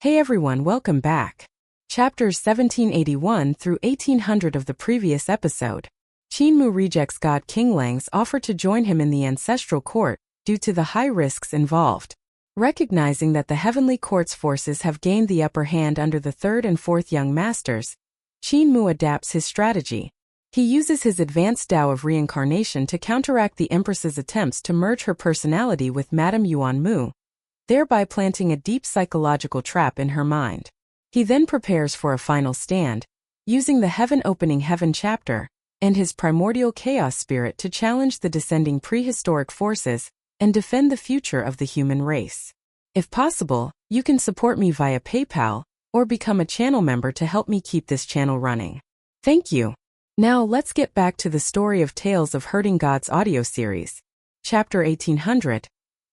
Hey everyone, welcome back. Chapters 1781 through 1800 of the previous episode. Qinmu rejects God King Lang's offer to join him in the ancestral court due to the high risks involved. Recognizing that the heavenly court's forces have gained the upper hand under the third and fourth young masters, Qinmu adapts his strategy. He uses his advanced Tao of reincarnation to counteract the Empress's attempts to merge her personality with Madame Yuan Mu, thereby planting a deep psychological trap in her mind. He then prepares for a final stand, using the heaven-opening heaven chapter and his primordial chaos spirit to challenge the descending prehistoric forces and defend the future of the human race. If possible, you can support me via PayPal or become a channel member to help me keep this channel running. Thank you. Now let's get back to the story of Tales of Herding Gods audio series. Chapter 1800.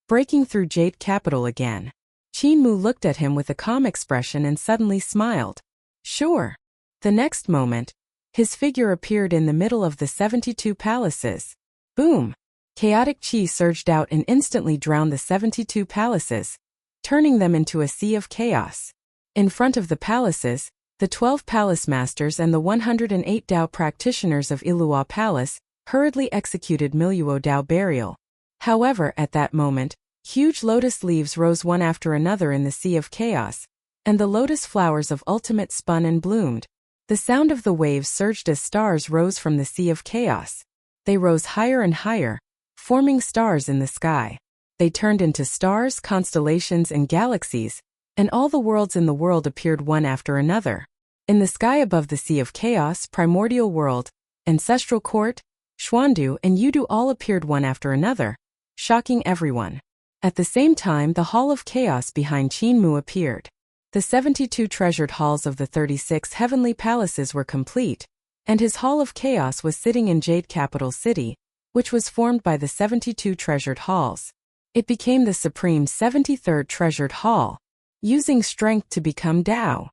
Breaking through Jade Capital again. Qinmu looked at him with a calm expression and suddenly smiled. Sure. The next moment, his figure appeared in the middle of the 72 palaces. Boom! Chaotic chi surged out and instantly drowned the 72 palaces, turning them into a sea of chaos. In front of the palaces, the 12 palace masters and the 108 Dao practitioners of Ilua Palace hurriedly executed Miluo Dao burial. However, at that moment, huge lotus leaves rose one after another in the sea of chaos, and the lotus flowers of ultimate spun and bloomed. The sound of the waves surged as stars rose from the sea of chaos. They rose higher and higher, forming stars in the sky. They turned into stars, constellations, and galaxies, and all the worlds in the world appeared one after another. In the sky above the sea of chaos, primordial world, ancestral court, Xuandu, and Yudu all appeared one after another, shocking everyone. At the same time, the Hall of Chaos behind Qinmu appeared. The 72 treasured halls of the 36 heavenly palaces were complete, and his Hall of Chaos was sitting in Jade Capital City, which was formed by the 72 treasured halls. It became the supreme 73rd treasured hall, using strength to become Tao.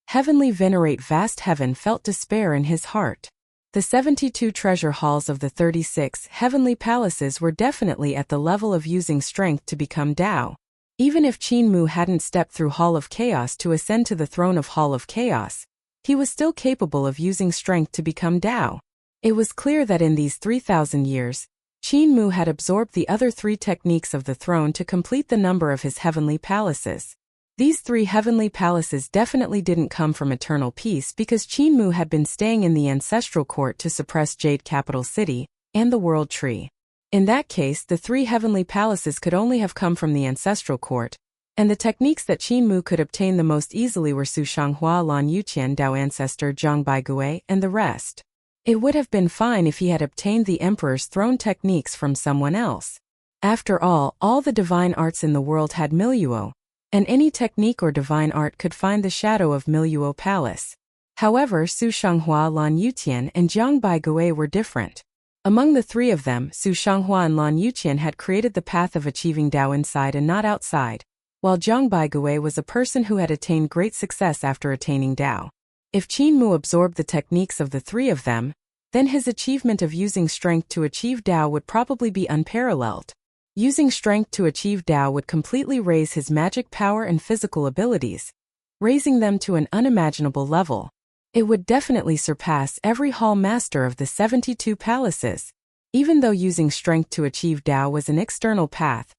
Heavenly Venerate Vast Heaven felt despair in his heart. The 72 treasure halls of the 36 heavenly palaces were definitely at the level of using strength to become Tao. Even if Qinmu hadn't stepped through Hall of Chaos to ascend to the throne of Hall of Chaos, he was still capable of using strength to become Tao. It was clear that in these 3,000 years, Qinmu had absorbed the other three techniques of the throne to complete the number of his heavenly palaces. These three heavenly palaces definitely didn't come from eternal peace because Qinmu had been staying in the ancestral court to suppress Jade Capital City and the World Tree. In that case, the three heavenly palaces could only have come from the ancestral court, and the techniques that Qinmu could obtain the most easily were Su Shanghua Lan Yuqian Dao Ancestor Zhang Baigui and the rest. It would have been fine if he had obtained the Emperor's throne techniques from someone else. After all the divine arts in the world had Miluo, and any technique or divine art could find the shadow of Miluo Palace. However, Su Shanghua Lan Yuqian and Zhang Baigui were different. Among the three of them, Su Shanghua and Lan Yuqian had created the path of achieving Tao inside and not outside, while Zhang Baigui was a person who had attained great success after attaining Tao. If Qinmu absorbed the techniques of the three of them, then his achievement of using strength to achieve Tao would probably be unparalleled. Using strength to achieve Tao would completely raise his magic power and physical abilities, raising them to an unimaginable level. It would definitely surpass every hall master of the 72 palaces. Even though using strength to achieve Tao was an external path,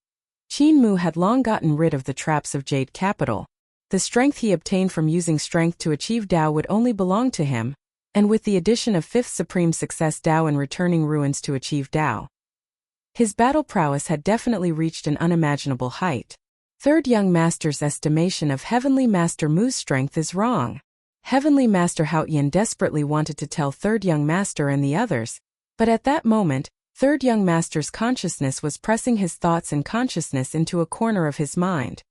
Qinmu had long gotten rid of the traps of Jade Capital. The strength he obtained from using strength to achieve Tao would only belong to him, and with the addition of 5th Supreme Success Tao and returning ruins to achieve Tao, his battle prowess had definitely reached an unimaginable height. Third Young Master's estimation of Heavenly Master Mu's strength is wrong. Heavenly Master Haoyan desperately wanted to tell Third Young Master and the others, but at that moment, Third Young Master's consciousness was pressing his thoughts and consciousness into a corner of his mind.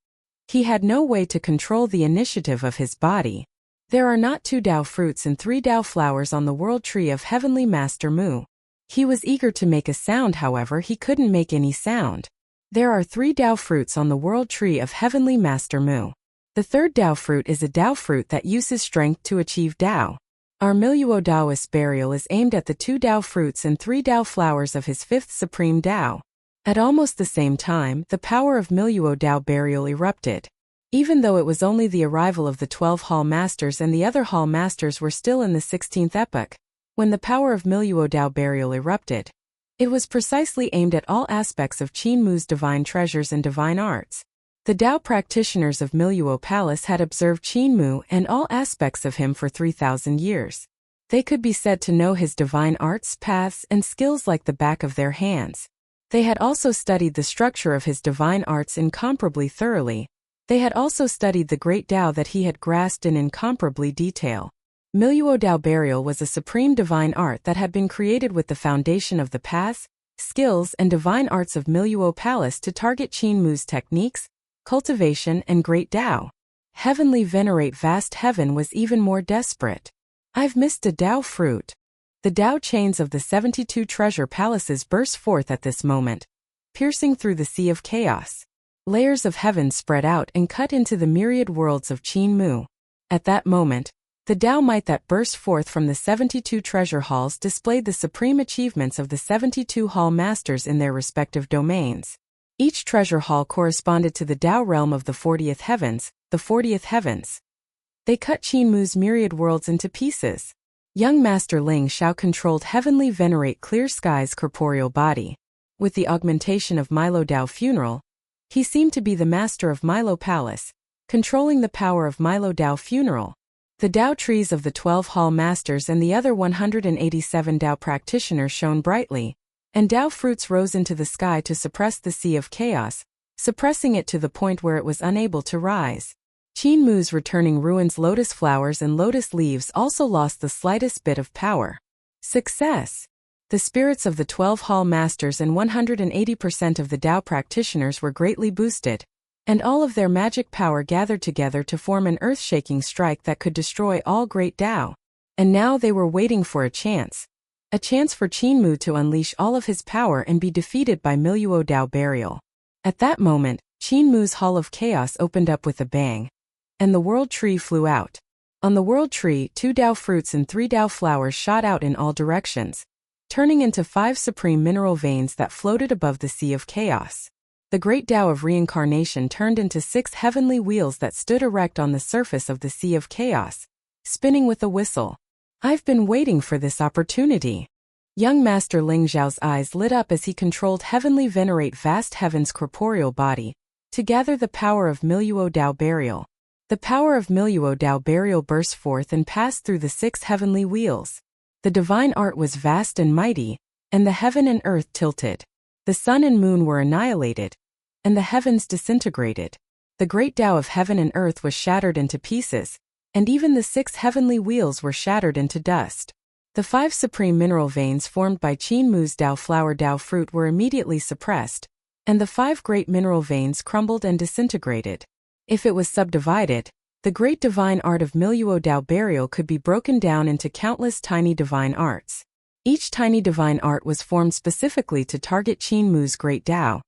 He had no way to control the initiative of his body. There are not 2 Tao fruits and 3 Tao flowers on the world tree of Heavenly Master Mu. He was eager to make a sound, however he couldn't make any sound. There are 3 Tao fruits on the world tree of Heavenly Master Mu. The third Tao fruit is a Tao fruit that uses strength to achieve Tao. Our Miluo Taoist burial is aimed at the 2 Tao fruits and 3 Tao flowers of his 5th Supreme Tao. At almost the same time, the power of Miluo Tao burial erupted. Even though it was only the arrival of the 12 Hall Masters and the other Hall Masters were still in the 16th epoch, when the power of Miluo Dao burial erupted. It was precisely aimed at all aspects of Qin Mu's divine treasures and divine arts. The Dao practitioners of Miluo Palace had observed Qin Mu and all aspects of him for 3,000 years. They could be said to know his divine arts, paths, and skills like the back of their hands. They had also studied the structure of his divine arts incomparably thoroughly. They had also studied the great Dao that he had grasped in incomparably detail. Miluo Dao burial was a supreme divine art that had been created with the foundation of the paths, skills, and divine arts of Miluo Palace to target Qin Mu's techniques, cultivation, and great Dao. Heavenly venerate vast heaven was even more desperate. I've missed a Dao fruit. The Dao chains of the 72 treasure palaces burst forth at this moment, piercing through the sea of chaos. Layers of heaven spread out and cut into the myriad worlds of Qin Mu. At that moment, the Dao might that burst forth from the 72 treasure halls displayed the supreme achievements of the 72 hall masters in their respective domains. Each treasure hall corresponded to the Dao realm of the 40th heavens, the 40th heavens. They cut Qin Mu's myriad worlds into pieces. Young Master Ling Xiao controlled heavenly venerate clear skies corporeal body. With the augmentation of Milo Dao funeral, he seemed to be the master of Milo Palace, controlling the power of Milo Dao funeral. The Dao trees of the 12 hall masters and the other 187 Dao practitioners shone brightly, and Dao fruits rose into the sky to suppress the sea of chaos, suppressing it to the point where it was unable to rise. Qin Mu's returning ruins lotus flowers and lotus leaves also lost the slightest bit of power. Success! The spirits of the 12 hall masters and 180% of the Dao practitioners were greatly boosted, and all of their magic power gathered together to form an earth-shaking strike that could destroy all great Dao. And now they were waiting for a chance for Qin Mu to unleash all of his power and be defeated by Miluo Dao burial. At that moment, Qin Mu's Hall of Chaos opened up with a bang, and the World Tree flew out. On the World Tree, 2 Dao fruits and 3 Dao flowers shot out in all directions, turning into 5 supreme mineral veins that floated above the sea of chaos. The great Dao of reincarnation turned into 6 heavenly wheels that stood erect on the surface of the sea of chaos, spinning with a whistle. I've been waiting for this opportunity. Young Master Ling Xiao's eyes lit up as he controlled heavenly venerate vast heaven's corporeal body, to gather the power of Miluo Dao burial. The power of Miluo Dao burial burst forth and passed through the 6 heavenly wheels. The divine art was vast and mighty, and the heaven and earth tilted. The sun and moon were annihilated, and the heavens disintegrated. The great Dao of heaven and earth was shattered into pieces, and even the 6 heavenly wheels were shattered into dust. The 5 supreme mineral veins formed by Qin Mu's Dao flower Dao fruit were immediately suppressed, and the 5 great mineral veins crumbled and disintegrated. If it was subdivided, the great divine art of Miluo Dao burial could be broken down into countless tiny divine arts. Each tiny divine art was formed specifically to target Qin Mu's great Dao,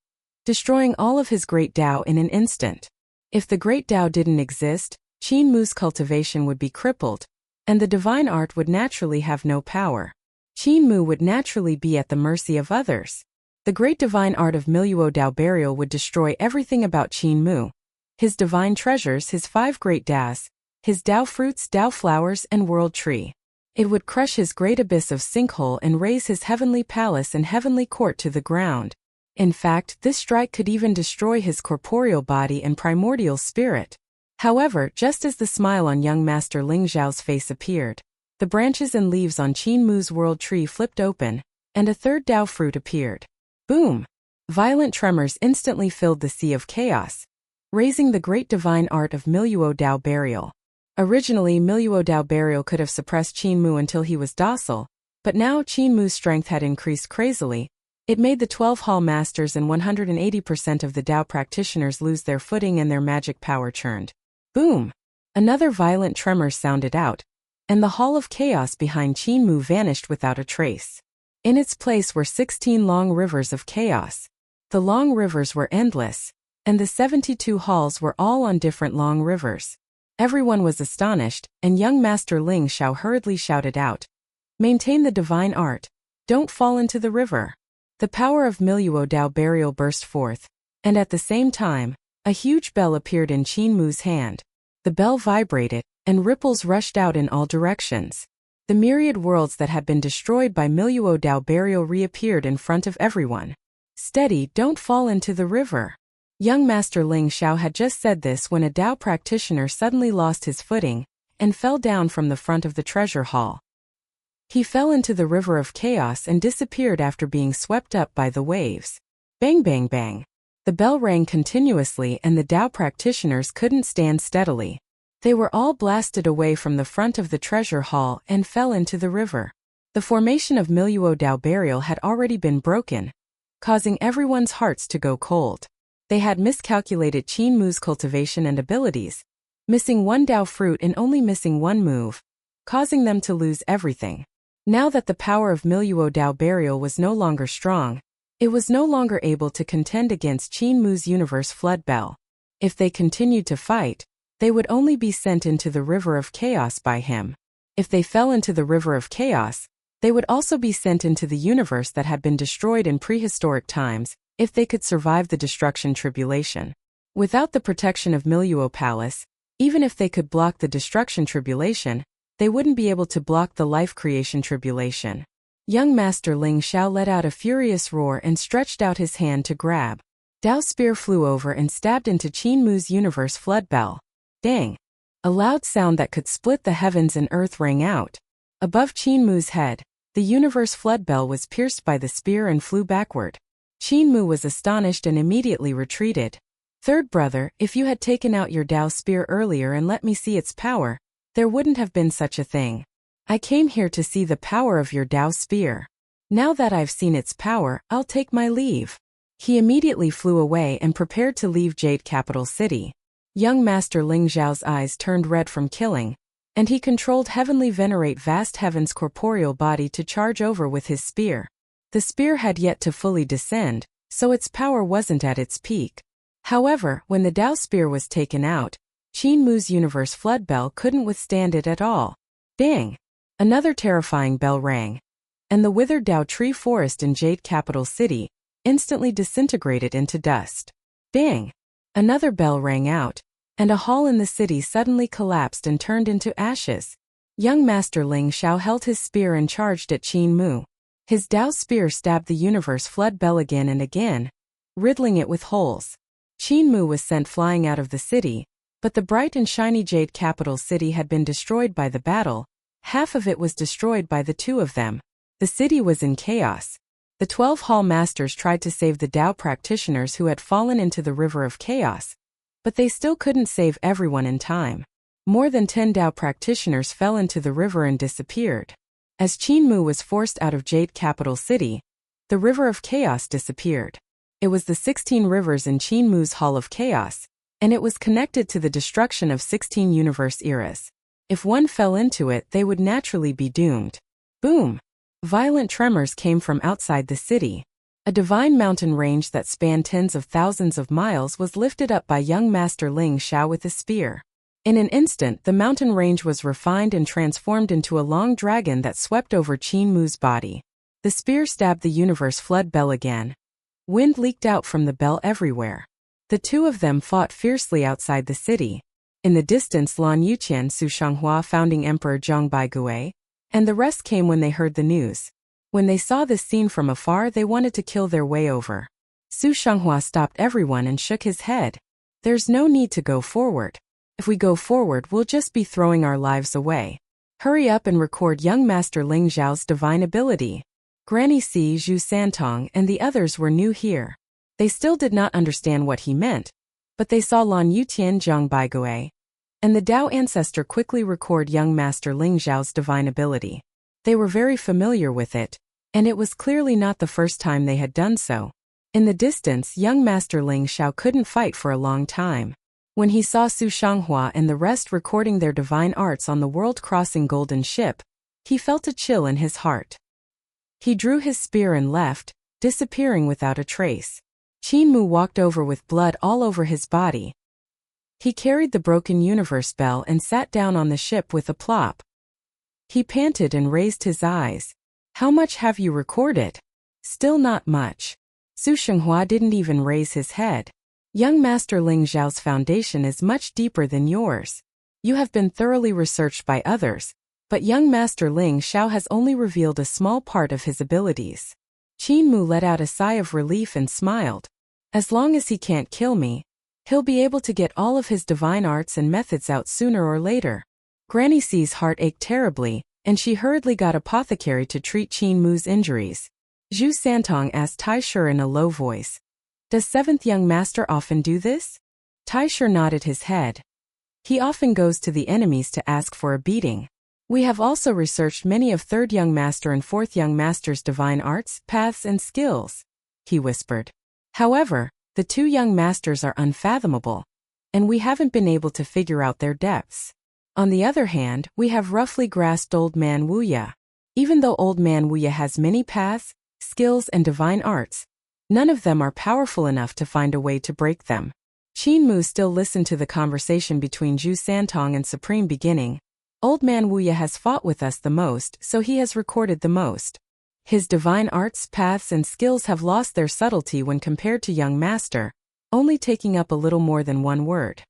destroying all of his great Dao in an instant. If the great Dao didn't exist, Qin Mu's cultivation would be crippled, and the divine art would naturally have no power. Qin Mu would naturally be at the mercy of others. The great divine art of Miluo Dao burial would destroy everything about Qin Mu. His divine treasures, his 5 great Daos, his Dao fruits, Dao flowers, and world tree. It would crush his great abyss of sinkhole and raze his heavenly palace and heavenly court to the ground. In fact, this strike could even destroy his corporeal body and primordial spirit. However, just as the smile on young Master Ling Xiao's face appeared, the branches and leaves on Qin Mu's world tree flipped open, and a 3rd Dao fruit appeared. Boom! Violent tremors instantly filled the sea of chaos, raising the great divine art of Miluo Dao burial. Originally, Miluo Dao burial could have suppressed Qin Mu until he was docile, but now Qin Mu's strength had increased crazily. It made the 12 hall masters and 180% of the Dao practitioners lose their footing and their magic power churned. Boom! Another violent tremor sounded out, and the Hall of Chaos behind Qin Mu vanished without a trace. In its place were 16 long rivers of chaos. The long rivers were endless, and the 72 halls were all on different long rivers. Everyone was astonished, and young Master Ling Xiao hurriedly shouted out, "Maintain the divine art. Don't fall into the river." The power of Miluo Dao burial burst forth, and at the same time, A huge bell appeared in Qin Mu's hand. The bell vibrated, and ripples rushed out in all directions. The myriad worlds that had been destroyed by Miluo Dao burial reappeared in front of everyone. Steady, don't fall into the river. Young Master Ling Xiao had just said this when a Dao practitioner suddenly lost his footing and fell down from the front of the treasure hall. He fell into the river of chaos and disappeared after being swept up by the waves. Bang bang bang. The bell rang continuously and the Dao practitioners couldn't stand steadily. They were all blasted away from the front of the treasure hall and fell into the river. The formation of Miluo Dao burial had already been broken, causing everyone's hearts to go cold. They had miscalculated Qin Mu's cultivation and abilities, missing one Dao fruit and only missing one move, causing them to lose everything. Now that the power of Miluo Dao burial was no longer strong, it was no longer able to contend against Qin Mu's universe flood bell. If they continued to fight, they would only be sent into the river of chaos by him. If they fell into the river of chaos, they would also be sent into the universe that had been destroyed in prehistoric times, if they could survive the destruction tribulation. Without the protection of Miluo Palace, even if they could block the destruction tribulation, they wouldn't be able to block the life creation tribulation. Young Master Ling Xiao let out a furious roar and stretched out his hand to grab. Dao spear flew over and stabbed into Qin Mu's universe flood bell. Dang! A loud sound that could split the heavens and earth rang out. Above Qin Mu's head, the universe flood bell was pierced by the spear and flew backward. Qin Mu was astonished and immediately retreated. Third brother, if you had taken out your Dao spear earlier and let me see its power, there wouldn't have been such a thing. I came here to see the power of your Dao spear. Now that I've seen its power, I'll take my leave. He immediately flew away and prepared to leave Jade Capital City. Young Master Ling Xiao's eyes turned red from killing, and he controlled Heavenly Venerate Vast Heaven's corporeal body to charge over with his spear. The spear had yet to fully descend, so its power wasn't at its peak. However, when the Dao spear was taken out, Qin Mu's universe flood bell couldn't withstand it at all. Dang! Another terrifying bell rang, and the withered Dao tree forest in Jade Capital City instantly disintegrated into dust. Bang! Another bell rang out, and a hall in the city suddenly collapsed and turned into ashes. Young Master Ling Xiao held his spear and charged at Qin Mu. His Dao spear stabbed the universe flood bell again and again, riddling it with holes. Qin Mu was sent flying out of the city, but the bright and shiny Jade Capital City had been destroyed by the battle. Half of it was destroyed by the two of them. The city was in chaos. The 12 Hall Masters tried to save the Dao practitioners who had fallen into the river of chaos, but they still couldn't save everyone in time. More than 10 Dao practitioners fell into the river and disappeared. As Qin Mu was forced out of Jade Capital City, the river of chaos disappeared. It was the 16 rivers in Qin Mu's Hall of Chaos, and it was connected to the destruction of 16 universe eras. If one fell into it, they would naturally be doomed. Boom! Violent tremors came from outside the city. A divine mountain range that spanned tens of thousands of miles was lifted up by young Master Ling Xiao with a spear. In an instant, the mountain range was refined and transformed into a long dragon that swept over Qin Mu's body. The spear stabbed the universe flood bell again. Wind leaked out from the bell everywhere. The two of them fought fiercely outside the city. In the distance, Lan Yuqian, Su Shanghua, founding Emperor Zhang Baigui, and the rest came when they heard the news. When they saw this scene from afar, they wanted to kill their way over. Su Shanghua stopped everyone and shook his head. There's no need to go forward. If we go forward, we'll just be throwing our lives away. Hurry up and record young Master Ling Xiao's divine ability. Granny Si, Zhu Santong, and the others were new here. They still did not understand what he meant, but they saw Lan Yuqian, Zhang Baigui, and the Dao ancestor quickly record young Master Ling Xiao's divine ability. They were very familiar with it, and it was clearly not the first time they had done so. In the distance, young Master Ling Xiao couldn't fight for a long time. When he saw Su Shanghua and the rest recording their divine arts on the world-crossing golden ship, he felt a chill in his heart. He drew his spear and left, disappearing without a trace. Qin Mu walked over with blood all over his body. He carried the broken universe bell and sat down on the ship with a plop. He panted and raised his eyes. How much have you recorded? Still not much. Su Shanghua didn't even raise his head. Young Master Ling Zhao's foundation is much deeper than yours. You have been thoroughly researched by others, but young Master Ling Zhao has only revealed a small part of his abilities. Qin Mu let out a sigh of relief and smiled. As long as he can't kill me, he'll be able to get all of his divine arts and methods out sooner or later. Granny C's heart ached terribly, and she hurriedly got apothecary to treat Qin Mu's injuries. Zhu Santong asked Tai Shi in a low voice. Does 7th young master often do this? Tai Shi nodded his head. He often goes to the enemies to ask for a beating. We have also researched many of 3rd young master and 4th young master's divine arts, paths and skills, he whispered. However, the 2 young masters are unfathomable, and we haven't been able to figure out their depths. On the other hand, we have roughly grasped Old Man Wuya. Even though Old Man Wuya has many paths, skills and divine arts, none of them are powerful enough to find a way to break them. Qin Mu still listened to the conversation between Zhu Santong and Supreme Beginning. Old Man Wuya has fought with us the most, so he has recorded the most. His divine arts, paths and skills have lost their subtlety when compared to young master, only taking up a little more than 1 word.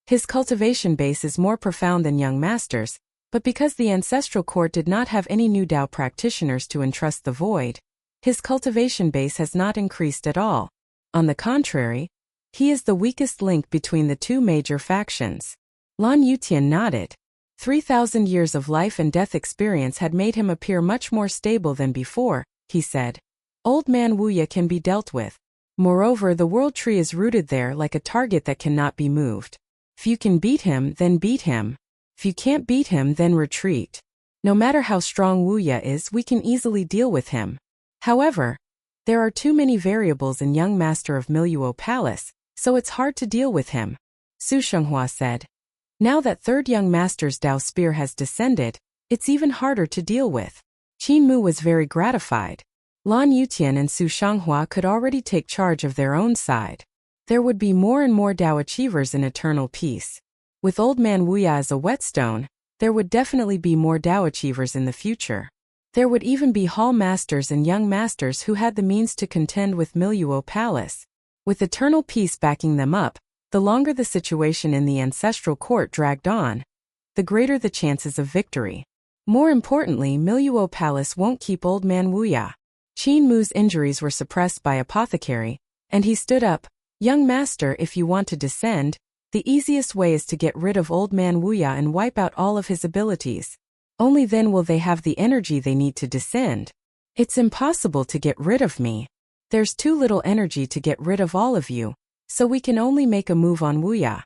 His cultivation base is more profound than young master's, but because the ancestral court did not have any new Dao practitioners to entrust the void, his cultivation base has not increased at all. On the contrary, he is the weakest link between the 2 major factions. Lan Yutian nodded. 3,000 years of life and death experience had made him appear much more stable than before, he said. Old Man Wuya can be dealt with. Moreover, the world tree is rooted there like a target that cannot be moved. If you can beat him, then beat him. If you can't beat him, then retreat. No matter how strong Wuya is, we can easily deal with him. However, there are too many variables in young master of Miluo Palace, so it's hard to deal with him, Su Shenghua said. Now that 3rd young master's Dao spear has descended, it's even harder to deal with. Qin Mu was very gratified. Lan Yutian and Su Shenghua could already take charge of their own side. There would be more and more Dao achievers in eternal peace. With Old Man Wuya as a whetstone, there would definitely be more Dao achievers in the future. There would even be hall masters and young masters who had the means to contend with Miluo Palace. With eternal peace backing them up, the longer the situation in the ancestral court dragged on, the greater the chances of victory. More importantly, Miluo Palace won't keep Old Man Wuya. Qin Mu's injuries were suppressed by apothecary, and he stood up. Young master, if you want to descend, the easiest way is to get rid of Old Man Wuya and wipe out all of his abilities. Only then will they have the energy they need to descend. It's impossible to get rid of me. There's too little energy to get rid of all of you, so we can only make a move on Wuya.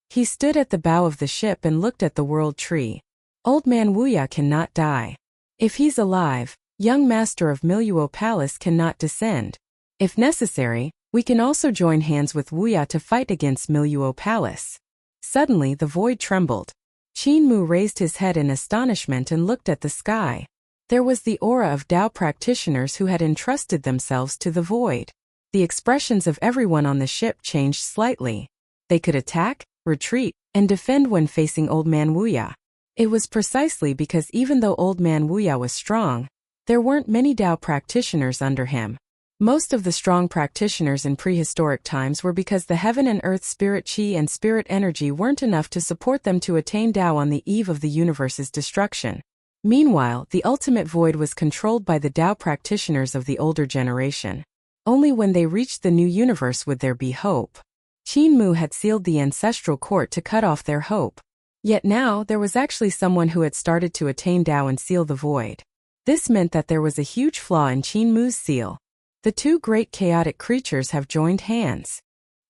He stood at the bow of the ship and looked at the world tree. Old Man Wuya cannot die. If he's alive, young master of Miluo Palace cannot descend. If necessary, we can also join hands with Wuya to fight against Miluo Palace. Suddenly the void trembled. Qin Mu raised his head in astonishment and looked at the sky. There was the aura of Dao practitioners who had entrusted themselves to the void. The expressions of everyone on the ship changed slightly. They could attack, retreat, and defend when facing Old Man Wuya. It was precisely because even though Old Man Wuya was strong, there weren't many Dao practitioners under him. Most of the strong practitioners in prehistoric times were because the heaven and earth spirit qi and spirit energy weren't enough to support them to attain Dao on the eve of the universe's destruction. Meanwhile, the ultimate void was controlled by the Dao practitioners of the older generation. Only when they reached the new universe would there be hope. Qin Mu had sealed the ancestral court to cut off their hope. Yet now there was actually someone who had started to attain Dao and seal the void. This meant that there was a huge flaw in Qin Mu's seal. The 2 great chaotic creatures have joined hands.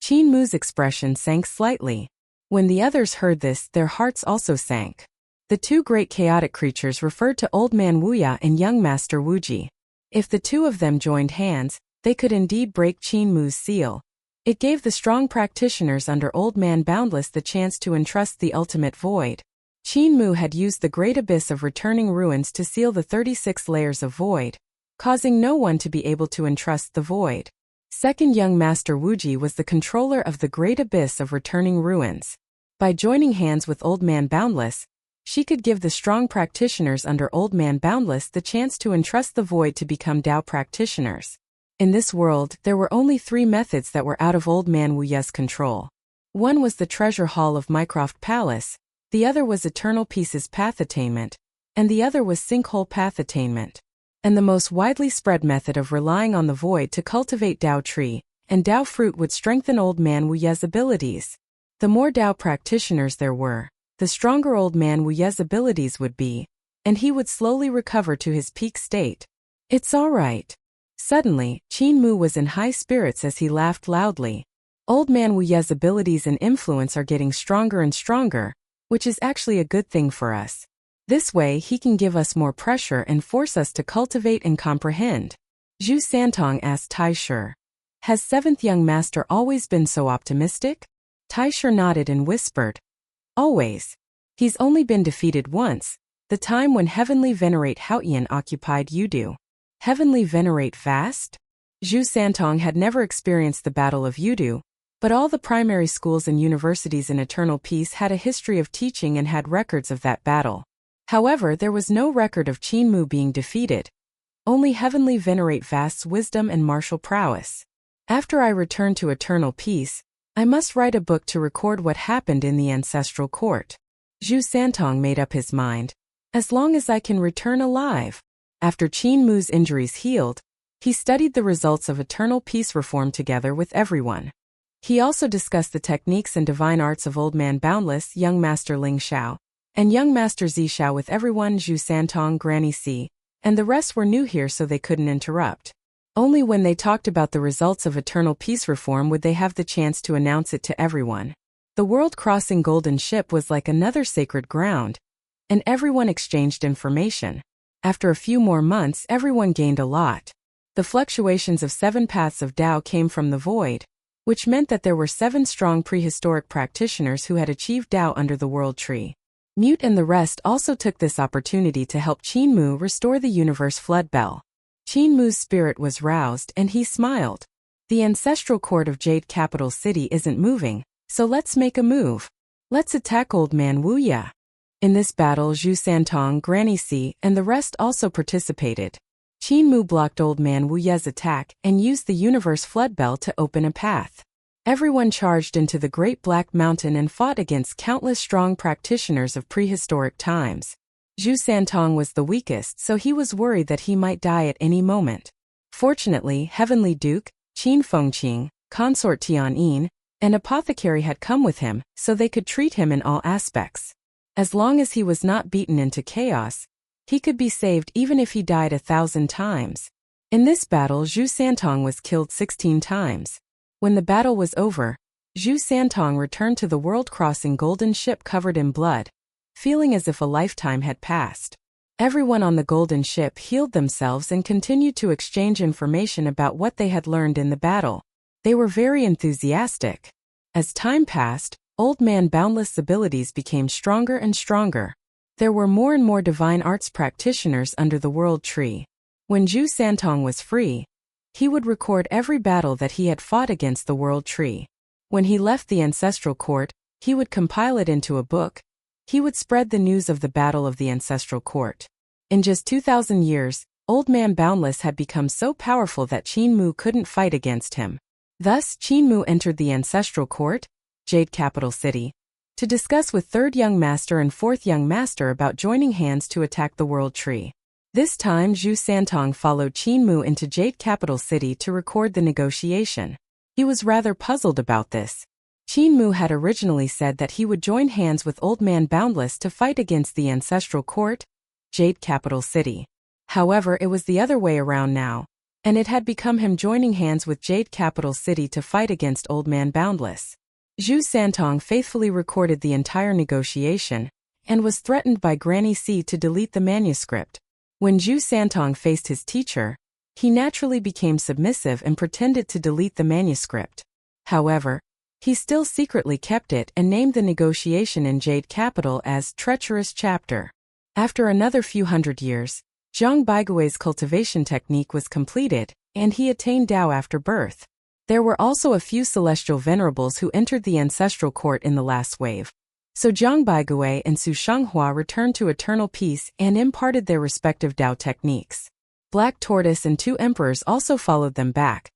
Qin Mu's expression sank slightly. When the others heard this, their hearts also sank. The 2 great chaotic creatures referred to Old Man Wuya and young Master Wuji. If the 2 of them joined hands, they could indeed break Qin Mu's seal. It gave the strong practitioners under Old Man Boundless the chance to entrust the ultimate void. Qin Mu had used the great abyss of returning ruins to seal the 36 layers of void, causing no one to be able to entrust the void. Second young Master Wuji was the controller of the great abyss of returning ruins. By joining hands with Old Man Boundless, she could give the strong practitioners under Old Man Boundless the chance to entrust the void to become Dao practitioners. In this world, there were only 3 methods that were out of Old Man Wuya's control. One was the treasure hall of Mycroft Palace, the other was Eternal Peace's path attainment, and the other was sinkhole path attainment. And the most widely spread method of relying on the void to cultivate Dao tree and Dao fruit would strengthen Old Man Wuya's abilities. The more Dao practitioners there were, the stronger Old Man Wuya's abilities would be, and he would slowly recover to his peak state. It's all right. Suddenly, Qin Mu was in high spirits as he laughed loudly. Old Man Wuya's abilities and influence are getting stronger and stronger, which is actually a good thing for us. This way he can give us more pressure and force us to cultivate and comprehend. Zhu Santong asked Tai Shi. Has 7th young master always been so optimistic? Tai Shi nodded and whispered. Always. He's only been defeated once, the time when Heavenly Venerate Haotian occupied Yudu. Heavenly Venerate Vast? Zhu Santong had never experienced the Battle of Yudu, but all the primary schools and universities in Eternal Peace had a history of teaching and had records of that battle. However, there was no record of Qin Mu being defeated. Only Heavenly Venerate Vast's wisdom and martial prowess. After I return to Eternal Peace, I must write a book to record what happened in the ancestral court. Zhu Santong made up his mind. As long as I can return alive. After Qin Mu's injuries healed, he studied the results of Eternal Peace reform together with everyone. He also discussed the techniques and divine arts of Old Man Boundless, Young Master Ling Xiao, and Young Master Zi Xiao with everyone. Zhu Santong, Granny C, and the rest were new here so they couldn't interrupt. Only when they talked about the results of Eternal Peace reform would they have the chance to announce it to everyone. The world-crossing golden ship was like another sacred ground, and everyone exchanged information. After a few more months, everyone gained a lot. The fluctuations of 7 paths of Dao came from the void, which meant that there were 7 strong prehistoric practitioners who had achieved Dao under the world tree. Mute and the rest also took this opportunity to help Qin Mu restore the universe flood bell. Qin Mu's spirit was roused and he smiled. The ancestral court of Jade Capital City isn't moving, so let's make a move. Let's attack Old Man Wuya. In this battle, Zhu Santong, Granny C, and the rest also participated. Qin Mu blocked Old Man Wuya's attack and used the universe flood bell to open a path. Everyone charged into the Great Black Mountain and fought against countless strong practitioners of prehistoric times. Zhu Santong was the weakest, so he was worried that he might die at any moment. Fortunately, Heavenly Duke, Qin Fengqing, Consort Tianyin, and Apothecary had come with him, so they could treat him in all aspects. As long as he was not beaten into chaos, he could be saved even if he died 1,000 times. In this battle, Zhu Santong was killed 16 times. When the battle was over, Zhu Santong returned to the world-crossing golden ship covered in blood, feeling as if a lifetime had passed. Everyone on the golden ship healed themselves and continued to exchange information about what they had learned in the battle. They were very enthusiastic. As time passed, Old Man Boundless' abilities became stronger and stronger. There were more and more divine arts practitioners under the world tree. When Zhu Santong was free, he would record every battle that he had fought against the world tree. When he left the ancestral court, he would compile it into a book. He would spread the news of the battle of the ancestral court. In just 2,000 years, Old Man Boundless had become so powerful that Qin Mu couldn't fight against him. Thus, Qin Mu entered the ancestral court, Jade Capital City, to discuss with 3rd Young Master and 4th Young Master about joining hands to attack the world tree. This time, Zhu Santong followed Qin Mu into Jade Capital City to record the negotiation. He was rather puzzled about this. Qin Mu had originally said that he would join hands with Old Man Boundless to fight against the ancestral court, Jade Capital City. However, it was the other way around now, and it had become him joining hands with Jade Capital City to fight against Old Man Boundless. Zhu Santong faithfully recorded the entire negotiation, and was threatened by Granny C to delete the manuscript. When Zhu Santong faced his teacher, he naturally became submissive and pretended to delete the manuscript. However, he still secretly kept it and named the negotiation in Jade Capital as Treacherous Chapter. After another few hundred years, Zhang Baigui's cultivation technique was completed, and he attained Dao after birth. There were also a few celestial venerables who entered the ancestral court in the last wave. So Zhang Baigui and Su Shanghua returned to Eternal Peace and imparted their respective Dao techniques. Black Tortoise and 2 emperors also followed them back,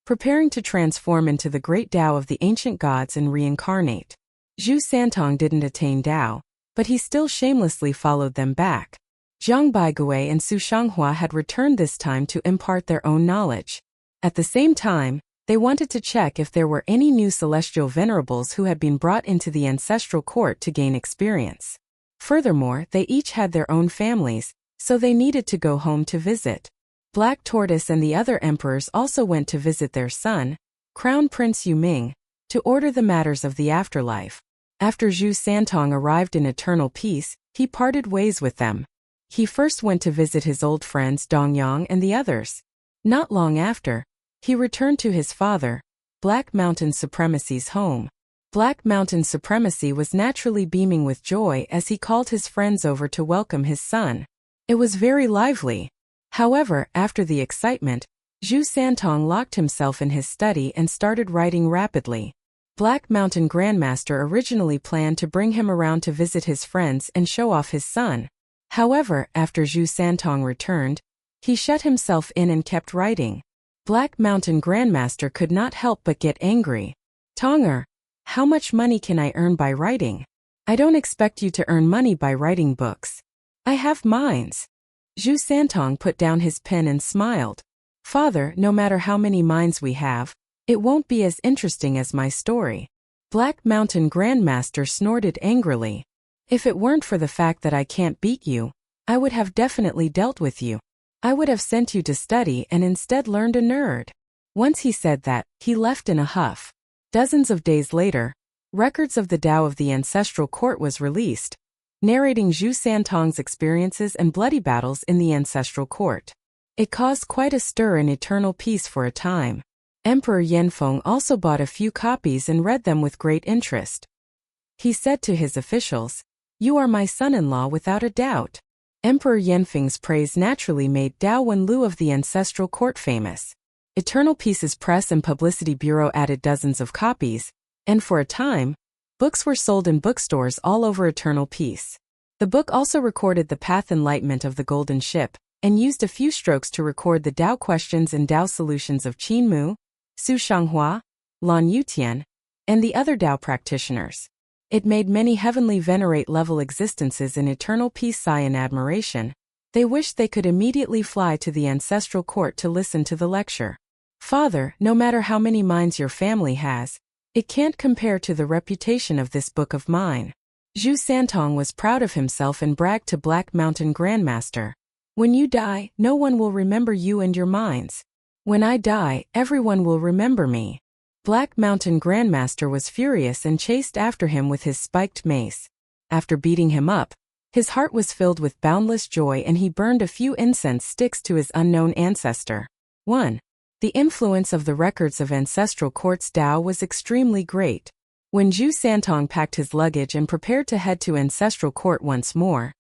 preparing to transform into the great Tao of the ancient gods and reincarnate. Zhu Santong didn't attain Tao, but he still shamelessly followed them back. Zhang Baigui and Su Shanghua had returned this time to impart their own knowledge. At the same time, they wanted to check if there were any new celestial venerables who had been brought into the ancestral court to gain experience. Furthermore, they each had their own families, so they needed to go home to visit. Black Tortoise and the other emperors also went to visit their son, Crown Prince Yuming, to order the matters of the afterlife. After Zhu Santong arrived in eternal peace, he parted ways with them. He first went to visit his old friends Dongyang and the others. Not long after, he returned to his father, Black Mountain Supremacy's home. Black Mountain Supremacy was naturally beaming with joy as he called his friends over to welcome his son. It was very lively. However, after the excitement, Zhu Santong locked himself in his study and started writing rapidly. Black Mountain Grandmaster originally planned to bring him around to visit his friends and show off his son. However, after Zhu Santong returned, he shut himself in and kept writing. Black Mountain Grandmaster could not help but get angry. Tonger, how much money can I earn by writing? I don't expect you to earn money by writing books. I have mines. Zhu Santong put down his pen and smiled. Father, no matter how many mines we have, it won't be as interesting as my story. Black Mountain Grandmaster snorted angrily. If it weren't for the fact that I can't beat you, I would have definitely dealt with you. I would have sent you to study and instead learned a nerd. Once he said that, he left in a huff. Dozens of days later, records of the Tao of the Ancestral Court was released, narrating Zhu Santong's experiences and bloody battles in the Ancestral Court. It caused quite a stir in eternal peace for a time. Emperor Yanfeng also bought a few copies and read them with great interest. He said to his officials, "You are my son-in-law without a doubt." Emperor Yanfeng's praise naturally made Dao Wenlu of the Ancestral Court famous. Eternal Peace's press and publicity bureau added dozens of copies, and for a time, books were sold in bookstores all over Eternal Peace. The book also recorded the path enlightenment of the Golden Ship, and used a few strokes to record the Dao questions and Dao solutions of Qin Mu, Su Shanghua, Lan Yutian, and the other Dao practitioners. It made many heavenly venerate-level existences in eternal peace sigh in admiration. They wished they could immediately fly to the ancestral court to listen to the lecture. Father, no matter how many minds your family has, it can't compare to the reputation of this book of mine. Zhu Santong was proud of himself and bragged to Black Mountain Grandmaster. When you die, no one will remember you and your minds. When I die, everyone will remember me. Black Mountain Grandmaster was furious and chased after him with his spiked mace. After beating him up, his heart was filled with boundless joy and he burned a few incense sticks to his unknown ancestor. 1. The influence of the records of ancestral courts Dao was extremely great. When Zhu Santong packed his luggage and prepared to head to ancestral court once more,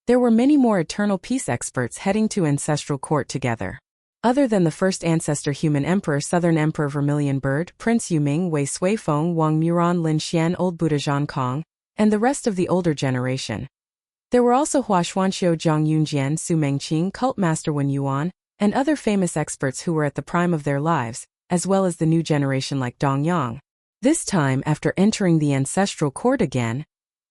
there were many more eternal peace experts heading to ancestral court together. Other than the first ancestor human emperor Southern Emperor Vermilion Bird, Prince Yuming, Wei Suifeng, Wang Muran, Lin Xian, Old Buddha Zhang Kong, and the rest of the older generation. There were also Hua Xuanxiu, Zhang Yunjian, Su Mengqing, Cult Master Wen Yuan, and other famous experts who were at the prime of their lives, as well as the new generation like Dong Yang. This time, after entering the ancestral court again,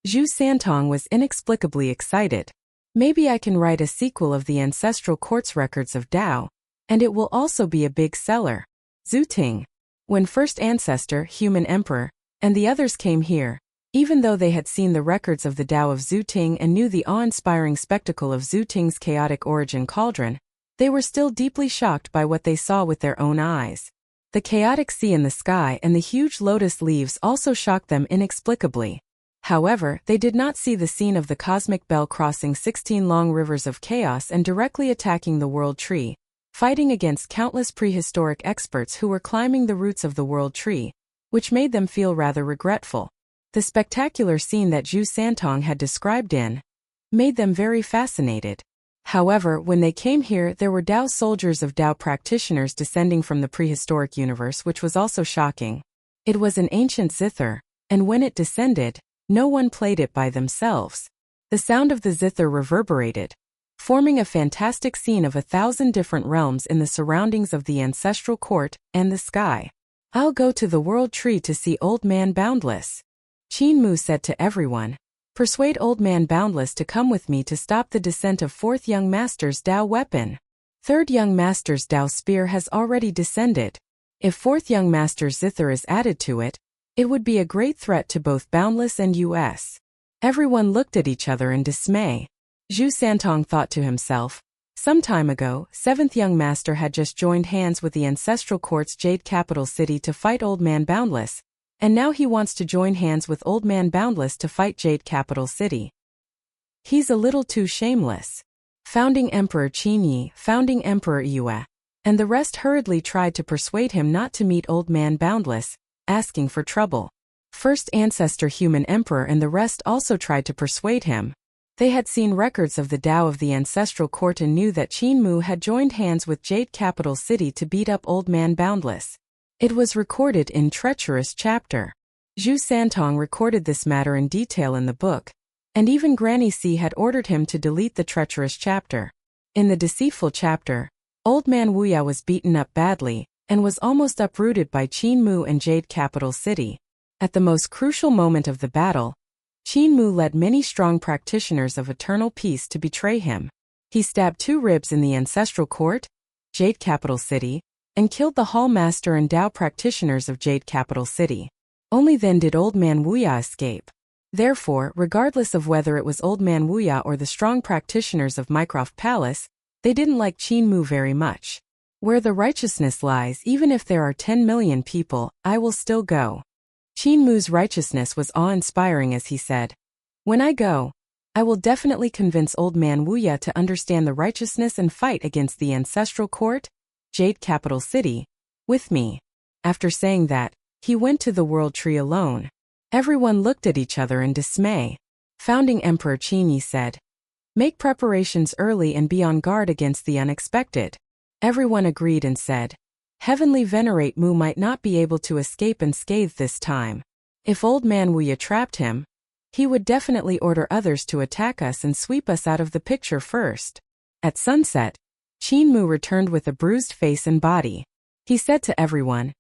Zhu Santong was inexplicably excited. Maybe I can write a sequel of the ancestral court's records of Dao, and it will also be a big seller. Zhu Ting. When first ancestor, human emperor, and the others came here, even though they had seen the records of the Tao of Zhu Ting and knew the awe-inspiring spectacle of Zhu Ting's chaotic origin cauldron, they were still deeply shocked by what they saw with their own eyes. The chaotic sea in the sky and the huge lotus leaves also shocked them inexplicably. However, they did not see the scene of the cosmic bell crossing 16 long rivers of chaos and directly attacking the world tree, fighting against countless prehistoric experts who were climbing the roots of the world tree, which made them feel rather regretful. The spectacular scene that Zhu Santong had described made them very fascinated. However, when they came here, there were Dao soldiers of Dao practitioners descending from the prehistoric universe, which was also shocking. It was an ancient zither, and when it descended, no one played it by themselves. The sound of the zither reverberated, forming a fantastic scene of 1,000 different realms in the surroundings of the ancestral court and the sky. I'll go to the World Tree to see Old Man Boundless. Qin Mu said to everyone. Persuade Old Man Boundless to come with me to stop the descent of 4th Young Master's Dao weapon. 3rd Young Master's Dao spear has already descended. If 4th Young Master's zither is added to it, it would be a great threat to both Boundless and us. Everyone looked at each other in dismay. Zhu Santong thought to himself, some time ago, 7th Young Master had just joined hands with the Ancestral Court's Jade Capital City to fight Old Man Boundless, and now he wants to join hands with Old Man Boundless to fight Jade Capital City. He's a little too shameless. Founding Emperor Qin Yi, Founding Emperor Yue, and the rest hurriedly tried to persuade him not to meet Old Man Boundless, asking for trouble. First Ancestor Human Emperor and the rest also tried to persuade him. They had seen records of the Dao of the Ancestral Court and knew that Qin Mu had joined hands with Jade Capital City to beat up Old Man Boundless. It was recorded in Treacherous Chapter. Zhu Santong recorded this matter in detail in the book, and even Granny C had ordered him to delete the Treacherous Chapter. In the Deceitful Chapter, Old Man Wuya was beaten up badly, and was almost uprooted by Qin Mu and Jade Capital City. At the most crucial moment of the battle, Qin Mu led many strong practitioners of eternal peace to betray him. He stabbed 2 ribs in the Ancestral Court, Jade Capital City, and killed the Hall Master and Dao practitioners of Jade Capital City. Only then did Old Man Wuya escape. Therefore, regardless of whether it was Old Man Wuya or the strong practitioners of Mycroft Palace, they didn't like Qin Mu very much. Where the righteousness lies, even if there are 10 million people, I will still go. Qin Mu's righteousness was awe-inspiring as he said, when I go, I will definitely convince Old Man Wuya to understand the righteousness and fight against the Ancestral Court, Jade Capital City, with me. After saying that, he went to the World Tree alone. Everyone looked at each other in dismay. Founding Emperor Qin Yi said, make preparations early and be on guard against the unexpected. Everyone agreed and said, Heavenly Venerate Mu might not be able to escape unscathed this time. If Old Man Wuya trapped him, he would definitely order others to attack us and sweep us out of the picture first. At sunset, Qin Mu returned with a bruised face and body. He said to everyone,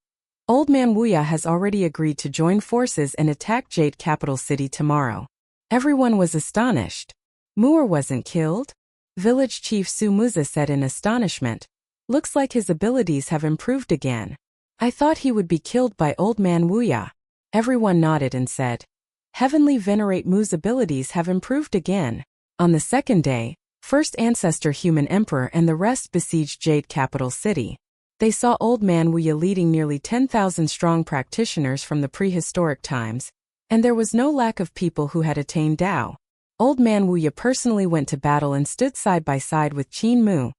Old Man Wuya has already agreed to join forces and attack Jade Capital City tomorrow. Everyone was astonished. Mu'er wasn't killed? Village Chief Su Muza said in astonishment. Looks like his abilities have improved again. I thought he would be killed by Old Man Wuya. Everyone nodded and said, Heavenly Venerate Mu's abilities have improved again. On the second day, First Ancestor Human Emperor and the rest besieged Jade Capital City. They saw Old Man Wuya leading nearly 10,000 strong practitioners from the prehistoric times, and there was no lack of people who had attained Dao. Old Man Wuya personally went to battle and stood side by side with Qin Mu.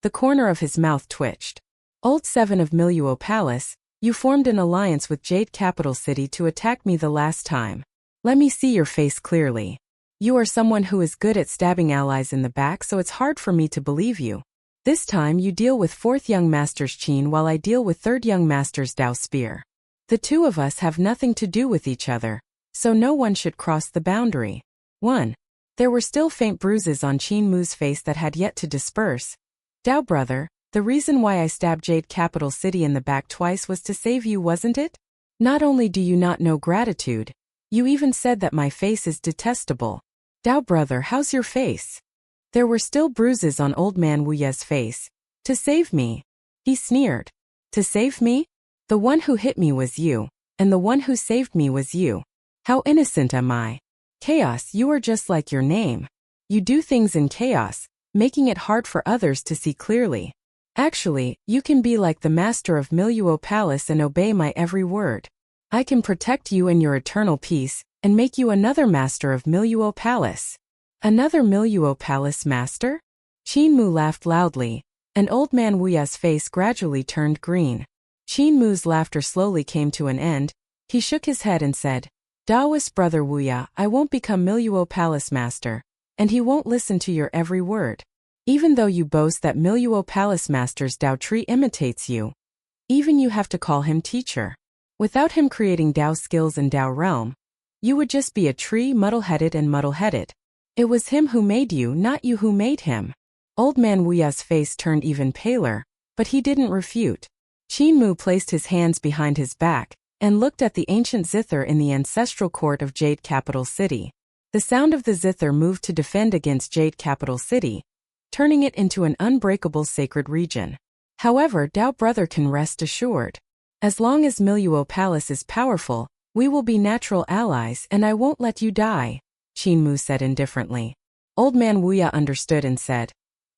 The corner of his mouth twitched. Old Seven of Miluo Palace, you formed an alliance with Jade Capital City to attack me the last time. Let me see your face clearly. You are someone who is good at stabbing allies in the back, so it's hard for me to believe you. This time you deal with 4th Young Master's Qin while I deal with 3rd Young Master's Dao Spear. The two of us have nothing to do with each other, so no one should cross the boundary. 1. There were still faint bruises on Qin Mu's face that had yet to disperse. Dao brother, the reason why I stabbed Jade Capital City in the back twice was to save you, wasn't it? Not only do you not know gratitude, you even said that my face is detestable. Dao brother, how's your face? There were still bruises on Old Man Wuya's face. To save me? He sneered. To save me? The one who hit me was you, and the one who saved me was you. How innocent am I? Chaos, you are just like your name. You do things in chaos, making it hard for others to see clearly. Actually, you can be like the master of Miluo Palace and obey my every word. I can protect you and your eternal peace, and make you another master of Miluo Palace. Another Miluo Palace master? Qin Mu laughed loudly, and Old Man Wuya's face gradually turned green. Qin Mu's laughter slowly came to an end. He shook his head and said, Daoist brother Wuya, I won't become Miluo Palace master, and he won't listen to your every word. Even though you boast that Miluo Palace master's Dao tree imitates you, even you have to call him teacher. Without him creating Dao skills in Dao realm, you would just be a tree, muddle-headed and muddle-headed. It was him who made you, not you who made him. Old man Wuya's face turned even paler, but he didn't refute. Qin Mu placed his hands behind his back and looked at the ancient zither in the ancestral court of Jade Capital City. The sound of the zither moved to defend against Jade Capital City, turning it into an unbreakable sacred region. However, Dao brother can rest assured. As long as Miluo Palace is powerful, we will be natural allies and I won't let you die, Qin Mu said indifferently. Old man Wuya understood and said,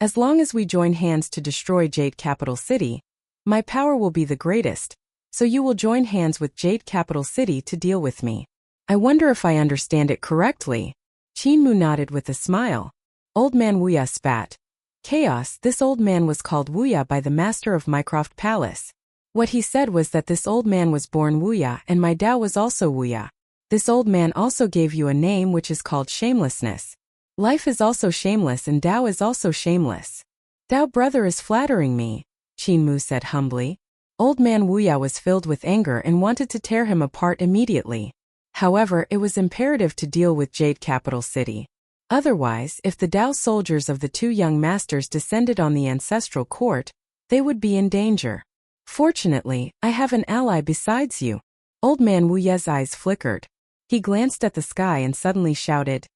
as long as we join hands to destroy Jade Capital City, my power will be the greatest, so you will join hands with Jade Capital City to deal with me. I wonder if I understand it correctly. Qin Mu nodded with a smile. Old man Wuya spat. Chaos. This old man was called Wuya by the master of Mycroft Palace. What he said was that this old man was born Wuya and my Dao was also Wuya. This old man also gave you a name which is called shamelessness. Life is also shameless and Dao is also shameless. Dao brother is flattering me, Qin Mu said humbly. Old man Wuya was filled with anger and wanted to tear him apart immediately. However, it was imperative to deal with Jade Capital City. Otherwise, if the Dao soldiers of the two young masters descended on the ancestral court, they would be in danger. Fortunately, I have an ally besides you. Old man Wuya's eyes flickered. He glanced at the sky and suddenly shouted,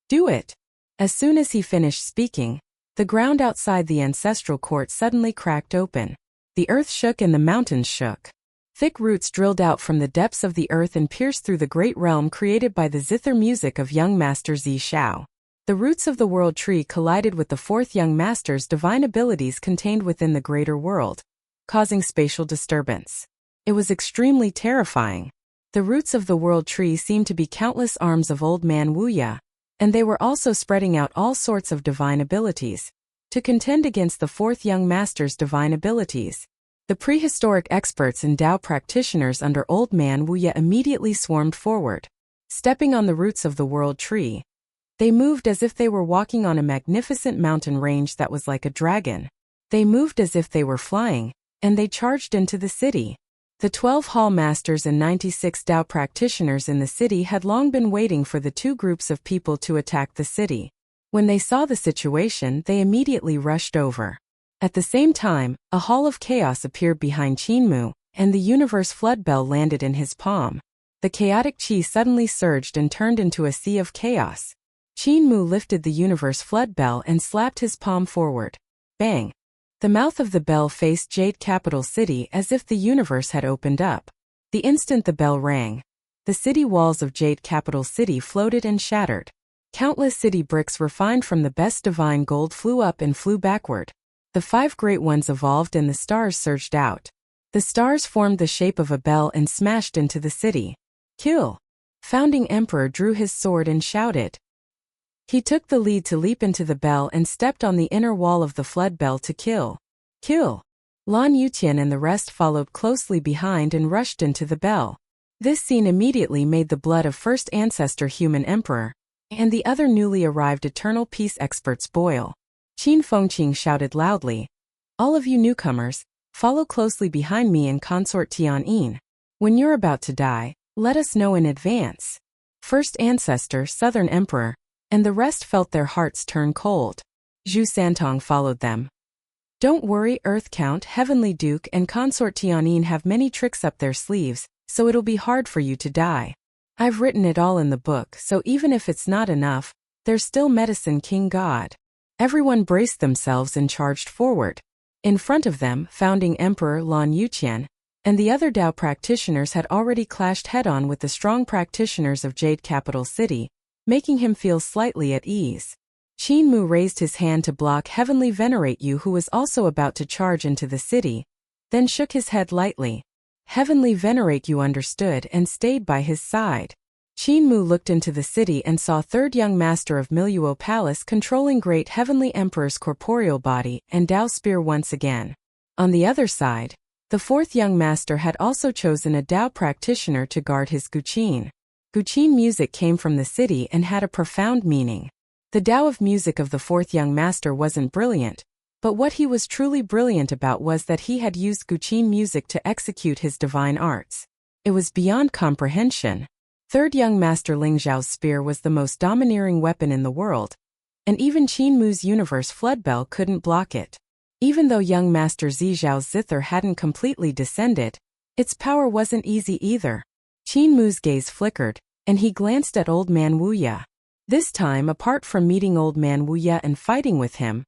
do it! As soon as he finished speaking, the ground outside the ancestral court suddenly cracked open. The earth shook and the mountains shook. Thick roots drilled out from the depths of the earth and pierced through the great realm created by the zither music of young master Zi Shao. The roots of the world tree collided with the fourth young master's divine abilities contained within the greater world, causing spatial disturbance. It was extremely terrifying. The roots of the world tree seemed to be countless arms of old man Wuya, and they were also spreading out all sorts of divine abilities to contend against the fourth young master's divine abilities. The prehistoric experts and Dao practitioners under old man Wuya immediately swarmed forward. Stepping on the roots of the world tree, they moved as if they were walking on a magnificent mountain range that was like a dragon. They moved as if they were flying, and they charged into the city. The 12 hall masters and 96 Dao practitioners in the city had long been waiting for the two groups of people to attack the city. When they saw the situation, they immediately rushed over. At the same time, a hall of chaos appeared behind Qin Mu, and the universe flood bell landed in his palm. The chaotic chi suddenly surged and turned into a sea of chaos. Qin Mu lifted the universe flood bell and slapped his palm forward. Bang! The mouth of the bell faced Jade Capital City as if the universe had opened up. The instant the bell rang, the city walls of Jade Capital City floated and shattered. Countless city bricks refined from the best divine gold flew up and flew backward. The 5 great ones evolved and the stars surged out. The stars formed the shape of a bell and smashed into the city. Kill! Founding Emperor drew his sword and shouted. He took the lead to leap into the bell and stepped on the inner wall of the flood bell to kill. Kill! Lan Yutian and the rest followed closely behind and rushed into the bell. This scene immediately made the blood of first ancestor human emperor and the other newly arrived eternal peace experts boil. Qin Fengqing shouted loudly, all of you newcomers, follow closely behind me and consort Tianyin. When you're about to die, let us know in advance. First ancestor, southern emperor, and the rest felt their hearts turn cold. Zhu Santong followed them. Don't worry, Earth Count, Heavenly Duke, and Consort Tianyin have many tricks up their sleeves, so it'll be hard for you to die. I've written it all in the book, so even if it's not enough, there's still Medicine King God. Everyone braced themselves and charged forward. In front of them, founding Emperor Lan Yuqian and the other Dao practitioners had already clashed head-on with the strong practitioners of Jade Capital City, making him feel slightly at ease. Qin Mu raised his hand to block Heavenly Venerate You, who was also about to charge into the city, then shook his head lightly. Heavenly Venerate You understood and stayed by his side. Qin Mu looked into the city and saw third young master of Miluo Palace controlling great Heavenly Emperor's corporeal body and Dao spear once again. On the other side, the fourth young master had also chosen a Dao practitioner to guard his guqin. Guqin music came from the city and had a profound meaning. The Dao of music of the fourth young master wasn't brilliant, but what he was truly brilliant about was that he had used guqin music to execute his divine arts. It was beyond comprehension. Third young master Ling Zhao's spear was the most domineering weapon in the world, and even Qin Mu's universe flood bell couldn't block it. Even though young Master Zixiao's zither hadn't completely descended, its power wasn't easy either. Qin Mu's gaze flickered, and he glanced at Old Man Wuya. This time, apart from meeting Old Man Wuya and fighting with him,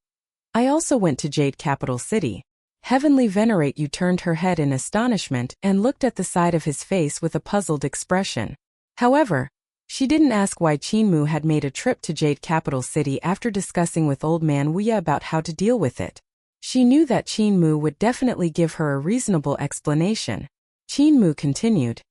I also went to Jade Capital City. Heavenly Venerate Yu turned her head in astonishment and looked at the side of his face with a puzzled expression. However, she didn't ask why Qin Mu had made a trip to Jade Capital City after discussing with Old Man Wuya about how to deal with it. She knew that Qin Mu would definitely give her a reasonable explanation. Qin Mu continued.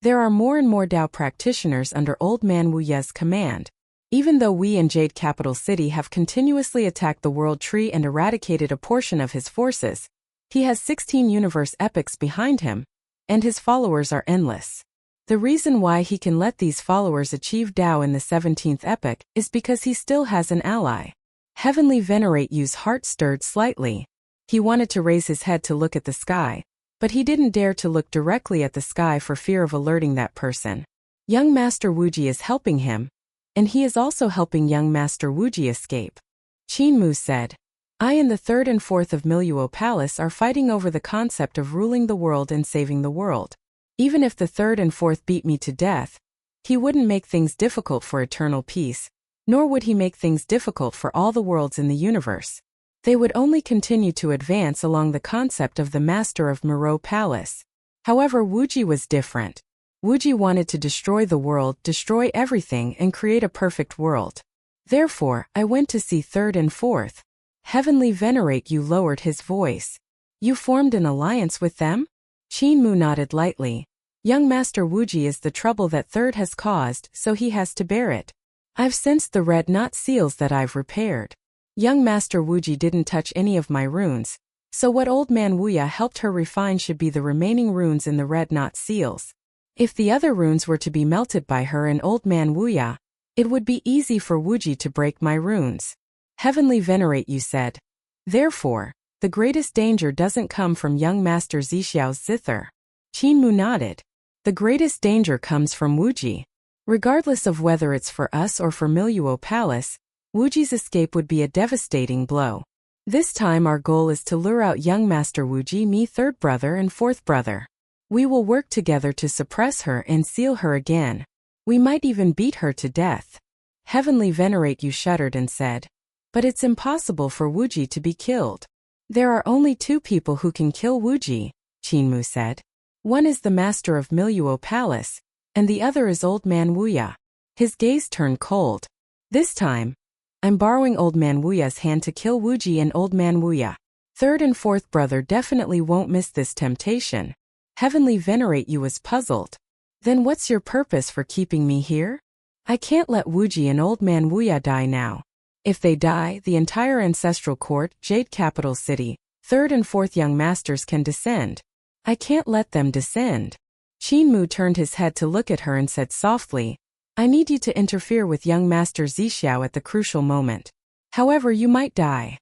There are more and more Dao practitioners under Old Man Wuya's command. Even though we in Jade Capital City have continuously attacked the World Tree and eradicated a portion of his forces, he has 16 universe epics behind him, and his followers are endless. The reason why he can let these followers achieve Dao in the 17th epoch is because he still has an ally. Heavenly Venerate Yu's heart stirred slightly. He wanted to raise his head to look at the sky, but he didn't dare to look directly at the sky for fear of alerting that person. Young Master Wuji is helping him, and he is also helping young Master Wuji escape. Qin Mu said, I and the 3rd and 4th of Miluo Palace are fighting over the concept of ruling the world and saving the world. Even if the 3rd and 4th beat me to death, he wouldn't make things difficult for eternal peace, nor would he make things difficult for all the worlds in the universe. They would only continue to advance along the concept of the Master of Miluo Palace. However, Wuji was different. Wuji wanted to destroy the world, destroy everything, and create a perfect world. Therefore, I went to see 3rd and 4th. Heavenly Venerate Yu lowered his voice. You formed an alliance with them? Qin Mu nodded lightly. Young Master Wuji is the trouble that 3rd has caused, so he has to bear it. I've sensed the red knot seals that I've repaired. Young Master Wuji didn't touch any of my runes, so what Old Man Wuya helped her refine should be the remaining runes in the red knot seals. If the other runes were to be melted by her and Old Man Wuya, it would be easy for Wuji to break my runes. Heavenly Venerate Yu said. Therefore, the greatest danger doesn't come from young Master Zixiao's zither. Qin Mu nodded. The greatest danger comes from Wuji. Regardless of whether it's for us or for Miluo Palace, Wuji's escape would be a devastating blow. This time our goal is to lure out young Master Wuji, me 3rd brother and 4th brother. We will work together to suppress her and seal her again. We might even beat her to death. Heavenly Venerate Yu shuddered and said, But it's impossible for Wuji to be killed. There are only 2 people who can kill Wuji, Qin Mu said. One is the Master of Miluo Palace, and the other is Old Man Wuya. His gaze turned cold. This time, I'm borrowing Old Man Wuya's hand to kill Wuji and Old Man Wuya. 3rd and 4th brother definitely won't miss this temptation. Heavenly Venerate Yu was puzzled. Then what's your purpose for keeping me here? I can't let Wuji and Old Man Wuya die now. If they die, the entire ancestral court, Jade Capital City, 3rd and 4th young masters can descend. I can't let them descend. Qin Mu turned his head to look at her and said softly, I need you to interfere with young Master Zixiao at the crucial moment. However, you might die.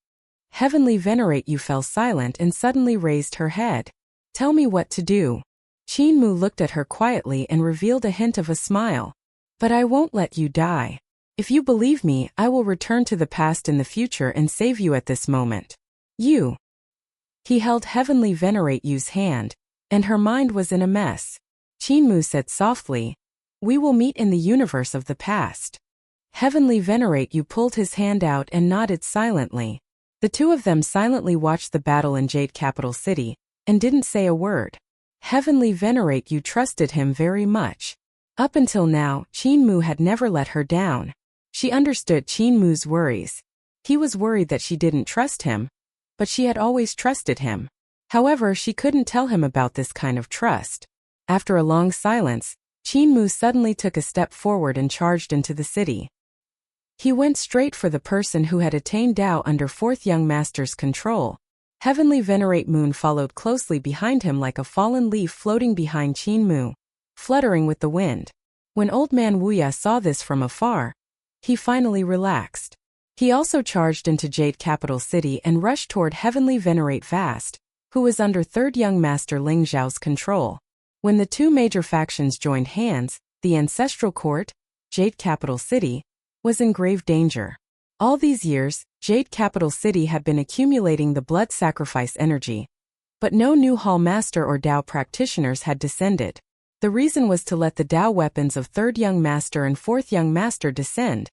Heavenly Venerate Yu fell silent and suddenly raised her head. Tell me what to do. Qin Mu looked at her quietly and revealed a hint of a smile. But I won't let you die. If you believe me, I will return to the past in the future and save you at this moment. You. He held Heavenly Venerate Yu's hand, and her mind was in a mess. Qin Mu said softly, We will meet in the universe of the past. Heavenly Venerate Yu pulled his hand out and nodded silently. The 2 of them silently watched the battle in Jade Capital City, and didn't say a word. Heavenly Venerate Yu trusted him very much. Up until now, Qin Mu had never let her down. She understood Qin Mu's worries. He was worried that she didn't trust him, but she had always trusted him. However, she couldn't tell him about this kind of trust. After a long silence, Qin Mu suddenly took a step forward and charged into the city. He went straight for the person who had attained Dao under 4th young master's control. Heavenly Venerate Moon followed closely behind him like a fallen leaf floating behind Qin Mu, fluttering with the wind. When Old Man Wuya saw this from afar, he finally relaxed. He also charged into Jade Capital City and rushed toward Heavenly Venerate Vast, who was under 3rd young master Ling Zhao's control. When the 2 major factions joined hands, the ancestral court, Jade Capital City, was in grave danger. All these years, Jade Capital City had been accumulating the blood sacrifice energy, but no new Hall Master or Dao practitioners had descended. The reason was to let the Dao weapons of 3rd Young Master and 4th Young Master descend,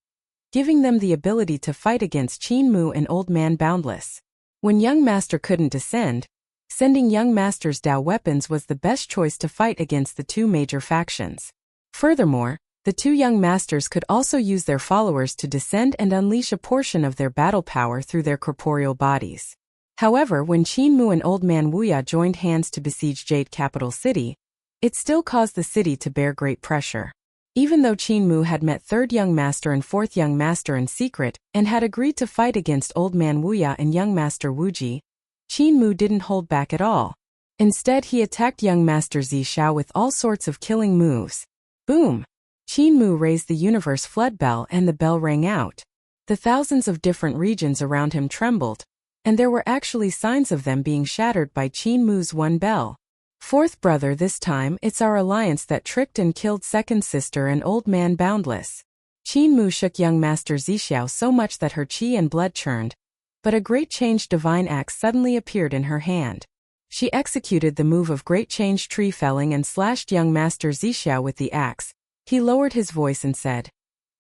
giving them the ability to fight against Qin Mu and Old Man Boundless. When Young Master couldn't descend, sending Young Master's Dao weapons was the best choice to fight against the two major factions. Furthermore, the two Young Masters could also use their followers to descend and unleash a portion of their battle power through their corporeal bodies. However, when Qin Mu and Old Man Wuxia joined hands to besiege Jade Capital City, it still caused the city to bear great pressure. Even though Qin Mu had met 3rd Young Master and 4th Young Master in secret and had agreed to fight against Old Man Wuxia and Young Master Wuji, Qin Mu didn't hold back at all. Instead, he attacked Young Master Zishao with all sorts of killing moves. Boom! Qin Mu raised the universe flood bell and the bell rang out. The thousands of different regions around him trembled, and there were actually signs of them being shattered by Qin Mu's one bell. 4th brother, this time it's our alliance that tricked and killed 2nd sister and Old Man Boundless. Qin Mu shook Young Master Zishao so much that her chi and blood churned, but a great changed divine axe suddenly appeared in her hand. She executed the move of great changed tree felling and slashed Young Master Zishao with the axe. He lowered his voice and said,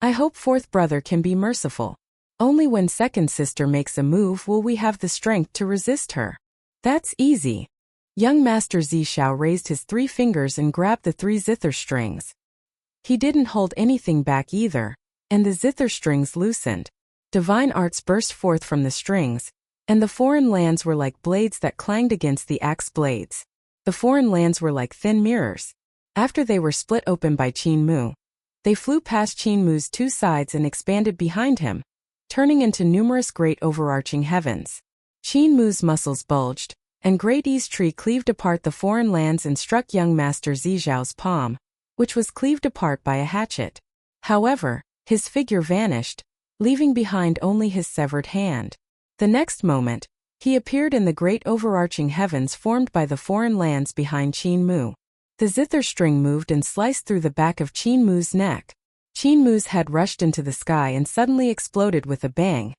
"I hope 4th brother can be merciful. Only when 2nd sister makes a move will we have the strength to resist her." "That's easy." Young Master Zishao raised his 3 fingers and grabbed the 3 zither strings. He didn't hold anything back either, and the zither strings loosened. Divine arts burst forth from the strings, and the foreign lands were like blades that clanged against the axe blades. The foreign lands were like thin mirrors. After they were split open by Qin Mu, they flew past Qin Mu's 2 sides and expanded behind him, turning into numerous great overarching heavens. Qin Mu's muscles bulged, and Great East Tree cleaved apart the foreign lands and struck Young Master Zizhao's palm, which was cleaved apart by a hatchet. However, his figure vanished, leaving behind only his severed hand. The next moment, he appeared in the great overarching heavens formed by the foreign lands behind Qin Mu. The zither string moved and sliced through the back of Qin Mu's neck. Qin Mu's head rushed into the sky and suddenly exploded with a bang,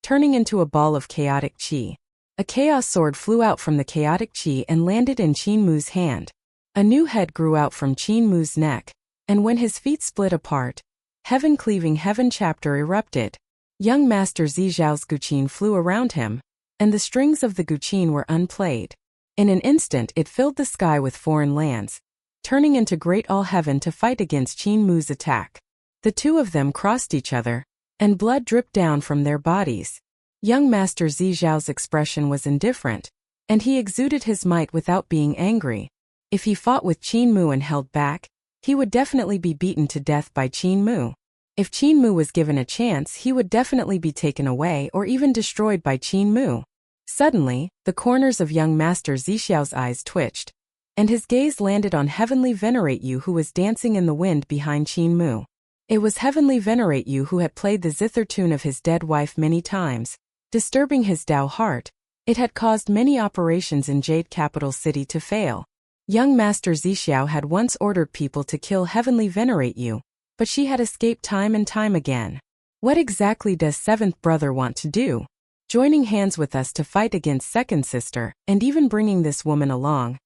turning into a ball of chaotic qi. A chaos sword flew out from the chaotic qi and landed in Qin Mu's hand. A new head grew out from Qin Mu's neck, and when his feet split apart, heaven-cleaving heaven chapter erupted. Young Master Zizhao's guqin flew around him, and the strings of the guqin were unplayed. In an instant it filled the sky with foreign lands, turning into great all-heaven to fight against Qin Mu's attack. The two of them crossed each other, and blood dripped down from their bodies. Young Master Zizhao's expression was indifferent, and he exuded his might without being angry. If he fought with Qin Mu and held back, he would definitely be beaten to death by Qin Mu. If Qin Mu was given a chance, he would definitely be taken away or even destroyed by Qin Mu. Suddenly, the corners of Young Master Zizhao's eyes twitched, and his gaze landed on Heavenly Venerate You, who was dancing in the wind behind Qin Mu. It was Heavenly Venerate You who had played the zither tune of his dead wife many times, disturbing his Tao heart. It had caused many operations in Jade Capital City to fail. Young Master Zishao had once ordered people to kill Heavenly Venerate You, but she had escaped time and time again. What exactly does 7th brother want to do? Joining hands with us to fight against 2nd sister, and even bringing this woman along.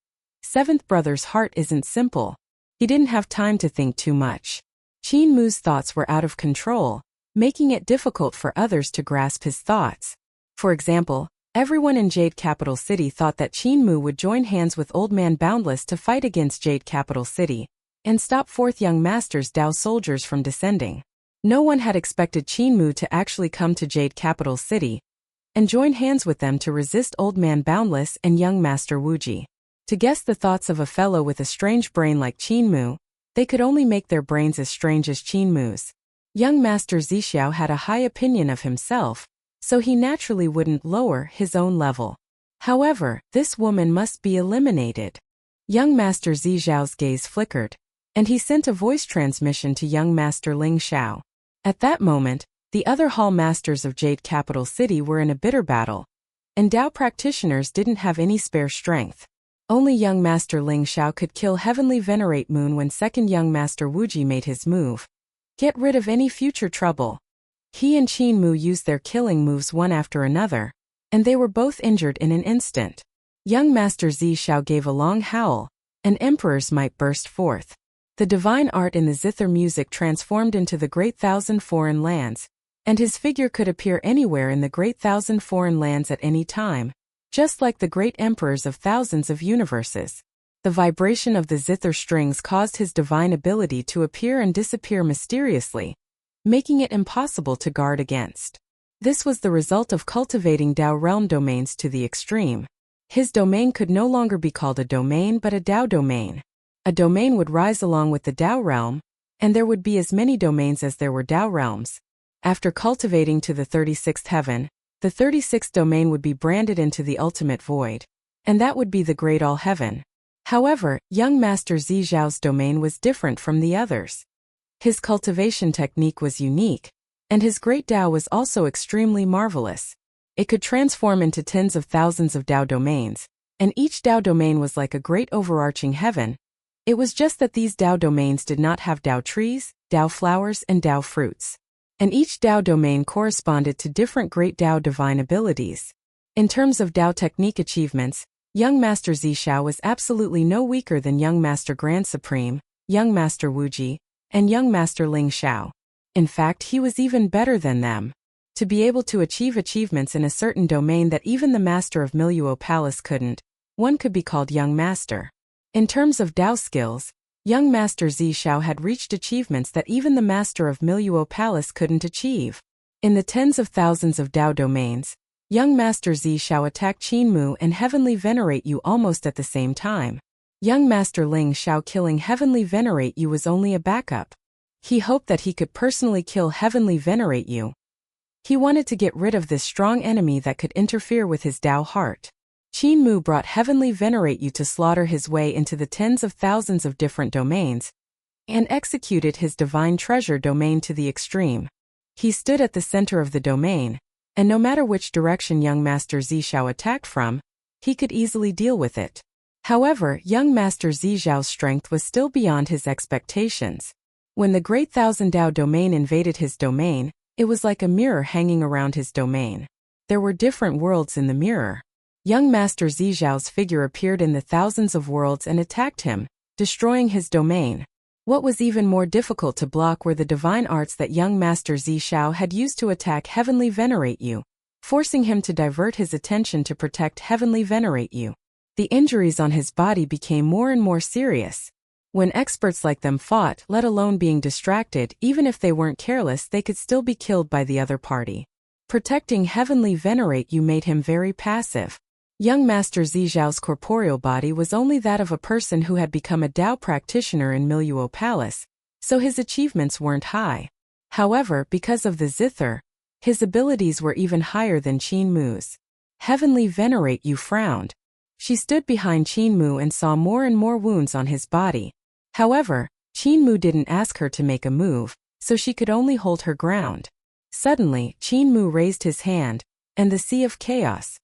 7th brother's heart isn't simple. He didn't have time to think too much. Qin Mu's thoughts were out of control, making it difficult for others to grasp his thoughts. For example, everyone in Jade Capital City thought that Qin Mu would join hands with Old Man Boundless to fight against Jade Capital City, and stop 4th Young Master's Dao soldiers from descending. No one had expected Qin Mu to actually come to Jade Capital City, and join hands with them to resist Old Man Boundless and Young Master Wuji. To guess the thoughts of a fellow with a strange brain like Qin Mu, they could only make their brains as strange as Qin Mu's. Young Master Zishao had a high opinion of himself, so he naturally wouldn't lower his own level. However, this woman must be eliminated. Young Master Zizhao's gaze flickered, and he sent a voice transmission to Young Master Ling Shao. At that moment, the other Hall Masters of Jade Capital City were in a bitter battle, and Dao practitioners didn't have any spare strength. Only Young Master Ling Shao could kill Heavenly Venerate Moon when 2nd Young Master Wuji made his move. Get rid of any future trouble. He and Qin Mu used their killing moves one after another, and they were both injured in an instant. Young Master Zi Shao gave a long howl, and emperor's might burst forth. The divine art in the zither music transformed into the Great Thousand Foreign Lands, and his figure could appear anywhere in the Great Thousand Foreign Lands at any time, just like the great emperors of thousands of universes. The vibration of the zither strings caused his divine ability to appear and disappear mysteriously, making it impossible to guard against. This was the result of cultivating Dao realm domains to the extreme. His domain could no longer be called a domain but a Dao domain. A domain would rise along with the Dao realm, and there would be as many domains as there were Dao realms. After cultivating to the 36th heaven, the 36th domain would be branded into the ultimate void, and that would be the Great All Heaven. However, young Master Zi Zhao's domain was different from the others. His cultivation technique was unique, and his great Dao was also extremely marvelous. It could transform into tens of thousands of Dao domains, and each Dao domain was like a great overarching heaven. It was just that these Dao domains did not have Dao trees, Dao flowers, and Dao fruits. And each Dao domain corresponded to different great Dao divine abilities. In terms of Dao technique achievements, young Master Zi Shao was absolutely no weaker than young Master Grand Supreme, young Master Wuji, and young Master Ling Shao. In fact, he was even better than them. To be able to achieve achievements in a certain domain that even the Master of Miluo Palace couldn't, one could be called young Master. In terms of Dao skills, young Master Zi Shao had reached achievements that even the Master of Miluo Palace couldn't achieve. In the tens of thousands of Dao domains, young Master Zi Shao attacked Qin Mu and Heavenly Venerate You almost at the same time. Young Master Ling Shao killing Heavenly Venerate You was only a backup. He hoped that he could personally kill Heavenly Venerate You. He wanted to get rid of this strong enemy that could interfere with his Dao heart. Qin Mu brought Heavenly Venerate You to slaughter his way into the tens of thousands of different domains, and executed his divine treasure domain to the extreme. He stood at the center of the domain, and no matter which direction young Master Zi Shao attacked from, he could easily deal with it. However, young Master Zi Zhao's strength was still beyond his expectations. When the Great Thousand Dao domain invaded his domain, it was like a mirror hanging around his domain. There were different worlds in the mirror. Young Master Zi Zhao's figure appeared in the thousands of worlds and attacked him, destroying his domain. What was even more difficult to block were the divine arts that young Master Zi Shao had used to attack Heavenly Venerate You, forcing him to divert his attention to protect Heavenly Venerate You. The injuries on his body became more and more serious. When experts like them fought, let alone being distracted, even if they weren't careless, they could still be killed by the other party. Protecting Heavenly Venerate You made him very passive. Young Master Zi Zhao's corporeal body was only that of a person who had become a Dao practitioner in Miluo Palace, so his achievements weren't high. However, because of the zither, his abilities were even higher than Qin Mu's. Heavenly Venerate You frowned. She stood behind Qin Mu and saw more and more wounds on his body. However, Qin Mu didn't ask her to make a move, so she could only hold her ground. Suddenly, Qin Mu raised his hand, and the Sea of Chaos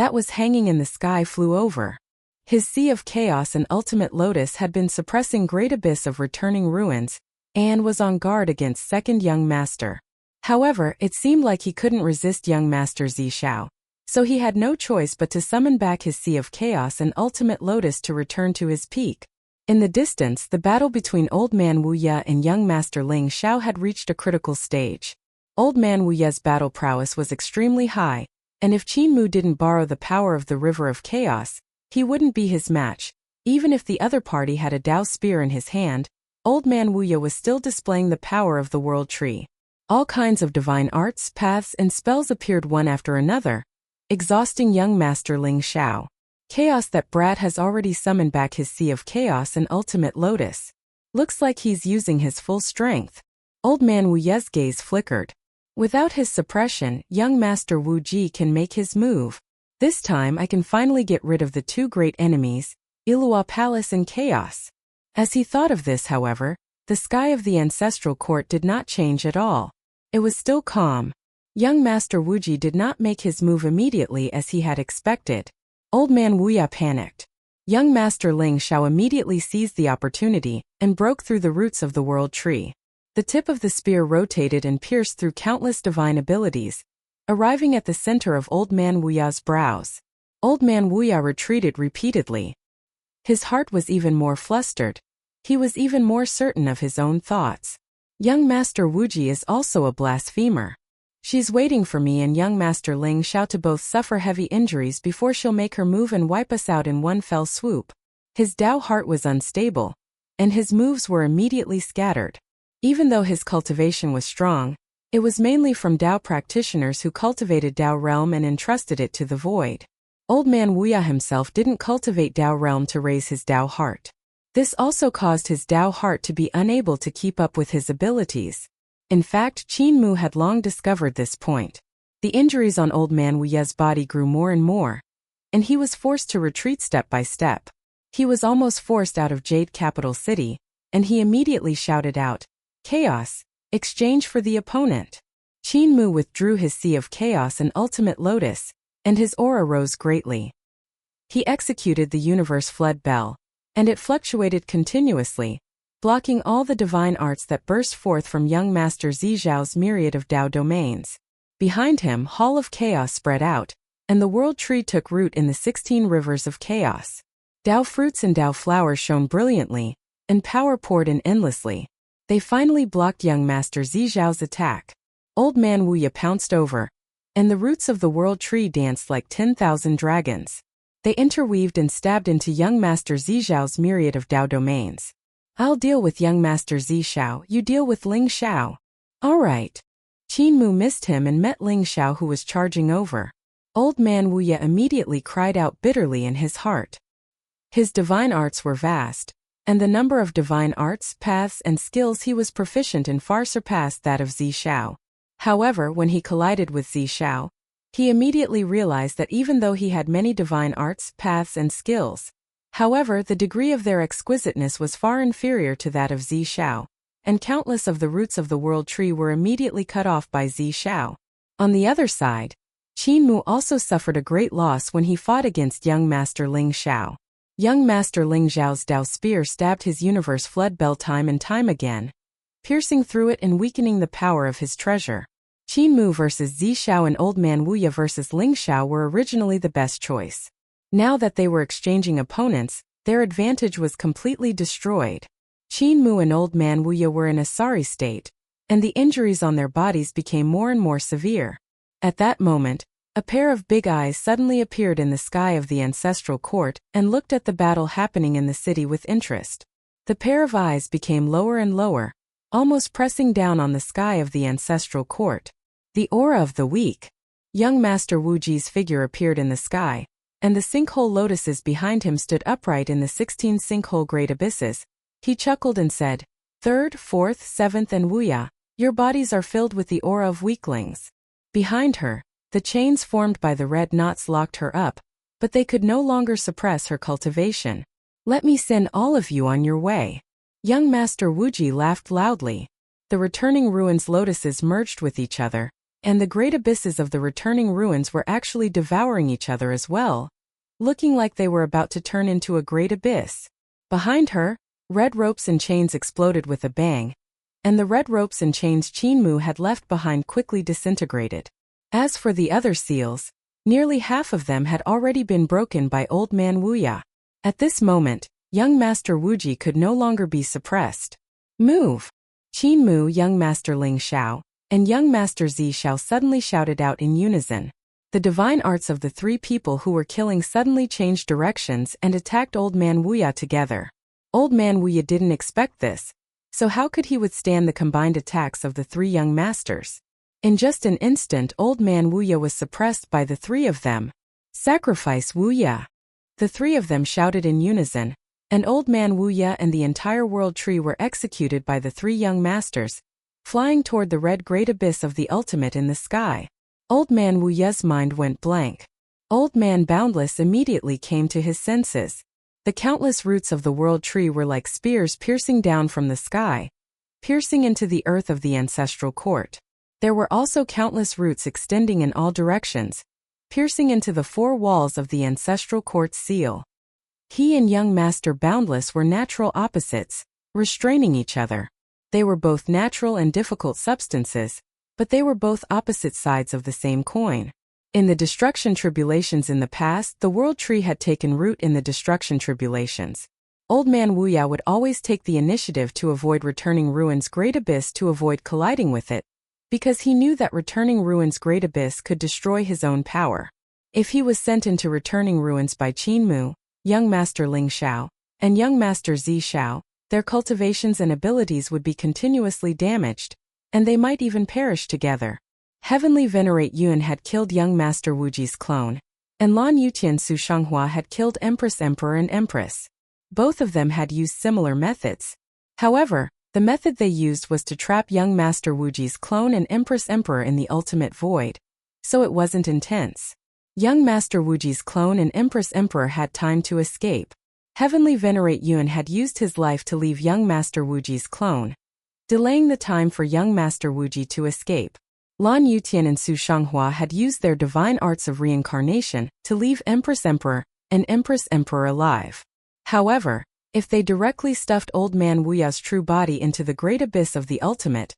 that was hanging in the sky flew over. His Sea of Chaos and Ultimate Lotus had been suppressing Great Abyss of Returning Ruins, and was on guard against Second Young Master. However, it seemed like he couldn't resist young Master Zi Shao, so he had no choice but to summon back his Sea of Chaos and Ultimate Lotus to return to his peak. In the distance, the battle between Old Man Wuya and young Master Ling Shao had reached a critical stage. Old Man Wuya's battle prowess was extremely high, and if Qin Mu didn't borrow the power of the River of Chaos, he wouldn't be his match. Even if the other party had a Dao spear in his hand, Old Man Wuya was still displaying the power of the World Tree. All kinds of divine arts, paths, and spells appeared one after another, exhausting young Master Ling Shao. Chaos, that brat has already summoned back his Sea of Chaos and Ultimate Lotus. Looks like he's using his full strength. Old Man Wuya's gaze flickered. Without his suppression, young Master Wu Ji can make his move. This time I can finally get rid of the two great enemies, Ilua Palace and Chaos. As he thought of this, however, the sky of the ancestral court did not change at all. It was still calm. Young Master Wu Ji did not make his move immediately as he had expected. Old Man Wuya panicked. Young Master Ling Shao immediately seized the opportunity and broke through the roots of the World Tree. The tip of the spear rotated and pierced through countless divine abilities, arriving at the center of Old Man Wuya's brows. Old Man Wuya retreated repeatedly. His heart was even more flustered. He was even more certain of his own thoughts. Young Master Wuji is also a blasphemer. She's waiting for me and young Master Ling Xiao to both suffer heavy injuries before she'll make her move and wipe us out in one fell swoop. His Dao heart was unstable, and his moves were immediately scattered. Even though his cultivation was strong, it was mainly from Dao practitioners who cultivated Dao realm and entrusted it to the void. Old Man Wuya himself didn't cultivate Dao realm to raise his Dao heart. This also caused his Dao heart to be unable to keep up with his abilities. In fact, Qin Mu had long discovered this point. The injuries on Old Man Wuya's body grew more and more, and he was forced to retreat step by step. He was almost forced out of Jade Capital City, and he immediately shouted out, "Chaos! Exchange for the opponent!" Qin Mu withdrew his Sea of Chaos and Ultimate Lotus, and his aura rose greatly. He executed the Universe Flood Bell, and it fluctuated continuously, blocking all the divine arts that burst forth from young Master Zizhao's myriad of Dao domains. Behind him, Hall of Chaos spread out, and the World Tree took root in the 16 rivers of chaos. Dao fruits and Dao flowers shone brilliantly, and power poured in endlessly. They finally blocked young Master Zizhao's attack. Old Man Wuya pounced over, and the roots of the World Tree danced like 10,000 dragons. They interweaved and stabbed into young Master Zizhao's myriad of Dao domains. "I'll deal with young Master Zizhao, you deal with Ling Xiao." "All right." Qin Mu missed him and met Ling Xiao, who was charging over. Old Man Wuya immediately cried out bitterly in his heart. His divine arts were vast, and the number of divine arts, paths, and skills he was proficient in far surpassed that of Zizhao. However, when he collided with Zizhao, he immediately realized that even though he had many divine arts, paths, and skills, however, the degree of their exquisiteness was far inferior to that of Zizhao, and countless of the roots of the World Tree were immediately cut off by Zizhao. On the other side, Qin Mu also suffered a great loss when he fought against young Master Ling Xiao. Young Master Ling Xiao's Dao spear stabbed his Universe Flood Bell time and time again, piercing through it and weakening the power of his treasure. Qin Mu versus Zizhao and Old Man Wuya versus Ling Xiao were originally the best choice. Now that they were exchanging opponents, their advantage was completely destroyed. Qin Mu and Old Man Wuya were in a sorry state, and the injuries on their bodies became more and more severe. At that moment, a pair of big eyes suddenly appeared in the sky of the ancestral court and looked at the battle happening in the city with interest. The pair of eyes became lower and lower, almost pressing down on the sky of the ancestral court. The aura of the weak. Young Master Wuji's figure appeared in the sky, and the sinkhole lotuses behind him stood upright in the 16 sinkhole great abysses. He chuckled and said, "Third, fourth, seventh and Wuya, your bodies are filled with the aura of weaklings." Behind her, the chains formed by the red knots locked her up, but they could no longer suppress her cultivation. "Let me send all of you on your way." Young Master Wuji laughed loudly. The returning ruins lotuses merged with each other, and the great abysses of the returning ruins were actually devouring each other as well, looking like they were about to turn into a great abyss. Behind her, red ropes and chains exploded with a bang, and the red ropes and chains Qin Mu had left behind quickly disintegrated. As for the other seals, nearly half of them had already been broken by Old Man Wuya. At this moment, young Master Wuji could no longer be suppressed. "Move!" Qin Mu, young Master Ling Xiao, and young Master Zizhao suddenly shouted out in unison. The divine arts of the three people who were killing suddenly changed directions and attacked Old Man Wuya together. Old Man Wuya didn't expect this, so how could he withstand the combined attacks of the three young masters? In just an instant, Old Man Wuya was suppressed by the three of them. "Sacrifice Wuya!" The three of them shouted in unison, and Old Man Wuya and the entire World Tree were executed by the three young masters, flying toward the red great abyss of the ultimate in the sky. Old Man Wuya's mind went blank. Old Man Boundless immediately came to his senses. The countless roots of the World Tree were like spears piercing down from the sky, piercing into the earth of the ancestral court. There were also countless roots extending in all directions, piercing into the four walls of the ancestral court's seal. He and young Master Boundless were natural opposites, restraining each other. They were both natural and difficult substances, but they were both opposite sides of the same coin. In the destruction tribulations in the past, the world tree had taken root in the destruction tribulations. Old Man Wuya would always take the initiative to avoid returning Ruin's great abyss to avoid colliding with it, because he knew that returning Ruin's great abyss could destroy his own power. If he was sent into returning Ruins by Qin Mu, young Master Ling Xiao, and young Master Zi Xiao, their cultivations and abilities would be continuously damaged, and they might even perish together. Heavenly Venerate Yun had killed young Master Wuji's clone, and Lan Yutian Su Shanghua had killed Empress Emperor and Empress. Both of them had used similar methods. However, the method they used was to trap young Master Wuji's clone and Empress Emperor in the ultimate void, so it wasn't intense. Young Master Wuji's clone and Empress Emperor had time to escape. Heavenly Venerate Yun had used his life to leave young Master Wuji's clone, delaying the time for young Master Wuji to escape. Lan Yutian and Su Shanghua had used their divine arts of reincarnation to leave Empress Emperor and Empress Emperor alive. However, if they directly stuffed Old Man Wuya's true body into the great abyss of the ultimate,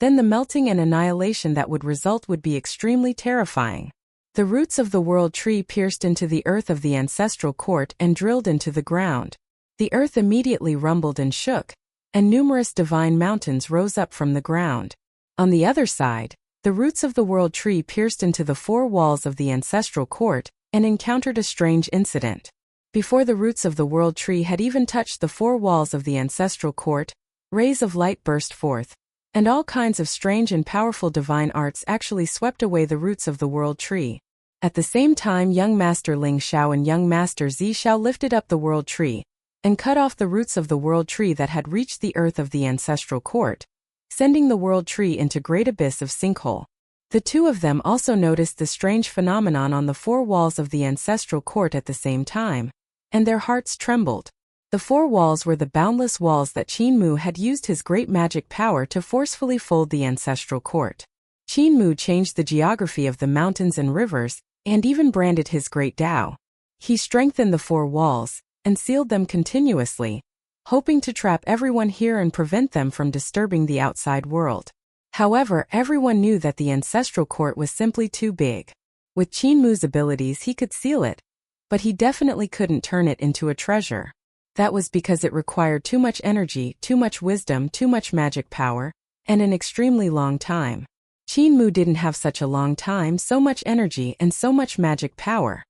then the melting and annihilation that would result would be extremely terrifying. The roots of the world tree pierced into the earth of the ancestral court and drilled into the ground. The earth immediately rumbled and shook, and numerous divine mountains rose up from the ground. On the other side, the roots of the world tree pierced into the four walls of the ancestral court and encountered a strange incident. Before the roots of the world tree had even touched the four walls of the ancestral court, rays of light burst forth, and all kinds of strange and powerful divine arts actually swept away the roots of the world tree. At the same time, young Master Ling Xiao and young Master Zi Xiao lifted up the world tree and cut off the roots of the world tree that had reached the earth of the ancestral court, sending the world tree into great abyss of sinkhole. The two of them also noticed the strange phenomenon on the four walls of the ancestral court at the same time, and their hearts trembled. The four walls were the boundless walls that Qin Mu had used his great magic power to forcefully fold the ancestral court. Qin Mu changed the geography of the mountains and rivers, and even branded his great Tao. He strengthened the four walls and sealed them continuously, hoping to trap everyone here and prevent them from disturbing the outside world. However, everyone knew that the ancestral court was simply too big. With Qin Mu's abilities, he could seal it, but he definitely couldn't turn it into a treasure. That was because it required too much energy, too much wisdom, too much magic power, and an extremely long time. Qin Mu didn't have such a long time, so much energy, and so much magic power.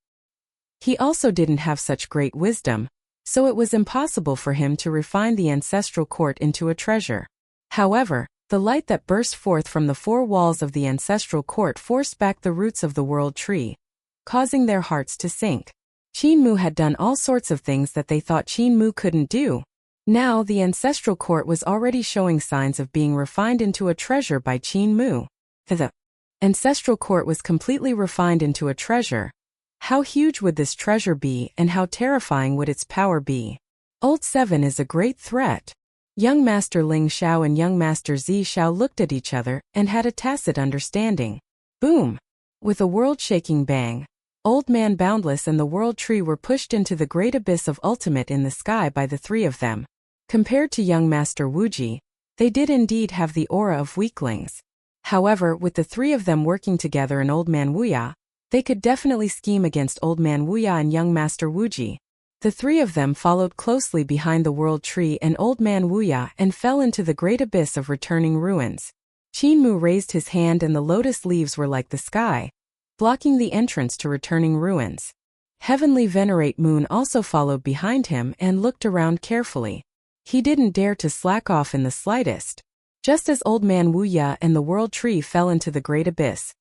He also didn't have such great wisdom, so it was impossible for him to refine the ancestral court into a treasure. However, the light that burst forth from the four walls of the ancestral court forced back the roots of the world tree, causing their hearts to sink. Qin Mu had done all sorts of things that they thought Qin Mu couldn't do. Now the ancestral court was already showing signs of being refined into a treasure by Qin Mu. The ancestral court was completely refined into a treasure. How huge would this treasure be, and how terrifying would its power be? Old 7 is a great threat. Young Master Ling Xiao and young Master Zi Xiao looked at each other and had a tacit understanding. Boom! With a world-shaking bang, Old Man Boundless and the world tree were pushed into the great abyss of ultimate in the sky by the three of them. Compared to young Master Wuji, they did indeed have the aura of weaklings. However, with the three of them working together in Old Man Wuya, they could definitely scheme against Old Man Wuya and young Master Wuji. The three of them followed closely behind the world tree and Old Man Wuya and fell into the great abyss of returning ruins. Qin Mu raised his hand and the lotus leaves were like the sky, blocking the entrance to returning ruins. Heavenly Venerate Moon also followed behind him and looked around carefully. He didn't dare to slack off in the slightest. Just as Old Man Wuya and the world tree fell into the great abyss,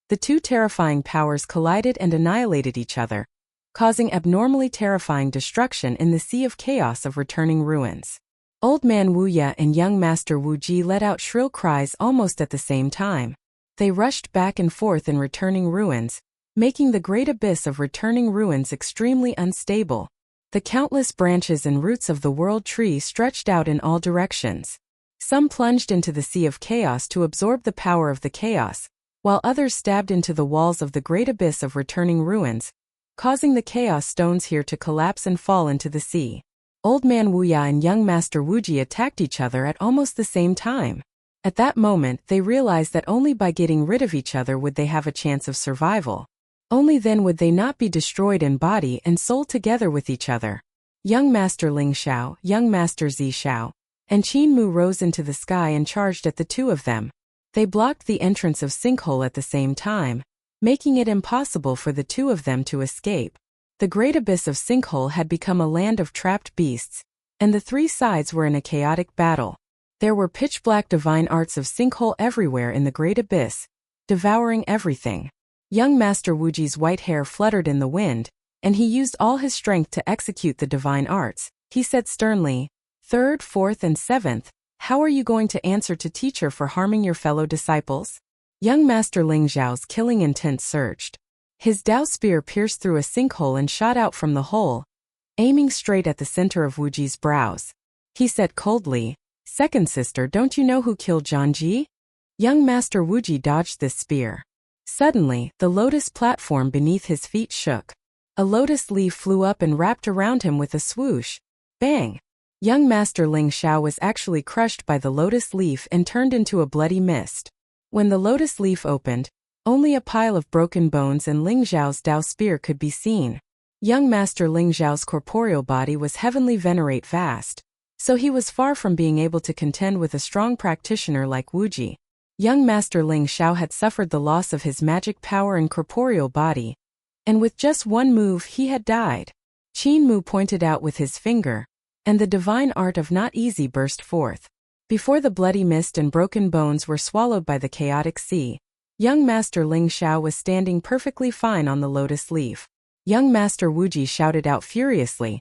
the two terrifying powers collided and annihilated each other, causing abnormally terrifying destruction in the sea of chaos of returning ruins. Old Man Wuya and young Master Wuji let out shrill cries almost at the same time. They rushed back and forth in returning ruins, making the great abyss of returning ruins extremely unstable. The countless branches and roots of the world tree stretched out in all directions. Some plunged into the sea of chaos to absorb the power of the chaos, while others stabbed into the walls of the great abyss of returning ruins, causing the chaos stones here to collapse and fall into the sea. Old Man Wuya and young Master Wuji attacked each other at almost the same time. At that moment, they realized that only by getting rid of each other would they have a chance of survival. Only then would they not be destroyed in body and soul together with each other. Young Master Ling Xiao, young Master Zi Xiao, and Qin Mu rose into the sky and charged at the two of them. They blocked the entrance of Sinkhole at the same time, making it impossible for the two of them to escape. The great abyss of Sinkhole had become a land of trapped beasts, and the three sides were in a chaotic battle. There were pitch-black divine arts of Sinkhole everywhere in the great abyss, devouring everything. Young Master Wuji's white hair fluttered in the wind, and he used all his strength to execute the divine arts. He said sternly, "Third, fourth, and seventh, how are you going to answer to teacher for harming your fellow disciples?" Young Master Ling Zhao's killing intent surged. His Dao spear pierced through a sinkhole and shot out from the hole, aiming straight at the center of Wuji's brows. He said coldly, "Second sister, don't you know who killed Zhangji?" Young Master Wuji dodged this spear. Suddenly, the lotus platform beneath his feet shook. A lotus leaf flew up and wrapped around him with a swoosh. Bang! Young Master Ling Xiao was actually crushed by the lotus leaf and turned into a bloody mist. When the lotus leaf opened, only a pile of broken bones and Ling Zhao's Dao spear could be seen. Young Master Ling Zhao's corporeal body was heavenly venerate vast, so he was far from being able to contend with a strong practitioner like Wuji. Young Master Ling Xiao had suffered the loss of his magic power and corporeal body, and with just one move he had died. Qin Mu pointed out with his finger, and the divine art of not easy burst forth. Before the bloody mist and broken bones were swallowed by the chaotic sea, young Master Ling Xiao was standing perfectly fine on the lotus leaf. Young Master Wuji shouted out furiously,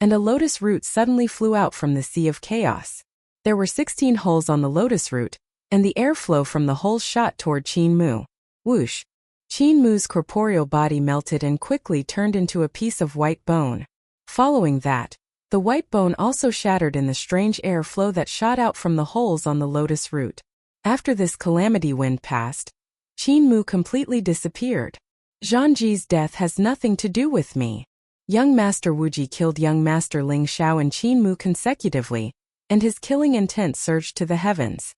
and a lotus root suddenly flew out from the sea of chaos. There were 16 holes on the lotus root, and the airflow from the holes shot toward Qin Mu. Whoosh! Qin Mu's corporeal body melted and quickly turned into a piece of white bone. Following that, the white bone also shattered in the strange airflow that shot out from the holes on the lotus root. After this calamity wind passed, Qin Mu completely disappeared. Zhangji's death has nothing to do with me. Young Master Wuji killed young Master Ling Xiao and Qin Mu consecutively, and his killing intent surged to the heavens.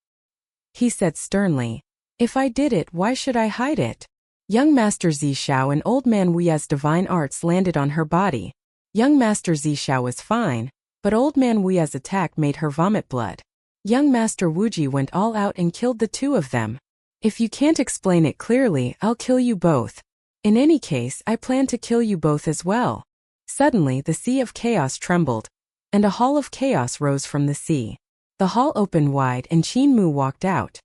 He said sternly, "If I did it, why should I hide it?" Young Master Zi Xiao and Old Man Wuya's divine arts landed on her body. Young Master Zi Xiao was fine, but Old Man Wuya's attack made her vomit blood. Young Master Wuji went all out and killed the two of them. "If you can't explain it clearly, I'll kill you both. In any case, I plan to kill you both as well." Suddenly, the sea of chaos trembled, and a hall of chaos rose from the sea. The hall opened wide and Qin Mu walked out.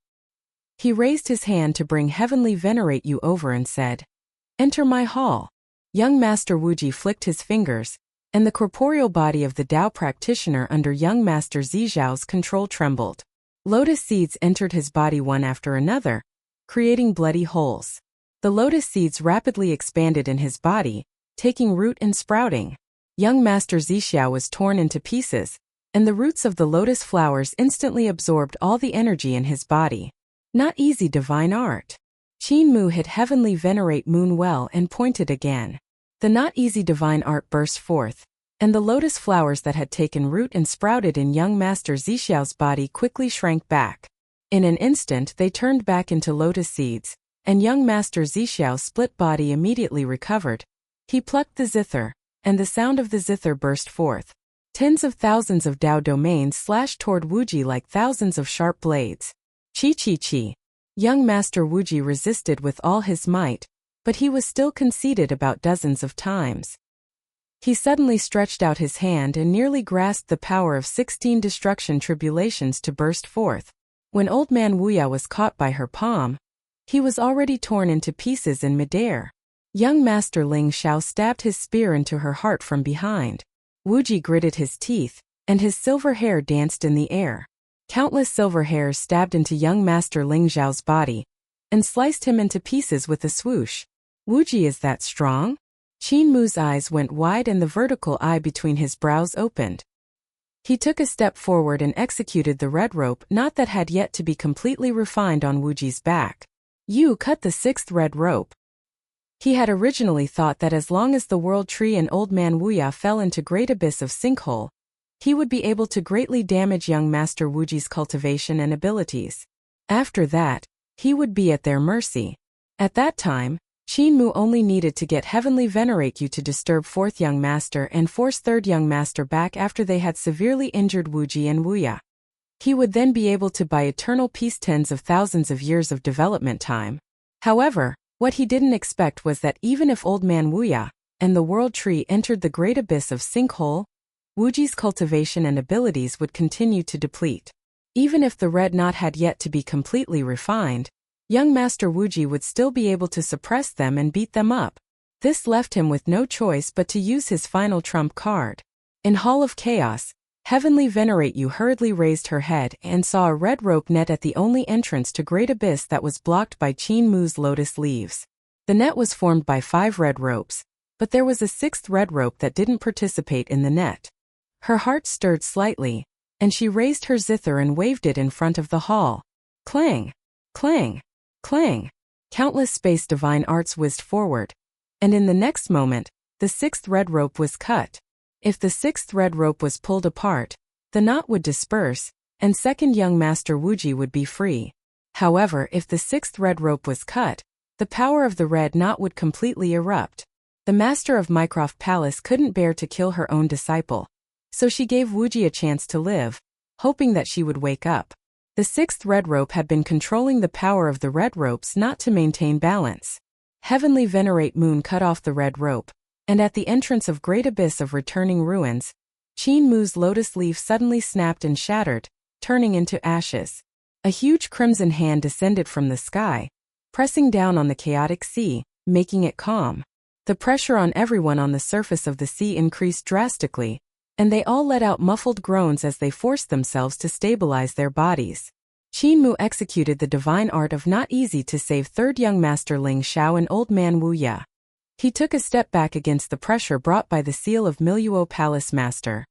He raised his hand to bring Heavenly Venerate you over and said, "Enter my hall." Young Master Wuji flicked his fingers, and the corporeal body of the Dao practitioner under young Master Zi Zhao's control trembled. Lotus seeds entered his body one after another, creating bloody holes. The lotus seeds rapidly expanded in his body, taking root and sprouting. Young Master Zi Xiao was torn into pieces, and the roots of the lotus flowers instantly absorbed all the energy in his body. Not easy divine art. Qin Mu hit Heavenly Venerate Moon well and pointed again. The not easy divine art burst forth, and the lotus flowers that had taken root and sprouted in young Master Zi Xiao's body quickly shrank back. In an instant they turned back into lotus seeds, and young Master Zi Xiao's split body immediately recovered. He plucked the zither, and the sound of the zither burst forth. Tens of thousands of Dao domains slashed toward Wuji like thousands of sharp blades. Chi. Young Master Wuji resisted with all his might, but he was still conceded about dozens of times. He suddenly stretched out his hand and nearly grasped the power of 16 destruction tribulations to burst forth. When Old Man Wuya was caught by her palm, he was already torn into pieces in midair. Young Master Ling Xiao stabbed his spear into her heart from behind. Wuji gritted his teeth, and his silver hair danced in the air. Countless silver hairs stabbed into young Master Ling Zhao's body, and sliced him into pieces with a swoosh. Wuji is that strong? Qin Mu's eyes went wide and the vertical eye between his brows opened. He took a step forward and executed the red rope knot that had yet to be completely refined on Wuji's back. You cut the 6th red rope. He had originally thought that as long as the World Tree and Old Man Wuya fell into great abyss of sinkhole, he would be able to greatly damage young Master Wuji's cultivation and abilities. After that, he would be at their mercy. At that time, Qin Mu only needed to get Heavenly Venerate You to disturb 4th Young Master and force 3rd Young Master back after they had severely injured Wuji and Wuya. He would then be able to buy eternal peace, tens of thousands of years of development time. However, what he didn't expect was that even if Old Man Wuya and the World Tree entered the great abyss of Sinkhole, Wuji's cultivation and abilities would continue to deplete. Even if the red knot had yet to be completely refined, young Master Wuji would still be able to suppress them and beat them up. This left him with no choice but to use his final trump card. In Hall of Chaos, Heavenly Venerate You hurriedly raised her head and saw a red rope net at the only entrance to Great Abyss that was blocked by Qin Mu's lotus leaves. The net was formed by 5 red ropes, but there was a 6th red rope that didn't participate in the net. Her heart stirred slightly, and she raised her zither and waved it in front of the hall. Clang! Clang! Clang! Countless space divine arts whizzed forward, and in the next moment, the 6th red rope was cut. If the 6th red rope was pulled apart, the knot would disperse, and 2nd Young Master Wuji would be free. However, if the 6th red rope was cut, the power of the red knot would completely erupt. The Master of Mycroft Palace couldn't bear to kill her own disciple, so she gave Wuji a chance to live, hoping that she would wake up. The 6th red rope had been controlling the power of the red ropes not to maintain balance. Heavenly Venerate Moon cut off the red rope, and at the entrance of Great Abyss of Returning Ruins, Qin Mu's lotus leaf suddenly snapped and shattered, turning into ashes. A huge crimson hand descended from the sky, pressing down on the chaotic sea, making it calm. The pressure on everyone on the surface of the sea increased drastically, and they all let out muffled groans as they forced themselves to stabilize their bodies. Qin Mu executed the divine art of not easy to save 3rd Young Master Ling Xiao and Old Man Wu Ya. He took a step back against the pressure brought by the seal of Miluo Palace Master,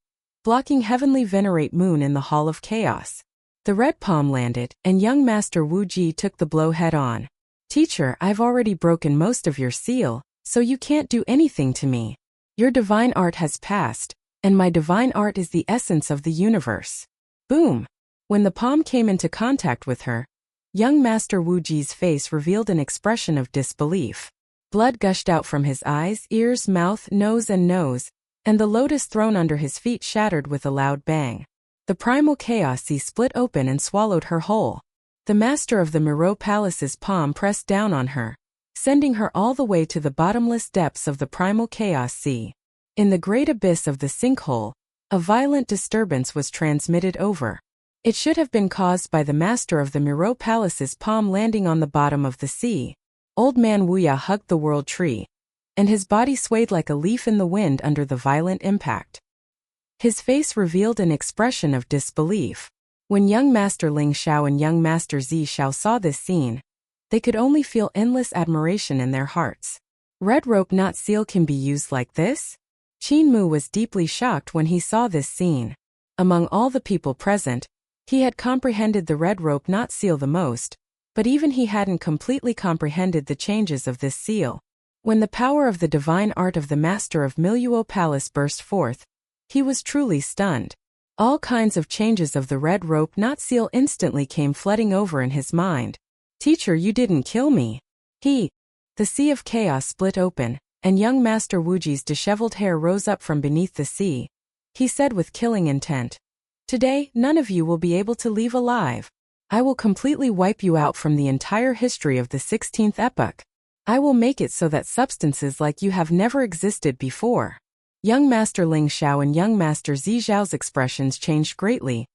blocking Heavenly Venerate Moon in the Hall of Chaos. The red palm landed, and young Master Wu Ji took the blow head-on. Teacher, I've already broken most of your seal, so you can't do anything to me. Your divine art has passed, and my divine art is the essence of the universe. Boom! When the palm came into contact with her, young Master Wu Ji's face revealed an expression of disbelief. Blood gushed out from his eyes, ears, mouth, nose, and the lotus throne under his feet shattered with a loud bang. The primal chaos sea split open and swallowed her whole. The master of the Miro Palace's palm pressed down on her, sending her all the way to the bottomless depths of the primal chaos sea. In the great abyss of the sinkhole, a violent disturbance was transmitted over. It should have been caused by the master of the Miro Palace's palm landing on the bottom of the sea. Old Man Wuya hugged the world tree, and his body swayed like a leaf in the wind under the violent impact. His face revealed an expression of disbelief. When young Master Ling Xiao and young Master Zi Xiao saw this scene, they could only feel endless admiration in their hearts. Red rope knot seal can be used like this? Qin Mu was deeply shocked when he saw this scene. Among all the people present, he had comprehended the red rope knot seal the most, but even he hadn't completely comprehended the changes of this seal. When the power of the divine art of the master of Miluo Palace burst forth, he was truly stunned. All kinds of changes of the red rope knot seal instantly came flooding over in his mind. Teacher, you didn't kill me. The sea of chaos split open, and young Master Wuji's disheveled hair rose up from beneath the sea. He said with killing intent, "Today, none of you will be able to leave alive. I will completely wipe you out from the entire history of the 16th epoch. I will make it so that substances like you have never existed before." Young Master Ling Xiao and young Master Zi Xiao's expressions changed greatly,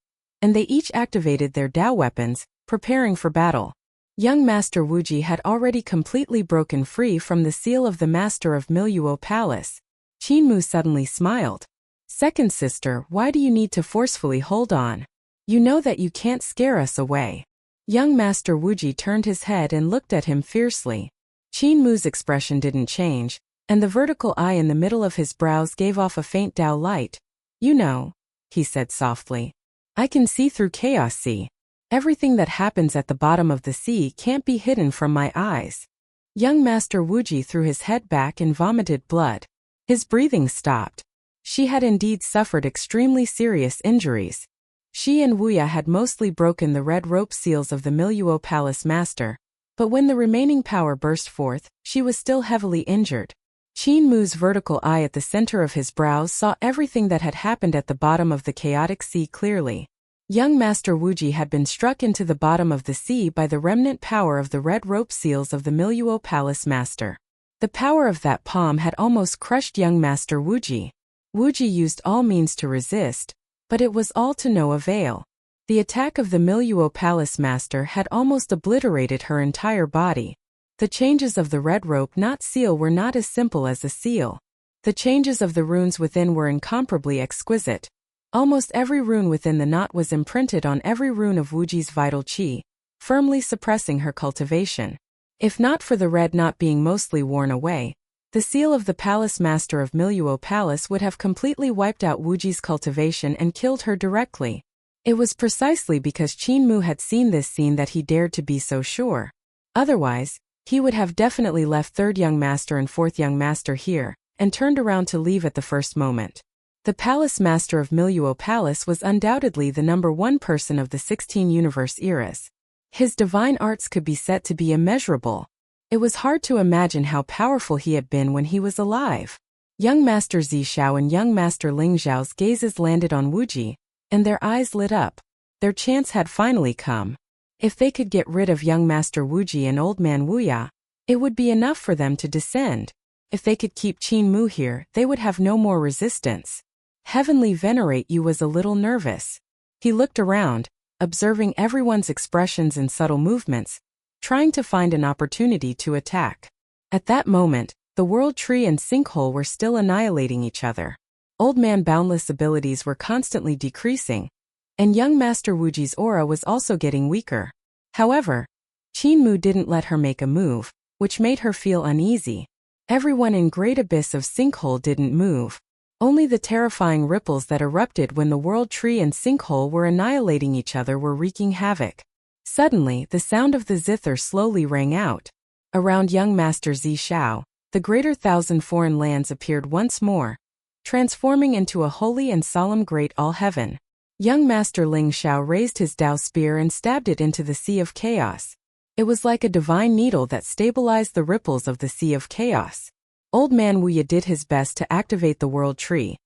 and they each activated their Dao weapons, preparing for battle. Young Master Wuji had already completely broken free from the seal of the Master of Miluo Palace. Qin Mu suddenly smiled. "Second sister, why do you need to forcefully hold on? You know that you can't scare us away." Young Master Wuji turned his head and looked at him fiercely. Qin Mu's expression didn't change, and the vertical eye in the middle of his brows gave off a faint Dao light. "You know," he said softly, "I can see through Chaos Sea. Everything that happens at the bottom of the sea can't be hidden from my eyes." Young Master Wuji threw his head back and vomited blood. His breathing stopped. She had indeed suffered extremely serious injuries. She and Wuya had mostly broken the red rope seals of the Miluo Palace Master, but when the remaining power burst forth, she was still heavily injured. Qin Mu's vertical eye at the center of his brows saw everything that had happened at the bottom of the chaotic sea clearly. Young Master Wuji had been struck into the bottom of the sea by the remnant power of the red rope seals of the Miluo Palace Master. The power of that palm had almost crushed young Master Wuji. Wuji used all means to resist, but it was all to no avail. The attack of the Miluo Palace Master had almost obliterated her entire body. The changes of the red rope knot seal were not as simple as a seal. The changes of the runes within were incomparably exquisite. Almost every rune within the knot was imprinted on every rune of Wuji's vital qi, firmly suppressing her cultivation. If not for the red knot being mostly worn away, the seal of the Palace Master of Miluo Palace would have completely wiped out Wuji's cultivation and killed her directly. It was precisely because Qin Mu had seen this scene that he dared to be so sure. Otherwise, he would have definitely left third young master and fourth young master here, and turned around to leave at the first moment. The Palace Master of Miluo Palace was undoubtedly the #1 person of the 16 universe eras. His divine arts could be said to be immeasurable. It was hard to imagine how powerful he had been when he was alive. Young Master Zishao and young Master Ling Zhao's gazes landed on Wuji, and their eyes lit up. Their chance had finally come. If they could get rid of young Master Wuji and old man Wuya, it would be enough for them to descend. If they could keep Qin Mu here, they would have no more resistance. Heavenly Venerate Yu was a little nervous. He looked around, observing everyone's expressions and subtle movements, trying to find an opportunity to attack. At that moment, the World Tree and Sinkhole were still annihilating each other. Old Man Boundless' abilities were constantly decreasing, and young Master Wuji's aura was also getting weaker. However, Qin Mu didn't let her make a move, which made her feel uneasy. Everyone in Great Abyss of Sinkhole didn't move. Only the terrifying ripples that erupted when the World Tree and Sinkhole were annihilating each other were wreaking havoc. Suddenly, the sound of the zither slowly rang out. Around young Master Zishao, the greater thousand foreign lands appeared once more, transforming into a holy and solemn great all-heaven. Young Master Ling Xiao raised his Dao spear and stabbed it into the sea of chaos. It was like a divine needle that stabilized the ripples of the sea of chaos. Old Man Wuya did his best to activate the World Tree,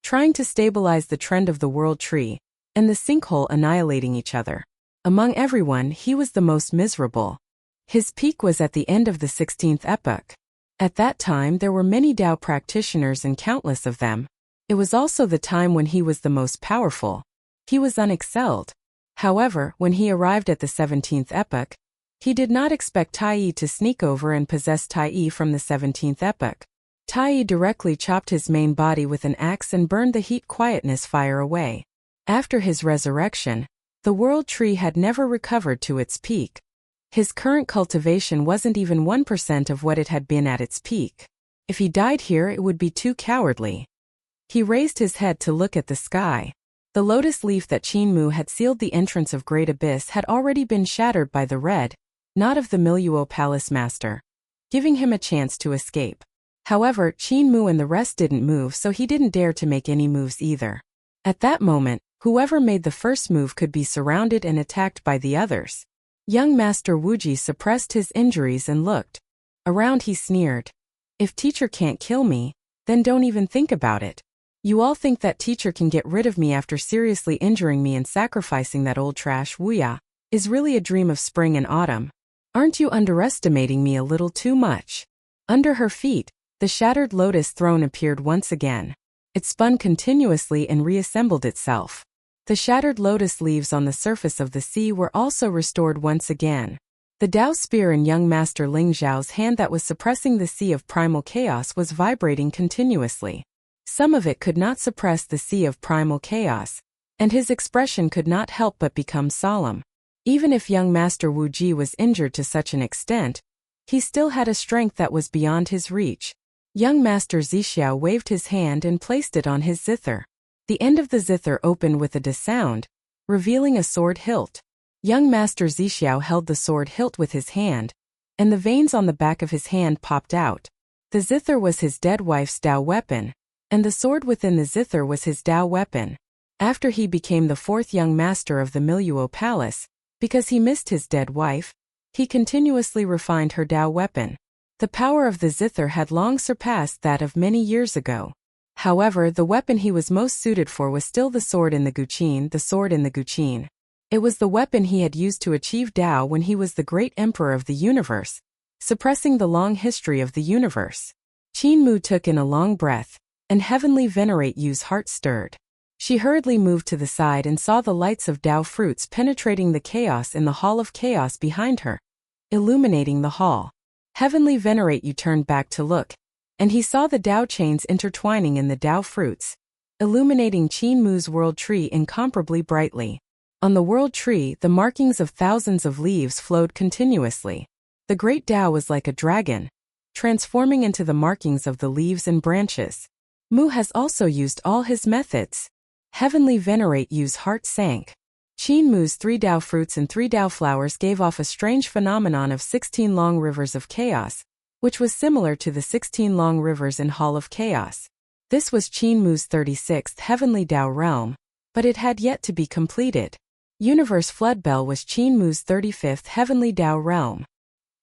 trying to stabilize the trend of the World Tree, and the Sinkhole annihilating each other. Among everyone, he was the most miserable. His peak was at the end of the 16th epoch. At that time there were many Dao practitioners and countless of them. It was also the time when he was the most powerful. He was unexcelled. However, when he arrived at the 17th epoch, he did not expect Tai to sneak over and possess Tai from the 17th epoch. Tai directly chopped his main body with an axe and burned the heat quietness fire away. After his resurrection, the World Tree had never recovered to its peak. His current cultivation wasn't even 1% of what it had been at its peak. If he died here, it would be too cowardly. He raised his head to look at the sky. The lotus leaf that Qin Mu had sealed the entrance of Great Abyss had already been shattered by the red knot of the Miluo Palace Master, giving him a chance to escape. However, Qin Mu and the rest didn't move, so he didn't dare to make any moves either. At that moment, whoever made the first move could be surrounded and attacked by the others. Young Master Wuji suppressed his injuries and looked around. He sneered. If teacher can't kill me, then don't even think about it. You all think that teacher can get rid of me after seriously injuring me and sacrificing that old trash Wuya is really a dream of spring and autumn. Aren't you underestimating me a little too much? Under her feet, the shattered lotus throne appeared once again. It spun continuously and reassembled itself. The shattered lotus leaves on the surface of the sea were also restored once again. The Dao spear in young Master Ling Zhao's hand that was suppressing the sea of primal chaos was vibrating continuously. Some of it could not suppress the sea of primal chaos, and his expression could not help but become solemn. Even if young Master Wu Ji was injured to such an extent, he still had a strength that was beyond his reach. Young Master Zhixiao waved his hand and placed it on his zither. The end of the zither opened with a sound, revealing a sword hilt. Young Master Zhixiao held the sword hilt with his hand, and the veins on the back of his hand popped out. The zither was his dead wife's Dao weapon. and the sword within the zither was his Tao weapon. After he became the fourth young master of the Miluo Palace, because he missed his dead wife, he continuously refined her Tao weapon. The power of the zither had long surpassed that of many years ago. However, the weapon he was most suited for was still the sword in the Guqin, the sword in the Guqin. It was the weapon he had used to achieve Tao when he was the great emperor of the universe, suppressing the long history of the universe. Qin Mu took in a long breath, and heavenly Venerate Yu's heart stirred. She hurriedly moved to the side and saw the lights of Tao fruits penetrating the chaos in the Hall of Chaos behind her, illuminating the hall. Heavenly Venerate Yu turned back to look, and he saw the Tao chains intertwining in the Tao fruits, illuminating Qin Mu's world tree incomparably brightly. On the world tree, the markings of thousands of leaves flowed continuously. The great Tao was like a dragon, transforming into the markings of the leaves and branches. Mu has also used all his methods. Heavenly Venerate Yu's heart sank. Qin Mu's 3 Tao fruits and 3 Tao flowers gave off a strange phenomenon of 16 long rivers of chaos, which was similar to the 16 long rivers in Hall of Chaos. This was Qin Mu's 36th heavenly Tao realm, but it had yet to be completed. Universe Flood Bell was Qin Mu's 35th heavenly Tao realm.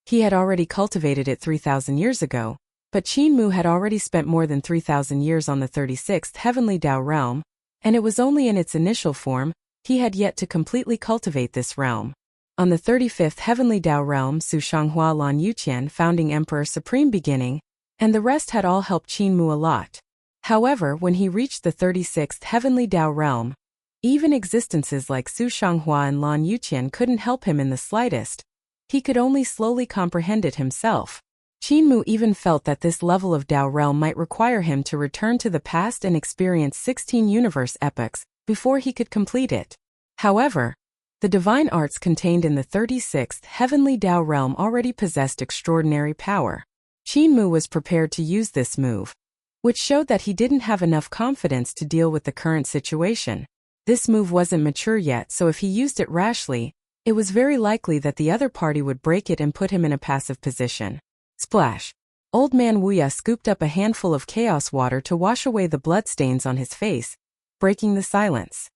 He had already cultivated it 3,000 years ago, but Qin Mu had already spent more than 3,000 years on the 36th heavenly Tao realm, and it was only in its initial form. He had yet to completely cultivate this realm. On the 35th heavenly Tao realm, Su Shanghua Lan Yuqian, founding emperor supreme beginning, and the rest had all helped Qin Mu a lot. However, when he reached the 36th heavenly Tao realm, even existences like Su Shanghua and Lan Yuqian couldn't help him in the slightest. He could only slowly comprehend it himself. Qin Mu even felt that this level of Tao realm might require him to return to the past and experience 16 universe epochs before he could complete it. However, the divine arts contained in the 36th heavenly Tao realm already possessed extraordinary power. Qin Mu was prepared to use this move, which showed that he didn't have enough confidence to deal with the current situation. This move wasn't mature yet, so if he used it rashly, it was very likely that the other party would break it and put him in a passive position. Splash! Old man Wuya scooped up a handful of chaos water to wash away the bloodstains on his face, breaking the silence.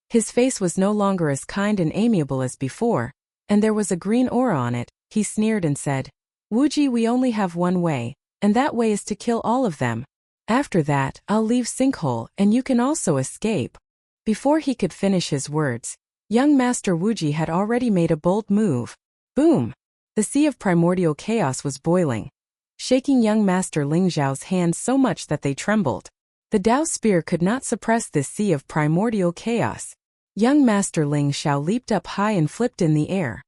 His face was no longer as kind and amiable as before, and there was a green aura on it. He sneered and said, "Wuji, we only have one way, and that way is to kill all of them. After that, I'll leave Sinkhole, and you can also escape." Before he could finish his words, young Master Wuji had already made a bold move. Boom! The sea of primordial chaos was boiling, shaking young Master Ling Zhao's hands so much that they trembled. The Tao spear could not suppress this sea of primordial chaos. Young Master Ling Zhao leaped up high and flipped in the air.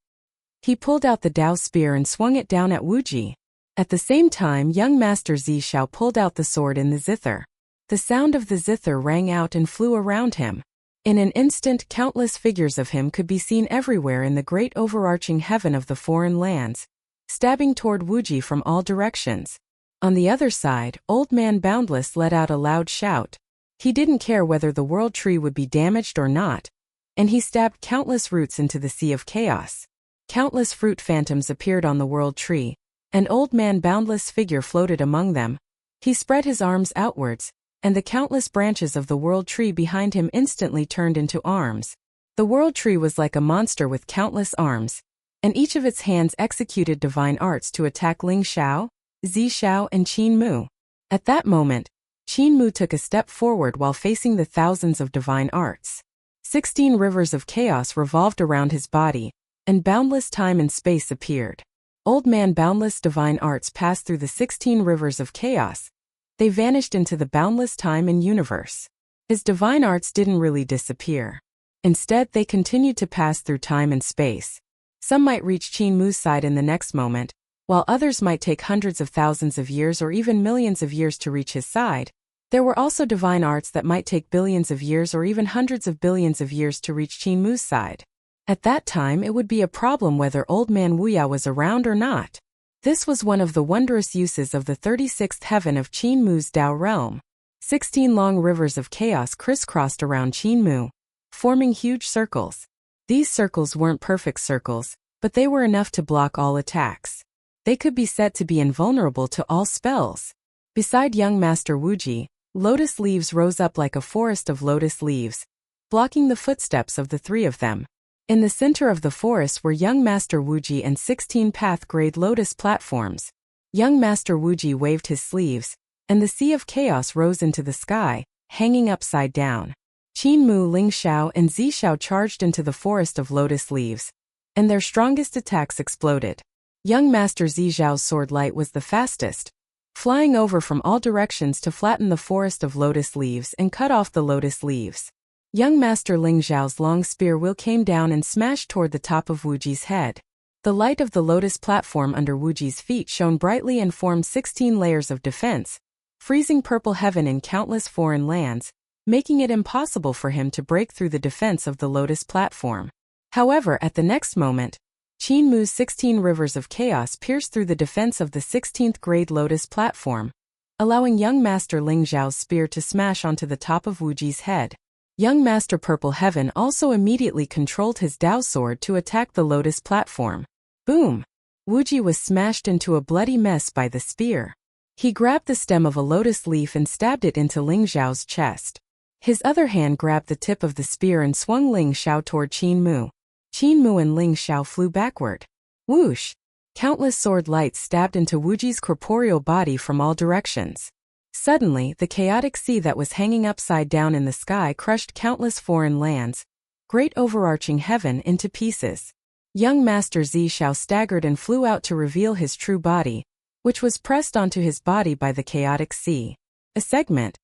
He pulled out the Tao spear and swung it down at Wuji. At the same time, young Master Zi Xiao pulled out the sword in the zither. The sound of the zither rang out and flew around him. In an instant, countless figures of him could be seen everywhere in the great overarching heaven of the foreign lands, stabbing toward Wuji from all directions. On the other side, Old Man Boundless let out a loud shout. He didn't care whether the world tree would be damaged or not, and he stabbed countless roots into the sea of chaos. Countless fruit phantoms appeared on the world tree, and Old Man Boundless' figure floated among them. He spread his arms outwards, and the countless branches of the world tree behind him instantly turned into arms. The world tree was like a monster with countless arms, and each of its hands executed divine arts to attack Ling Xiao, Zi Xiao, and Qin Mu. At that moment, Qin Mu took a step forward while facing the thousands of divine arts. 16 rivers of chaos revolved around his body, and boundless time and space appeared. Old Man Boundless' divine arts passed through the 16 rivers of chaos. They vanished into the boundless time and universe. His divine arts didn't really disappear. Instead, they continued to pass through time and space. Some might reach Qin Mu's side in the next moment, while others might take hundreds of thousands of years or even millions of years to reach his side. There were also divine arts that might take billions of years or even hundreds of billions of years to reach Qin Mu's side. At that time, it would be a problem whether Old Man Wuya was around or not. This was one of the wondrous uses of the 36th heaven of Qin Mu's Tao realm. 16 long rivers of chaos crisscrossed around Qin Mu, forming huge circles. These circles weren't perfect circles, but they were enough to block all attacks. They could be said to be invulnerable to all spells. Beside young Master Wuji, Lotus leaves rose up like a forest of lotus leaves, blocking the footsteps of the three of them. In the center of the forest were young Master Wuji and 16 path-grade lotus platforms. Young Master Wuji waved his sleeves, and the sea of chaos rose into the sky, hanging upside down. Qin Mu, Ling Xiao, and Zi Xiao charged into the forest of lotus leaves, and their strongest attacks exploded. Young Master Zi Xiao's sword light was the fastest, flying over from all directions to flatten the forest of lotus leaves and cut off the lotus leaves. Young Master Ling Xiao's long spear wheel came down and smashed toward the top of Wuji's head. The light of the lotus platform under Wuji's feet shone brightly and formed 16 layers of defense, freezing purple heaven in countless foreign lands, making it impossible for him to break through the defense of the lotus platform. However, at the next moment, Qin Mu's 16 rivers of chaos pierced through the defense of the 16th grade lotus platform, allowing young Master Ling Xiao's spear to smash onto the top of Wuji's head. Young Master Purple Heaven also immediately controlled his Dao sword to attack the lotus platform. Boom! Wuji was smashed into a bloody mess by the spear. He grabbed the stem of a lotus leaf and stabbed it into Ling Xiao's chest. His other hand grabbed the tip of the spear and swung Ling Xiao toward Qin Mu. Qin Mu and Ling Xiao flew backward. Whoosh! Countless sword lights stabbed into Wuji's corporeal body from all directions. Suddenly, the chaotic sea that was hanging upside down in the sky crushed countless foreign lands, great overarching heaven, into pieces. Young Master Zi Xiao staggered and flew out to reveal his true body, which was pressed onto his body by the chaotic sea. A segment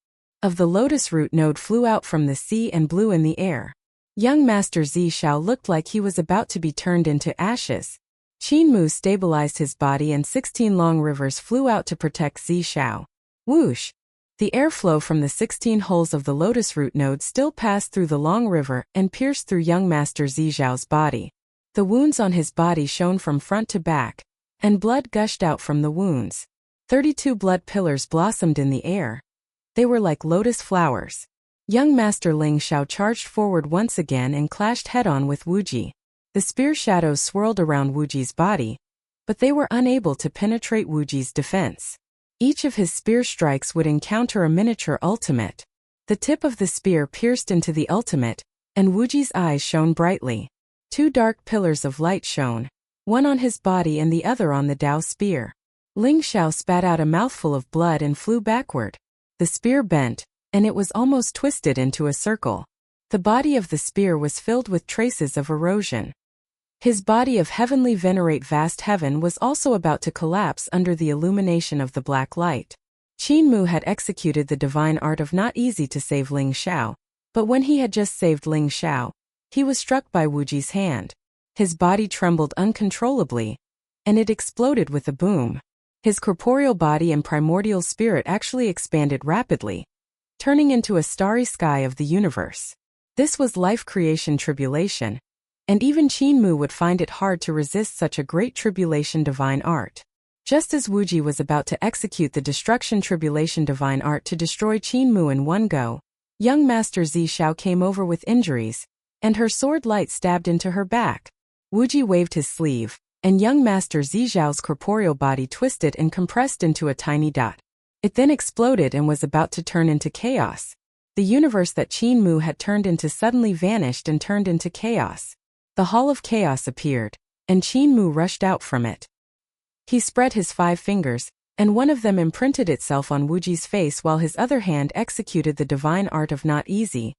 of the lotus root node flew out from the sea and blew in the air. Young Master Zi Xiao looked like he was about to be turned into ashes. Qin Mu stabilized his body and 16 long rivers flew out to protect Zi Xiao. Whoosh! The airflow from the 16 holes of the lotus root node still passed through the long river and pierced through young Master Zi Xiao's body. The wounds on his body shone from front to back, and blood gushed out from the wounds. 32 blood pillars blossomed in the air. They were like lotus flowers. Young Master Ling Xiao charged forward once again and clashed head-on with Wuji. The spear shadows swirled around Wuji's body, but they were unable to penetrate Wuji's defense. Each of his spear strikes would encounter a miniature ultimate. The tip of the spear pierced into the ultimate, and Wuji's eyes shone brightly. 2 dark pillars of light shone, one on his body and the other on the Dao spear. Ling Xiao spat out a mouthful of blood and flew backward. The spear bent, and it was almost twisted into a circle. The body of the spear was filled with traces of erosion. His body of heavenly venerate vast heaven was also about to collapse under the illumination of the black light. Qin Mu had executed the divine art of not easy to save Ling Xiao, but when he had just saved Ling Xiao, he was struck by Wuji's hand. His body trembled uncontrollably, and it exploded with a boom. His corporeal body and primordial spirit actually expanded rapidly, turning into a starry sky of the universe. This was life creation tribulation, and even Qin Mu would find it hard to resist such a great tribulation divine art. Just as Wuji was about to execute the destruction tribulation divine art to destroy Qin Mu in one go, young Master Zi Xiao came over with injuries, and her sword light stabbed into her back. Wuji waved his sleeve, and young Master Zi Xiao's corporeal body twisted and compressed into a tiny dot. It then exploded and was about to turn into chaos. The universe that Qin Mu had turned into suddenly vanished and turned into chaos. The Hall of Chaos appeared, and Qin Mu rushed out from it. He spread his 5 fingers, and one of them imprinted itself on Wuji's face while his other hand executed the divine art of not easy.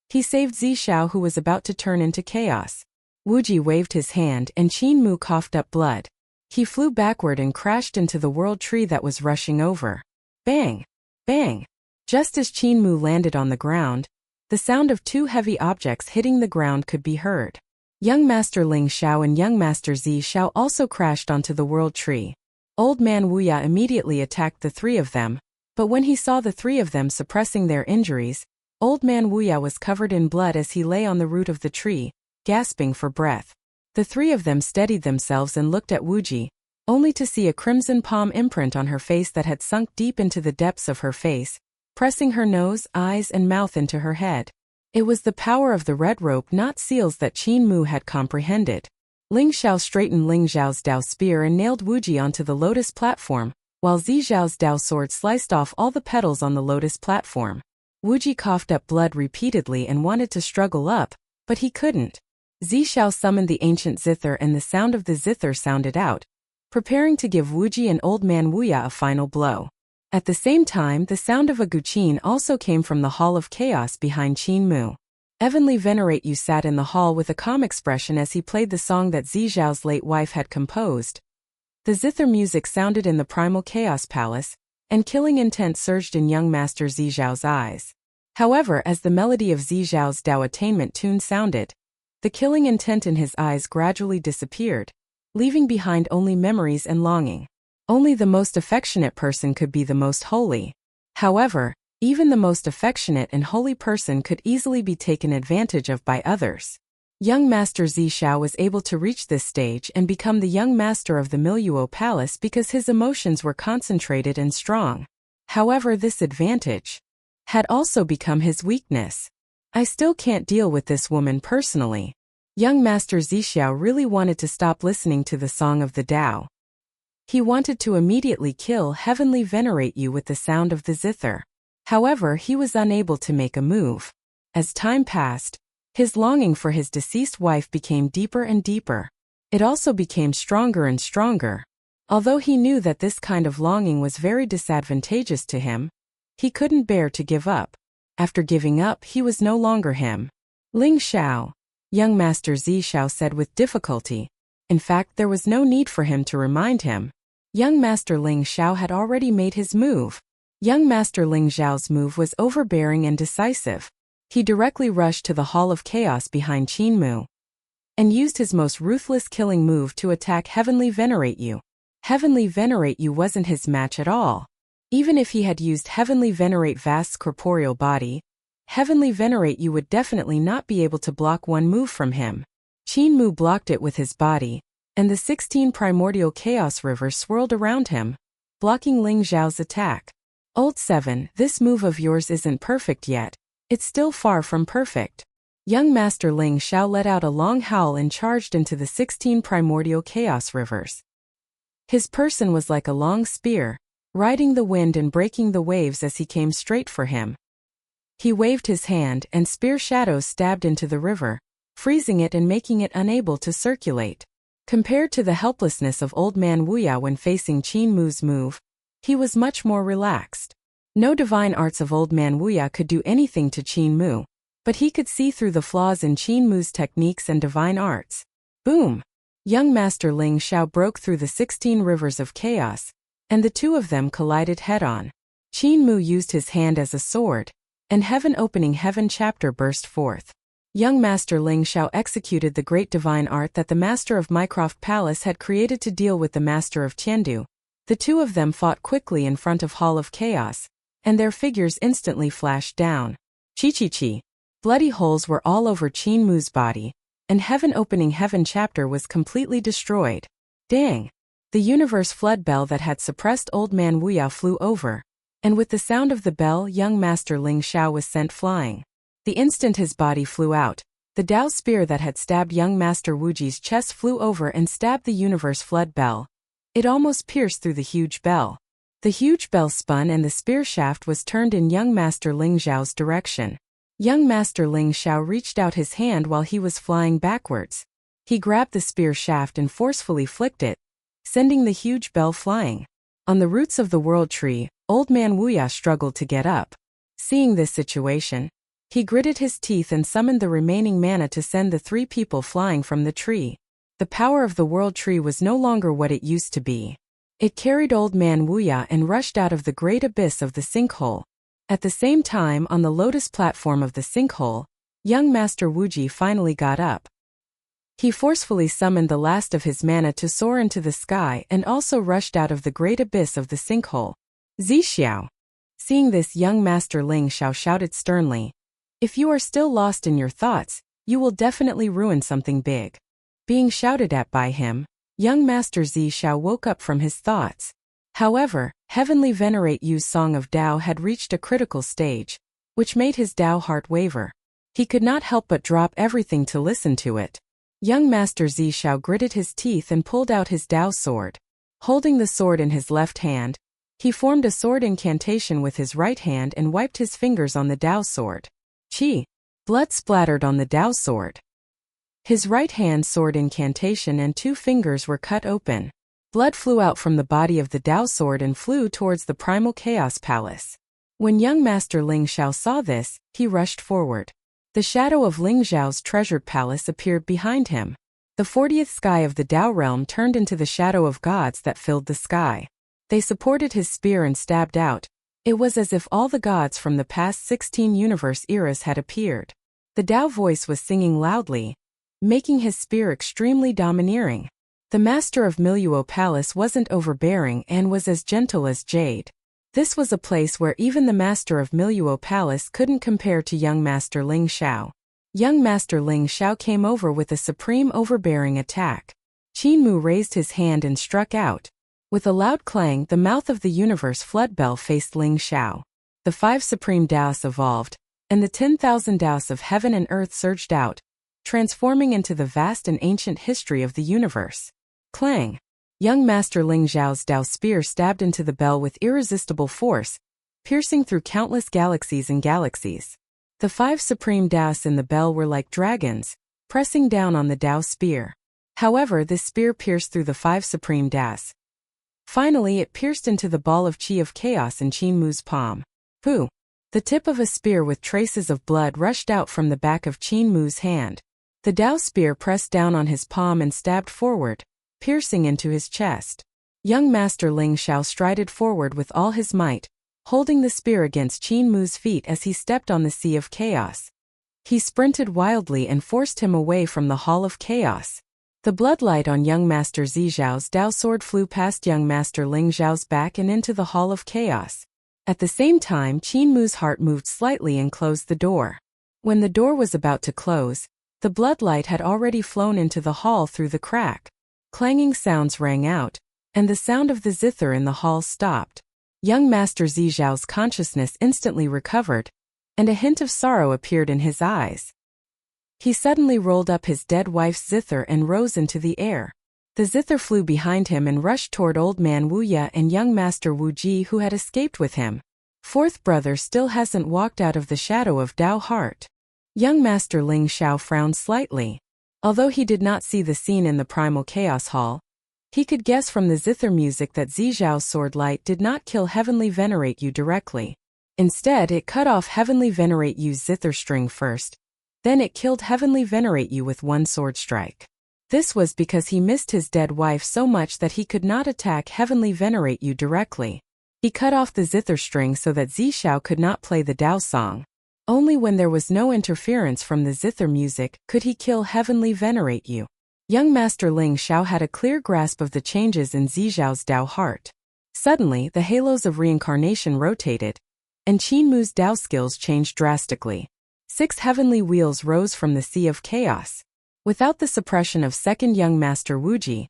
He saved Zi Xiao, who was about to turn into chaos. Wuji waved his hand and Qin Mu coughed up blood. He flew backward and crashed into the world tree that was rushing over. Bang! Bang! Just as Qin Mu landed on the ground, the sound of 2 heavy objects hitting the ground could be heard. Young Master Ling Xiao and young Master Zi Xiao also crashed onto the world tree. Old Man Wuya immediately attacked the 3 of them, but when he saw the 3 of them suppressing their injuries, Old Man Wuya was covered in blood as he lay on the root of the tree, gasping for breath. The 3 of them steadied themselves and looked at Wuji, only to see a crimson palm imprint on her face that had sunk deep into the depths of her face, pressing her nose, eyes, and mouth into her head. It was the power of the red rope, not seals, that Qin Mu had comprehended. Ling Xiao straightened Ling Xiao's Dao spear and nailed Wuji onto the lotus platform, while Zixiao's Dao sword sliced off all the petals on the lotus platform. Wuji coughed up blood repeatedly and wanted to struggle up, but he couldn't. Zixiao summoned the ancient zither and the sound of the zither sounded out, preparing to give Wuji and Old Man Wuya a final blow. At the same time, the sound of a guqin also came from the Hall of Chaos behind Qin Mu. Heavenly Venerate Yu sat in the hall with a calm expression as he played the song that Zixiao's late wife had composed. The zither music sounded in the primal chaos palace, and killing intent surged in young Master Zixiao's eyes. However, as the melody of Zixiao's Dao attainment tune sounded, the killing intent in his eyes gradually disappeared, leaving behind only memories and longing. Only the most affectionate person could be the most holy. However, even the most affectionate and holy person could easily be taken advantage of by others. Young Master Zixiao was able to reach this stage and become the young master of the Miluo Palace because his emotions were concentrated and strong. However, this advantage had also become his weakness. I still can't deal with this woman personally. Young Master Zixiao really wanted to stop listening to the song of the Dao. He wanted to immediately kill Heavenly Venerate Yu with the sound of the zither. However, he was unable to make a move. As time passed, his longing for his deceased wife became deeper and deeper. It also became stronger and stronger. Although he knew that this kind of longing was very disadvantageous to him, he couldn't bear to give up. After giving up, he was no longer him. Ling Xiao, young Master Zixiao said with difficulty. In fact, there was no need for him to remind him. Young Master Ling Xiao had already made his move. Young Master Ling Xiao's move was overbearing and decisive. He directly rushed to the Hall of Chaos behind Qin Mu and used his most ruthless killing move to attack Heavenly Venerate Yu. Heavenly Venerate Yu wasn't his match at all. Even if he had used Heavenly Venerate Vast's corporeal body, Heavenly Venerate Yu would definitely not be able to block one move from him. Qin Mu blocked it with his body, and the 16 primordial chaos rivers swirled around him, blocking Ling Xiao's attack. Old 7, this move of yours isn't perfect yet. It's still far from perfect. Young Master Ling Xiao let out a long howl and charged into the 16 primordial chaos rivers. His person was like a long spear, riding the wind and breaking the waves as he came straight for him. He waved his hand and spear shadows stabbed into the river, freezing it and making it unable to circulate. Compared to the helplessness of Old Man Wuya when facing Qin Mu's move, he was much more relaxed. No divine arts of Old Man Wuya could do anything to Qin Mu, but he could see through the flaws in Qin Mu's techniques and divine arts. Boom! Young Master Ling Xiao broke through the 16 rivers of chaos, and the two of them collided head-on. Qin Mu used his hand as a sword, and heaven-opening heaven chapter burst forth. Young Master Ling Xiao executed the great divine art that the Master of Mycroft Palace had created to deal with the Master of Tiandu. The two of them fought quickly in front of Hall of Chaos, and their figures instantly flashed down. Chi-chi-chi. Bloody holes were all over Qin Mu's body, and heaven-opening heaven chapter was completely destroyed. Dang! The universe flood bell that had suppressed Old Man Wuya flew over, and with the sound of the bell, young Master Ling Xiao was sent flying. The instant his body flew out, the Dao spear that had stabbed young Master Wuji's chest flew over and stabbed the universe flood bell. It almost pierced through the huge bell. The huge bell spun and the spear shaft was turned in young Master Ling Xiao's direction. Young Master Ling Xiao reached out his hand while he was flying backwards. He grabbed the spear shaft and forcefully flicked it, sending the huge bell flying. On the roots of the world tree, Old Man Wuya struggled to get up. Seeing this situation, he gritted his teeth and summoned the remaining mana to send the three people flying from the tree. The power of the world tree was no longer what it used to be. It carried Old Man Wuya and rushed out of the great abyss of the sinkhole. At the same time, on the lotus platform of the sinkhole, young Master Wuji finally got up. He forcefully summoned the last of his mana to soar into the sky and also rushed out of the great abyss of the sinkhole. Zixiao. Seeing this, young Master Ling Xiao shouted sternly, "If you are still lost in your thoughts, you will definitely ruin something big." Being shouted at by him, young Master Zixiao woke up from his thoughts. However, Heavenly Venerate Yu's Song of Dao had reached a critical stage, which made his Dao heart waver. He could not help but drop everything to listen to it. Young Master Zixiao gritted his teeth and pulled out his Dao sword. Holding the sword in his left hand, He formed a sword incantation with his right hand and wiped his fingers on the Dao sword. Qi. Blood splattered on the Dao sword. His right hand sword incantation and 2 fingers were cut open. Blood flew out from the body of the Dao sword and flew towards the primal chaos palace. When young Master Ling Xiao saw this, he rushed forward. The shadow of Ling Xiao's treasured palace appeared behind him. The 40th sky of the Dao realm turned into the shadow of gods that filled the sky. They supported his spear and stabbed out. It was as if all the gods from the past 16 universe eras had appeared. The Dao voice was singing loudly, making his spear extremely domineering. The master of Miluo Palace wasn't overbearing and was as gentle as jade. This was a place where even the master of Miluo Palace couldn't compare to young Master Ling Xiao. Young Master Ling Xiao came over with a supreme overbearing attack. Qin Mu raised his hand and struck out. With a loud clang, the mouth of the universe flood bell faced Ling Xiao. The 5 supreme Daos evolved, and the 10,000 Daos of heaven and earth surged out, transforming into the vast and ancient history of the universe. Clang! Young Master Ling Xiao's Dao spear stabbed into the bell with irresistible force, piercing through countless galaxies and galaxies. The 5 supreme Daos in the bell were like dragons, pressing down on the Dao spear. However, this spear pierced through the 5 supreme Daos. Finally, it pierced into the ball of Qi of Chaos in Qin Mu's palm. Pooh! The tip of a spear with traces of blood rushed out from the back of Qin Mu's hand. The Dao spear pressed down on his palm and stabbed forward, piercing into his chest. Young Master Ling Xiao strided forward with all his might, holding the spear against Qin Mu's feet as he stepped on the Sea of Chaos. He sprinted wildly and forced him away from the Hall of Chaos. The bloodlight on young Master Zixiao's Dao sword flew past young Master Ling Xiao's back and into the Hall of Chaos. At the same time, Qin Mu's heart moved slightly and closed the door. When the door was about to close, the bloodlight had already flown into the hall through the crack. Clanging sounds rang out, and the sound of the zither in the hall stopped. Young Master Zixiao's consciousness instantly recovered, and a hint of sorrow appeared in his eyes. He suddenly rolled up his dead wife's zither and rose into the air. The zither flew behind him and rushed toward Old Man Wuya and young Master Wu Ji who had escaped with him. 4th brother still hasn't walked out of the shadow of Dao Heart. Young Master Ling Xiao frowned slightly. Although he did not see the scene in the Primal Chaos Hall, he could guess from the zither music that Zixiao's sword light did not kill Heavenly Venerate You directly. Instead, it cut off Heavenly Venerate You's zither string first. Then it killed Heavenly Venerate You with one sword strike. This was because he missed his dead wife so much that he could not attack Heavenly Venerate You directly. He cut off the zither string so that Zixiao could not play the Dao song. Only when there was no interference from the zither music could he kill Heavenly Venerate You. Young Master Ling Xiao had a clear grasp of the changes in Zixiao's Dao heart. Suddenly, the halos of reincarnation rotated, and Qin Mu's Dao skills changed drastically. 6 heavenly wheels rose from the Sea of Chaos. Without the suppression of second young Master Wuji,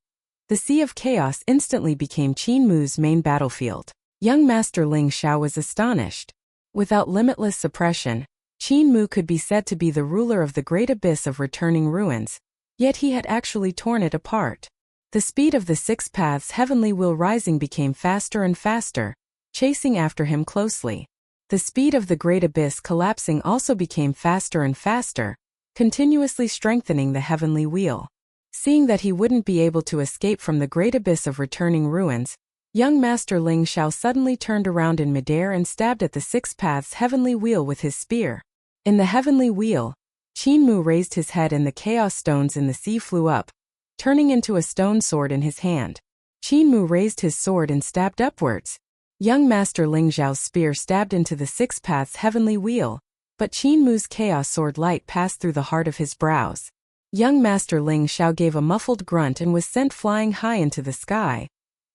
the Sea of Chaos instantly became Qin Mu's main battlefield. Young Master Ling Xiao was astonished. Without limitless suppression, Qin Mu could be said to be the ruler of the great abyss of returning ruins, yet he had actually torn it apart. The speed of the 6 paths heavenly wheel rising became faster and faster, chasing after him closely. The speed of the great abyss collapsing also became faster and faster, continuously strengthening the heavenly wheel. Seeing that he wouldn't be able to escape from the great abyss of returning ruins, young Master Ling Xiao suddenly turned around in midair and stabbed at the 6 paths heavenly wheel with his spear. In the heavenly wheel, Qin Mu raised his head and the chaos stones in the sea flew up, turning into a stone sword in his hand. Qin Mu raised his sword and stabbed upwards. Young Master Ling Xiao's spear stabbed into the 6 paths heavenly wheel, but Qin Mu's chaos sword light passed through the heart of his brows. Young Master Ling Xiao gave a muffled grunt and was sent flying high into the sky,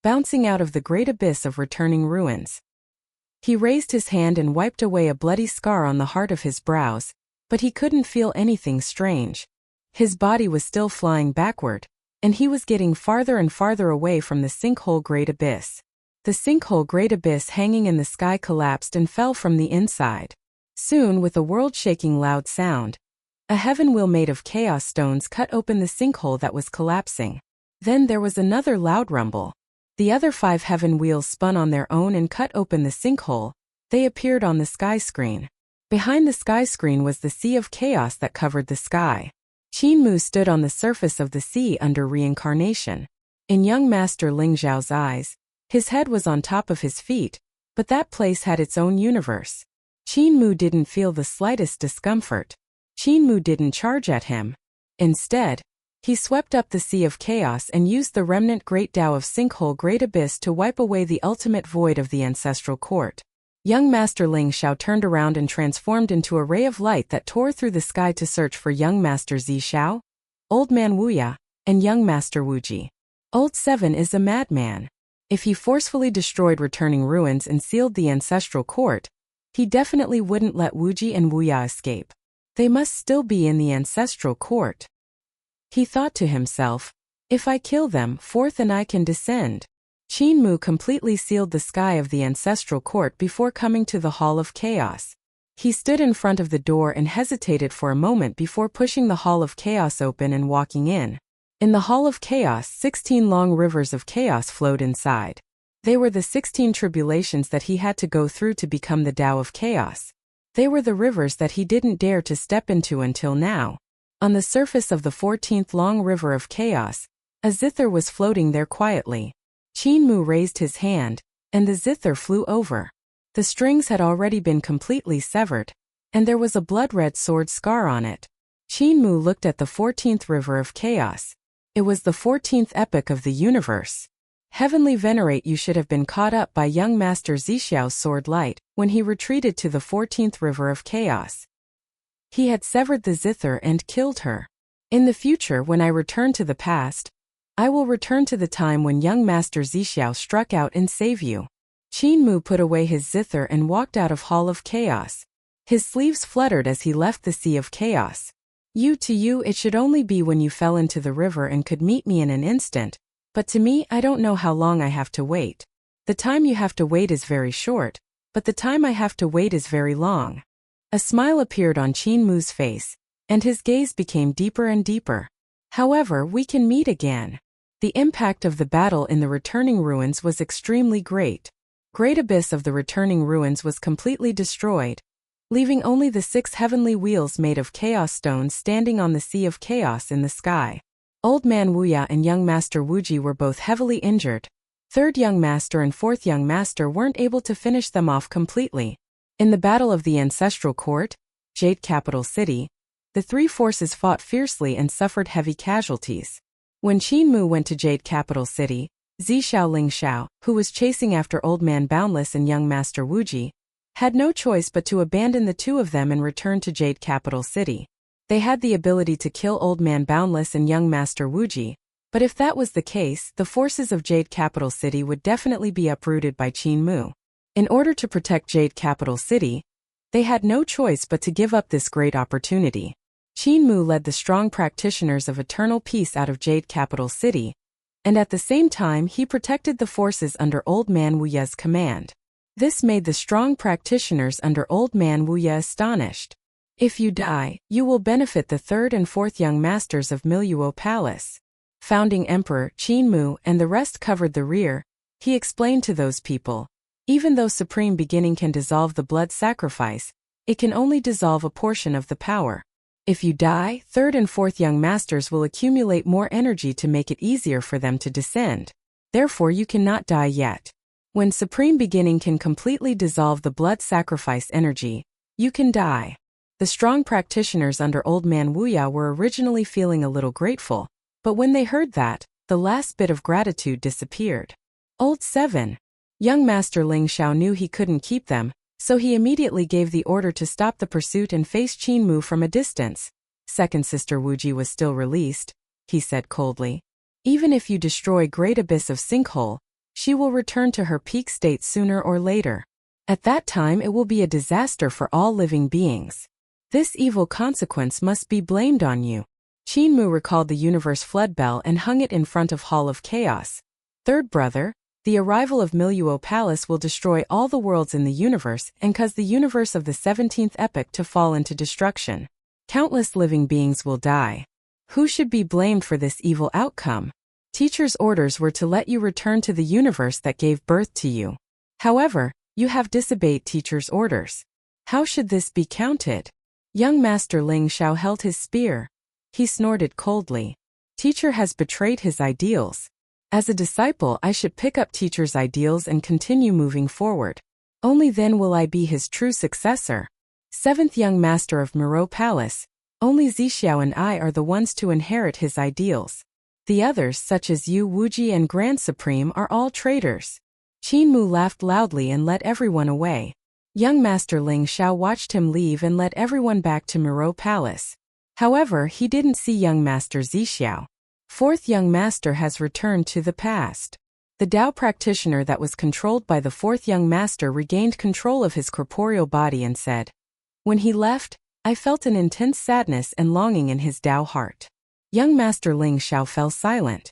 bouncing out of the great abyss of returning ruins. He raised his hand and wiped away a bloody scar on the heart of his brows, but he couldn't feel anything strange. His body was still flying backward, and he was getting farther and farther away from the sinkhole great abyss. The sinkhole great abyss hanging in the sky collapsed and fell from the inside. Soon, with a world-shaking loud sound, a heaven wheel made of chaos stones cut open the sinkhole that was collapsing. Then there was another loud rumble. The other 5 heaven wheels spun on their own and cut open the sinkhole. They appeared on the sky screen. Behind the sky screen was the sea of chaos that covered the sky. Qin Mu stood on the surface of the sea under reincarnation. In young Master Ling Zhao's eyes, his head was on top of his feet, but that place had its own universe. Qin Mu didn't feel the slightest discomfort. Qin Mu didn't charge at him. Instead, he swept up the sea of chaos and used the remnant Great Tao of Sinkhole Great Abyss to wipe away the ultimate void of the ancestral court. Young Master Ling Xiao turned around and transformed into a ray of light that tore through the sky to search for young Master Zi Xiao, Old Man Wuya, and young Master Wuji. Old 7 is a madman. If he forcefully destroyed returning ruins and sealed the ancestral court, he definitely wouldn't let Wuji and Wuya escape. They must still be in the ancestral court. He thought to himself, if I kill them, 4th and I can descend. Qin Mu completely sealed the sky of the ancestral court before coming to the Hall of Chaos. He stood in front of the door and hesitated for a moment before pushing the Hall of Chaos open and walking in. In the Hall of Chaos, 16 long rivers of chaos flowed inside. They were the 16 tribulations that he had to go through to become the Tao of Chaos. They were the rivers that he didn't dare to step into until now. On the surface of the 14th long river of chaos, a zither was floating there quietly. Qin Mu raised his hand, and the zither flew over. The strings had already been completely severed, and there was a blood-red sword scar on it. Qin Mu looked at the 14th river of chaos. It was the 14th epoch of the universe. Heavenly Venerate, you should have been caught up by young Master Zixiao's sword light when he retreated to the 14th river of chaos. He had severed the zither and killed her. In the future, when I return to the past, I will return to the time when young Master Zixiao struck out and save you. Qin Mu put away his zither and walked out of Hall of Chaos. His sleeves fluttered as he left the Sea of Chaos. To you it should only be when you fell into the river and could meet me in an instant, but to me I don't know how long I have to wait. The time you have to wait is very short, but the time I have to wait is very long. A smile appeared on Qin Mu's face, and his gaze became deeper and deeper. However, we can meet again. The impact of the battle in the returning ruins was extremely great. Great Abyss of the returning ruins was completely destroyed, leaving only the 6 heavenly wheels made of chaos stones standing on the Sea of Chaos in the sky. Old Man Wuya and young Master Wuji were both heavily injured. 3rd young master and 4th young master weren't able to finish them off completely. In the Battle of the Ancestral Court, Jade Capital City, the 3 forces fought fiercely and suffered heavy casualties. When Qin Mu went to Jade Capital City, Zixiao Ling Xiao, who was chasing after Old Man Boundless and young Master Wuji, had no choice but to abandon the 2 of them and return to Jade Capital City. They had the ability to kill Old Man Boundless and young Master Wuji, but if that was the case, the forces of Jade Capital City would definitely be uprooted by Qin Mu. In order to protect Jade Capital City, they had no choice but to give up this great opportunity. Qin Mu led the strong practitioners of eternal peace out of Jade Capital City, and at the same time he protected the forces under Old Man Wuya's command. This made the strong practitioners under Old Man Wuya astonished. If you die, you will benefit the 3rd and 4th young masters of Miluo Palace. Founding Emperor Qin Mu and the rest covered the rear. He explained to those people, even though Supreme Beginning can dissolve the blood sacrifice, it can only dissolve a portion of the power. If you die, 3rd and 4th young masters will accumulate more energy to make it easier for them to descend. Therefore you cannot die yet. When Supreme Beginning can completely dissolve the blood sacrifice energy, you can die. The strong practitioners under Old Man Wuya were originally feeling a little grateful, but when they heard that, the last bit of gratitude disappeared. Old 7. Young Master Ling Xiao knew he couldn't keep them, so he immediately gave the order to stop the pursuit and face Qin Mu from a distance. 2nd Sister Wuji was still released, he said coldly. Even if you destroy Great Abyss of Sinkhole, she will return to her peak state sooner or later. At that time it will be a disaster for all living beings. This evil consequence must be blamed on you. Qin Mu recalled the universe flood bell and hung it in front of Hall of Chaos. 3rd brother, the arrival of Miluo Palace will destroy all the worlds in the universe and cause the universe of the 17th epoch to fall into destruction. Countless living beings will die. Who should be blamed for this evil outcome? Teacher's orders were to let you return to the universe that gave birth to you. However, you have disobeyed teacher's orders. How should this be counted? Young Master Ling Xiao held his spear. He snorted coldly. Teacher has betrayed his ideals. As a disciple, I should pick up teacher's ideals and continue moving forward. Only then will I be his true successor. Seventh Young Master of Miro Palace, only Zixiao and I are the ones to inherit his ideals. The others, such as Yu Wuji and Grand Supreme, are all traitors. Qin Mu laughed loudly and led everyone away. Young Master Ling Xiao watched him leave and led everyone back to Miro Palace. However, he didn't see young Master Zixiao. Fourth Young Master has returned to the past. The Dao practitioner that was controlled by the fourth Young Master regained control of his corporeal body and said, "When he left, I felt an intense sadness and longing in his Dao heart." Young Master Ling Xiao fell silent.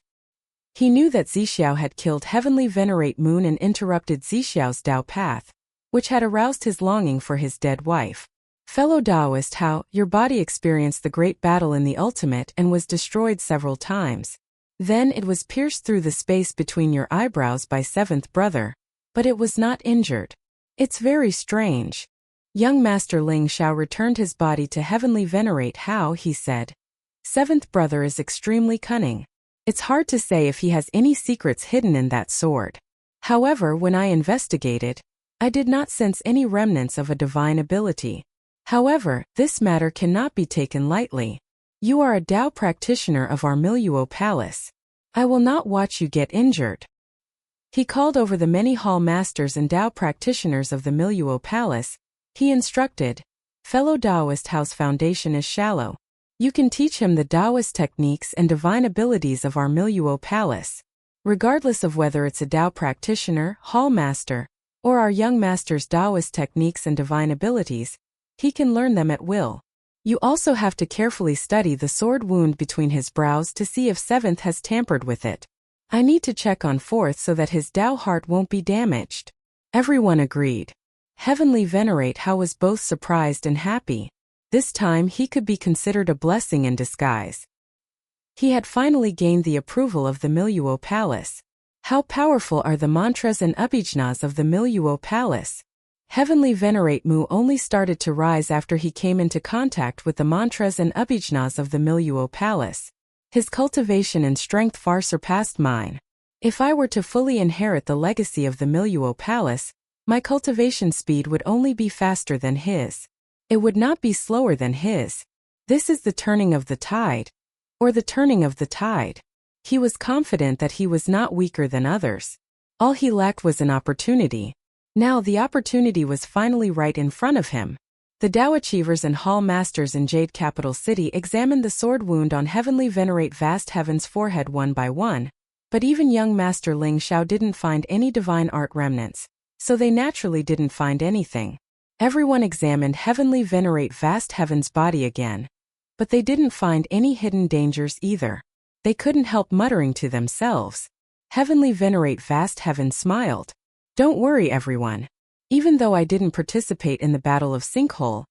He knew that Zixiao had killed Heavenly Venerate Moon and interrupted Zixiao's Dao path, which had aroused his longing for his dead wife. Fellow Taoist, how your body experienced the great battle in the ultimate and was destroyed several times. Then it was pierced through the space between your eyebrows by seventh brother, but it was not injured. It's very strange. Young Master Ling Xiao returned his body to Heavenly Venerate Hao. He said, "Seventh brother is extremely cunning. It's hard to say if he has any secrets hidden in that sword. However, when I investigated, I did not sense any remnants of a divine ability. However, this matter cannot be taken lightly. You are a Dao practitioner of our Miluo Palace. I will not watch you get injured." He called over the many hall masters and Dao practitioners of the Miluo Palace. He instructed, "Fellow Taoist, Hao's foundation is shallow. You can teach him the Taoist techniques and divine abilities of our Miluo Palace. Regardless of whether it's a Dao practitioner, hall master, or our young master's Taoist techniques and divine abilities, he can learn them at will. You also have to carefully study the sword wound between his brows to see if seventh has tampered with it. I need to check on fourth so that his Dao heart won't be damaged." Everyone agreed. Heavenly Venerate Hao was both surprised and happy. This time he could be considered a blessing in disguise. He had finally gained the approval of the Miluo Palace. How powerful are the mantras and abhijnas of the Miluo Palace? Heavenly Venerate Mu only started to rise after he came into contact with the mantras and abhijnas of the Miluo Palace. His cultivation and strength far surpassed mine. If I were to fully inherit the legacy of the Miluo Palace, my cultivation speed would only be faster than his. It would not be slower than his. This is the turning of the tide. Or the turning of the tide. He was confident that he was not weaker than others. All he lacked was an opportunity. Now the opportunity was finally right in front of him. The Dao achievers and hall masters in Jade Capital City examined the sword wound on Heavenly Venerate Vast Heaven's forehead one by one, but even young Master Ling Xiao didn't find any divine art remnants, so they naturally didn't find anything. Everyone examined Heavenly Venerate Vast Heaven's body again, but they didn't find any hidden dangers either. They couldn't help muttering to themselves. Heavenly Venerate Vast Heaven smiled. "Don't worry, everyone. Even though I didn't participate in the Battle of Sinkhole,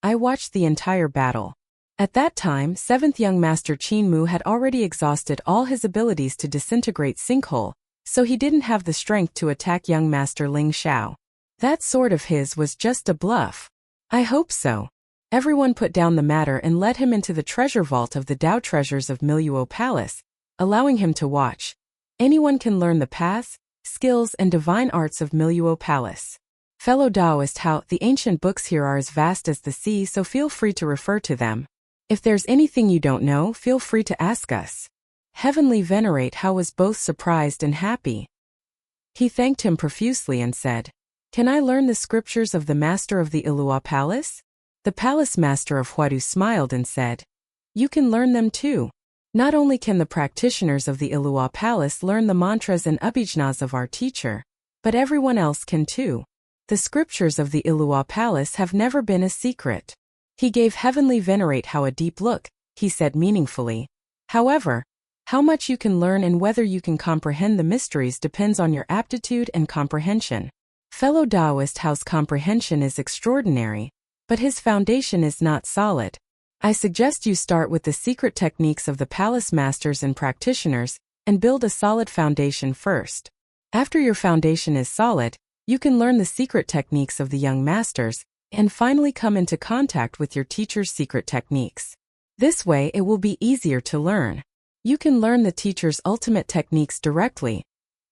I watched the entire battle." At that time, seventh young Master Qin Mu had already exhausted all his abilities to disintegrate Sinkhole, so he didn't have the strength to attack young Master Ling Xiao. That sword of his was just a bluff. I hope so. Everyone put down the matter and led him into the treasure vault of the Dao treasures of Miluo Palace, allowing him to watch. Anyone can learn the paths, skills, and divine arts of Miluo Palace. Fellow Taoist, how the ancient books here are as vast as the sea, so feel free to refer to them. If there's anything you don't know, feel free to ask us. Heavenly Venerate Hao was both surprised and happy. He thanked him profusely and said, "Can I learn the scriptures of the master of the Ilua Palace?" The palace master of Huadu smiled and said, "You can learn them too. Not only can the practitioners of the Ilua Palace learn the mantras and abhijnas of our teacher, but everyone else can too. The scriptures of the Ilua Palace have never been a secret." He gave Heavenly Venerate Hao a deep look. He said meaningfully, "However, how much you can learn and whether you can comprehend the mysteries depends on your aptitude and comprehension. Fellow Taoist Hao's comprehension is extraordinary, but his foundation is not solid. I suggest you start with the secret techniques of the palace masters and practitioners, and build a solid foundation first. After your foundation is solid, you can learn the secret techniques of the young masters, and finally come into contact with your teacher's secret techniques. This way it will be easier to learn. You can learn the teacher's ultimate techniques directly,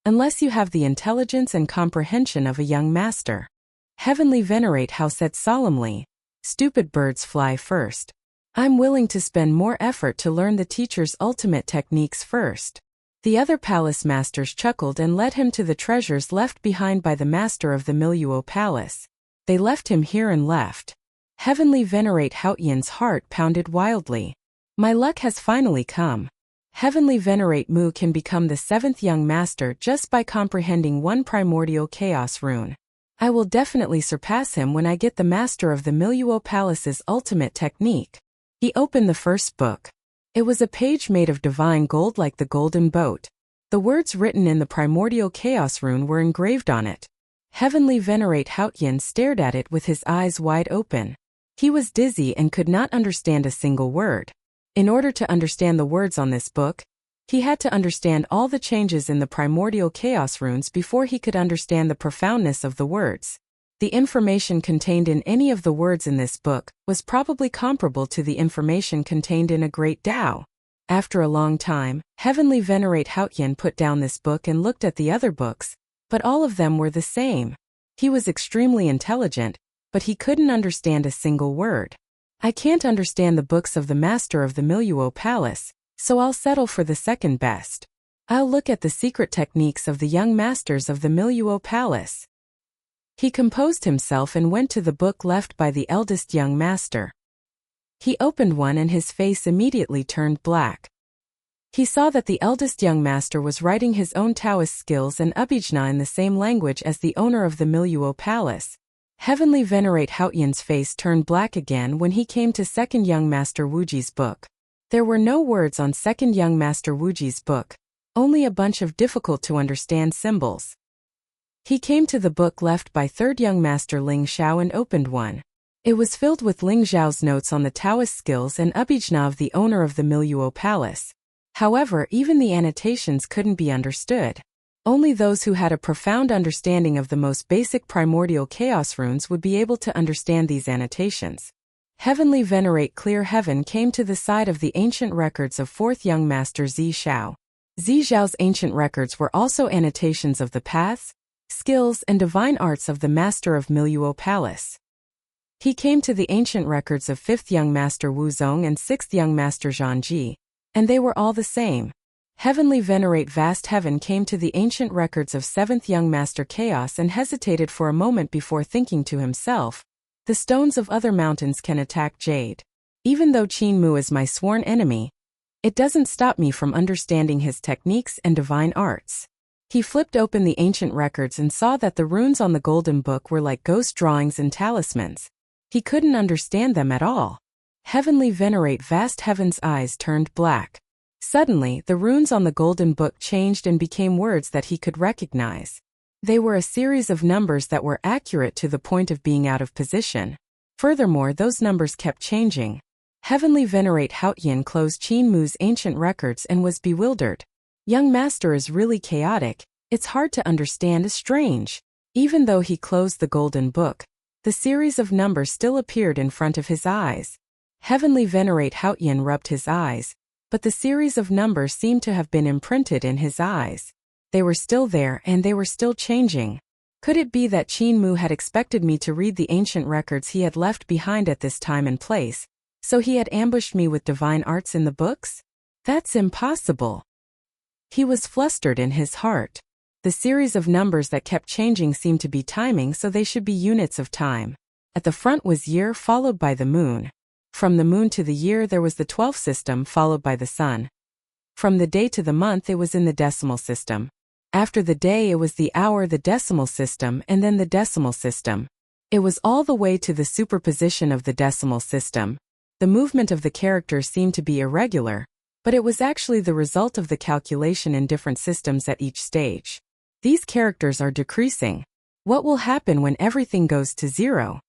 unless you have the intelligence and comprehension of a young master. Heavenly Venerate Hao said solemnly, "Stupid birds fly first. I'm willing to spend more effort to learn the teacher's ultimate techniques first." The other palace masters chuckled and led him to the treasures left behind by the master of the Miluo Palace. They left him here and left. Heavenly Venerate Haotian's heart pounded wildly. My luck has finally come. Heavenly Venerate Mu can become the 7th young master just by comprehending one primordial chaos rune. I will definitely surpass him when I get the master of the Miluo Palace's ultimate technique. He opened the first book. It was a page made of divine gold like the golden boat. The words written in the primordial chaos rune were engraved on it. Heavenly Venerate Haotian stared at it with his eyes wide open. He was dizzy and could not understand a single word. In order to understand the words on this book, he had to understand all the changes in the primordial chaos runes before he could understand the profoundness of the words. The information contained in any of the words in this book was probably comparable to the information contained in a great Tao. After a long time, Heavenly Venerate Haotian put down this book and looked at the other books, but all of them were the same. He was extremely intelligent, but he couldn't understand a single word. I can't understand the books of the master of the Miluo Palace, so I'll settle for the second best. I'll look at the secret techniques of the young masters of the Miluo Palace. He composed himself and went to the book left by the eldest young master. He opened one and his face immediately turned black. He saw that the eldest young master was writing his own Taoist skills and Abhijna in the same language as the owner of the Miluo Palace. Heavenly Venerate Haotian's face turned black again when he came to second young master Wuji's book. There were no words on second young master Wuji's book, only a bunch of difficult-to-understand symbols. He came to the book left by third young master Ling Xiao and opened one. It was filled with Ling Xiao's notes on the Taoist skills and Abhijna of the owner of the Miluo Palace. However, even the annotations couldn't be understood. Only those who had a profound understanding of the most basic primordial chaos runes would be able to understand these annotations. Heavenly Venerate Clear Heaven came to the side of the ancient records of fourth young master Zi Xiao. Zi Xiao's ancient records were also annotations of the paths, skills, and divine arts of the master of Miluo Palace. He came to the ancient records of fifth young master Wu Zong and sixth young master Zhang Ji, and they were all the same. Heavenly Venerate Vast Heaven came to the ancient records of seventh young master Chaos and hesitated for a moment before thinking to himself, the stones of other mountains can attack jade. Even though Qin Mu is my sworn enemy, it doesn't stop me from understanding his techniques and divine arts. He flipped open the ancient records and saw that the runes on the golden book were like ghost drawings and talismans. He couldn't understand them at all. Heavenly Venerate Vast Heaven's eyes turned black. Suddenly, the runes on the golden book changed and became words that he could recognize. They were a series of numbers that were accurate to the point of being out of position. Furthermore, those numbers kept changing. Heavenly Venerate Haotian closed Qin Mu's ancient records and was bewildered. Young master is really chaotic. It's hard to understand, strange. Even though he closed the golden book, the series of numbers still appeared in front of his eyes. Heavenly Venerate Haotian rubbed his eyes, but the series of numbers seemed to have been imprinted in his eyes. They were still there and they were still changing. Could it be that Qin Mu had expected me to read the ancient records he had left behind at this time and place, so he had ambushed me with divine arts in the books? That's impossible. He was flustered in his heart. The series of numbers that kept changing seemed to be timing, so they should be units of time. At the front was year followed by the moon. From the moon to the year there was the 12th system followed by the sun. From the day to the month it was in the decimal system. After the day it was the hour, the decimal system, and then the decimal system. It was all the way to the superposition of the decimal system. The movement of the characters seemed to be irregular, but it was actually the result of the calculation in different systems at each stage. These characters are decreasing. What will happen when everything goes to zero?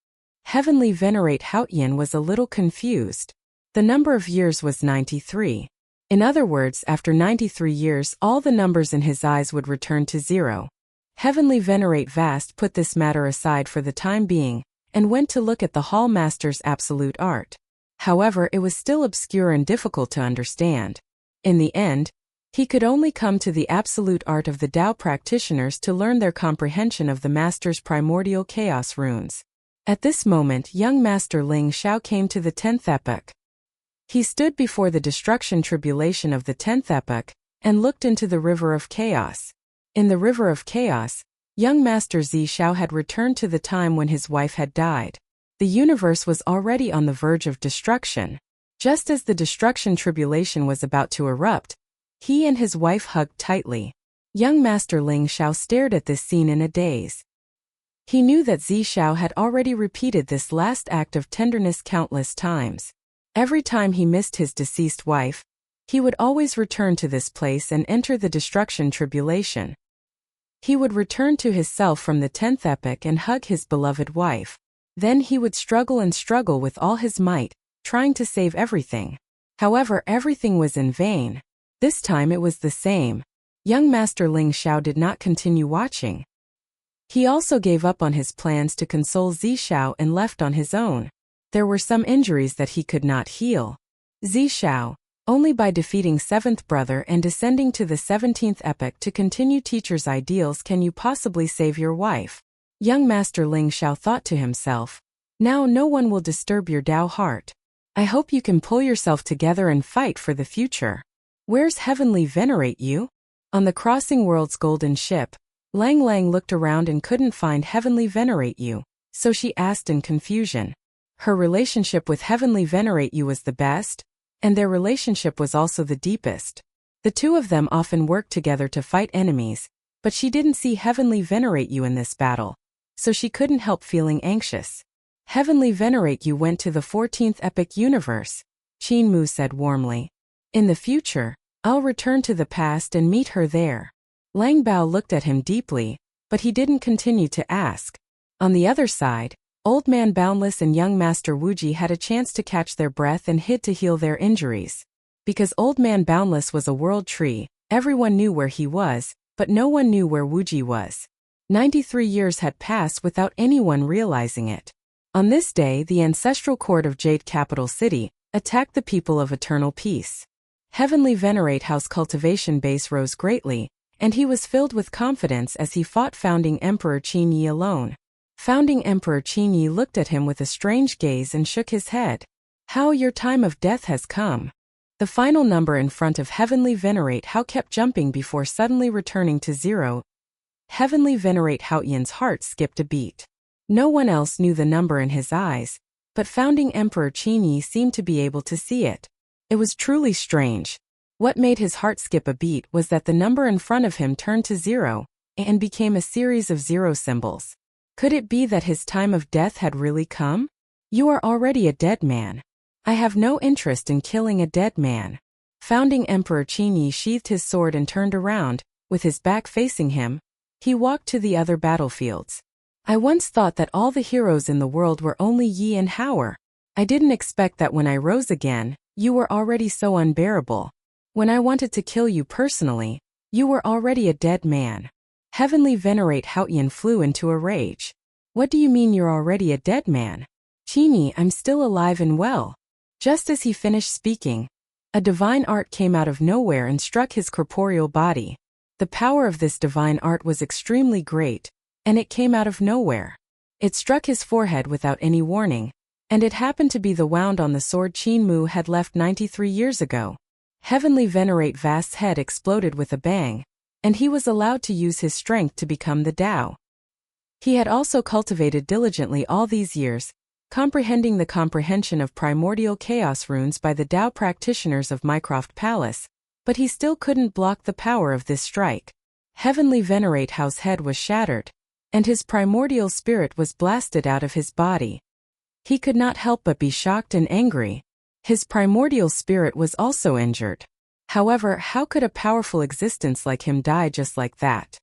Heavenly Venerate Haotian was a little confused. The number of years was 93. In other words, after 93 years, all the numbers in his eyes would return to zero. Heavenly Venerate Vast put this matter aside for the time being, and went to look at the Hall Master's absolute art. However, it was still obscure and difficult to understand. In the end, he could only come to the absolute art of the Tao practitioners to learn their comprehension of the Master's primordial chaos runes. At this moment, young Master Ling Xiao came to the 10th epoch. He stood before the destruction tribulation of the 10th epoch, and looked into the river of chaos. In the river of chaos, young Master Zi Xiao had returned to the time when his wife had died. The universe was already on the verge of destruction. Just as the destruction tribulation was about to erupt, he and his wife hugged tightly. Young Master Ling Xiao stared at this scene in a daze. He knew that Zi Xiao had already repeated this last act of tenderness countless times. Every time he missed his deceased wife, he would always return to this place and enter the destruction tribulation. He would return to his self from the 10th epoch and hug his beloved wife. Then he would struggle and struggle with all his might, trying to save everything. However, everything was in vain. This time it was the same. Young Master Ling Xiao did not continue watching. He also gave up on his plans to console Zi Xiao and left on his own. There were some injuries that he could not heal. Zi Xiao, only by defeating 7th brother and descending to the 17th epoch to continue teacher's ideals can you possibly save your wife. Young Master Ling Xiao thought to himself, now no one will disturb your Tao heart. I hope you can pull yourself together and fight for the future. Where's Heavenly Venerate you? On the crossing world's golden ship, Lang Lang looked around and couldn't find Heavenly Venerate you, so she asked in confusion. Her relationship with Heavenly Venerate you was the best, and their relationship was also the deepest. The two of them often worked together to fight enemies, but she didn't see Heavenly Venerate you in this battle, so she couldn't help feeling anxious. Heavenly Venerate you went to the 14th epoch universe, Qin Mu said warmly. In the future, I'll return to the past and meet her there. Lang Bao looked at him deeply, but he didn't continue to ask. On the other side, Old Man Boundless and young Master Wuji had a chance to catch their breath and hid to heal their injuries. Because Old Man Boundless was a world tree, everyone knew where he was, but no one knew where Wuji was. 93 years had passed without anyone realizing it. On this day, the ancestral court of Jade Capital City attacked the people of Eternal Peace. Heavenly Venerate House Cultivation base rose greatly, and he was filled with confidence as he fought Founding Emperor Qin Yi alone. Founding Emperor Qin Yi looked at him with a strange gaze and shook his head. How your time of death has come. The final number in front of Heavenly Venerate Hao kept jumping before suddenly returning to zero. Heavenly Venerate Hao Yan's heart skipped a beat. No one else knew the number in his eyes, but Founding Emperor Qin Yi seemed to be able to see it. It was truly strange. What made his heart skip a beat was that the number in front of him turned to zero, and became a series of zero symbols. Could it be that his time of death had really come? You are already a dead man. I have no interest in killing a dead man. Founding Emperor Qin Yi sheathed his sword and turned around, with his back facing him. He walked to the other battlefields. I once thought that all the heroes in the world were only Yi and Howard. I didn't expect that when I rose again, you were already so unbearable. When I wanted to kill you personally, you were already a dead man. Heavenly Venerate Hao Yan flew into a rage. What do you mean you're already a dead man? Qin Yi, I'm still alive and well. Just as he finished speaking, a divine art came out of nowhere and struck his corporeal body. The power of this divine art was extremely great, and it came out of nowhere. It struck his forehead without any warning, and it happened to be the wound on the sword Qin Mu had left 93 years ago. Heavenly Venerate Vast's head exploded with a bang, and he was allowed to use his strength to become the Tao. He had also cultivated diligently all these years, comprehending the comprehension of primordial chaos runes by the Tao practitioners of Mycroft Palace, but he still couldn't block the power of this strike. Heavenly Venerate Hao's head was shattered, and his primordial spirit was blasted out of his body. He could not help but be shocked and angry. His primordial spirit was also injured. However, how could a powerful existence like him die just like that?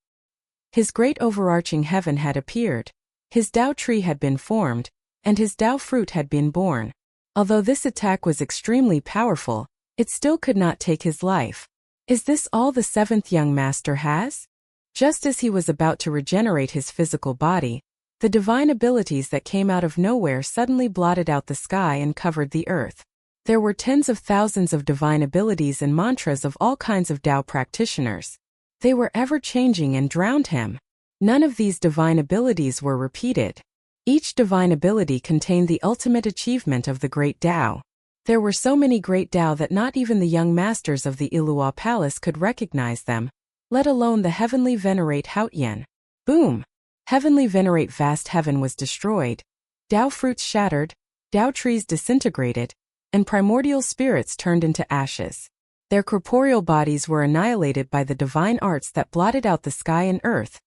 His great overarching heaven had appeared. His Tao tree had been formed, and his Tao fruit had been born. Although this attack was extremely powerful, It still could not take his life. Is this all the seventh young master has? Just as he was about to regenerate his physical body, the divine abilities that came out of nowhere suddenly blotted out the sky and covered the earth. There were tens of thousands of divine abilities and mantras of all kinds of Tao practitioners. They were ever-changing and drowned him. None of these divine abilities were repeated. Each divine ability contained the ultimate achievement of the great Tao. There were so many great Tao that not even the young masters of the Ilua Palace could recognize them, let alone the heavenly venerate Haotian. Boom! Heavenly venerate vast heaven was destroyed, Tao fruits shattered, Tao trees disintegrated, and primordial spirits turned into ashes. Their corporeal bodies were annihilated by the divine arts that blotted out the sky and earth,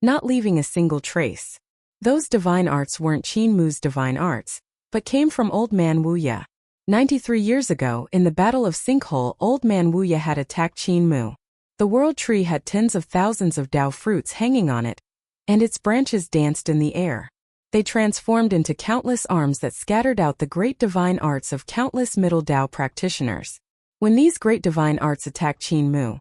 not leaving a single trace. Those divine arts weren't Qin Mu's divine arts, but came from Old Man Wuya. 93 years ago, in the Battle of Sinkhole, Old Man Wuya had attacked Qin Mu. The world tree had tens of thousands of Tao fruits hanging on it, and its branches danced in the air. They transformed into countless arms that scattered out the great divine arts of countless middle Tao practitioners. When these great divine arts attacked Qin Mu,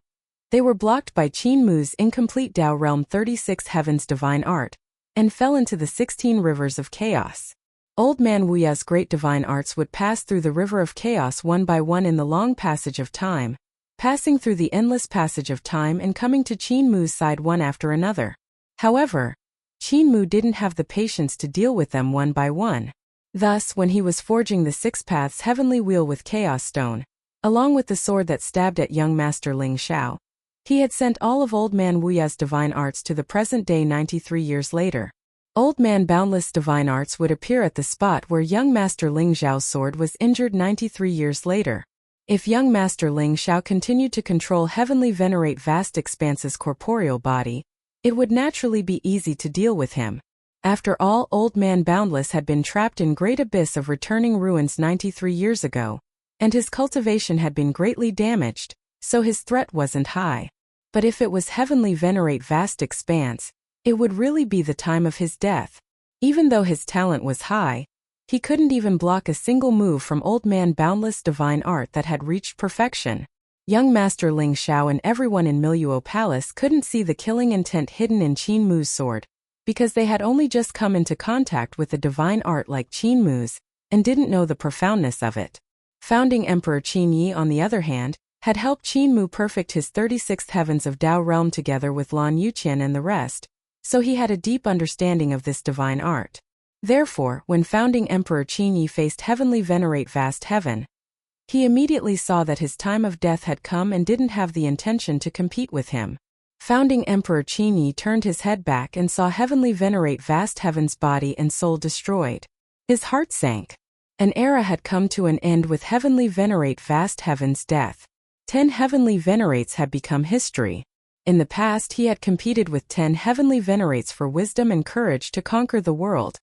they were blocked by Qin Mu's incomplete Tao realm 36 heavens divine art, and fell into the 16 rivers of chaos. Old Man Wuya's great divine arts would pass through the river of chaos one by one in the long passage of time, passing through the endless passage of time and coming to Qin Mu's side one after another. However, Qin Mu didn't have the patience to deal with them one by one. Thus, when he was forging the Six Paths heavenly wheel with Chaos Stone, along with the sword that stabbed at young Master Ling Xiao, he had sent all of Old Man Wuya's divine arts to the present day 93 years later. Old Man Boundless divine arts would appear at the spot where young Master Ling Xiao's sword was injured 93 years later. If young Master Ling Xiao continued to control heavenly venerate vast expanse's corporeal body, it would naturally be easy to deal with him. After all, Old Man Boundless had been trapped in great abyss of returning ruins 93 years ago, and his cultivation had been greatly damaged, so his threat wasn't high. But if it was heavenly venerate vast expanse, it would really be the time of his death. Even though his talent was high, he couldn't even block a single move from Old Man Boundless divine art that had reached perfection. Young Master Ling Xiao and everyone in Miluo Palace couldn't see the killing intent hidden in Qin Mu's sword, because they had only just come into contact with a divine art like Qin Mu's, and didn't know the profoundness of it. Founding Emperor Qin Yi, on the other hand, had helped Qin Mu perfect his 36th heavens of Tao realm together with Lan Yuqian and the rest, so he had a deep understanding of this divine art. Therefore, when founding Emperor Qin Yi faced heavenly venerate vast heaven, he immediately saw that his time of death had come and didn't have the intention to compete with him. Founding Emperor Qin Yi turned his head back and saw heavenly venerate vast heaven's body and soul destroyed. His heart sank. An era had come to an end with heavenly venerate vast heaven's death. 10 heavenly venerates had become history. In the past, he had competed with 10 heavenly venerates for wisdom and courage to conquer the world.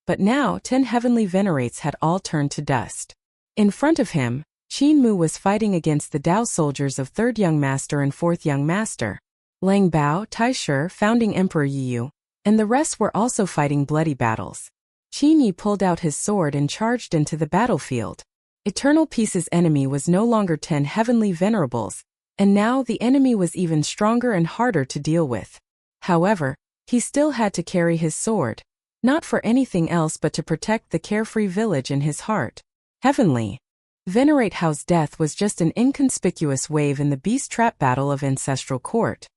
But now, 10 heavenly venerates had all turned to dust. In front of him, Qin Mu was fighting against the Tao soldiers of 3rd Young Master and 4th Young Master. Lang Bao, Tai Shi, founding Emperor Yiyu, and the rest were also fighting bloody battles. Qin Yi pulled out his sword and charged into the battlefield. Eternal Peace's enemy was no longer 10 heavenly venerables, and now the enemy was even stronger and harder to deal with. However, he still had to carry his sword, not for anything else but to protect the carefree village in his heart. Heavenly Venerate Hao's death was just an inconspicuous wave in the beast trap battle of Ancestral Court.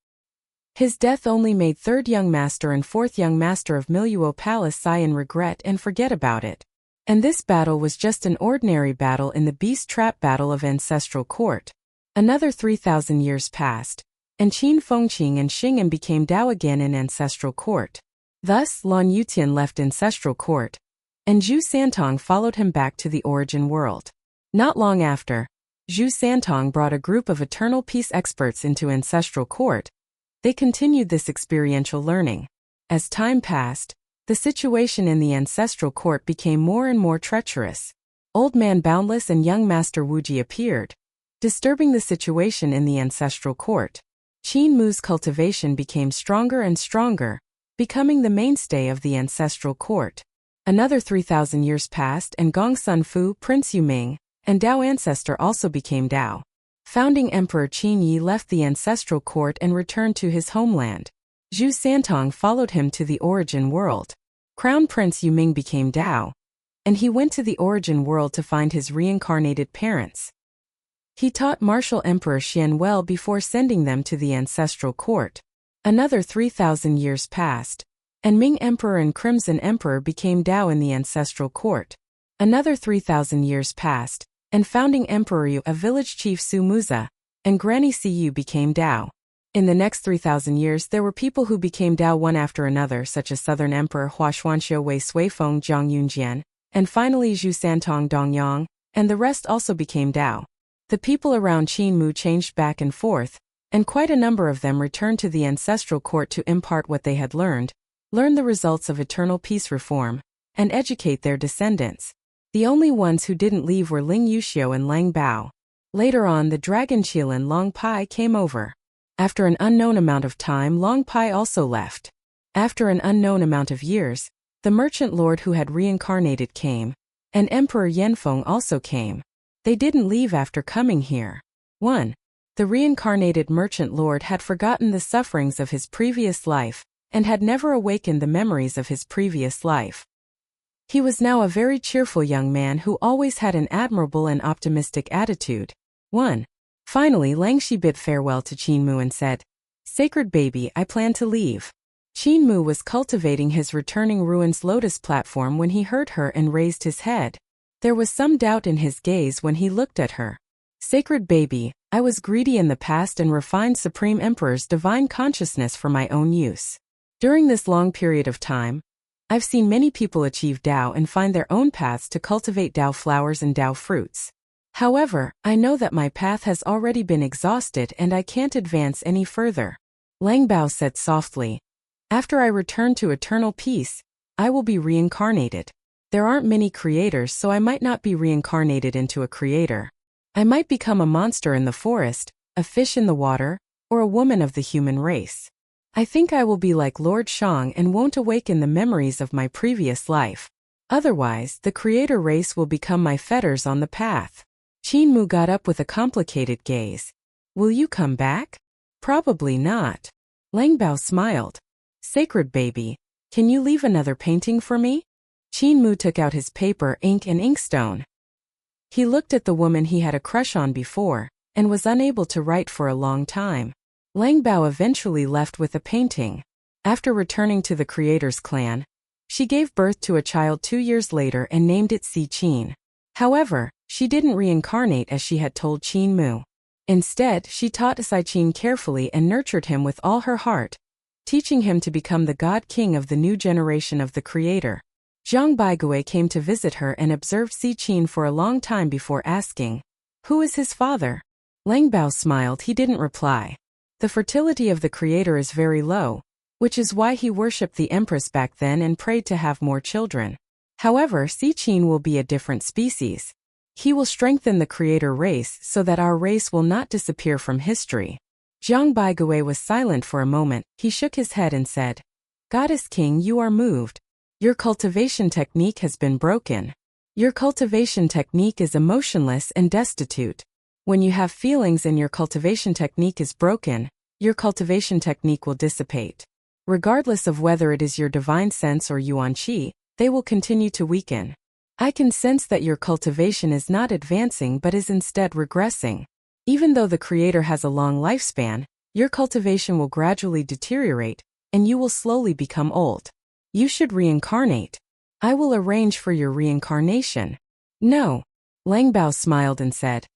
His death only made 3rd Young Master and 4th Young Master of Miluo Palace sigh in regret and forget about it. And this battle was just an ordinary battle in the beast trap battle of Ancestral Court. Another 3,000 years passed, and Qin Fengqing and Xing'an became Tao again in Ancestral Court. Thus, Lan Yuqian left Ancestral Court, and Zhu Santong followed him back to the origin world. Not long after, Zhu Santong brought a group of Eternal Peace experts into Ancestral Court. They continued this experiential learning. As time passed, the situation in the Ancestral Court became more and more treacherous. Old Man Boundless and young Master Wuji appeared, disturbing the situation in the Ancestral Court. Qin Mu's cultivation became stronger and stronger, becoming the mainstay of the Ancestral Court. Another 3,000 years passed and Gongsun Fu, Prince Yuming, and Dao ancestor also became Dao. Founding Emperor Qin Yi left the ancestral court and returned to his homeland. Zhu Santong followed him to the origin world. Crown Prince Yuming became Dao, and he went to the origin world to find his reincarnated parents. He taught martial Emperor Xian well before sending them to the ancestral court. Another 3,000 years passed, and Ming Emperor and Crimson Emperor became Dao in the ancestral court. Another 3,000 years passed, and founding Emperor Yu, a village chief Su Muza, and Granny Siyu became Dao. In the next 3,000 years there were people who became Dao one after another, such as Southern Emperor Hua Xuanxiu Wei Suifeng Zhang Yunjian, and finally Zhu Santong Dongyang, and the rest also became Dao. The people around Qin Mu changed back and forth, and quite a number of them returned to the ancestral court to impart what they had learn the results of eternal peace reform, and educate their descendants. The only ones who didn't leave were Ling Yuxiu and Lang Bao. Later on the dragon Qilin Long Pai came over. After an unknown amount of time Long Pai also left. After an unknown amount of years, the merchant lord who had reincarnated came, and Emperor Yanfeng also came. They didn't leave after coming here. 1. The reincarnated merchant lord had forgotten the sufferings of his previous life, and had never awakened the memories of his previous life. He was now a very cheerful young man who always had an admirable and optimistic attitude. 1. Finally Langshi bid farewell to Qin Mu and said, "Sacred baby, I plan to leave." Qin Mu was cultivating his returning ruins lotus platform when he heard her and raised his head. There was some doubt in his gaze when he looked at her. "Sacred baby, I was greedy in the past and refined Supreme Emperor's divine consciousness for my own use. During this long period of time, I've seen many people achieve Dao and find their own paths to cultivate Dao flowers and Dao fruits. However, I know that my path has already been exhausted and I can't advance any further." Lang Bao said softly, "After I return to eternal peace, I will be reincarnated. There aren't many creators, so I might not be reincarnated into a creator. I might become a monster in the forest, a fish in the water, or a woman of the human race. I think I will be like Lord Shang and won't awaken the memories of my previous life. Otherwise, the creator race will become my fetters on the path." Qin Mu got up with a complicated gaze. "Will you come back?" "Probably not." Lang Bao smiled. "Sacred baby, can you leave another painting for me?" Qin Mu took out his paper, ink and inkstone. He looked at the woman he had a crush on before, and was unable to write for a long time. Lang Bao eventually left with a painting. After returning to the creator's clan, she gave birth to a child 2 years later and named it Si Qin. However, she didn't reincarnate as she had told Qin Mu. Instead, she taught Si Qin carefully and nurtured him with all her heart, teaching him to become the God King of the new generation of the creator. Zhang Baigui came to visit her and observed Si Qin for a long time before asking, "Who is his father?" Lang Bao smiled. He didn't reply. The fertility of the creator is very low, which is why he worshipped the empress back then and prayed to have more children. However, Si Qin will be a different species. He will strengthen the creator race so that our race will not disappear from history. Zhang Baigui was silent for a moment. He shook his head and said, "Goddess King, you are moved. Your cultivation technique has been broken. Your cultivation technique is emotionless and destitute. When you have feelings and your cultivation technique is broken, your cultivation technique will dissipate. Regardless of whether it is your divine sense or Yuan Qi, they will continue to weaken. I can sense that your cultivation is not advancing but is instead regressing. Even though the creator has a long lifespan, your cultivation will gradually deteriorate, and you will slowly become old. You should reincarnate. I will arrange for your reincarnation." "No." Lang Bao smiled and said,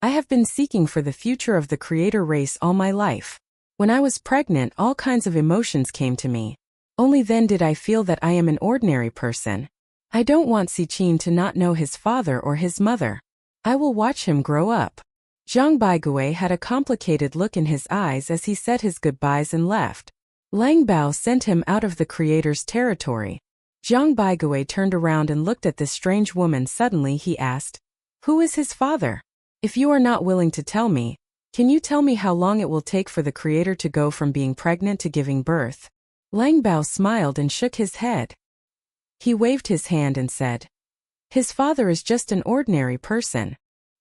"I have been seeking for the future of the creator race all my life. When I was pregnant, all kinds of emotions came to me. Only then did I feel that I am an ordinary person. I don't want Si Qin to not know his father or his mother. I will watch him grow up." Zhang Baigui had a complicated look in his eyes as he said his goodbyes and left. Lang Bao sent him out of the creator's territory. Zhang Baigui turned around and looked at this strange woman. Suddenly he asked, "Who is his father? If you are not willing to tell me, can you tell me how long it will take for the creator to go from being pregnant to giving birth?" Lang Bao smiled and shook his head. He waved his hand and said, "His father is just an ordinary person.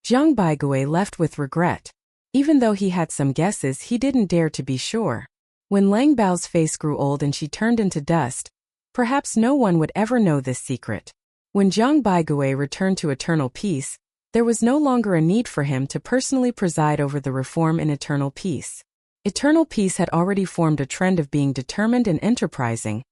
Jiang Baigui left with regret. Even though he had some guesses, he didn't dare to be sure. When Lang Bao's face grew old and she turned into dust, perhaps no one would ever know this secret. When Jiang Baigui returned to eternal peace, there was no longer a need for him to personally preside over the reform in eternal peace. Eternal peace had already formed a trend of being determined and enterprising,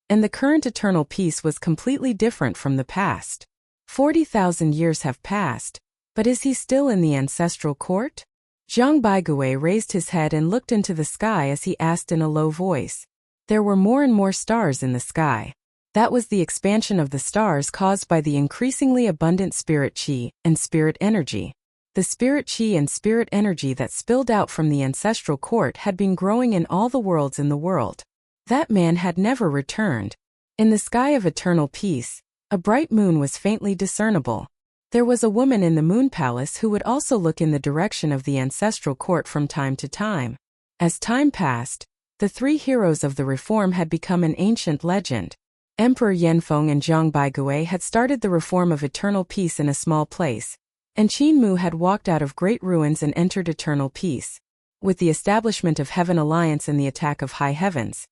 and the current eternal peace was completely different from the past. 40,000 years have passed, but is he still in the ancestral court? Jiang Baigui raised his head and looked into the sky as he asked in a low voice. There were more and more stars in the sky. That was the expansion of the stars caused by the increasingly abundant spirit qi and spirit energy. The spirit qi and spirit energy that spilled out from the ancestral court had been growing in all the worlds in the world. That man had never returned. In the sky of eternal peace, a bright moon was faintly discernible. There was a woman in the moon palace who would also look in the direction of the ancestral court from time to time. As time passed, the three heroes of the reform had become an ancient legend. Emperor Yanfeng and Jiang Baigui had started the reform of eternal peace in a small place, and Qin Mu had walked out of great ruins and entered eternal peace. With the establishment of Heaven Alliance and the attack of High Heavens,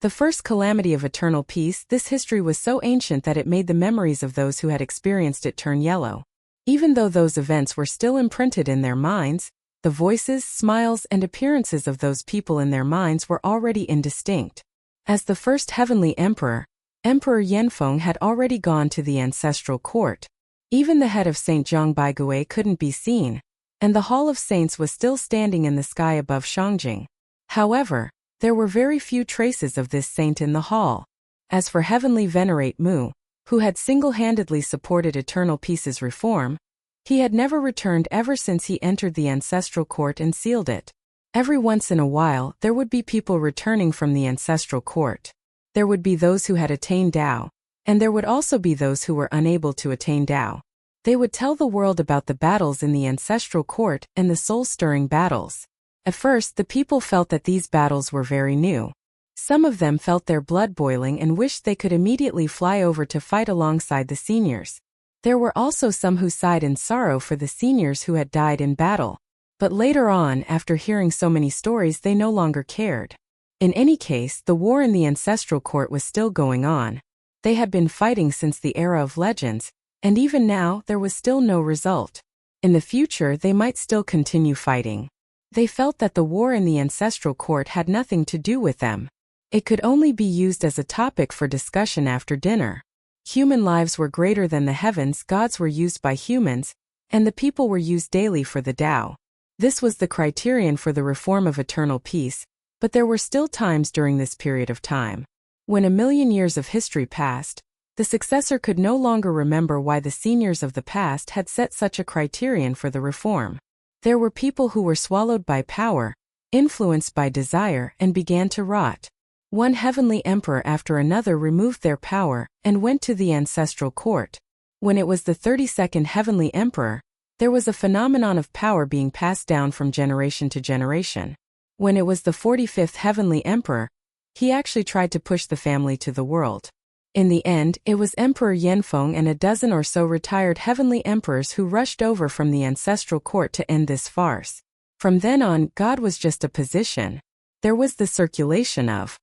the first calamity of eternal peace, this history was so ancient that it made the memories of those who had experienced it turn yellow. Even though those events were still imprinted in their minds, the voices, smiles, and appearances of those people in their minds were already indistinct. As the first heavenly emperor, Emperor Yanfeng had already gone to the ancestral court. Even the head of Saint Jiang Baigui couldn't be seen, and the Hall of Saints was still standing in the sky above Shangjing. However, there were very few traces of this saint in the hall. As for Heavenly Venerate Mu, who had single-handedly supported eternal peace's reform, he had never returned ever since he entered the ancestral court and sealed it. Every once in a while, there would be people returning from the ancestral court. There would be those who had attained Tao, and there would also be those who were unable to attain Tao. They would tell the world about the battles in the ancestral court and the soul-stirring battles. At first, the people felt that these battles were very new. Some of them felt their blood boiling and wished they could immediately fly over to fight alongside the seniors. There were also some who sighed in sorrow for the seniors who had died in battle. But later on, after hearing so many stories, they no longer cared. In any case, the war in the ancestral court was still going on. They had been fighting since the era of legends, and even now there was still no result. In the future, they might still continue fighting. They felt that the war in the ancestral court had nothing to do with them. It could only be used as a topic for discussion after dinner. Human lives were greater than the heavens, gods were used by humans, and the people were used daily for the Tao. This was the criterion for the reform of eternal peace, but there were still times during this period of time. When 1,000,000 years of history passed, the successor could no longer remember why the seniors of the past had set such a criterion for the reform. There were people who were swallowed by power, influenced by desire, and began to rot. One heavenly emperor after another removed their power and went to the ancestral court. When it was the 32nd heavenly emperor, there was a phenomenon of power being passed down from generation to generation. When it was the 45th heavenly emperor, he actually tried to push the family to the world. In the end, it was Emperor Yanfeng and a dozen or so retired heavenly emperors who rushed over from the ancestral court to end this farce. From then on, God was just a position. There was the circulation of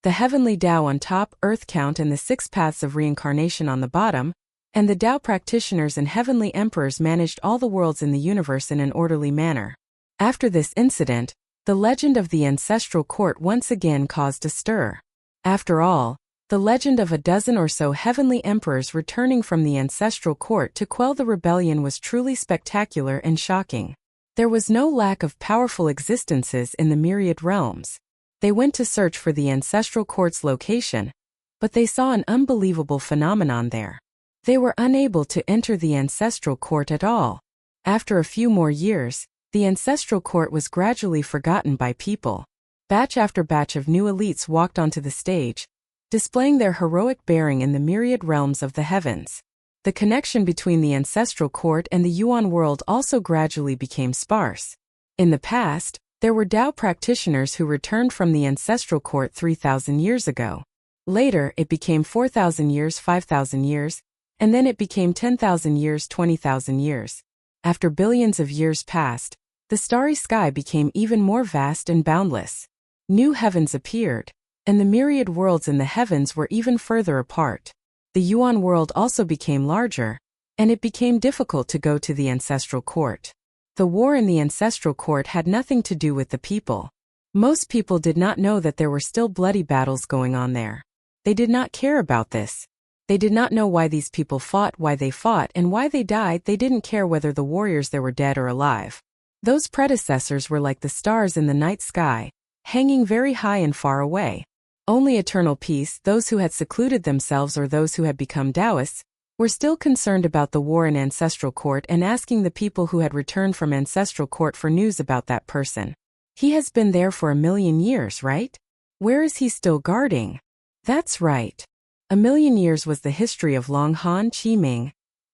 the heavenly Tao on top, earth count, and the 6 paths of reincarnation on the bottom, and the Tao practitioners and heavenly emperors managed all the worlds in the universe in an orderly manner. After this incident, the legend of the ancestral court once again caused a stir. After all, the legend of a dozen or so heavenly emperors returning from the ancestral court to quell the rebellion was truly spectacular and shocking. There was no lack of powerful existences in the myriad realms. They went to search for the ancestral court's location, but they saw an unbelievable phenomenon there. They were unable to enter the ancestral court at all. After a few more years, the ancestral court was gradually forgotten by people. Batch after batch of new elites walked onto the stage, displaying their heroic bearing in the myriad realms of the heavens. The connection between the ancestral court and the Yuan world also gradually became sparse. In the past, there were Tao practitioners who returned from the ancestral court 3,000 years ago. Later, it became 4,000 years, 5,000 years, and then it became 10,000 years, 20,000 years. After billions of years passed, the starry sky became even more vast and boundless. New heavens appeared, and the myriad worlds in the heavens were even further apart. The Yuan world also became larger, and it became difficult to go to the ancestral court. The war in the ancestral court had nothing to do with the people. Most people did not know that there were still bloody battles going on there. They did not care about this. They did not know why these people fought, why they fought, and why they died. They didn't care whether the warriors there were dead or alive. Those predecessors were like the stars in the night sky, hanging very high and far away. Only eternal peace, those who had secluded themselves or those who had become Taoists, were still concerned about the war in ancestral court and asking the people who had returned from ancestral court for news about that person. He has been there for 1,000,000 years, right? Where is he still guarding? That's right. 1,000,000 years was the history of Long Han Qiming,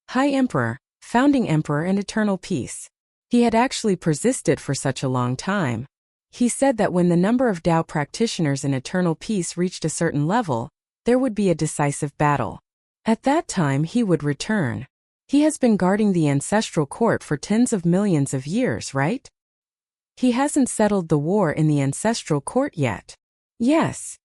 High Emperor, Founding Emperor and Eternal Peace. He had actually persisted for such a long time. He said that when the number of Tao practitioners in Eternal Peace reached a certain level, there would be a decisive battle. At that time he would return. He has been guarding the ancestral court for tens of millions of years, right? He hasn't settled the war in the ancestral court yet. Yes.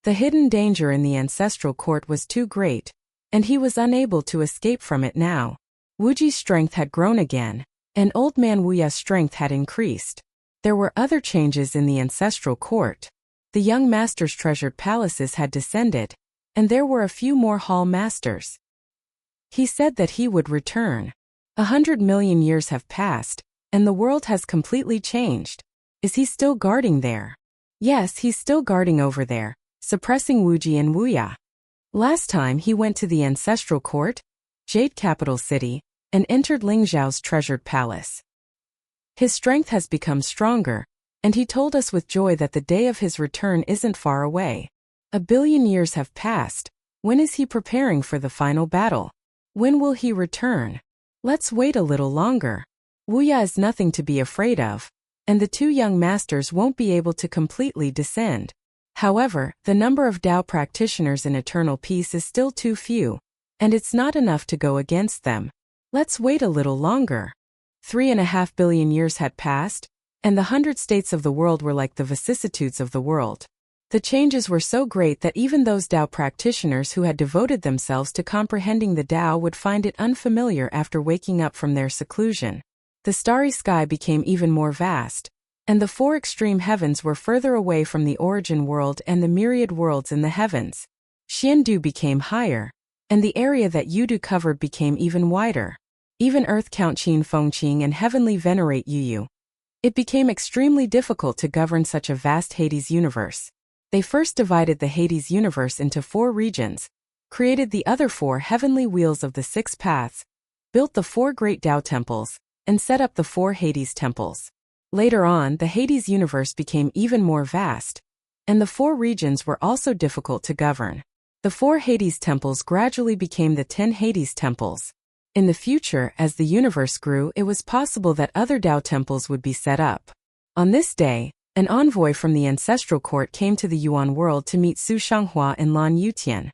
The hidden danger in the ancestral court was too great, and he was unable to escape from it now. Wuji's strength had grown again, and old man Wuya's strength had increased. There were other changes in the ancestral court. The young master's treasured palaces had descended, and there were a few more hall masters. He said that he would return. 100 million years have passed, and the world has completely changed. Is he still guarding there? Yes, he's still guarding over there, suppressing Wuji and Wuya. Last time he went to the ancestral court, Jade capital city, and entered Lingzhao's treasured palace. His strength has become stronger, and he told us with joy that the day of his return isn't far away. 1,000,000,000 years have passed. When is he preparing for the final battle? When will he return? Let's wait a little longer. Wuya is nothing to be afraid of, and the two young masters won't be able to completely descend. However, the number of Tao practitioners in Eternal Peace is still too few, and it's not enough to go against them. Let's wait a little longer. 3.5 billion years had passed, and the 100 states of the world were like the vicissitudes of the world. The changes were so great that even those Tao practitioners who had devoted themselves to comprehending the Tao would find it unfamiliar after waking up from their seclusion. The starry sky became even more vast, and the four extreme heavens were further away from the origin world and the myriad worlds in the heavens. Xiandu became higher, and the area that Yudu covered became even wider. Even Earth Count Qin Fengqing and Heavenly Venerate Yuyu. It became extremely difficult to govern such a vast Hades universe. They first divided the Hades universe into 4 regions, created the other 4 heavenly wheels of the 6 paths, built the 4 great Tao temples, and set up the 4 Hades temples. Later on, the Hades universe became even more vast, and the 4 regions were also difficult to govern. The 4 Hades temples gradually became the 10 Hades temples. In the future, as the universe grew, it was possible that other Tao temples would be set up. On this day, an envoy from the ancestral court came to the Yuan world to meet Su Shanghua and Lan Yutian.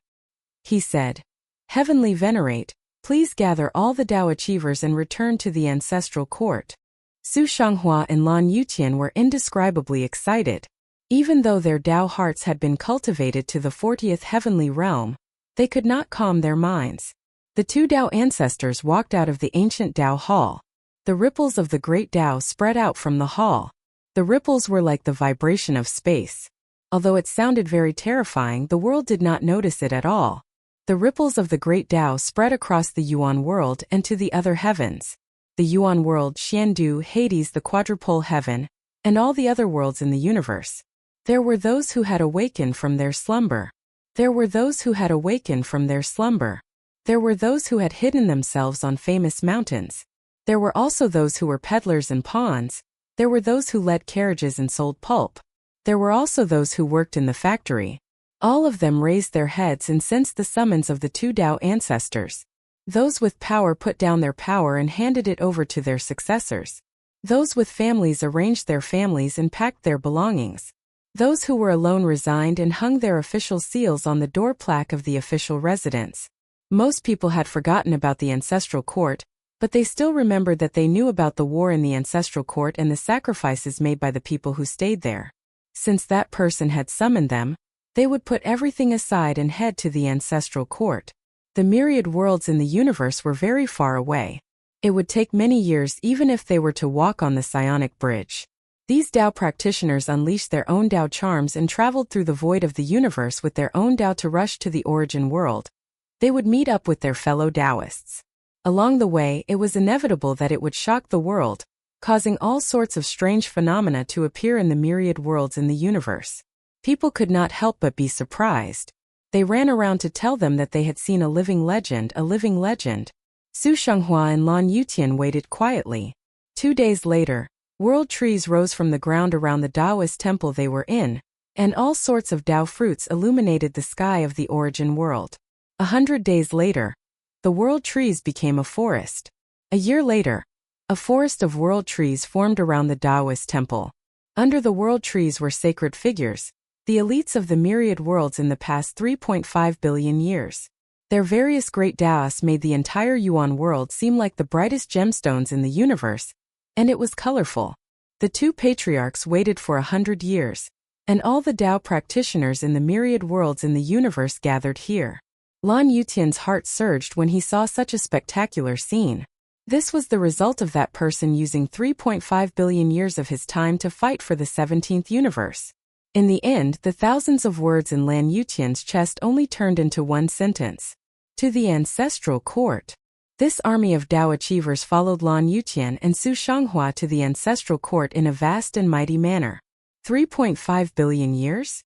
He said, "Heavenly Venerate, please gather all the Tao achievers and return to the ancestral court." Su Shanghua and Lan Yutian were indescribably excited. Even though their Tao hearts had been cultivated to the 40th heavenly realm, they could not calm their minds. The 2 Tao ancestors walked out of the ancient Tao hall. The ripples of the great Tao spread out from the hall. The ripples were like the vibration of space. Although it sounded very terrifying, the world did not notice it at all. The ripples of the great Tao spread across the Yuan world and to the other heavens. The Yuan world, Xiandu, Hades, the quadrupole heaven, and all the other worlds in the universe. There were those who had awakened from their slumber. There were those who had awakened from their slumber. There were those who had hidden themselves on famous mountains. There were also those who were peddlers and pawns. There were those who led carriages and sold pulp. There were also those who worked in the factory. All of them raised their heads and sensed the summons of the 2 Tao ancestors. Those with power put down their power and handed it over to their successors. Those with families arranged their families and packed their belongings. Those who were alone resigned and hung their official seals on the door plaque of the official residence. Most people had forgotten about the ancestral court, But they still remembered that they knew about the war in the ancestral court and the sacrifices made by the people who stayed there. Since that person had summoned them, they would put everything aside and head to the ancestral court. The myriad worlds in the universe were very far away. It would take many years even if they were to walk on the psionic bridge. These Tao practitioners unleashed their own Tao charms and traveled through the void of the universe with their own Tao to rush to the origin world. They would meet up with their fellow Taoists. Along the way, it was inevitable that it would shock the world, causing all sorts of strange phenomena to appear in the myriad worlds in the universe. People could not help but be surprised. They ran around to tell them that they had seen a living legend. Su Shenghua and Lan Yutian waited quietly. 2 days later, world trees rose from the ground around the Taoist temple they were in, and all sorts of Tao fruits illuminated the sky of the origin world. 100 days later, the world trees became a forest. A year later, a forest of world trees formed around the Taoist temple. Under the world trees were sacred figures, the elites of the myriad worlds in the past 3.5 billion years. Their various great Taoists made the entire Yuan world seem like the brightest gemstones in the universe, and it was colorful. The two patriarchs waited for 100 years, and all the Tao practitioners in the myriad worlds in the universe gathered here. Lan Yutian's heart surged when he saw such a spectacular scene. This was the result of that person using 3.5 billion years of his time to fight for the 17th universe. In the end, the thousands of words in Lan Yutian's chest only turned into one sentence. To the ancestral court. This army of Tao achievers followed Lan Yutian and Su Shenghua to the ancestral court in a vast and mighty manner. 3.5 billion years?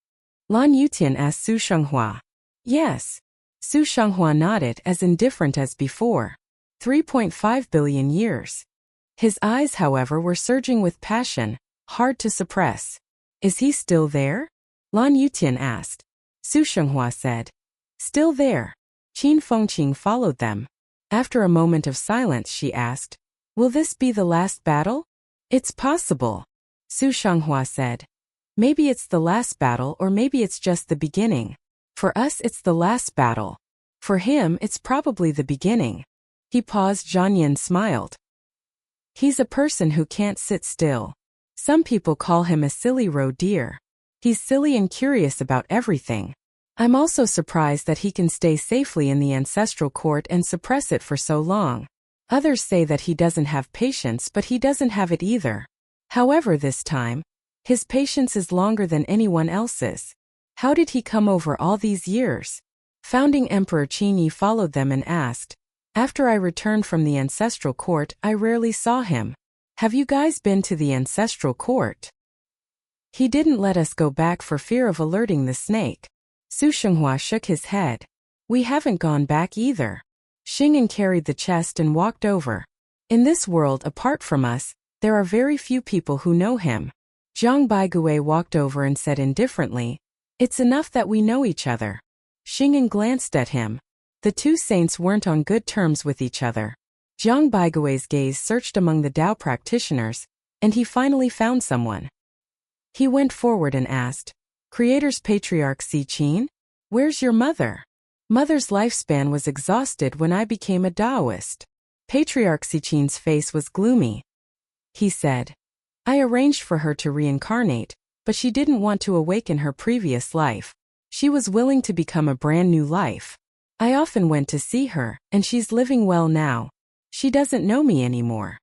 Lan Yutian asked Su Shenghua. Yes. Su Shenghua nodded, as indifferent as before. 3.5 billion years. His eyes, however, were surging with passion, hard to suppress. Is he still there? Lan Yutian asked. Su Shenghua said. Still there. Qin Fengqing followed them. After a moment of silence, she asked, will this be the last battle? It's possible. Su Shenghua said. Maybe it's the last battle, or maybe it's just the beginning. For us, it's the last battle. For him, it's probably the beginning. He paused. Zhang Yin smiled. He's a person who can't sit still. Some people call him a silly roe deer. He's silly and curious about everything. I'm also surprised that he can stay safely in the ancestral court and suppress it for so long. Others say that he doesn't have patience, but he doesn't have it either. However, this time, his patience is longer than anyone else's. How did he come over all these years? Founding Emperor Qinyi followed them and asked, after I returned from the ancestral court, I rarely saw him. Have you guys been to the ancestral court? He didn't let us go back for fear of alerting the snake. Su Shenghua shook his head. We haven't gone back either. Xing'an carried the chest and walked over. In this world apart from us, there are very few people who know him. Zhang Baigui walked over and said indifferently, it's enough that we know each other. Xing'an glanced at him. The two saints weren't on good terms with each other. Zhang Baigui's gaze searched among the Tao practitioners, and he finally found someone. He went forward and asked, Creator's Patriarch Si Qin? Where's your mother? Mother's lifespan was exhausted when I became a Taoist. Patriarch Si Qin's face was gloomy. He said, I arranged for her to reincarnate, but she didn't want to awaken her previous life. She was willing to become a brand new life. I often went to see her, and she's living well now. She doesn't know me anymore.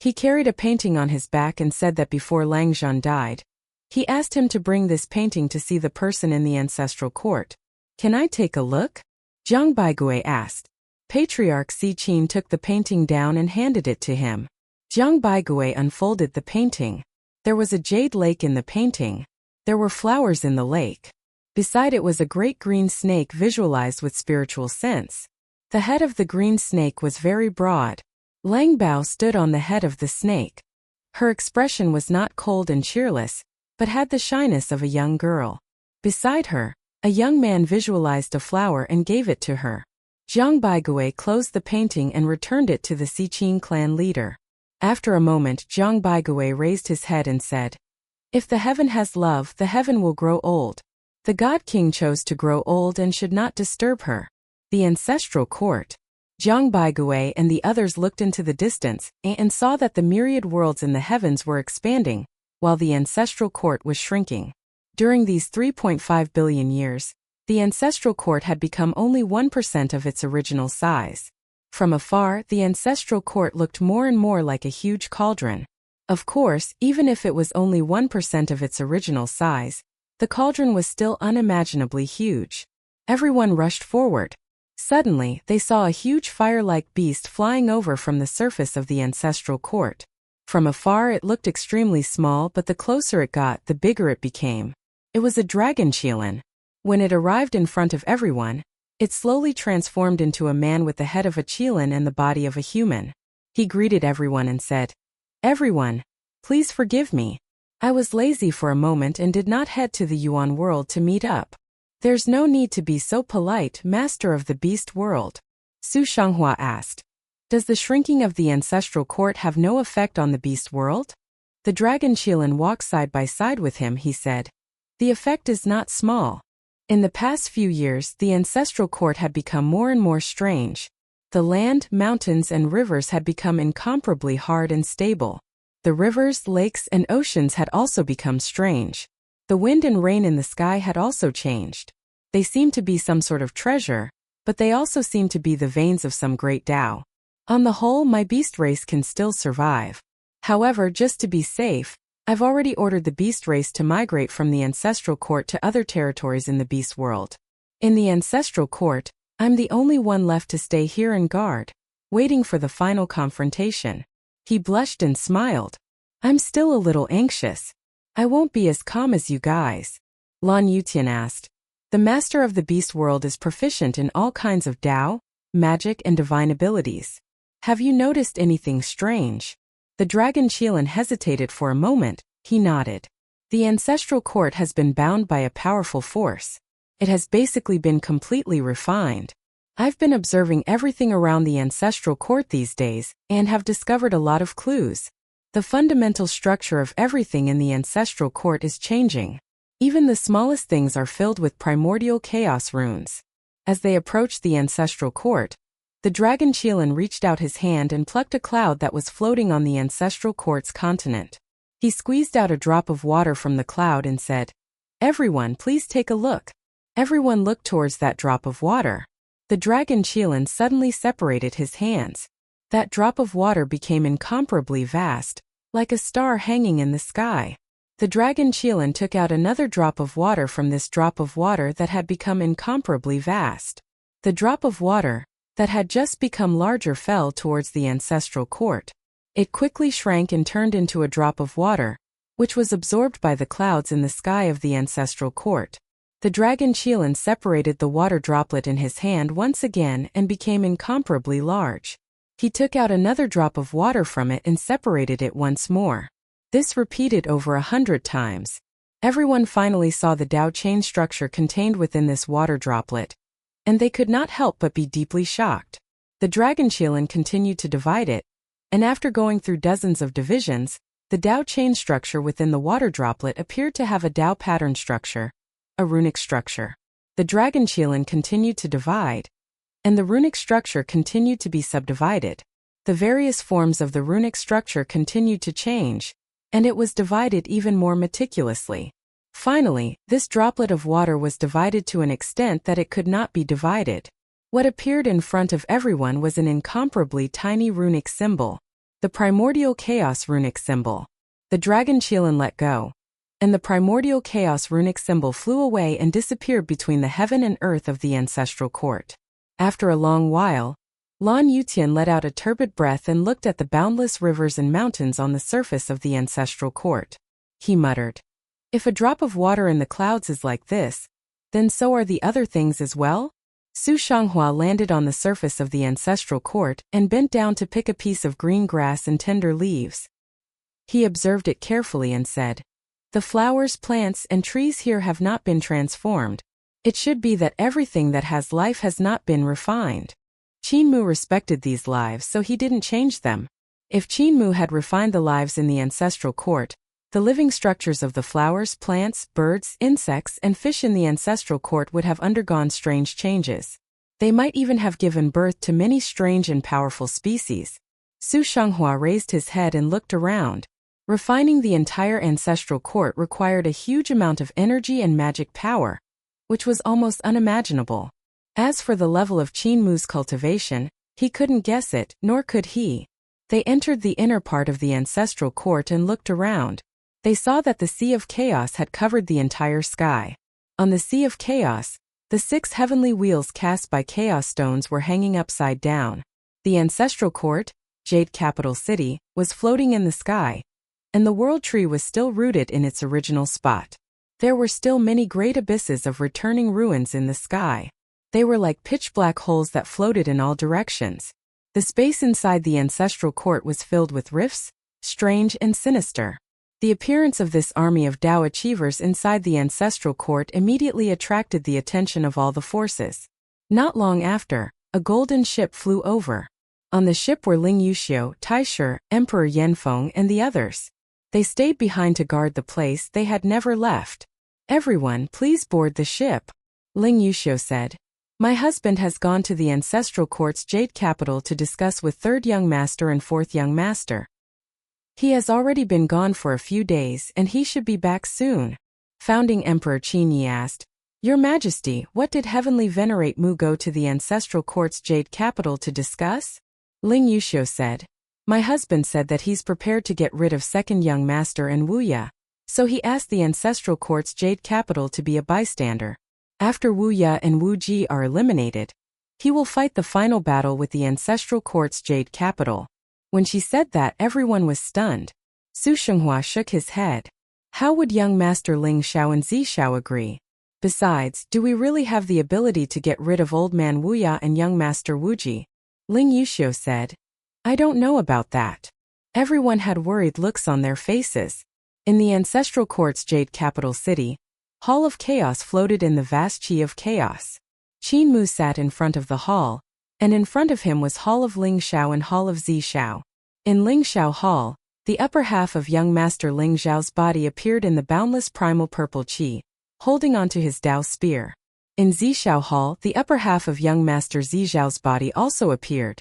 He carried a painting on his back and said that before Langzhan died, he asked him to bring this painting to see the person in the ancestral court. Can I take a look? Zhang Baigui asked. Patriarch Si Qin took the painting down and handed it to him. Zhang Baigui unfolded the painting. There was a jade lake in the painting. There were flowers in the lake. Beside it was a great green snake visualized with spiritual sense. The head of the green snake was very broad. Lang Bao stood on the head of the snake. Her expression was not cold and cheerless, but had the shyness of a young girl. Beside her, a young man visualized a flower and gave it to her. Zhang Baigui closed the painting and returned it to the Si Qin clan leader. After a moment, Zhang Baigui raised his head and said, if the heaven has love, the heaven will grow old. The God King chose to grow old and should not disturb her. The ancestral court. Jiang Baigui and the others looked into the distance and saw that the myriad worlds in the heavens were expanding, while the ancestral court was shrinking. During these 3.5 billion years, the ancestral court had become only 1% of its original size. From afar, the ancestral court looked more and more like a huge cauldron. Of course, even if it was only 1% of its original size, the cauldron was still unimaginably huge. Everyone rushed forward. Suddenly, they saw a huge fire-like beast flying over from the surface of the ancestral court. From afar it looked extremely small, but the closer it got, the bigger it became. It was a dragon qilin. When it arrived in front of everyone, it slowly transformed into a man with the head of a qilin and the body of a human. He greeted everyone and said, "Everyone, please forgive me. I was lazy for a moment and did not head to the Yuan world to meet up." "There's no need to be so polite, Master of the Beast World," Su Shanghua asked. "Does the shrinking of the ancestral court have no effect on the Beast World?" The dragon qilin walked side by side with him. He said, "The effect is not small. In the past few years, the ancestral court had become more and more strange. The land, mountains, and rivers had become incomparably hard and stable. The rivers, lakes, and oceans had also become strange. The wind and rain in the sky had also changed. They seemed to be some sort of treasure, but they also seemed to be the veins of some great Tao. On the whole, my beast race can still survive. However, just to be safe, I've already ordered the beast race to migrate from the ancestral court to other territories in the beast world. In the ancestral court, I'm the only one left to stay here and guard, waiting for the final confrontation." He blushed and smiled. "I'm still a little anxious. I won't be as calm as you guys." Lan Yutian asked. "The master of the beast world is proficient in all kinds of Tao, magic, and divine abilities. Have you noticed anything strange?" The dragon qilin hesitated for a moment. He nodded. "The ancestral court has been bound by a powerful force. It has basically been completely refined. I've been observing everything around the ancestral court these days and have discovered a lot of clues. The fundamental structure of everything in the ancestral court is changing. Even the smallest things are filled with primordial chaos runes." As they approached the ancestral court, the dragon qilin reached out his hand and plucked a cloud that was floating on the ancestral court's continent. He squeezed out a drop of water from the cloud and said, "Everyone, please take a look." Everyone looked towards that drop of water. The dragon qilin suddenly separated his hands. That drop of water became incomparably vast, like a star hanging in the sky. The dragon qilin took out another drop of water from this drop of water that had become incomparably vast. The drop of water, that had just become larger, fell towards the ancestral court. It quickly shrank and turned into a drop of water, which was absorbed by the clouds in the sky of the ancestral court. The dragon qilin separated the water droplet in his hand once again and became incomparably large. He took out another drop of water from it and separated it once more. This repeated over 100 times. Everyone finally saw the Tao chain structure contained within this water droplet, and they could not help but be deeply shocked. The dragon qilin continued to divide it, and after going through dozens of divisions, the Tao chain structure within the water droplet appeared to have a Tao pattern structure, a runic structure. The dragon qilin continued to divide, and the runic structure continued to be subdivided. The various forms of the runic structure continued to change, and it was divided even more meticulously. Finally, this droplet of water was divided to an extent that it could not be divided. What appeared in front of everyone was an incomparably tiny runic symbol, the primordial chaos runic symbol. The dragon qilin let go, and the primordial chaos runic symbol flew away and disappeared between the heaven and earth of the ancestral court. After a long while, Lan Yutian let out a turbid breath and looked at the boundless rivers and mountains on the surface of the ancestral court. He muttered, "If a drop of water in the clouds is like this, then so are the other things as well?" Su Shanghua landed on the surface of the ancestral court and bent down to pick a piece of green grass and tender leaves. He observed it carefully and said, "The flowers, plants, and trees here have not been transformed. It should be that everything that has life has not been refined." Qinmu respected these lives, so he didn't change them. If Qinmu had refined the lives in the ancestral court, the living structures of the flowers, plants, birds, insects, and fish in the ancestral court would have undergone strange changes. They might even have given birth to many strange and powerful species. Su Shenghua raised his head and looked around. Refining the entire ancestral court required a huge amount of energy and magic power, which was almost unimaginable. As for the level of Qin Mu's cultivation, he couldn't guess it, nor could he. They entered the inner part of the ancestral court and looked around. They saw that the Sea of Chaos had covered the entire sky. On the Sea of Chaos, the 6 heavenly wheels cast by chaos stones were hanging upside down. The ancestral court, Jade Capital City, was floating in the sky, and the world tree was still rooted in its original spot. There were still many great abysses of returning ruins in the sky. They were like pitch-black holes that floated in all directions. The space inside the ancestral court was filled with rifts, strange and sinister. The appearance of this army of Tao achievers inside the ancestral court immediately attracted the attention of all the forces. Not long after, a golden ship flew over. On the ship were Ling Yuxiu, Taisher, Emperor Yanfeng, and the others. They stayed behind to guard the place they had never left. "Everyone, please board the ship," Ling Yuxiu said. "My husband has gone to the ancestral court's Jade Capital to discuss with 3rd Young Master and 4th Young Master. He has already been gone for a few days and he should be back soon." Founding Emperor Qin Yi asked, "Your Majesty, what did Heavenly Venerate Mu go to the ancestral court's Jade Capital to discuss?" Ling Yuxiu said, "My husband said that he's prepared to get rid of 2nd Young Master and wuxia, so he asked the ancestral court's Jade Capital to be a bystander. After wuxia and wuji are eliminated, he will fight the final battle with the ancestral court's Jade Capital." When she said that, everyone was stunned. Su Shenghua shook his head. How would young Master Ling Xiao and Zi Xiao agree? Besides, do we really have the ability to get rid of Old Man wuxia and young Master wuji? Ling Yuxiu said, "I don't know about that." Everyone had worried looks on their faces. In the ancestral court's Jade Capital City, Hall of Chaos floated in the vast Qi of Chaos. Qin Mu sat in front of the hall, and in front of him was Hall of Ling Xiao and Hall of Zi Xiao. In Ling Xiao Hall, the upper half of young Master Ling Xiao's body appeared in the boundless primal purple Qi, holding onto his Dao spear. In Zi Xiao Hall, the upper half of young Master Zi Xiao's body also appeared,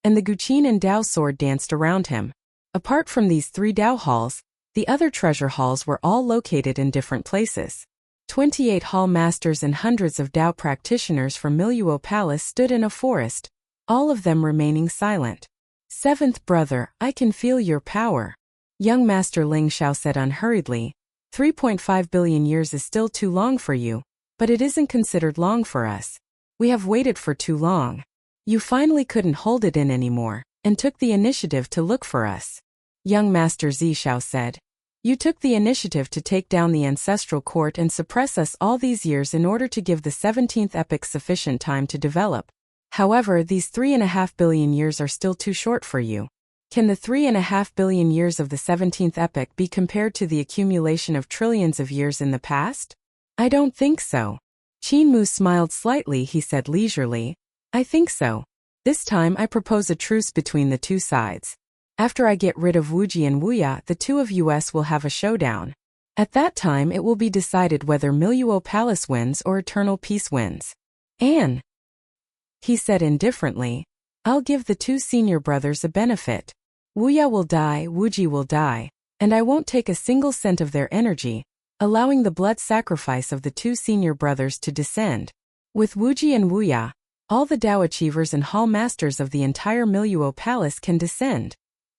and the Guqin and Dao sword danced around him. Apart from these 3 Dao halls, the other treasure halls were all located in different places. 28 hall masters and hundreds of Dao practitioners from Miluo Palace stood in a forest, all of them remaining silent. "7th brother, I can feel your power," young Master Ling Xiao said unhurriedly. 3.5 billion years is still too long for you, but it isn't considered long for us. We have waited for too long. You finally couldn't hold it in anymore, and took the initiative to look for us. Young Master Zi Xiao said, "You took the initiative to take down the ancestral court and suppress us all these years in order to give the 17th epoch sufficient time to develop. However, these 3.5 billion years are still too short for you. Can the 3.5 billion years of the 17th epoch be compared to the accumulation of trillions of years in the past? I don't think so." Qin Mu smiled slightly. He said leisurely, "I think so. This time I propose a truce between the 2 sides. After I get rid of wuji and wuxia, the 2 of us will have a showdown. At that time it will be decided whether Miluo Palace wins or eternal peace wins." "Anne," he said indifferently, "I'll give the 2 senior brothers a benefit. Wuxia will die, wuji will die, and I won't take a single cent of their energy, allowing the blood sacrifice of the 2 senior brothers to descend. With wuji and wuxia, all the Dao achievers and hall masters of the entire Miluo Palace can descend.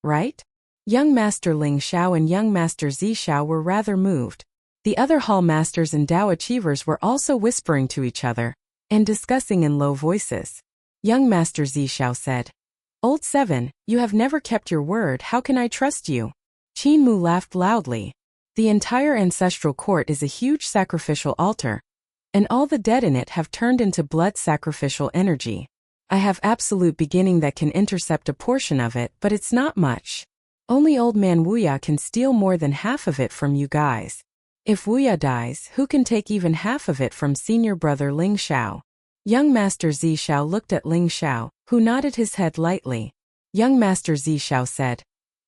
Right?" Young Master Ling Xiao and young Master Zi Xiao were rather moved. The other hall masters and Dao achievers were also whispering to each other, and discussing in low voices. Young Master Zi Xiao said, "Old 7, you have never kept your word. How can I trust you?" Qin Mu laughed loudly. "The entire ancestral court is a huge sacrificial altar, and all the dead in it have turned into blood sacrificial energy. I have absolute beginning that can intercept a portion of it, but it's not much. Only Old Man wuxia can steal more than half of it from you guys. If wuxia dies, who can take even half of it from senior brother Ling Xiao?" Young Master Zi Xiao looked at Ling Xiao, who nodded his head lightly. Young Master Zi Xiao said,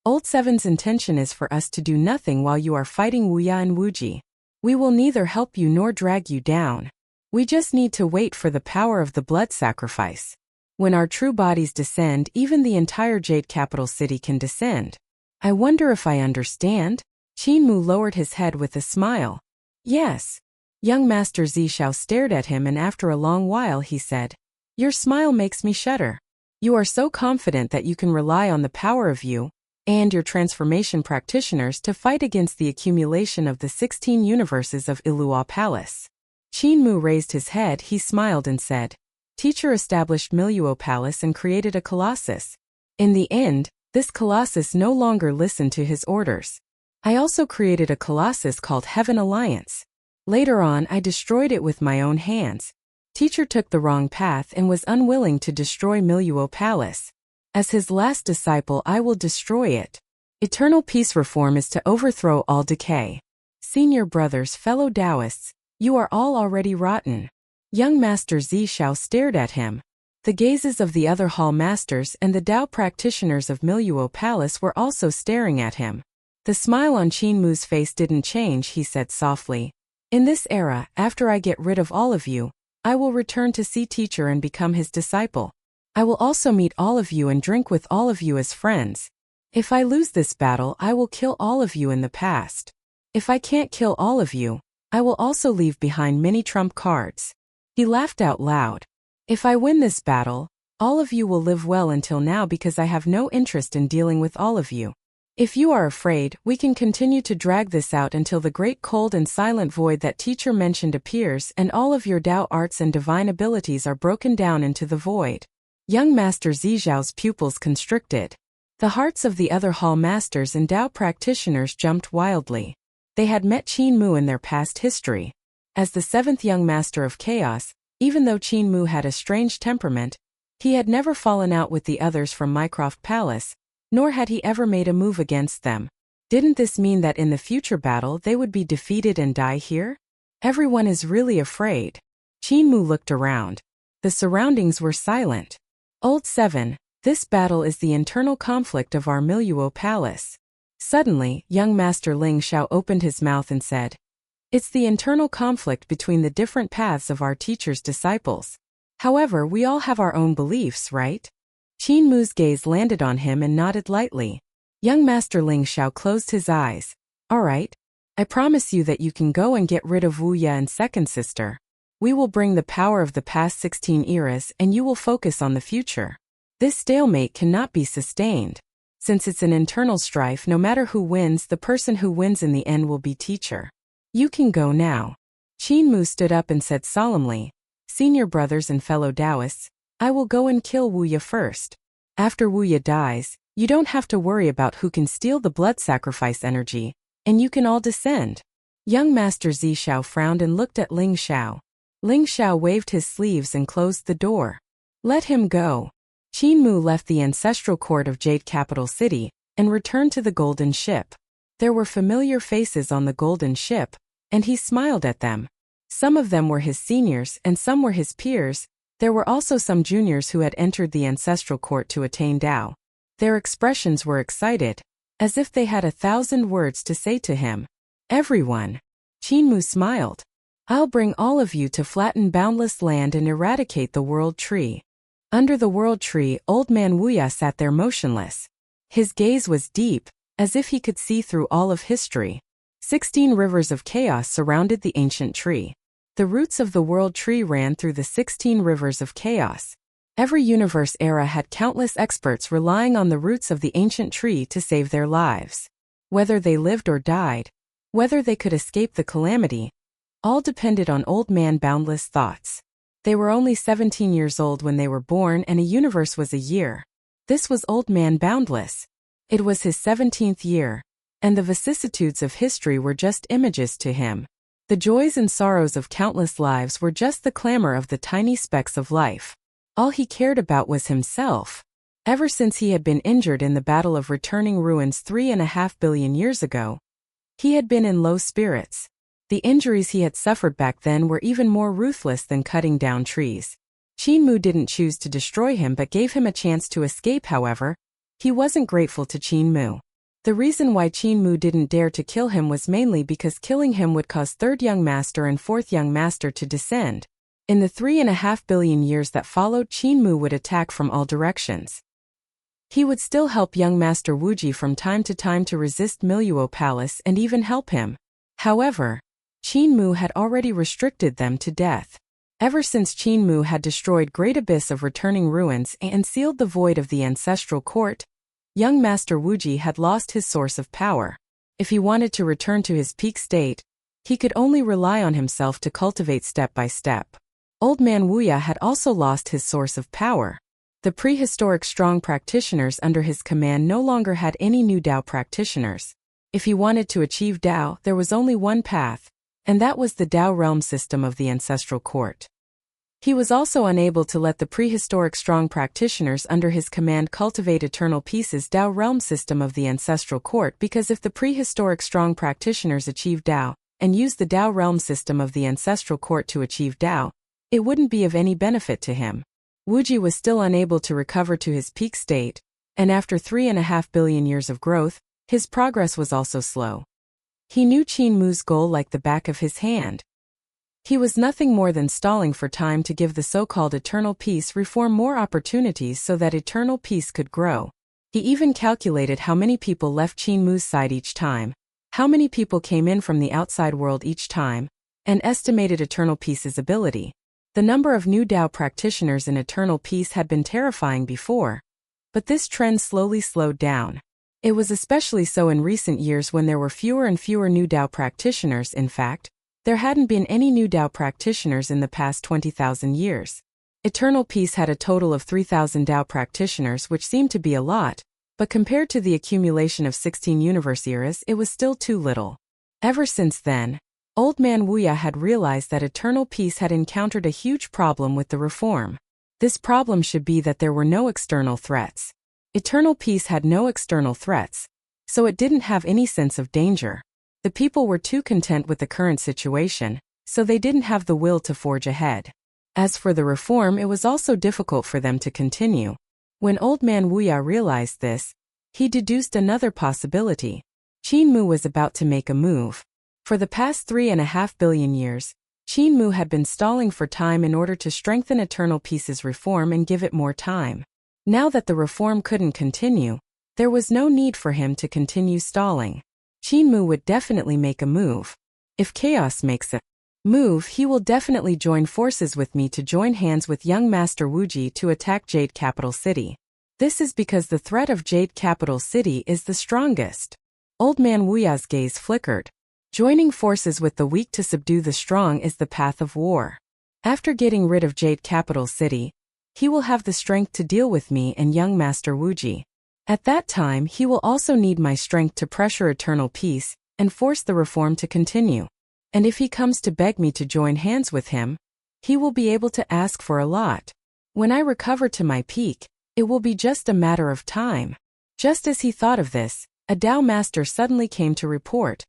"Old 7's intention is for us to do nothing while you are fighting wuxia and wuji. We will neither help you nor drag you down. We just need to wait for the power of the blood sacrifice. When our true bodies descend, even the entire Jade capital city can descend. I wonder if I understand? Qinmu lowered his head with a smile. Yes. Young Master Zishao stared at him, and after a long while he said, Your smile makes me shudder. You are so confident that you can rely on the power of you and your transformation practitioners to fight against the accumulation of the 16 universes of Ilua Palace. Qinmu raised his head, he smiled and said, Teacher established Miluo Palace and created a colossus. In the end, this colossus no longer listened to his orders. I also created a colossus called Heaven Alliance. Later on, I destroyed it with my own hands. Teacher took the wrong path and was unwilling to destroy Miluo Palace. As his last disciple, I will destroy it. Eternal peace reform is to overthrow all decay. Senior brothers, fellow Taoists, you are all already rotten. Young Master Zishao stared at him. The gazes of the other hall masters and the Tao practitioners of Miluo Palace were also staring at him. The smile on Qinmu's face didn't change. He said softly, In this era, after I get rid of all of you, I will return to see Teacher and become his disciple. I will also meet all of you and drink with all of you as friends. If I lose this battle, I will kill all of you in the past. If I can't kill all of you, I will also leave behind many trump cards. He laughed out loud. If I win this battle, all of you will live well until now because I have no interest in dealing with all of you. If you are afraid, we can continue to drag this out until the great cold and silent void that Teacher mentioned appears and all of your Tao arts and divine abilities are broken down into the void. Young Master Zizhao's pupils constricted. The hearts of the other hall masters and Tao practitioners jumped wildly. They had met Qinmu in their past history. As the seventh young master of chaos, even though Qinmu had a strange temperament, he had never fallen out with the others from Mycroft Palace, nor had he ever made a move against them. Didn't this mean that in the future battle they would be defeated and die here? Everyone is really afraid. Qinmu looked around. The surroundings were silent. Old 7, this battle is the internal conflict of our Miluo Palace. Suddenly, young Master Ling Xiao opened his mouth and said, It's the internal conflict between the different paths of our teacher's disciples. However, we all have our own beliefs, right? Qinmu's gaze landed on him and nodded lightly. Young Master Ling Xiao closed his eyes. All right. I promise you that you can go and get rid of wuxia and second sister. We will bring the power of the past 16 eras and you will focus on the future. This stalemate cannot be sustained. Since it's an internal strife, no matter who wins, the person who wins in the end will be Teacher. You can go now. Qinmu stood up and said solemnly, Senior brothers and fellow Taoists, I will go and kill wuxia first. After wuxia dies, you don't have to worry about who can steal the blood sacrifice energy, and you can all descend. Young Master Zishao frowned and looked at Ling Xiao. Ling Xiao waved his sleeves and closed the door. Let him go. Qinmu left the ancestral court of Jade capital city and returned to the golden ship. There were familiar faces on the golden ship, and he smiled at them. Some of them were his seniors and some were his peers. There were also some juniors who had entered the ancestral court to attain Tao. Their expressions were excited, as if they had 1,000 words to say to him. Everyone. Qinmu smiled. I'll bring all of you to flatten boundless land and eradicate the world tree. Under the world tree, old man wuxia sat there motionless. His gaze was deep, as if he could see through all of history. 16 rivers of chaos surrounded the ancient tree. The roots of the world tree ran through the 16 rivers of chaos. Every universe era had countless experts relying on the roots of the ancient tree to save their lives. Whether they lived or died, whether they could escape the calamity, all depended on old man boundless thoughts. They were only 17 years old when they were born and a universe was a year. This was old man boundless. It was his 17th year, and the vicissitudes of history were just images to him. The joys and sorrows of countless lives were just the clamor of the tiny specks of life. All he cared about was himself. Ever since he had been injured in the Battle of Returning Ruins 3.5 billion years ago, he had been in low spirits. The injuries he had suffered back then were even more ruthless than cutting down trees. Qinmu didn't choose to destroy him but gave him a chance to escape. However, he wasn't grateful to Qinmu. The reason why Qinmu didn't dare to kill him was mainly because killing him would cause third young master and fourth young master to descend, In the 3.5 billion years that followed, Qin Mu would attack from all directions. He would still help young Master Wuji from time to time to resist Miluo Palace and even help him. However, Qin Mu had already restricted them to death. Ever since Qin Mu had destroyed Great Abyss of Returning Ruins and sealed the void of the ancestral court, young Master Wuji had lost his source of power. If he wanted to return to his peak state, he could only rely on himself to cultivate step by step. Old Man Wuya had also lost his source of power. The prehistoric strong practitioners under his command no longer had any new Dao practitioners. If he wanted to achieve Dao, there was only one path, and that was the Dao realm system of the ancestral court. He was also unable to let the prehistoric strong practitioners under his command cultivate eternal peace's Dao realm system of the ancestral court, because if the prehistoric strong practitioners achieved Dao and used the Dao realm system of the ancestral court to achieve Dao, it wouldn't be of any benefit to him. Wuji was still unable to recover to his peak state, and after 3.5 billion years of growth, his progress was also slow. He knew Qin Mu's goal like the back of his hand. He was nothing more than stalling for time to give the so-called eternal peace reform more opportunities so that eternal peace could grow. He even calculated how many people left Qin Mu's side each time, how many people came in from the outside world each time, and estimated eternal peace's ability. The number of new Dao practitioners in eternal peace had been terrifying before, but this trend slowly slowed down. It was especially so in recent years when there were fewer and fewer new Dao practitioners. In fact, there hadn't been any new Dao practitioners in the past 20,000 years. Eternal Peace had a total of 3,000 Dao practitioners, which seemed to be a lot, but compared to the accumulation of 16 universe eras, it was still too little. Ever since then, Old Man Wuya had realized that Eternal Peace had encountered a huge problem with the reform. This problem should be that there were no external threats. Eternal Peace had no external threats, so it didn't have any sense of danger. The people were too content with the current situation, so they didn't have the will to forge ahead. As for the reform, it was also difficult for them to continue. When Old Man Wuya realized this, he deduced another possibility. Qin Mu was about to make a move. For the past 3.5 billion years, Qin Mu had been stalling for time in order to strengthen Eternal Peace's reform and give it more time. Now that the reform couldn't continue, there was no need for him to continue stalling. Qin Mu would definitely make a move. If Chaos makes a move, he will definitely join forces with me to join hands with young Master Wuji to attack Jade Capital City. This is because the threat of Jade Capital City is the strongest. Old Man Wuya's gaze flickered. Joining forces with the weak to subdue the strong is the path of war. After getting rid of Jade Capital City, he will have the strength to deal with me and young Master Wuji. At that time, he will also need my strength to pressure Eternal Peace and force the reform to continue. And if he comes to beg me to join hands with him, he will be able to ask for a lot. When I recover to my peak, it will be just a matter of time. Just as he thought of this, a Dao Master suddenly came to report.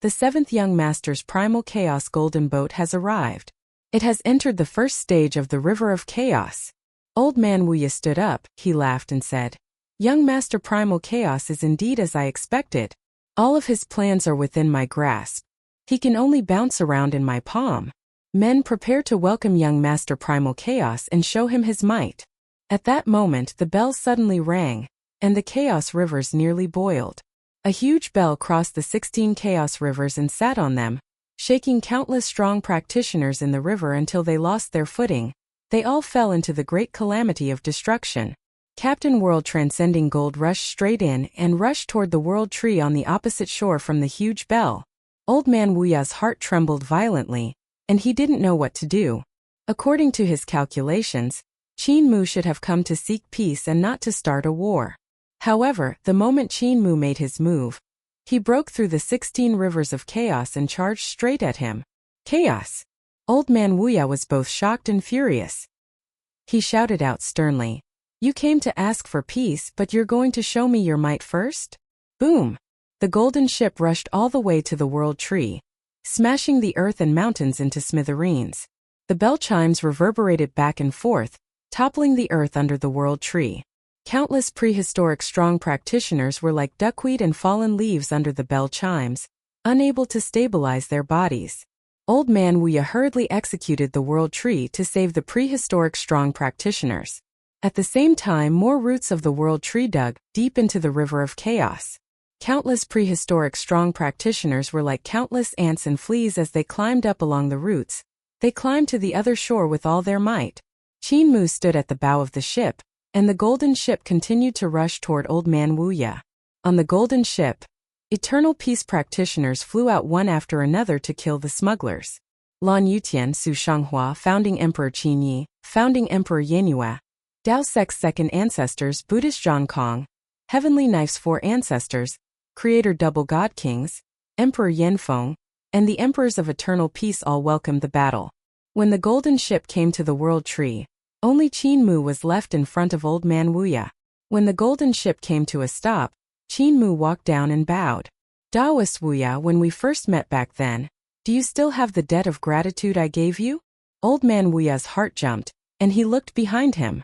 The 7th Young Master's Primal Chaos Golden Boat has arrived. It has entered the first stage of the River of Chaos. Old Man Wuya stood up, he laughed and said, "Young Master Primal Chaos is indeed as I expected. All of his plans are within my grasp. He can only bounce around in my palm." Men prepare to welcome young Master Primal Chaos and show him his might. At that moment the bell suddenly rang, and the Chaos Rivers nearly boiled. A huge bell crossed the 16 Chaos Rivers and sat on them, shaking countless strong practitioners in the river until they lost their footing. They all fell into the great calamity of destruction. Captain World Transcending Gold rushed straight in and rushed toward the World Tree on the opposite shore from the huge bell. Old Man Wuya's heart trembled violently, and he didn't know what to do. According to his calculations, Qin Mu should have come to seek peace and not to start a war. However, the moment Qin Mu made his move, he broke through the 16 rivers of chaos and charged straight at him. Chaos! Old Man Wuya was both shocked and furious. He shouted out sternly, "You came to ask for peace, but you're going to show me your might first?" Boom! The golden ship rushed all the way to the World Tree, smashing the earth and mountains into smithereens. The bell chimes reverberated back and forth, toppling the earth under the World Tree. Countless prehistoric strong practitioners were like duckweed and fallen leaves under the bell chimes, unable to stabilize their bodies. Old Man Wuya hurriedly executed the world tree to save the prehistoric strong practitioners. At the same time, more roots of the world tree dug deep into the river of chaos. Countless prehistoric strong practitioners were like countless ants and fleas as they climbed up along the roots. They climbed to the other shore with all their might. Qin Mu stood at the bow of the ship, and the golden ship continued to rush toward Old Man Wuya. On the golden ship, eternal peace practitioners flew out one after another to kill the smugglers. Lan Yutian Su Shanghua, founding Emperor Qin Yi, founding Emperor Yanhua, Dao Sec's second ancestors Buddhist Zhang Kong, Heavenly Knife's four ancestors, Creator Double God Kings, Emperor Yanfeng, and the Emperors of Eternal Peace all welcomed the battle. When the golden ship came to the world tree, only Qin Mu was left in front of Old Man Wuya. When the golden ship came to a stop, Qin Mu walked down and bowed. Daoist Wuya, when we first met back then, do you still have the debt of gratitude I gave you? Old Man Wuya's heart jumped, and he looked behind him.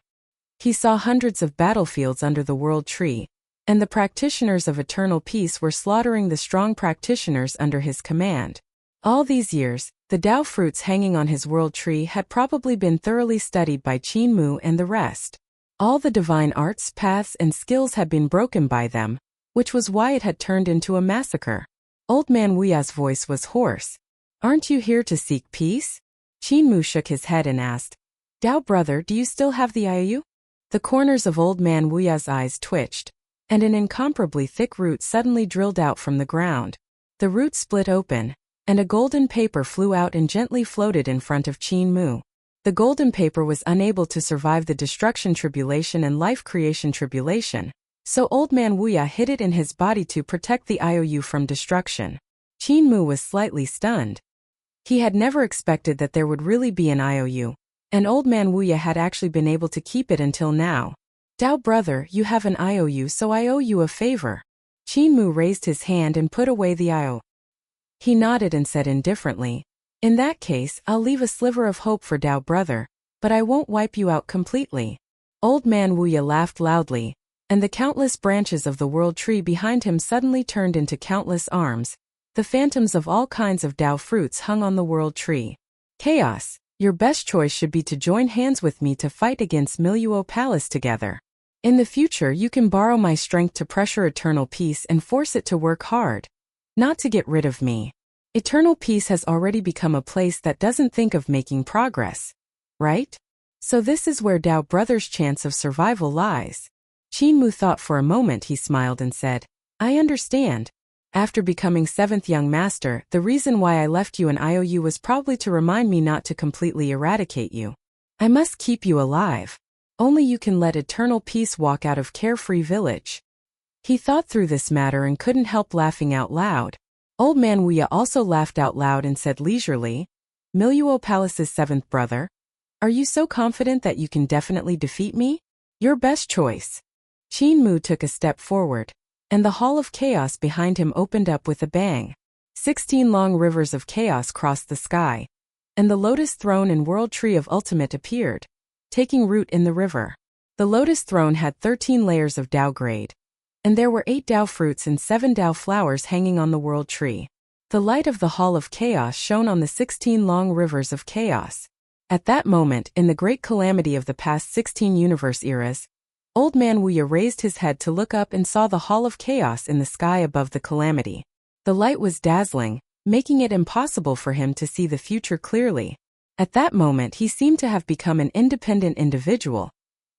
He saw hundreds of battlefields under the world tree, and the practitioners of eternal peace were slaughtering the strong practitioners under his command. All these years, the Dao fruits hanging on his world tree had probably been thoroughly studied by Qin Mu and the rest. All the divine arts, paths, and skills had been broken by them, which was why it had turned into a massacre. Old Man Wuya's voice was hoarse. Aren't you here to seek peace? Qin Mu shook his head and asked, Dao brother, do you still have the IOU? The corners of Old Man Wuya's eyes twitched, and an incomparably thick root suddenly drilled out from the ground. The root split open, and a golden paper flew out and gently floated in front of Qin Mu. The golden paper was unable to survive the destruction tribulation and life creation tribulation, so Old Man Wuya hid it in his body to protect the IOU from destruction. Qin Mu was slightly stunned. He had never expected that there would really be an IOU, and Old Man Wuya had actually been able to keep it until now. Dao brother, you have an IOU, so I owe you a favor. Qin Mu raised his hand and put away the IOU. He nodded and said indifferently, in that case, I'll leave a sliver of hope for Dao brother, but I won't wipe you out completely. Old Man Wuya laughed loudly, and the countless branches of the world tree behind him suddenly turned into countless arms. The phantoms of all kinds of Dao fruits hung on the world tree. Chaos, your best choice should be to join hands with me to fight against Miluo Palace together. In the future you can borrow my strength to pressure eternal peace and force it to work hard. Not to get rid of me. Eternal peace has already become a place that doesn't think of making progress. Right? So this is where Dao brother's chance of survival lies. Qin Mu thought for a moment. He smiled and said, I understand. After becoming 7th young master, the reason why I left you an IOU was probably to remind me not to completely eradicate you. I must keep you alive. Only you can let eternal peace walk out of Carefree Village. He thought through this matter and couldn't help laughing out loud. Old Man Wuya also laughed out loud and said leisurely, Miluo Palace's 7th brother? Are you so confident that you can definitely defeat me? Your best choice. Qin Mu took a step forward, and the Hall of Chaos behind him opened up with a bang. 16 long rivers of chaos crossed the sky, and the Lotus Throne and World Tree of Ultimate appeared, taking root in the river. The Lotus Throne had 13 layers of Dao grade, and there were 8 Dao fruits and 7 Dao flowers hanging on the world tree. The light of the Hall of Chaos shone on the 16 long rivers of chaos. At that moment, in the great calamity of the past 16 universe eras, Old Man Wuya raised his head to look up and saw the Hall of Chaos in the sky above the calamity. The light was dazzling, making it impossible for him to see the future clearly. At that moment he seemed to have become an independent individual,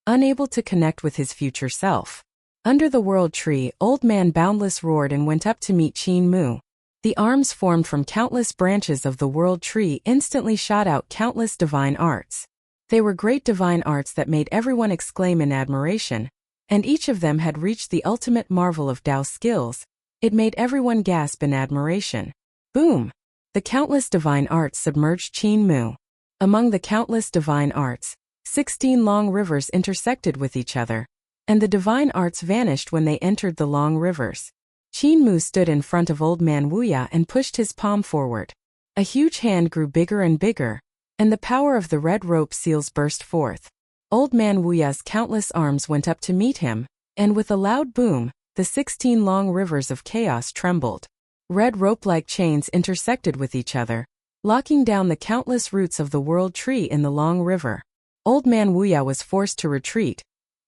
unable to connect with his future self. Under the world tree, Old Man Boundless roared and went up to meet Qin Mu. The arms formed from countless branches of the world tree instantly shot out countless divine arts. They were great divine arts that made everyone exclaim in admiration, and each of them had reached the ultimate marvel of Dao skills. It made everyone gasp in admiration. Boom! The countless divine arts submerged Qin Mu. Among the countless divine arts, 16 long rivers intersected with each other, and the divine arts vanished when they entered the long rivers. Qin Mu stood in front of Old Man Wuya and pushed his palm forward. A huge hand grew bigger and bigger, and the power of the red rope seals burst forth. Old Man Wuya's countless arms went up to meet him, and with a loud boom, the 16 long rivers of chaos trembled. Red rope-like chains intersected with each other, locking down the countless roots of the world tree in the long river. Old Man Wuya was forced to retreat,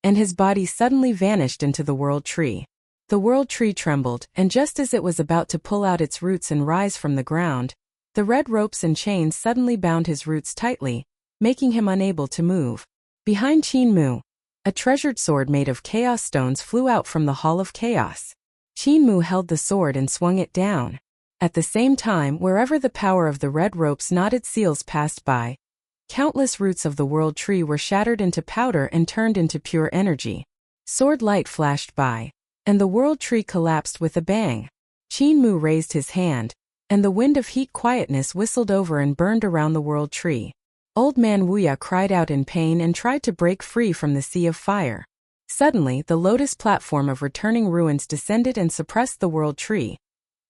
and his body suddenly vanished into the world tree. The world tree trembled, and just as it was about to pull out its roots and rise from the ground, the red ropes and chains suddenly bound his roots tightly, making him unable to move. Behind Qin Mu, a treasured sword made of chaos stones flew out from the Hall of Chaos. Qin Mu held the sword and swung it down. At the same time, wherever the power of the red rope's knotted seals passed by, countless roots of the world tree were shattered into powder and turned into pure energy. Sword light flashed by, and the world tree collapsed with a bang. Qin Mu raised his hand, and the wind of heat quietness whistled over and burned around the world tree. Old Man Wuya cried out in pain and tried to break free from the sea of fire. Suddenly, the lotus platform of returning ruins descended and suppressed the world tree.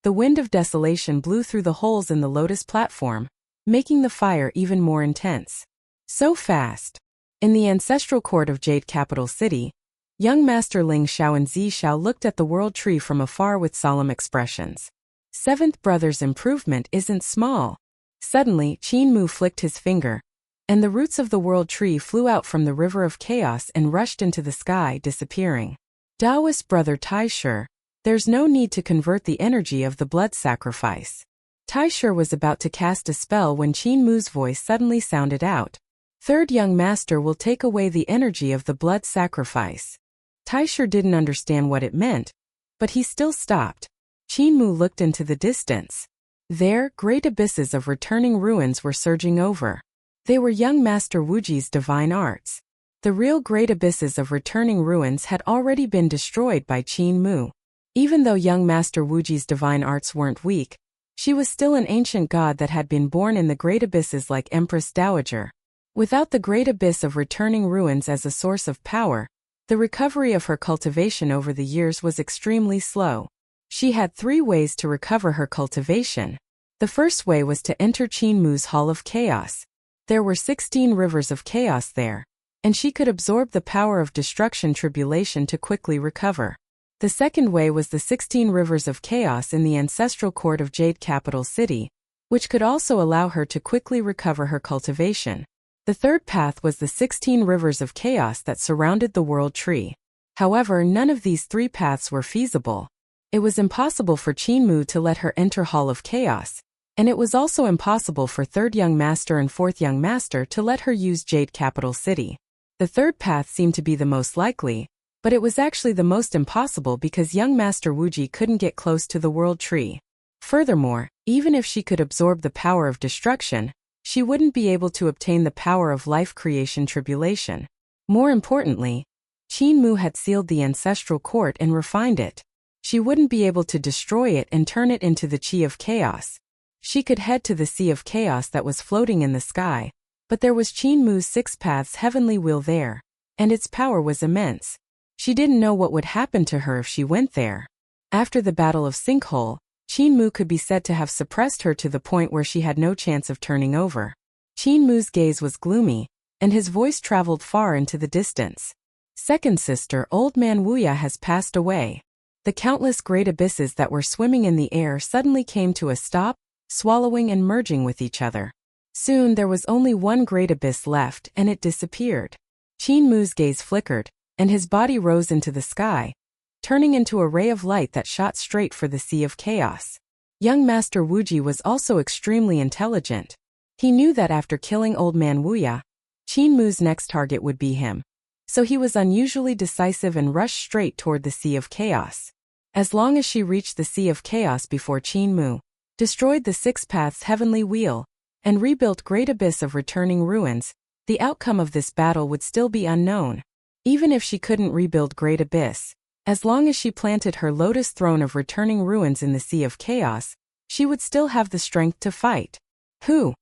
The wind of desolation blew through the holes in the lotus platform, making the fire even more intense. So fast. In the ancestral court of Jade Capital City, young Master Ling Xiao and Zi Xiao looked at the world tree from afar with solemn expressions. Seventh brother's improvement isn't small. Suddenly, Qin Mu flicked his finger, and the roots of the world tree flew out from the river of chaos and rushed into the sky, disappearing. Taoist brother Tai Shi, there's no need to convert the energy of the blood sacrifice. Tai Shi was about to cast a spell when Qin Mu's voice suddenly sounded out. Third young master will take away the energy of the blood sacrifice. Tai Shi didn't understand what it meant, but he still stopped. Qin Mu looked into the distance. There, great abysses of returning ruins were surging over. They were young Master Wuji's divine arts. The real great abysses of returning ruins had already been destroyed by Qin Mu. Even though young Master Wuji's divine arts weren't weak, she was still an ancient god that had been born in the great abysses like Empress Dowager. Without the great abyss of returning ruins as a source of power, the recovery of her cultivation over the years was extremely slow. She had 3 ways to recover her cultivation. The first way was to enter Qin Mu's Hall of Chaos. There were 16 rivers of chaos there, and she could absorb the power of destruction tribulation to quickly recover. The second way was the 16 rivers of chaos in the ancestral court of Jade Capital City, which could also allow her to quickly recover her cultivation. The third path was the 16 rivers of chaos that surrounded the world tree. However, none of these 3 paths were feasible. It was impossible for Qin Mu to let her enter Hall of Chaos, and it was also impossible for third young master and fourth young master to let her use Jade Capital City. The third path seemed to be the most likely, but it was actually the most impossible because young Master Wuji couldn't get close to the world tree. Furthermore, even if she could absorb the power of destruction, she wouldn't be able to obtain the power of life creation tribulation. More importantly, Qin Mu had sealed the ancestral court and refined it. She wouldn't be able to destroy it and turn it into the Qi of Chaos. She could head to the Sea of Chaos that was floating in the sky, but there was Qin Mu's 6 paths heavenly wheel there, and its power was immense. She didn't know what would happen to her if she went there. After the Battle of Sinkhole, Qin Mu could be said to have suppressed her to the point where she had no chance of turning over. Qin Mu's gaze was gloomy, and his voice traveled far into the distance. Second sister, Old Man Wuya has passed away. The countless great abysses that were swimming in the air suddenly came to a stop, swallowing and merging with each other. Soon there was only one great abyss left, and it disappeared. Qin Mu's gaze flickered, and his body rose into the sky, turning into a ray of light that shot straight for the Sea of Chaos. Young Master Wuji was also extremely intelligent. He knew that after killing Old Man Wuya, Qin Mu's next target would be him. So he was unusually decisive and rushed straight toward the Sea of Chaos. As long as she reached the Sea of Chaos before Qin Mu destroyed the 6 paths heavenly wheel and rebuilt Great Abyss of returning ruins, the outcome of this battle would still be unknown. Even if she couldn't rebuild Great Abyss, as long as she planted her lotus throne of returning ruins in the Sea of Chaos, she would still have the strength to fight. Who?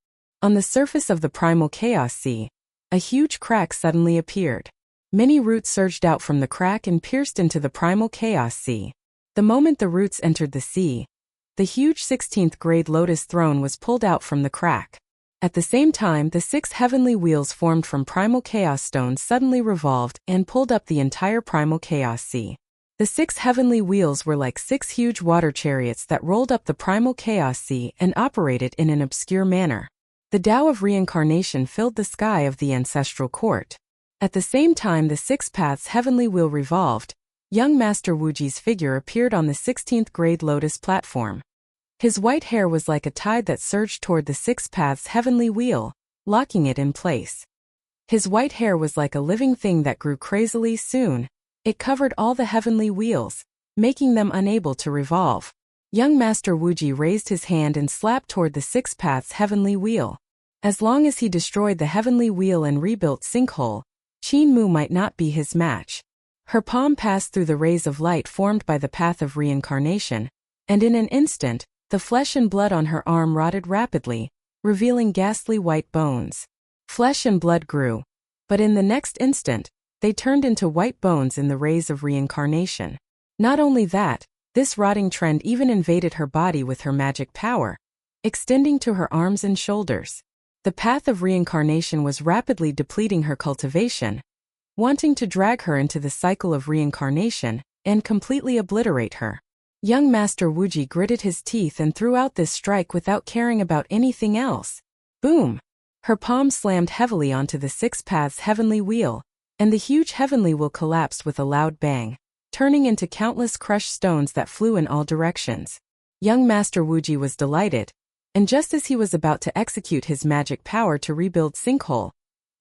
On the surface of the primal chaos sea, a huge crack suddenly appeared. Many roots surged out from the crack and pierced into the primal chaos sea. The moment the roots entered the sea, the huge 16th grade lotus throne was pulled out from the crack. At the same time, the 6 heavenly wheels formed from primal chaos stones suddenly revolved and pulled up the entire primal chaos sea. The 6 heavenly wheels were like 6 huge water chariots that rolled up the primal chaos sea and operated in an obscure manner. The Tao of reincarnation filled the sky of the ancestral court. At the same time the 6 paths heavenly wheel revolved, young Master Wuji's figure appeared on the 16th grade lotus platform. His white hair was like a tide that surged toward the 6 paths heavenly wheel, locking it in place. His white hair was like a living thing that grew crazily soon. It covered all the heavenly wheels, making them unable to revolve. Young Master Wuji raised his hand and slapped toward the 6 paths heavenly wheel. As long as he destroyed the heavenly wheel and rebuilt Sinkhole, Qin Mu might not be his match. Her palm passed through the rays of light formed by the path of reincarnation, and in an instant, the flesh and blood on her arm rotted rapidly, revealing ghastly white bones. Flesh and blood grew, but in the next instant, they turned into white bones in the rays of reincarnation. Not only that, this rotting trend even invaded her body with her magic power, extending to her arms and shoulders. The path of reincarnation was rapidly depleting her cultivation, wanting to drag her into the cycle of reincarnation and completely obliterate her. Young Master Wuji gritted his teeth and threw out this strike without caring about anything else. Boom! Her palm slammed heavily onto the 6 paths heavenly wheel, and the huge heavenly wheel collapsed with a loud bang, turning into countless crushed stones that flew in all directions. Young Master Wuji was delighted, and just as he was about to execute his magic power to rebuild Sinkhole,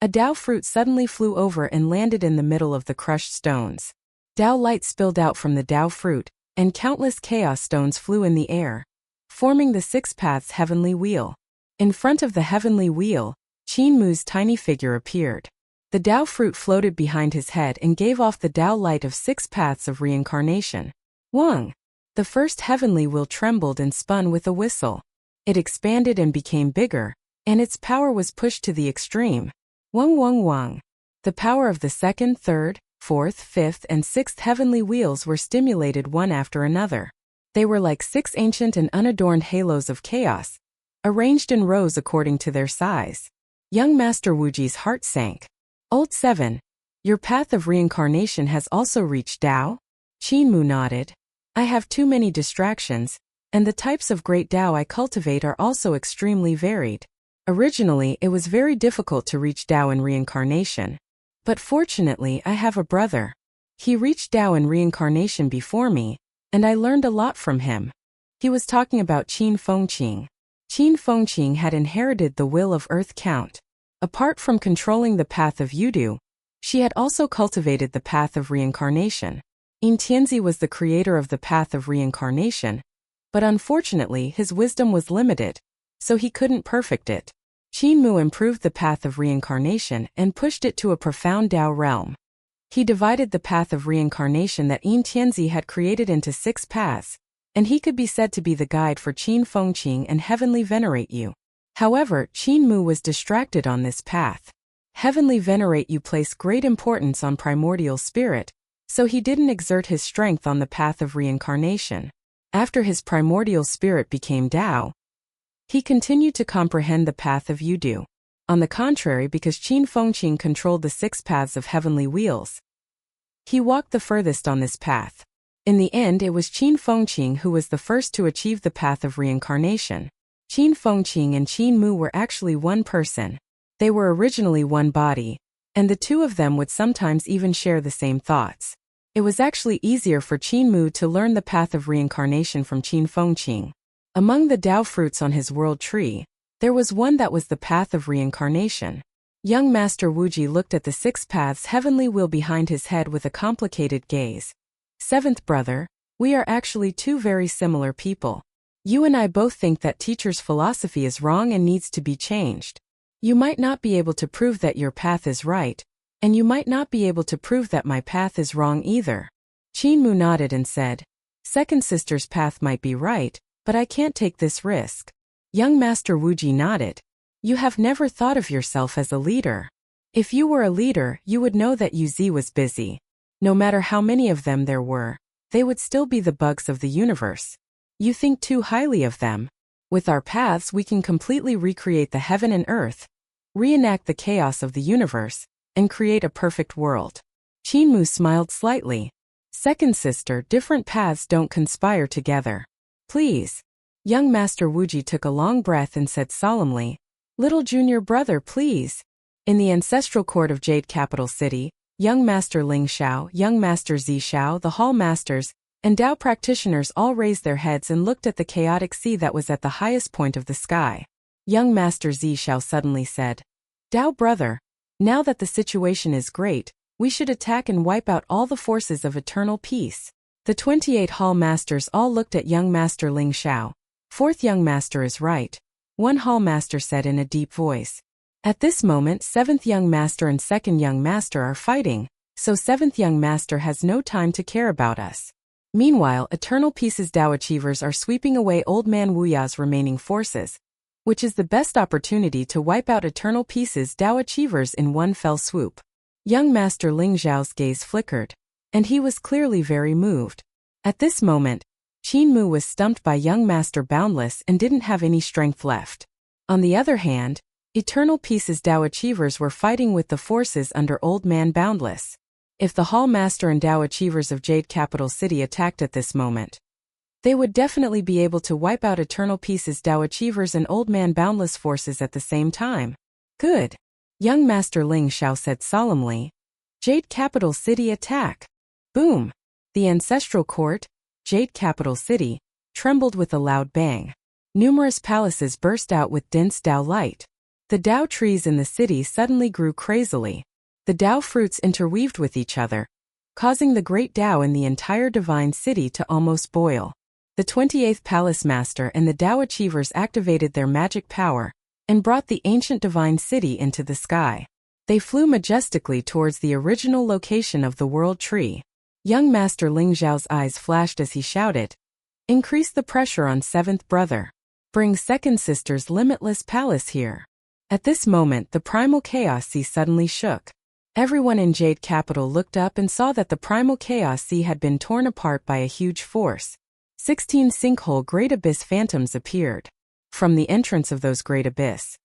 a Dao fruit suddenly flew over and landed in the middle of the crushed stones. Dao light spilled out from the Dao fruit, and countless chaos stones flew in the air, forming the 6 paths heavenly wheel. In front of the heavenly wheel, Qin Mu's tiny figure appeared. The Dao fruit floated behind his head and gave off the Dao light of 6 paths of reincarnation. Wang! The first heavenly wheel trembled and spun with a whistle. It expanded and became bigger, and its power was pushed to the extreme. Wang wang wang. The power of the 2nd, 3rd, 4th, 5th, and 6th heavenly wheels were stimulated one after another. They were like 6 ancient and unadorned halos of chaos, arranged in rows according to their size. Young Master Wuji's heart sank. Old 7, your path of reincarnation has also reached Dao? Qin Mu nodded. I have too many distractions, and the types of great Dao I cultivate are also extremely varied. Originally, it was very difficult to reach Dao in reincarnation. But fortunately, I have a brother. He reached Dao in reincarnation before me, and I learned a lot from him. He was talking about Qin Fengqing. Qin Fengqing had inherited the will of Earth Count. Apart from controlling the path of Yudu, she had also cultivated the path of reincarnation. Yin Tianzi was the creator of the path of reincarnation, but unfortunately his wisdom was limited, so he couldn't perfect it. Qin Mu improved the path of reincarnation and pushed it to a profound Dao realm. He divided the path of reincarnation that Yin Tianzi had created into 6 paths, and he could be said to be the guide for Qin Fengqing and Heavenly Venerate You. However, Qin Mu was distracted on this path. Heavenly Venerate You placed great importance on primordial spirit, so he didn't exert his strength on the path of reincarnation. After his primordial spirit became Dao, he continued to comprehend the path of Yudu. On the contrary, because Qin Fengqing controlled the 6 paths of heavenly wheels, he walked the furthest on this path. In the end, it was Qin Fengqing who was the first to achieve the path of reincarnation. Qin Fengqing and Qin Mu were actually one person. They were originally one body, and the two of them would sometimes even share the same thoughts. It was actually easier for Qin Mu to learn the path of reincarnation from Qin Fengqing. Among the Dao fruits on his world tree, there was one that was the path of reincarnation. Young Master Wuji looked at the 6 paths heavenly wheel behind his head with a complicated gaze. 7th brother, we are actually 2 very similar people. You and I both think that teacher's philosophy is wrong and needs to be changed. You might not be able to prove that your path is right, and you might not be able to prove that my path is wrong either. Qin Mu nodded and said, 2nd sister's path might be right, but I can't take this risk. Young Master Wuji nodded. You have never thought of yourself as a leader. If you were a leader, you would know that Yuzi was busy. No matter how many of them there were, they would still be the bugs of the universe. You think too highly of them. With our paths we can completely recreate the heaven and earth, reenact the chaos of the universe, and create a perfect world. Qin Mu smiled slightly. Second sister, different paths don't conspire together. Please. Young Master Wuji took a long breath and said solemnly, little junior brother, please. In the ancestral court of Jade Capital City, young Master Ling Xiao, young Master Zi Xiao, the hall masters, and Dao practitioners all raised their heads and looked at the chaotic sea that was at the highest point of the sky. Young Master Zi Xiao suddenly said, Dao brother, now that the situation is great, we should attack and wipe out all the forces of eternal peace. The 28 hall masters all looked at young Master Ling Xiao. Fourth young master is right. One hall master said in a deep voice. At this moment, seventh young master and second young master are fighting, so seventh young master has no time to care about us. Meanwhile, Eternal Peace's Dao achievers are sweeping away Old Man Wuya's remaining forces, which is the best opportunity to wipe out Eternal Peace's Dao achievers in one fell swoop. Young Master Ling Zhao's gaze flickered, and he was clearly very moved. At this moment, Qin Mu was stumped by young Master Boundless and didn't have any strength left. On the other hand, Eternal Peace's Dao achievers were fighting with the forces under Old Man Boundless. If the Hall Master and Dao achievers of Jade Capital City attacked at this moment, they would definitely be able to wipe out Eternal Peace's Dao achievers and Old Man Boundless forces at the same time. Good. Young Master Ling Xiao said solemnly. Jade Capital City attack. Boom. The ancestral court, Jade Capital City, trembled with a loud bang. Numerous palaces burst out with dense Dao light. The Dao trees in the city suddenly grew crazily. The Dao fruits interweaved with each other, causing the great Dao in the entire divine city to almost boil. The 28th Palace Master and the Dao achievers activated their magic power and brought the ancient divine city into the sky. They flew majestically towards the original location of the World Tree. Young Master Ling Zhao's eyes flashed as he shouted, increase the pressure on seventh brother. Bring second sister's limitless palace here. At this moment, the primal chaos sea suddenly shook. Everyone in Jade Capital looked up and saw that the primal chaos sea had been torn apart by a huge force. 16 sinkhole great abyss phantoms appeared. From the entrance of those great abyss,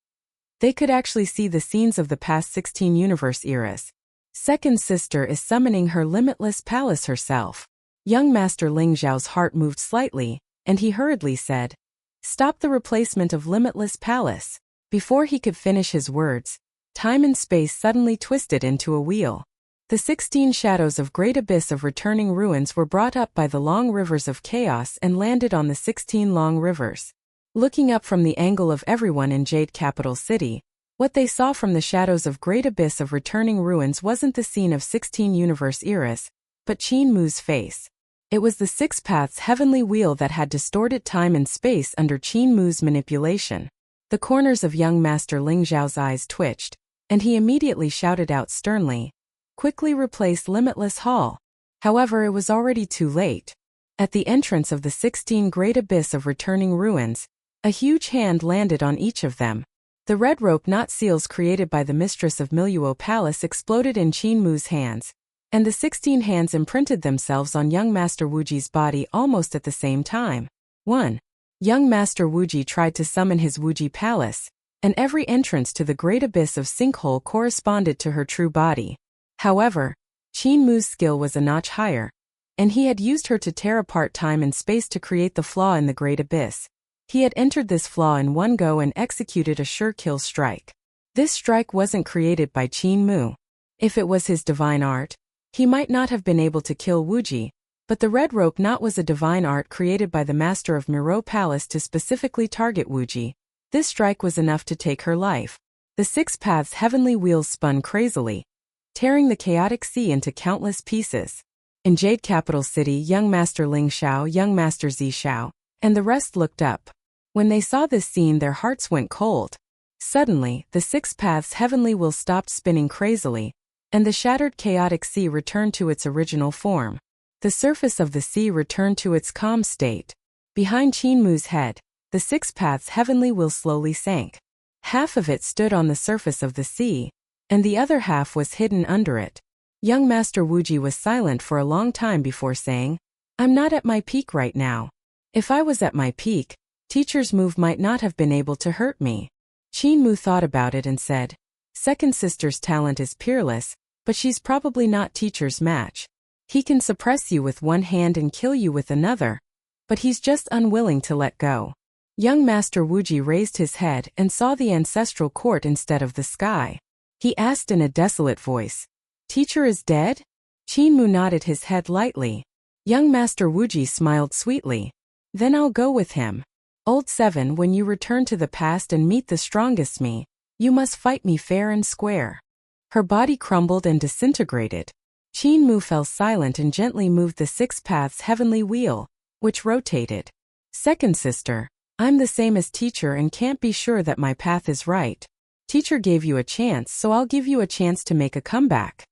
they could actually see the scenes of the past 16 universe eras. Second sister is summoning her limitless palace herself. Young Master Ling Zhao's heart moved slightly, and he hurriedly said, stop the replacement of limitless palace. Before he could finish his words, time and space suddenly twisted into a wheel. The 16 shadows of great abyss of returning ruins were brought up by the long rivers of chaos and landed on the 16 long rivers. Looking up from the angle of everyone in Jade Capital City, what they saw from the shadows of great abyss of returning ruins wasn't the scene of 16 universe eras, but Qin Mu's face. It was the Six Paths heavenly wheel that had distorted time and space under Qin Mu's manipulation. The corners of young Master Ling Zhao's eyes twitched, and he immediately shouted out sternly, quickly replace Limitless Hall. However, it was already too late. At the entrance of the 16 great abyss of returning ruins, a huge hand landed on each of them. The red rope knot seals created by the mistress of Miluo Palace exploded in Qin Mu's hands, and the 16 hands imprinted themselves on young Master Wuji's body almost at the same time. 1. Young Master Wuji tried to summon his Wuji Palace, and every entrance to the great abyss of sinkhole corresponded to her true body. However, Qin Mu's skill was a notch higher, and he had used her to tear apart time and space to create the flaw in the great abyss. He had entered this flaw in one go and executed a sure kill strike. This strike wasn't created by Qin Mu. If it was his divine art, he might not have been able to kill Wuji, but the red rope knot was a divine art created by the master of Miluo Palace to specifically target Wuji. This strike was enough to take her life. The Six Paths heavenly wheels spun crazily, tearing the chaotic sea into countless pieces. In Jade Capital City, young Master Ling Xiao, young Master Zi Xiao, and the rest looked up. When they saw this scene, their hearts went cold. Suddenly, the Six Paths heavenly wheel stopped spinning crazily, and the shattered chaotic sea returned to its original form. The surface of the sea returned to its calm state. Behind Qin Mu's head, the Six Paths heavenly wheel slowly sank. Half of it stood on the surface of the sea, and the other half was hidden under it. Young Master Wuji was silent for a long time before saying, I'm not at my peak right now. If I was at my peak, Teacher's move might not have been able to hurt me. Qin Mu thought about it and said, second sister's talent is peerless, but she's probably not Teacher's match. He can suppress you with one hand and kill you with another, but he's just unwilling to let go. Young Master Wuji raised his head and saw the ancestral court instead of the sky. He asked in a desolate voice, "Teacher is dead?" Qin Mu nodded his head lightly. Young Master Wuji smiled sweetly. "Then I'll go with him. Old Seven, when you return to the past and meet the strongest me, you must fight me fair and square." Her body crumbled and disintegrated. Qin Mu fell silent and gently moved the 6 paths heavenly wheel, which rotated. "Second sister, I'm the same as teacher and can't be sure that my path is right. Teacher gave you a chance, so I'll give you a chance to make a comeback."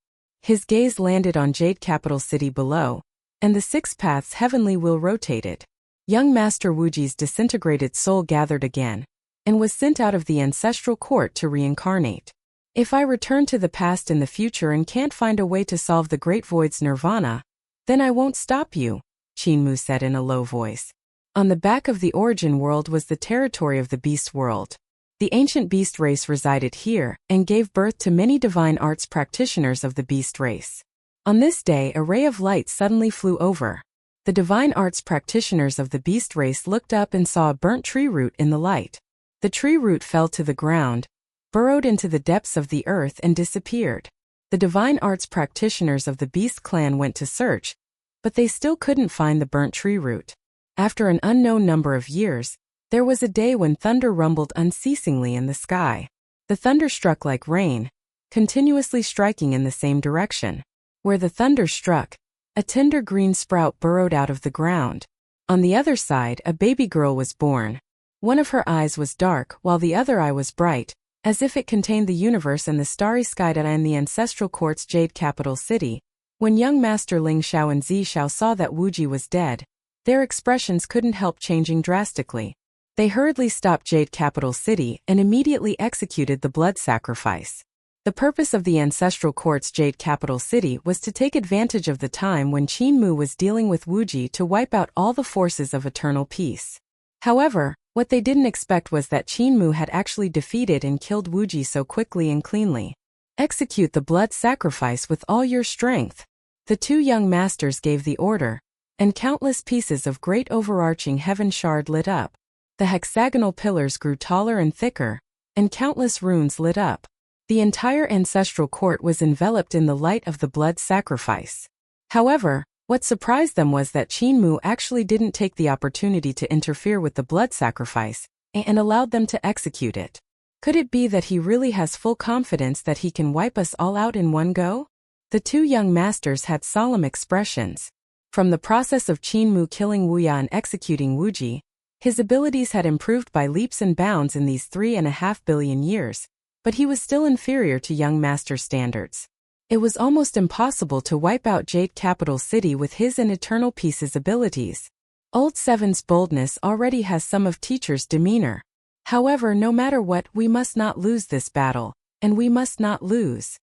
His gaze landed on Jade Capital City below, and the 6 paths heavenly wheel rotated. Young Master Wuji's disintegrated soul gathered again, and was sent out of the ancestral court to reincarnate. "If I return to the past in the future and can't find a way to solve the Great Void's nirvana, then I won't stop you," Qin Mu said in a low voice. On the back of the origin world was the territory of the beast world. The ancient beast race resided here and gave birth to many divine arts practitioners of the beast race. On this day, a ray of light suddenly flew over. The divine arts practitioners of the beast race looked up and saw a burnt tree root in the light. The tree root fell to the ground, burrowed into the depths of the earth and disappeared. The divine arts practitioners of the beast clan went to search, but they still couldn't find the burnt tree root. After an unknown number of years, there was a day when thunder rumbled unceasingly in the sky. The thunder struck like rain, continuously striking in the same direction. Where the thunder struck, a tender green sprout burrowed out of the ground. On the other side, a baby girl was born. One of her eyes was dark, while the other eye was bright, as if it contained the universe and the starry sky. In the ancestral court's Jade Capital City, when young Master Ling Xiao and Zi Xiao saw that Wuji was dead, their expressions couldn't help changing drastically. They hurriedly stopped Jade Capital City and immediately executed the blood sacrifice. The purpose of the ancestral court's Jade Capital City was to take advantage of the time when Qin Mu was dealing with Wuji to wipe out all the forces of eternal peace. However, what they didn't expect was that Qin Mu had actually defeated and killed Wuji so quickly and cleanly. "Execute the blood sacrifice with all your strength." The 2 young masters gave the order, and countless pieces of great overarching heaven shard lit up. The hexagonal pillars grew taller and thicker, and countless runes lit up. The entire ancestral court was enveloped in the light of the blood sacrifice. However, what surprised them was that Qin Mu actually didn't take the opportunity to interfere with the blood sacrifice, and allowed them to execute it. Could it be that he really has full confidence that he can wipe us all out in one go? The 2 young masters had solemn expressions. From the process of Qin Mu killing Wuya and executing Wuji, his abilities had improved by leaps and bounds in these 3.5 billion years, but he was still inferior to young master standards. It was almost impossible to wipe out Jade Capital City with his and Eternal Peace's abilities. Old Seven's boldness already has some of Teacher's demeanor. However, no matter what, we must not lose this battle, and we must not lose.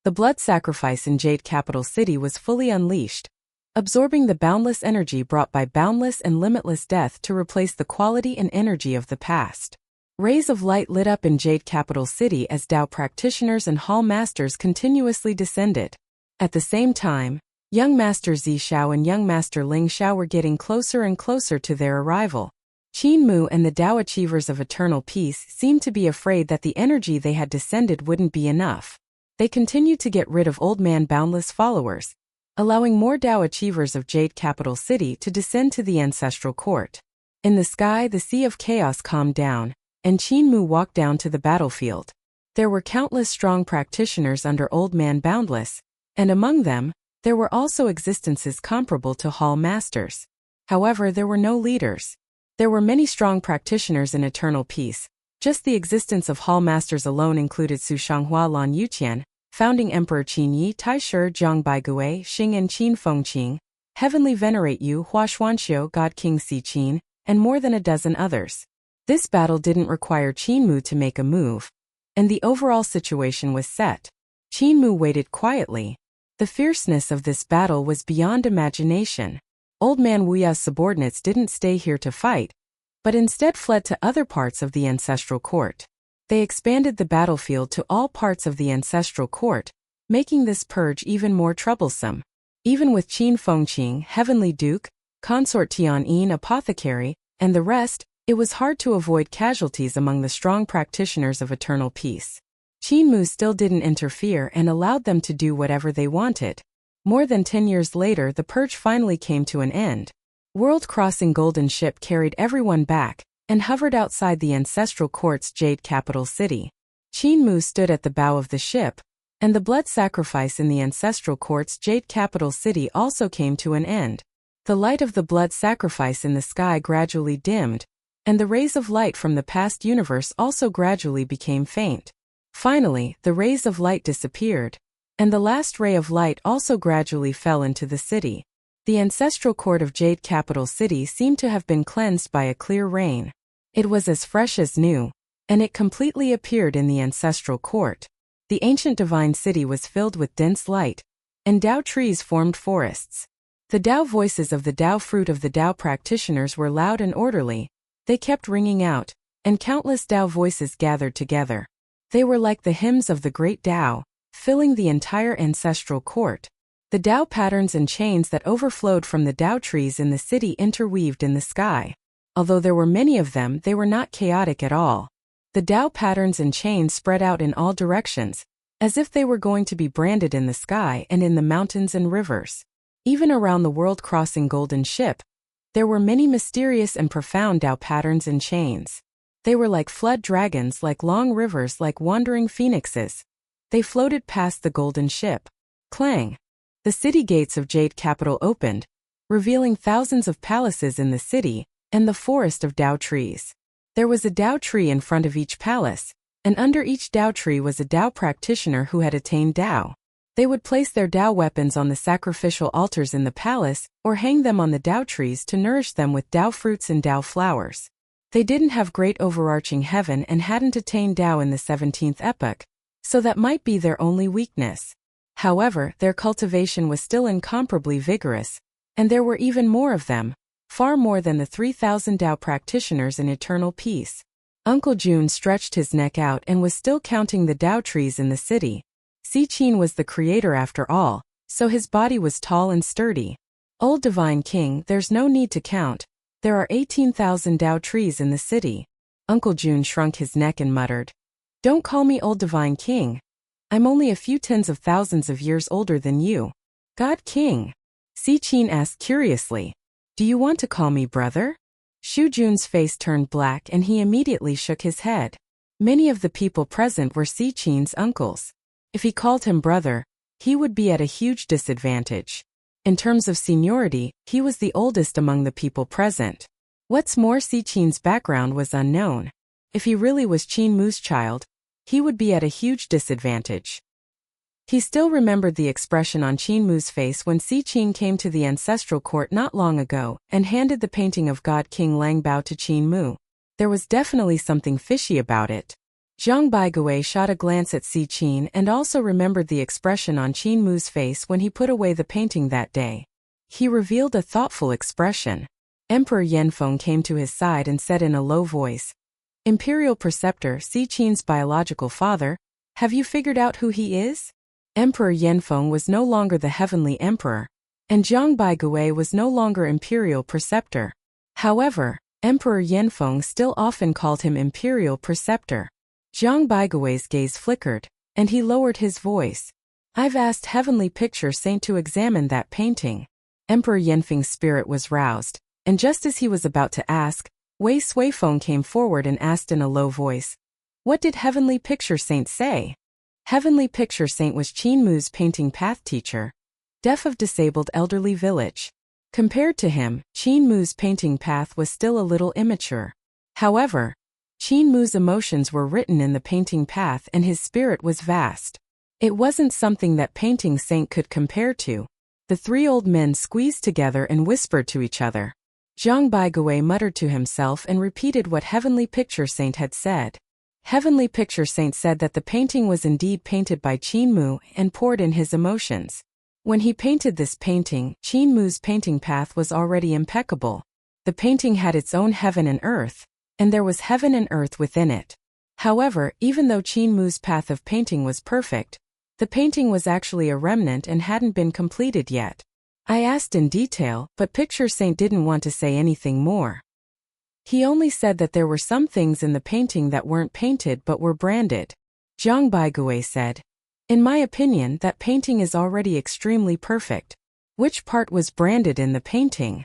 The blood sacrifice in Jade Capital City was fully unleashed, absorbing the boundless energy brought by boundless and limitless death to replace the quality and energy of the past. Rays of light lit up in Jade Capital City as Dao practitioners and hall masters continuously descended. At the same time, young Master Zi Xiao and young Master Ling Xiao were getting closer and closer to their arrival. Qin Mu and the Dao achievers of eternal peace seemed to be afraid that the energy they had descended wouldn't be enough. They continued to get rid of Old Man Boundless followers, allowing more Dao achievers of Jade Capital City to descend to the ancestral court. In the sky, the sea of chaos calmed down, and Qin Mu walked down to the battlefield. There were countless strong practitioners under Old Man Boundless, and among them, there were also existences comparable to Hall Masters. However, there were no leaders. There were many strong practitioners in eternal peace. Just the existence of Hall Masters alone included Su Shanghua Lan Yuqian, Founding Emperor Qin Yi Tai Shi Zhang Baigui Xing and Qin Fengqing, Heavenly Venerate Yu Hua Xuanxiu God King Si Qin, and more than a dozen others. This battle didn't require Qin Mu to make a move, and the overall situation was set. Qin Mu waited quietly. The fierceness of this battle was beyond imagination. Old Man Wuya's subordinates didn't stay here to fight, but instead fled to other parts of the ancestral court. They expanded the battlefield to all parts of the ancestral court, making this purge even more troublesome. Even with Qin Fengqing, Heavenly Duke, Consort Tian-yin Apothecary, and the rest, it was hard to avoid casualties among the strong practitioners of eternal peace. Qin Mu still didn't interfere and allowed them to do whatever they wanted. More than 10 years later, the purge finally came to an end. World-crossing golden ship carried everyone back and hovered outside the ancestral court's jade capital city. Qin Mu stood at the bow of the ship, and the blood sacrifice in the ancestral court's jade capital city also came to an end. The light of the blood sacrifice in the sky gradually dimmed, and the rays of light from the past universe also gradually became faint. Finally, the rays of light disappeared, and the last ray of light also gradually fell into the city. The ancestral court of Jade Capital City seemed to have been cleansed by a clear rain. It was as fresh as new, and it completely appeared in the ancestral court. The ancient divine city was filled with dense light, and Tao trees formed forests. The Tao voices of the Tao fruit of the Tao practitioners were loud and orderly. They kept ringing out, and countless Tao voices gathered together. They were like the hymns of the great Tao, filling the entire ancestral court. The Tao patterns and chains that overflowed from the Tao trees in the city interweaved in the sky. Although there were many of them, they were not chaotic at all. The Tao patterns and chains spread out in all directions, as if they were going to be branded in the sky and in the mountains and rivers. Even around the world-crossing golden ship, there were many mysterious and profound Tao patterns and chains. They were like flood dragons, like long rivers, like wandering phoenixes. They floated past the golden ship. Clang! The city gates of Jade Capital opened, revealing thousands of palaces in the city and the forest of Tao trees. There was a Tao tree in front of each palace, and under each Tao tree was a Tao practitioner who had attained Tao. They would place their Tao weapons on the sacrificial altars in the palace or hang them on the Tao trees to nourish them with Tao fruits and Tao flowers. They didn't have great overarching heaven and hadn't attained Tao in the 17th epoch, so that might be their only weakness. However, their cultivation was still incomparably vigorous, and there were even more of them, far more than the 3,000 Tao practitioners in eternal peace. Uncle June stretched his neck out and was still counting the Tao trees in the city. Si Qin was the creator after all, so his body was tall and sturdy. Old Divine King, there's no need to count. There are 18,000 Tao trees in the city. Uncle June shrunk his neck and muttered, "Don't call me Old Divine King. I'm only a few tens of thousands of years older than you." "God King?" Si Qin asked curiously. "Do you want to call me brother?" Shu Jun's face turned black and he immediately shook his head. Many of the people present were Si Qin's uncles. If he called him brother, he would be at a huge disadvantage. In terms of seniority, he was the oldest among the people present. What's more, Si Qin's background was unknown. If he really was Qin Mu's child, he would be at a huge disadvantage. He still remembered the expression on Qin Mu's face when Si Qin came to the ancestral court not long ago and handed the painting of God King Lang Bao to Qin Mu. There was definitely something fishy about it. Zhang Baigui shot a glance at Si Qin and also remembered the expression on Qin Mu's face when he put away the painting that day. He revealed a thoughtful expression. Emperor Yanfeng came to his side and said in a low voice, "Imperial Preceptor, Si Qin's biological father, have you figured out who he is?" Emperor Yanfeng was no longer the Heavenly Emperor, and Zhang Baigui was no longer Imperial Preceptor. However, Emperor Yanfeng still often called him Imperial Preceptor. Zhang Baigui's gaze flickered, and he lowered his voice. "I've asked Heavenly Picture Saint to examine that painting." Emperor Yanfeng's spirit was roused, and just as he was about to ask, Wei Suifeng came forward and asked in a low voice, "What did Heavenly Picture Saint say?" Heavenly Picture Saint was Qin Mu's painting path teacher, deaf of disabled elderly village. Compared to him, Qin Mu's painting path was still a little immature. However, Qin Mu's emotions were written in the painting path and his spirit was vast. It wasn't something that Painting Saint could compare to. The three old men squeezed together and whispered to each other. Zhang Baigui muttered to himself and repeated what Heavenly Picture Saint had said. Heavenly Picture Saint said that the painting was indeed painted by Qin Mu and poured in his emotions. When he painted this painting, Qin Mu's painting path was already impeccable. The painting had its own heaven and earth, and there was heaven and earth within it. However, even though Qin Mu's path of painting was perfect, the painting was actually a remnant and hadn't been completed yet. I asked in detail, but Picture Saint didn't want to say anything more. He only said that there were some things in the painting that weren't painted but were branded. Zhang Baigui said, "In my opinion, that painting is already extremely perfect. Which part was branded in the painting?"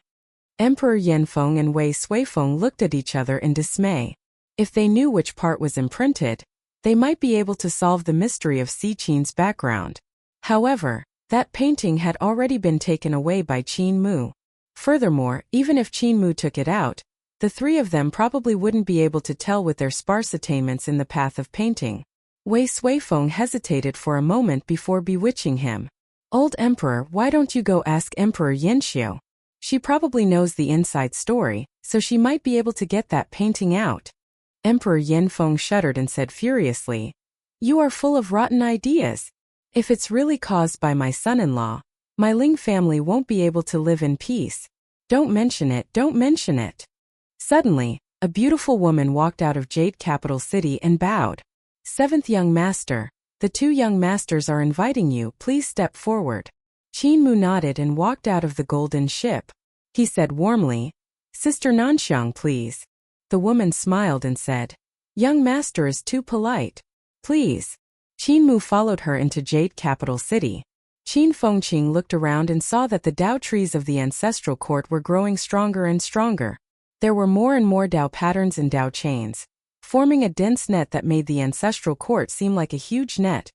Emperor Yanfeng and Wei Suifeng looked at each other in dismay. If they knew which part was imprinted, they might be able to solve the mystery of Si Qin's background. However, that painting had already been taken away by Qin Mu. Furthermore, even if Qin Mu took it out, the three of them probably wouldn't be able to tell with their sparse attainments in the path of painting. Wei Suifeng hesitated for a moment before bewitching him. "Old Emperor, why don't you go ask Emperor Yanxiu? She probably knows the inside story, so she might be able to get that painting out." Emperor Yanfeng shuddered and said furiously, "You are full of rotten ideas. If it's really caused by my son-in-law, my Ling family won't be able to live in peace. Don't mention it, don't mention it." Suddenly, a beautiful woman walked out of Jade Capital City and bowed. "Seventh young master, the two young masters are inviting you, please step forward." Qin Mu nodded and walked out of the golden ship. He said warmly, "Sister Nanxiang, please." The woman smiled and said, "Young master is too polite. Please." Qin Mu followed her into Jade Capital City. Qin Fengqing looked around and saw that the Dao trees of the ancestral court were growing stronger and stronger. There were more and more Dao patterns and Dao chains, forming a dense net that made the ancestral court seem like a huge net.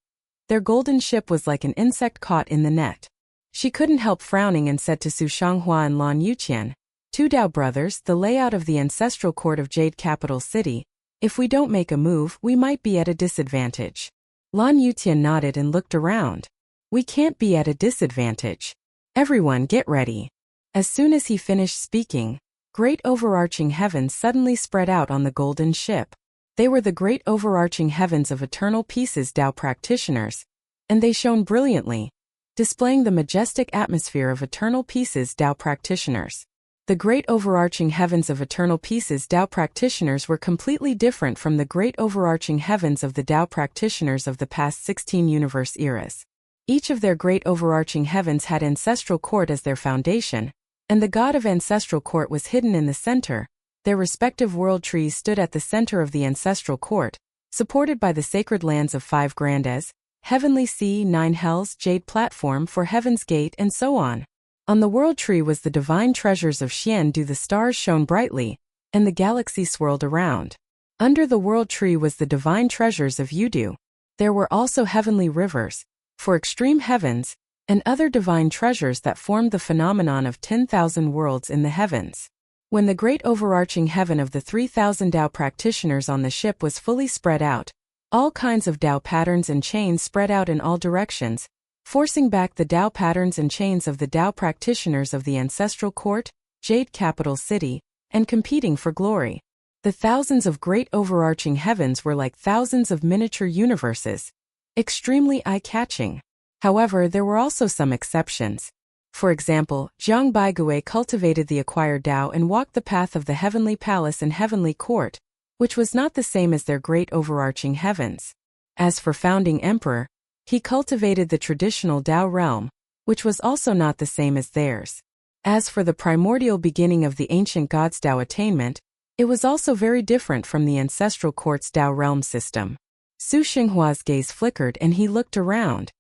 Their golden ship was like an insect caught in the net. She couldn't help frowning and said to Su Shanghua and Lan Yuqian, "Two Dao brothers, the layout of the ancestral court of Jade Capital City. If we don't make a move, we might be at a disadvantage." Lan Yuqian nodded and looked around. "We can't be at a disadvantage. Everyone get ready." As soon as he finished speaking, great overarching heavens suddenly spread out on the golden ship. They were the great overarching heavens of eternal pieces Dao practitioners, and they shone brilliantly, displaying the majestic atmosphere of eternal pieces Dao practitioners. The great overarching heavens of eternal pieces Dao practitioners were completely different from the great overarching heavens of the Dao practitioners of the past 16 universe eras. Each of their great overarching heavens had ancestral court as their foundation, and the god of ancestral court was hidden in the center. Their respective world trees stood at the center of the ancestral court, supported by the sacred lands of 5 Grandes, Heavenly Sea, 9 Hells, Jade Platform for Heaven's Gate, and so on. On the world tree was the divine treasures of Xian Du. The stars shone brightly, and the galaxy swirled around. Under the world tree was the divine treasures of Yudu. There were also heavenly rivers, for extreme heavens, and other divine treasures that formed the phenomenon of 10,000 worlds in the heavens. When the great overarching heaven of the 3,000 Dao practitioners on the ship was fully spread out, all kinds of Dao patterns and chains spread out in all directions, forcing back the Dao patterns and chains of the Dao practitioners of the ancestral court, Jade Capital City, and competing for glory. The thousands of great overarching heavens were like thousands of miniature universes, extremely eye-catching. However, there were also some exceptions. For example, Zhang Baigui cultivated the acquired Dao and walked the path of the heavenly palace and heavenly court, which was not the same as their great overarching heavens. As for founding emperor, he cultivated the traditional Dao realm, which was also not the same as theirs. As for the primordial beginning of the ancient gods' Dao attainment, it was also very different from the ancestral court's Dao realm system. Su Xinghua's gaze flickered and he looked around.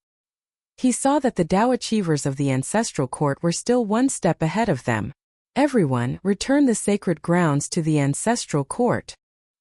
He saw that the Dao achievers of the ancestral court were still one step ahead of them. Everyone, return the sacred grounds to the ancestral court.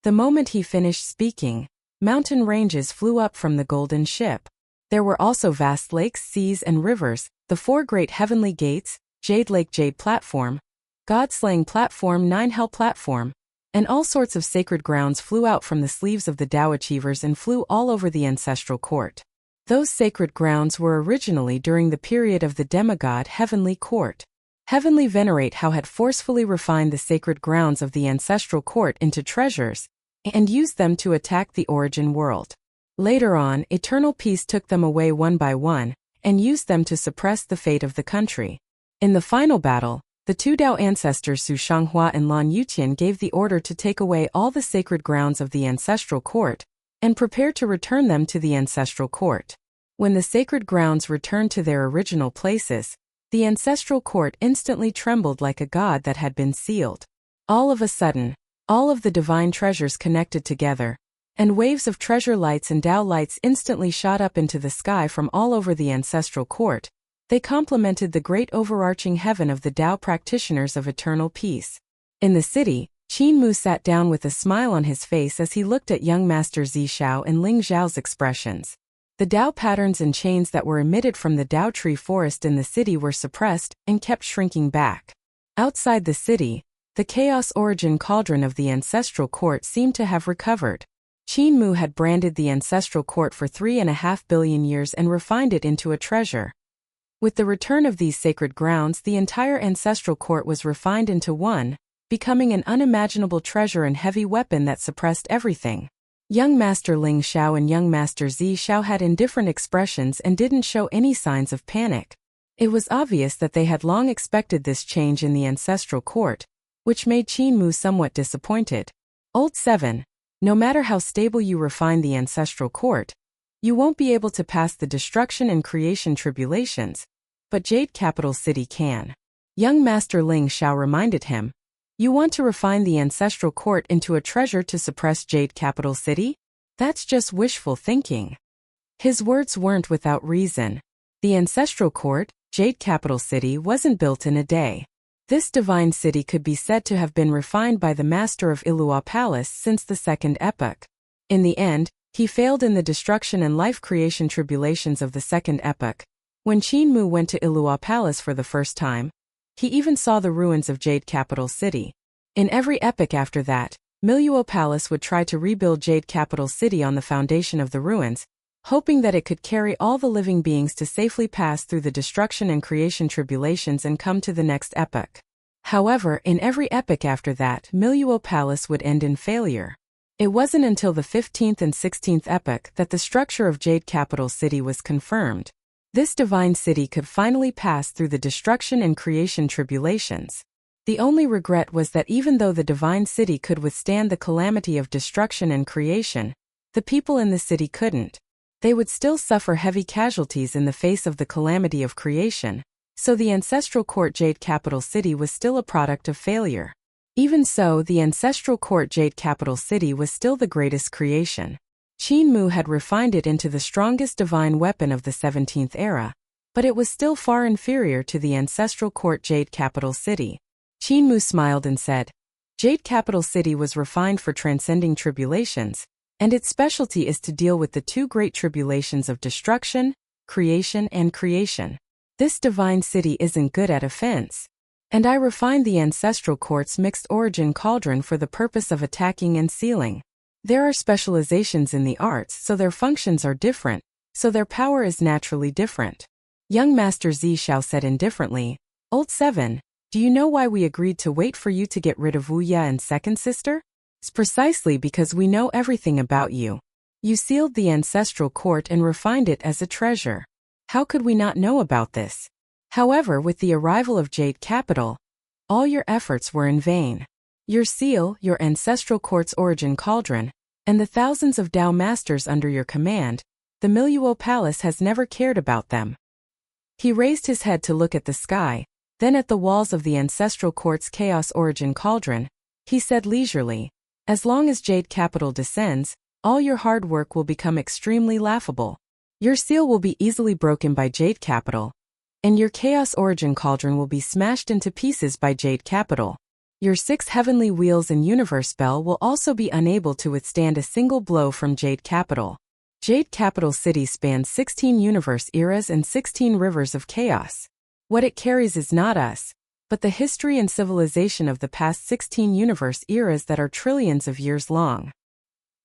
The moment he finished speaking, mountain ranges flew up from the golden ship. There were also vast lakes, seas, and rivers, the 4 great heavenly gates, Jade Lake, Jade Platform, God-slaying platform, 9 Hell Platform, and all sorts of sacred grounds flew out from the sleeves of the Dao achievers and flew all over the ancestral court. Those sacred grounds were originally during the period of the demigod Heavenly Court. Heavenly Venerate How had forcefully refined the sacred grounds of the ancestral court into treasures, and used them to attack the origin world. Later on, Eternal Peace took them away one by one, and used them to suppress the fate of the country. In the final battle, the 2 Dao ancestors Su Shanghua and Lan Yuqian gave the order to take away all the sacred grounds of the ancestral court, and prepare to return them to the ancestral court. When the sacred grounds returned to their original places, The ancestral court instantly trembled like a god that had been sealed. All of a sudden, all of the divine treasures connected together, and waves of treasure lights and Tao lights instantly shot up into the sky from all over the ancestral court. They complemented the great overarching heaven of the Tao practitioners of eternal peace. In the city, Qin Mu sat down with a smile on his face as he looked at young Master Zishao and Ling Zhao's expressions. The Tao patterns and chains that were emitted from the Tao tree forest in the city were suppressed and kept shrinking back. Outside the city, the chaos origin cauldron of the ancestral court seemed to have recovered. Qin Mu had branded the ancestral court for 3.5 billion years and refined it into a treasure. With the return of these sacred grounds, the entire ancestral court was refined into one, becoming an unimaginable treasure and heavy weapon that suppressed everything. Young Master Ling Xiao and young Master Zishao had indifferent expressions and didn't show any signs of panic. It was obvious that they had long expected this change in the ancestral court, which made Qin Mu somewhat disappointed. Old 7. No matter how stable you refine the ancestral court, you won't be able to pass the destruction and creation tribulations, but Jade Capital City can. Young Master Ling Xiao reminded him, you want to refine the ancestral court into a treasure to suppress Jade Capital City? That's just wishful thinking. His words weren't without reason. The ancestral court, Jade Capital City, wasn't built in a day. This divine city could be said to have been refined by the master of Ilua Palace since the second epoch. In the end, he failed in the destruction and life creation tribulations of the second epoch. When Qin Mu went to Ilua Palace for the first time, he even saw the ruins of Jade Capital City. In every epoch after that, Miluo Palace would try to rebuild Jade Capital City on the foundation of the ruins, hoping that it could carry all the living beings to safely pass through the destruction and creation tribulations and come to the next epoch. However, in every epoch after that, Miluo Palace would end in failure. It wasn't until the 15th and 16th epoch that the structure of Jade Capital City was confirmed. This divine city could finally pass through the destruction and creation tribulations. The only regret was that even though the divine city could withstand the calamity of destruction and creation, the people in the city couldn't. They would still suffer heavy casualties in the face of the calamity of creation, so the ancestral court Jade Capital City was still a product of failure. Even so, the ancestral court Jade Capital City was still the greatest creation. Qin Mu had refined it into the strongest divine weapon of the 17th era, but it was still far inferior to the ancestral court Jade Capital City. Qin Mu smiled and said, Jade Capital City was refined for transcending tribulations, and its specialty is to deal with the two great tribulations of destruction, creation and creation. This divine city isn't good at offense. And I refined the ancestral court's mixed origin cauldron for the purpose of attacking and sealing. There are specializations in the arts, so their functions are different, so their power is naturally different. Young Master Zishao said indifferently, Old 7, do you know why we agreed to wait for you to get rid of wuxia and second sister? It's precisely because we know everything about you. You sealed the ancestral court and refined it as a treasure. How could we not know about this? However, with the arrival of Jade Capital, all your efforts were in vain. Your seal, your ancestral court's origin cauldron, and the thousands of Tao masters under your command, the Miluo Palace has never cared about them. He raised his head to look at the sky, then at the walls of the ancestral court's chaos origin cauldron. He said leisurely, as long as Jade Capital descends, all your hard work will become extremely laughable. Your seal will be easily broken by Jade Capital, and your chaos origin cauldron will be smashed into pieces by Jade Capital. Your 6 heavenly wheels and universe bell will also be unable to withstand a single blow from Jade Capital. Jade Capital City spans 16 universe eras and 16 rivers of chaos. What it carries is not us, but the history and civilization of the past 16 universe eras that are trillions of years long.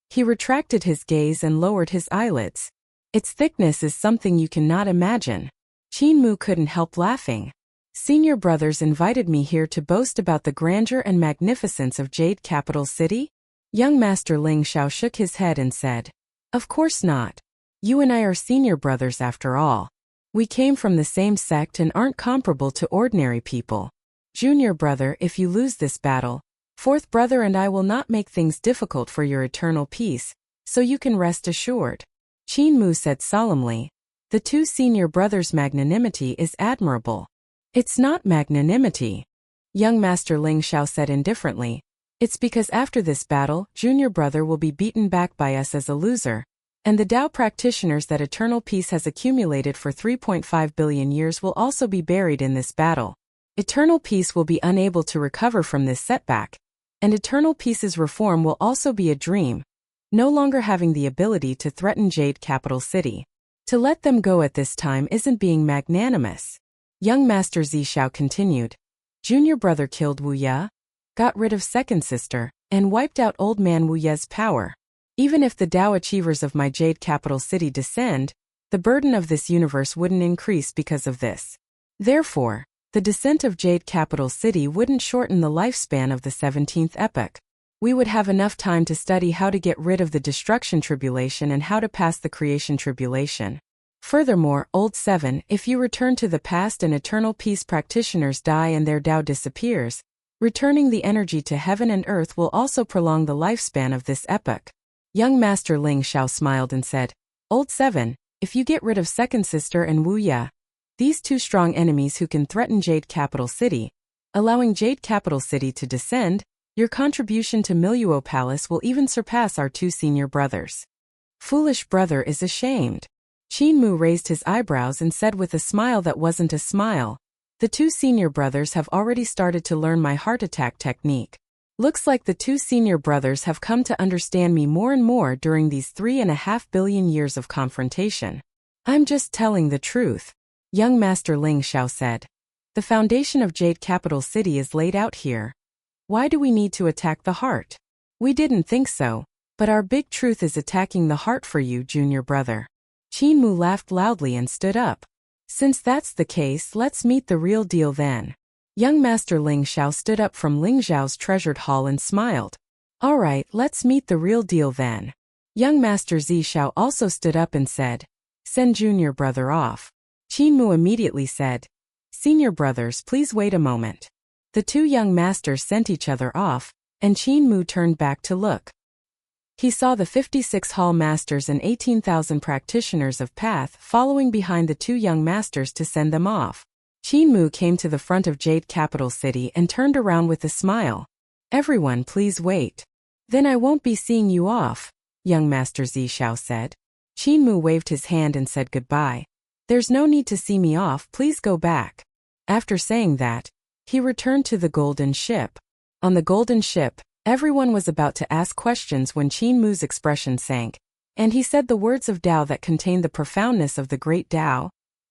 He retracted his gaze and lowered his eyelids. Its thickness is something you cannot imagine. Qin Mu couldn't help laughing. Senior brothers invited me here to boast about the grandeur and magnificence of Jade Capital City? Young Master Ling Xiao shook his head and said, Of course not. You and I are senior brothers after all. We came from the same sect and aren't comparable to ordinary people. Junior brother, if you lose this battle, fourth brother and I will not make things difficult for your eternal peace, so you can rest assured. Qin Mu said solemnly, The two senior brothers' magnanimity is admirable. It's not magnanimity. Young Master Ling Xiao said indifferently. It's because after this battle, junior brother will be beaten back by us as a loser. And the Tao practitioners that eternal peace has accumulated for 3.5 billion years will also be buried in this battle. Eternal peace will be unable to recover from this setback. And eternal peace's reform will also be a dream, no longer having the ability to threaten Jade Capital City. To let them go at this time isn't being magnanimous. Young Master Zishao continued. Junior brother killed Wu Ye, got rid of second sister, and wiped out old man Wu Ye's power. Even if the Tao achievers of my Jade Capital City descend, the burden of this universe wouldn't increase because of this. Therefore, the descent of Jade Capital City wouldn't shorten the lifespan of the 17th epoch. We would have enough time to study how to get rid of the destruction tribulation and how to pass the creation tribulation. Furthermore, Old 7, if you return to the past and eternal peace practitioners die and their Tao disappears, returning the energy to heaven and earth will also prolong the lifespan of this epoch. Young Master Ling Xiao smiled and said, Old 7, if you get rid of second sister and Wu Ye, these two strong enemies who can threaten Jade Capital City, allowing Jade Capital City to descend, your contribution to Miluo Palace will even surpass our two senior brothers. Foolish brother is ashamed. Qin Mu raised his eyebrows and said with a smile that wasn't a smile, the two senior brothers have already started to learn my heart attack technique. Looks like the two senior brothers have come to understand me more and more during these 3.5 billion years of confrontation. I'm just telling the truth. Young Master Ling Xiao said. The foundation of Jade Capital City is laid out here. Why do we need to attack the heart? We didn't think so, but our big truth is attacking the heart for you, junior brother. Qin Mu laughed loudly and stood up. Since that's the case, let's meet the real deal then. Young Master Ling Xiao stood up from Ling Zhao's treasured hall and smiled. All right, let's meet the real deal then. Young Master Zishao also stood up and said, send junior brother off. Qin Mu immediately said, senior brothers, please wait a moment. The two young masters sent each other off, and Qin Mu turned back to look. He saw the 56 hall masters and 18,000 practitioners of path following behind the two young masters to send them off. Qin Mu came to the front of Jade Capital City and turned around with a smile. Everyone, please wait. Then I won't be seeing you off, young Master Zishao said. Qin Mu waved his hand and said goodbye. There's no need to see me off, please go back. After saying that, he returned to the golden ship. On the golden ship, everyone was about to ask questions when Qin Mu's expression sank, and he said the words of Tao that contained the profoundness of the great Tao.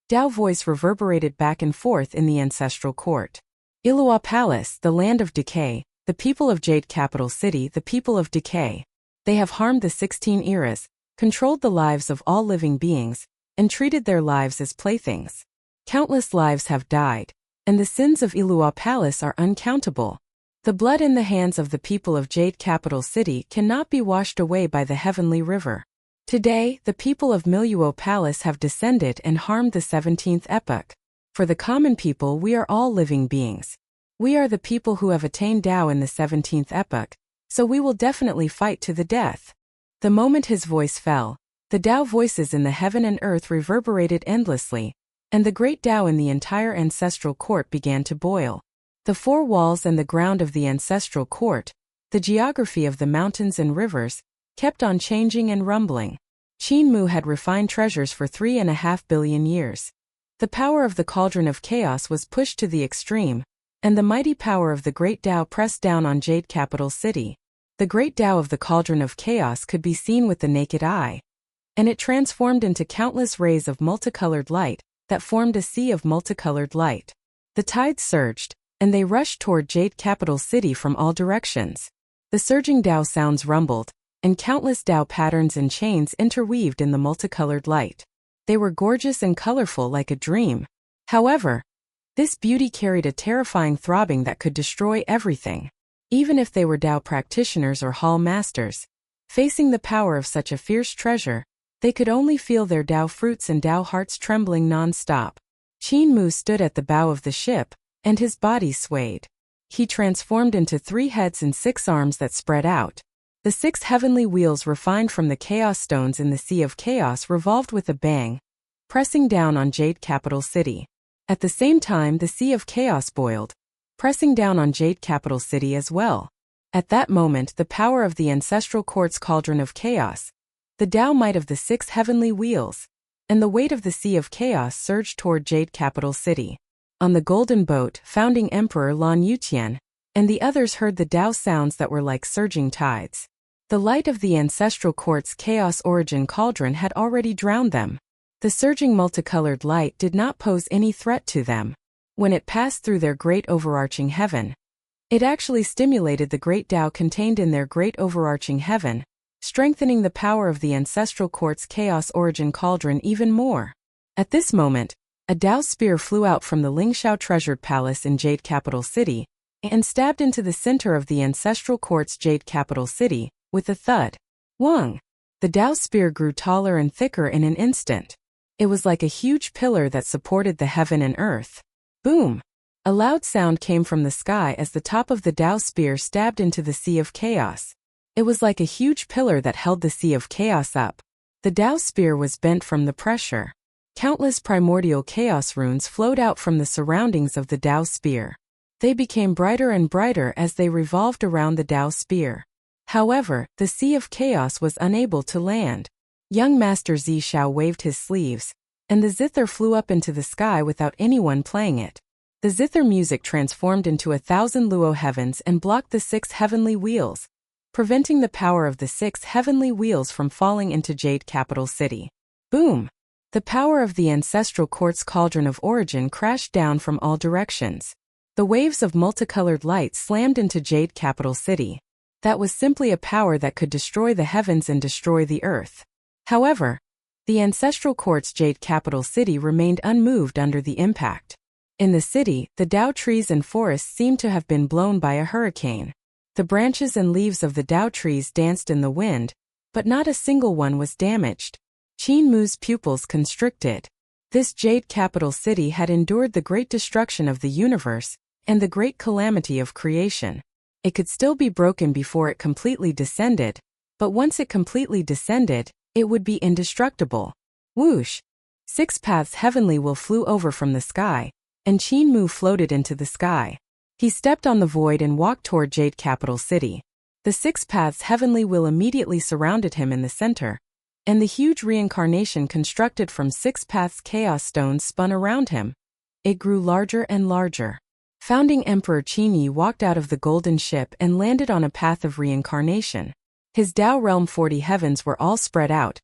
Tao voice reverberated back and forth in the ancestral court. Ilua Palace, the land of decay, the people of Jade Capital City, the people of decay. They have harmed the 16 eras, controlled the lives of all living beings, and treated their lives as playthings. Countless lives have died, and the sins of Ilua Palace are uncountable. The blood in the hands of the people of Jade Capital City cannot be washed away by the heavenly river. Today, the people of Miluo Palace have descended and harmed the 17th epoch. For the common people, we are all living beings. We are the people who have attained Tao in the 17th epoch, so we will definitely fight to the death. The moment his voice fell, the Tao voices in the heaven and earth reverberated endlessly, and the great Tao in the entire ancestral court began to boil. The four walls and the ground of the ancestral court, the geography of the mountains and rivers, kept on changing and rumbling. Qin Mu had refined treasures for 3.5 billion years. The power of the cauldron of chaos was pushed to the extreme, and the mighty power of the great Tao pressed down on Jade Capital City. The great Tao of the cauldron of chaos could be seen with the naked eye, and it transformed into countless rays of multicolored light that formed a sea of multicolored light. The tides surged, and they rushed toward Jade Capital City from all directions. The surging Tao sounds rumbled, and countless Tao patterns and chains interweaved in the multicolored light. They were gorgeous and colorful like a dream. However, this beauty carried a terrifying throbbing that could destroy everything. Even if they were Tao practitioners or hall masters, facing the power of such a fierce treasure, they could only feel their Tao fruits and Tao hearts trembling non-stop. Qin Mu stood at the bow of the ship, and his body swayed. He transformed into 3 heads and 6 arms that spread out. The 6 heavenly wheels refined from the chaos stones in the sea of chaos revolved with a bang, pressing down on Jade Capital City. At the same time, the Sea of Chaos boiled, pressing down on Jade Capital City as well. At that moment, the power of the ancestral quartz cauldron of chaos, the Tao might of the 6 heavenly wheels, and the weight of the Sea of Chaos surged toward Jade Capital City. On the golden boat, founding Emperor Lan Yutian and the others heard the Tao sounds that were like surging tides. The light of the ancestral quartz chaos origin cauldron had already drowned them. The surging multicolored light did not pose any threat to them. When it passed through their great overarching heaven, it actually stimulated the great Tao contained in their great overarching heaven, strengthening the power of the ancestral quartz chaos origin cauldron even more. At this moment, a Tao spear flew out from the Lingxiao treasured palace in Jade Capital City and stabbed into the center of the ancestral quartz Jade Capital City with a thud. Wang! The Tao spear grew taller and thicker in an instant. It was like a huge pillar that supported the heaven and earth. Boom! A loud sound came from the sky as the top of the Tao spear stabbed into the Sea of Chaos. It was like a huge pillar that held the Sea of Chaos up. The Tao spear was bent from the pressure. Countless primordial chaos runes flowed out from the surroundings of the Tao spear. They became brighter and brighter as they revolved around the Tao spear. However, the Sea of Chaos was unable to land. Young Master Zishao waved his sleeves, and the zither flew up into the sky without anyone playing it. The zither music transformed into 1,000 luo heavens and blocked the 6 heavenly wheels, preventing the power of the 6 heavenly wheels from falling into Jade Capital City. Boom! The power of the ancestral quartz cauldron of origin crashed down from all directions. The waves of multicolored light slammed into Jade Capital City. That was simply a power that could destroy the heavens and destroy the earth. However, the ancestral quartz Jade Capital City remained unmoved under the impact. In the city, the Tao trees and forests seemed to have been blown by a hurricane. The branches and leaves of the Tao trees danced in the wind, but not a single one was damaged. Qin Mu's pupils constricted. This Jade Capital City had endured the great destruction of the universe and the great calamity of creation. It could still be broken before it completely descended, but once it completely descended, it would be indestructible. Whoosh! 6 paths heavenly will flew over from the sky, and Qin Mu floated into the sky. He stepped on the void and walked toward Jade Capital City. The 6 paths heavenly will immediately surrounded him in the center, and the huge reincarnation constructed from 6 paths chaos stones spun around him. It grew larger and larger. Founding Emperor Qinyi walked out of the golden ship and landed on a path of reincarnation. His Tao realm 40 heavens were all spread out,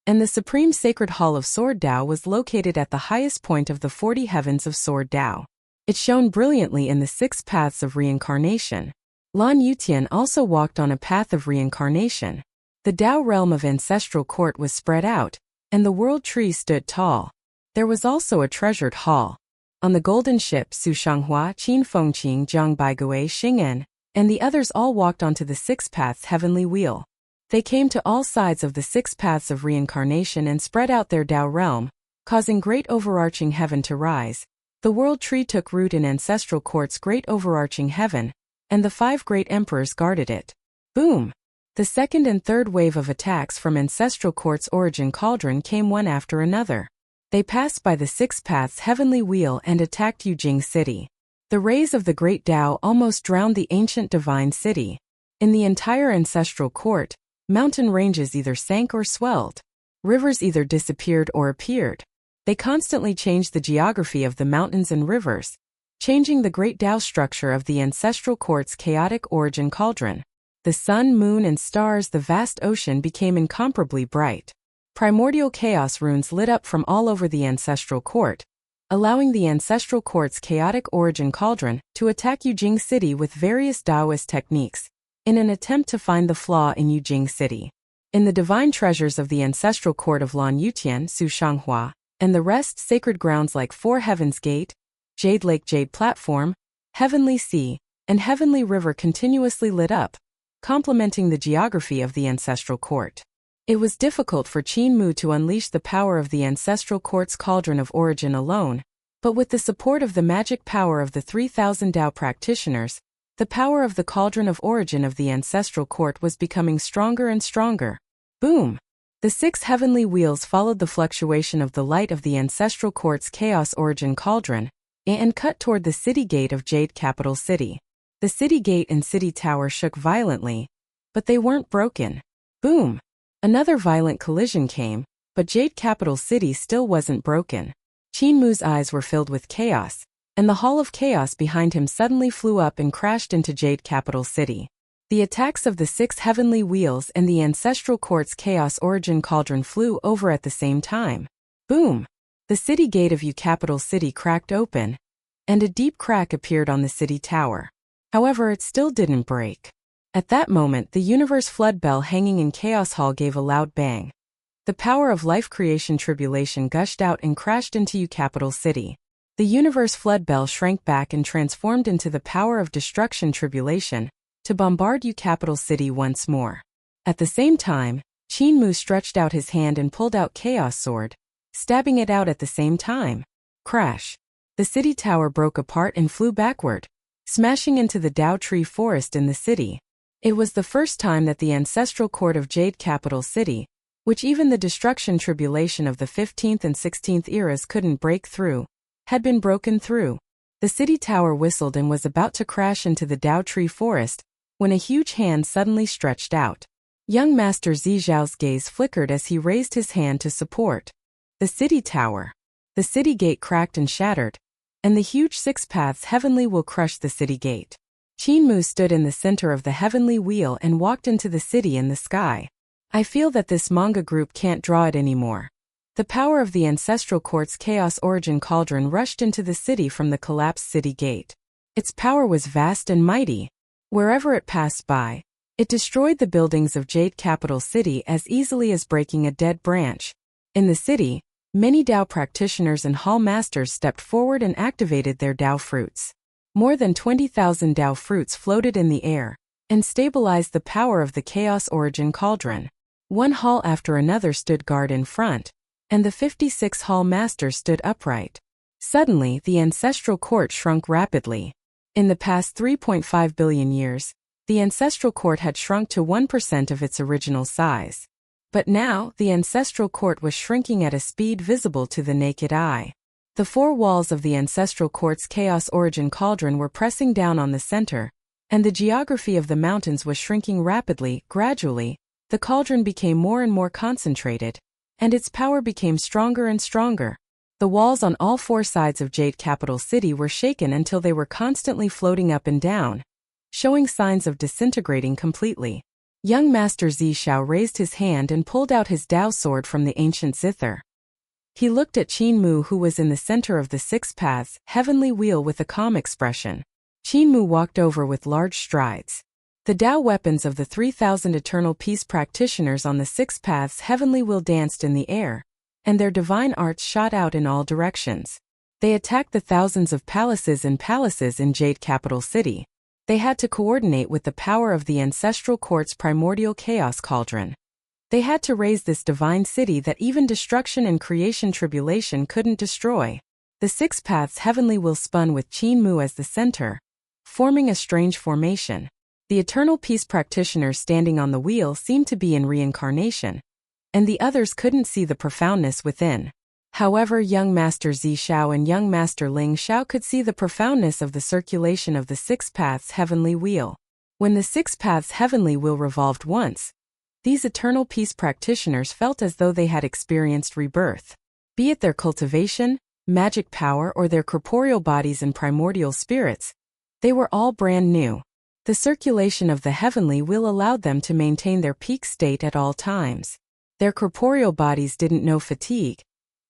and the supreme sacred hall of Sword Tao was located at the highest point of the 40 heavens of Sword Tao. It shone brilliantly in the 6 paths of reincarnation. Lan Yutian also walked on a path of reincarnation. The Tao realm of ancestral court was spread out, and the world tree stood tall. There was also a treasured hall. On the golden ship, Su Shanghua, Qin Fengqing, Zhang Baigui, Xing'an, and the others all walked onto the 6 paths heavenly wheel. They came to all sides of the 6 paths of reincarnation and spread out their Tao realm, causing great overarching heaven to rise. The world tree took root in ancestral court's great overarching heaven, and the 5 great emperors guarded it. Boom! The second and third wave of attacks from ancestral court's origin cauldron came one after another. They passed by the 6 paths heavenly wheel and attacked Yujing City. The rays of the great Tao almost drowned the ancient divine city. In the entire ancestral court, mountain ranges either sank or swelled. Rivers either disappeared or appeared. They constantly changed the geography of the mountains and rivers, changing the great Tao structure of the ancestral court's chaotic origin cauldron. The sun, moon, and stars, the vast ocean became incomparably bright. Primordial chaos runes lit up from all over the ancestral court, allowing the ancestral court's chaotic origin cauldron to attack Yujing City with various Taoist techniques, in an attempt to find the flaw in Yujing City. In the divine treasures of the ancestral court of Lan Yutian, Su Shanghua, and the rest sacred grounds like 4 Heavens Gate, Jade Lake, Jade Platform, Heavenly Sea, and Heavenly River continuously lit up, complementing the geography of the ancestral court. It was difficult for Qin Mu to unleash the power of the ancestral court's cauldron of origin alone, but with the support of the magic power of the 3,000 Tao practitioners, the power of the cauldron of origin of the ancestral court was becoming stronger and stronger. Boom! The 6 heavenly wheels followed the fluctuation of the light of the ancestral court's chaos origin cauldron and cut toward the city gate of Jade Capital City. The city gate and city tower shook violently, but they weren't broken. Boom! Another violent collision came, but Jade Capital City still wasn't broken. Qin Mu's eyes were filled with chaos, and the Hall of Chaos behind him suddenly flew up and crashed into Jade Capital City. The attacks of the 6 heavenly wheels and the ancestral court's chaos origin cauldron flew over at the same time. Boom! The city gate of U Capital City cracked open, and a deep crack appeared on the city tower. However, it still didn't break. At that moment, the universe flood bell hanging in Chaos Hall gave a loud bang. The power of life creation tribulation gushed out and crashed into U Capital City. The universe flood bell shrank back and transformed into the power of destruction tribulation to bombard U Capital City once more. At the same time, Qin Mu stretched out his hand and pulled out Chaos Sword, stabbing it out at the same time. Crash! The city tower broke apart and flew backward, smashing into the Dao Tree Forest in the city. It was the first time that the ancestral court of Jade Capital City, which even the destruction tribulation of the 15th and 16th eras couldn't break through, had been broken through. The city tower whistled and was about to crash into the Dao Tree Forest when a huge hand suddenly stretched out. Young Master Zizhao's gaze flickered as he raised his hand to support the city tower. The city gate cracked and shattered, and the huge 6 paths heavenly wheel crushed the city gate. Qin Mu stood in the center of the heavenly wheel and walked into the city in the sky. I feel that this manga group can't draw it anymore. The power of the ancestral court's chaos origin cauldron rushed into the city from the collapsed city gate. Its power was vast and mighty. Wherever it passed by, it destroyed the buildings of Jade Capital City as easily as breaking a dead branch. In the city, many Dao practitioners and hall masters stepped forward and activated their Dao fruits. More than 20,000 Dao fruits floated in the air and stabilized the power of the chaos origin cauldron. One hall after another stood guard in front, and the 56 hall masters stood upright. Suddenly, the ancestral court shrunk rapidly. In the past 3.5 billion years, the ancestral court had shrunk to 1% of its original size. But now, the ancestral court was shrinking at a speed visible to the naked eye. The 4 walls of the ancestral court's chaos origin cauldron were pressing down on the center, and the geography of the mountains was shrinking rapidly. Gradually, the cauldron became more and more concentrated, and its power became stronger and stronger. The walls on all 4 sides of Jade Capital City were shaken until they were constantly floating up and down, showing signs of disintegrating completely. Young Master Zishao raised his hand and pulled out his Dao sword from the ancient zither. He looked at Qin Mu, who was in the center of the 6 paths heavenly wheel, with a calm expression. Qin Mu walked over with large strides. The Dao weapons of the 3,000 eternal peace practitioners on the 6 paths heavenly wheel danced in the air, and their divine arts shot out in all directions. They attacked the thousands of palaces in Jade Capital City. They had to coordinate with the power of the ancestral court's primordial chaos cauldron. They had to raise this divine city that even destruction and creation tribulation couldn't destroy. The 6 paths heavenly wheel spun with Qin Mu as the center, forming a strange formation. The eternal peace practitioners standing on the wheel seemed to be in reincarnation, and the others couldn't see the profoundness within. However, young Master Zishao and young Master Ling Xiao could see the profoundness of the circulation of the 6 paths heavenly wheel. When the 6 paths heavenly wheel revolved once, these eternal peace practitioners felt as though they had experienced rebirth. Be it their cultivation, magic power, or their corporeal bodies and primordial spirits, they were all brand new. The circulation of the heavenly wheel allowed them to maintain their peak state at all times. Their corporeal bodies didn't know fatigue,